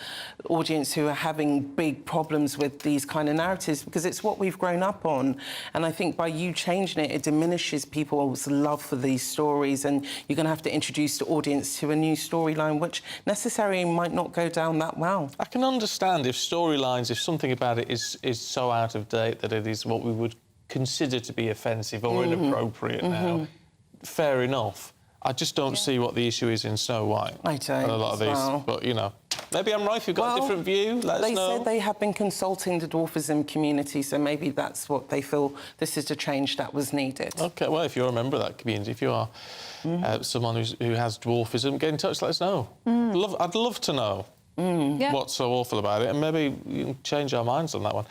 audience who are having big problems with these kind of narratives, because it's what we've grown up on. And I think by you changing it, it diminishes people's love for these stories, and you're going to have to introduce the audience to a new storyline, which necessarily might not go down that well. I can understand if storylines, if something about it is so out of date that it is what we would consider to be offensive or inappropriate now. Fair enough. I just don't see what the issue is in Snow White. I don't. And a lot of these, but you know. Maybe I'm right, if you've got a different view, let us know. They said they have been consulting the dwarfism community, so maybe that's what they feel this is the change that was needed. OK, well, if you're a member of that community, if you are someone who has dwarfism, get in touch, let us know. I'd love to know what's so awful about it, and maybe you can change our minds on that one.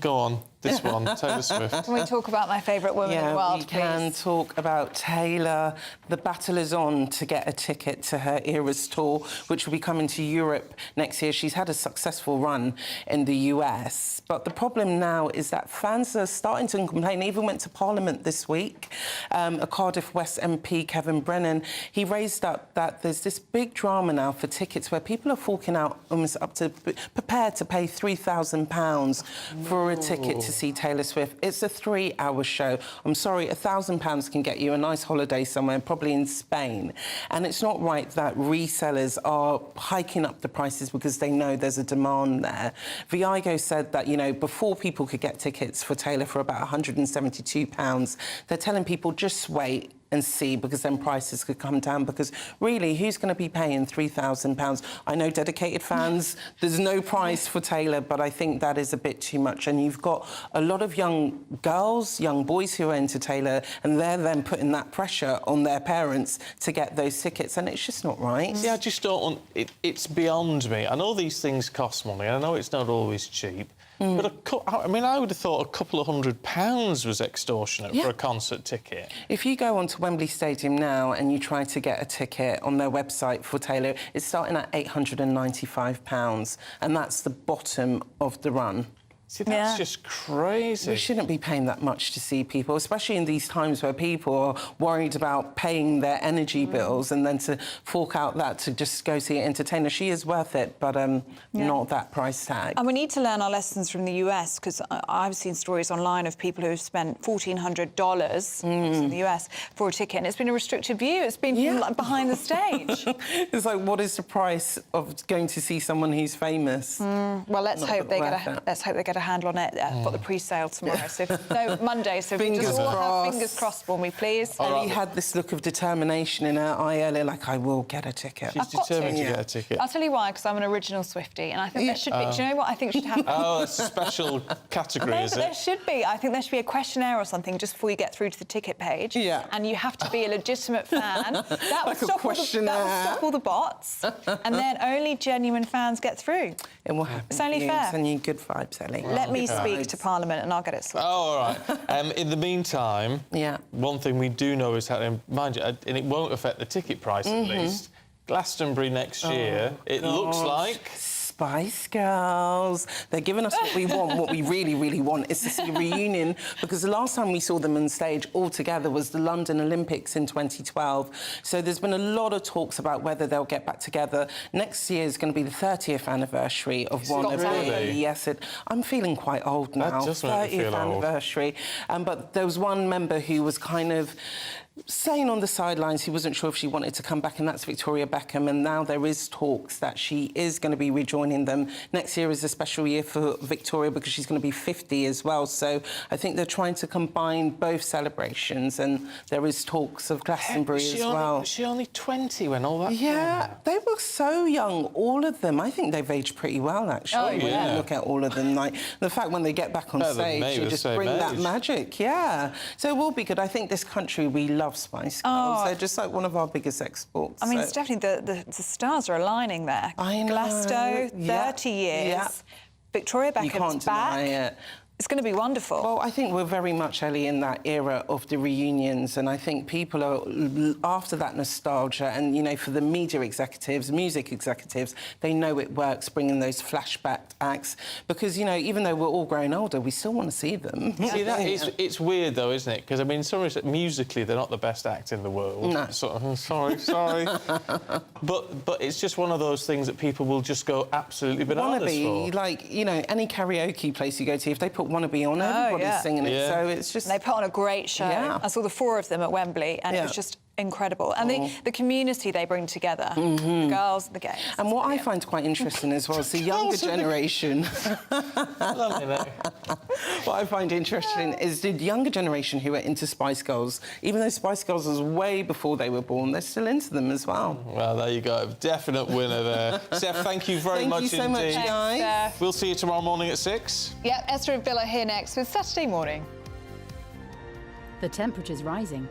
Go on, this one, Taylor Swift. Can we talk about my favourite woman in the world, we can talk about Taylor. The battle is on to get a ticket to her Eras tour, which will be coming to Europe next year. She's had a successful run in the US, but the problem now is that fans are starting to complain. They even went to Parliament this week. A Cardiff West MP, Kevin Brennan, he raised up that there's this big drama now for tickets where people are forking out almost up to, prepared to pay £3,000 for a ticket to see Taylor Swift. It's a 3-hour show. I'm sorry, £1,000 can get you a nice holiday somewhere, probably in Spain. And it's not right that resellers are hiking up the prices because they know there's a demand there. Viago said that, you know, before people could get tickets for Taylor for about £172, they're telling people just wait and see, because then prices could come down, because really, who's going to be paying £3,000? I know dedicated fans, there's no price for Taylor, but I think that is a bit too much. And you've got a lot of young girls, young boys who are into Taylor, and they're then putting that pressure on their parents to get those tickets, and it's just not right. Yeah, I just don't want... It's beyond me. I know these things cost money, I know it's not always cheap, but I mean, I would have thought a couple of £100 was extortionate for a concert ticket. If you go onto Wembley Stadium now and you try to get a ticket on their website for Taylor, it's starting at £895, and that's the bottom of the run. See, that's just crazy. We shouldn't be paying that much to see people, especially in these times where people are worried about paying their energy bills, and then to fork out that to just go see an entertainer. She is worth it, but not that price tag. And we need to learn our lessons from the US, because I've seen stories online of people who have spent $1,400 in the US for a ticket, and it's been a restricted view. It's been behind the stage. It's like, what is the price of going to see someone who's famous? Well, let's hope they get get a handle on it. I've got the pre-sale tomorrow, so no, Monday. So we just all have fingers crossed for me, please. Ellie had this look of determination in her eye earlier, like, I will get a ticket. She's determined to get a ticket. I'll tell you why, because I'm an original Swiftie, and I think there should be. Do you know what I think should happen? Oh, it's a special category, is it? There should be. I think there should be a questionnaire or something just before you get through to the ticket page. Yeah. And you have to be a legitimate fan. That would stop all the bots, and then only genuine fans get through. It will happen. It's only fair. Send you good vibes, Ellie. Let me speak to Parliament, and I'll get it sorted. Oh, all right. In the meantime, one thing we do know is happening, mind you, and it won't affect the ticket price at least. Glastonbury next year, it looks like... Spice Girls. They're giving us what we want. What we really, really want is to see a reunion, because the last time we saw them on stage all together was the London Olympics in 2012. So there's been a lot of talks about whether they'll get back together. Next year is going to be the 30th anniversary of one of them. Yes, I'm feeling quite old now. That just made me feel 30th anniversary. But there was one member who was kind of saying on the sidelines he wasn't sure if she wanted to come back, and that's Victoria Beckham. And now there is talks that she is going to be rejoining them. Next year is a special year for Victoria because she's going to be 50 as well. So I think they're trying to combine both celebrations, and there is talks of Glastonbury as well. Was she only 20 when all that Yeah, they were so young, all of them. I think they've aged pretty well, actually, when you look at all of them. Like, the fact when they get back on stage, you just bring that magic. Yeah. So it will be good. I think this country, we love Spice Girls. They're just like one of our biggest exports. I mean, it's definitely the stars are aligning there. I know. Glasto, 30 years. Yeah. Victoria Beckham's You can't deny it. It's going to be wonderful. Well, I think we're very much, Ellie, in that era of the reunions, and I think people are after that nostalgia. And, you know, for the media executives, music executives, they know it works, bringing those flashback acts, because, you know, even though we're all growing older, we still want to see them. See, it's weird, though, isn't it? Because, I mean, musically, they're not the best act in the world. No. Sorry. But it's just one of those things that people will just go absolutely bananas for. Like, you know, any karaoke place you go to, if they put Wannabe on, everybody's singing it. So it's just... They put on a great show. Yeah. I saw the 4 of them at Wembley, and it was just incredible. And the community they bring together, the girls, the gays. And what I find quite interesting as well is the younger generation. What I find interesting is the younger generation who are into Spice Girls. Even though Spice Girls was way before they were born, they're still into them as well. Well, there you go. Definite winner there. Steph, thank you very much indeed. Thank you so much, guys. We'll see you tomorrow morning at 6. Yep, Esther and Bill are here next with Saturday Morning. The temperature's rising.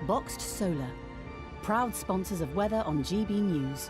Boxed Solar, proud sponsors of weather on GB News.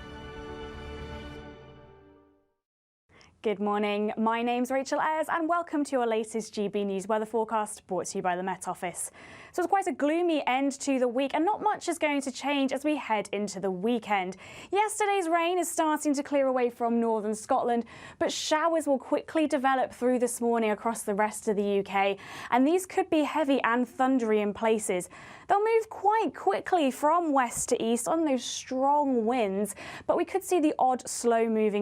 Good morning, my name's Rachel Ayres and welcome to your latest GB News weather forecast brought to you by the Met Office. So it's quite a gloomy end to the week and not much is going to change as we head into the weekend. Yesterday's rain is starting to clear away from northern Scotland, but showers will quickly develop through this morning across the rest of the UK, and these could be heavy and thundery in places. They'll move quite quickly from west to east on those strong winds, but we could see the odd slow moving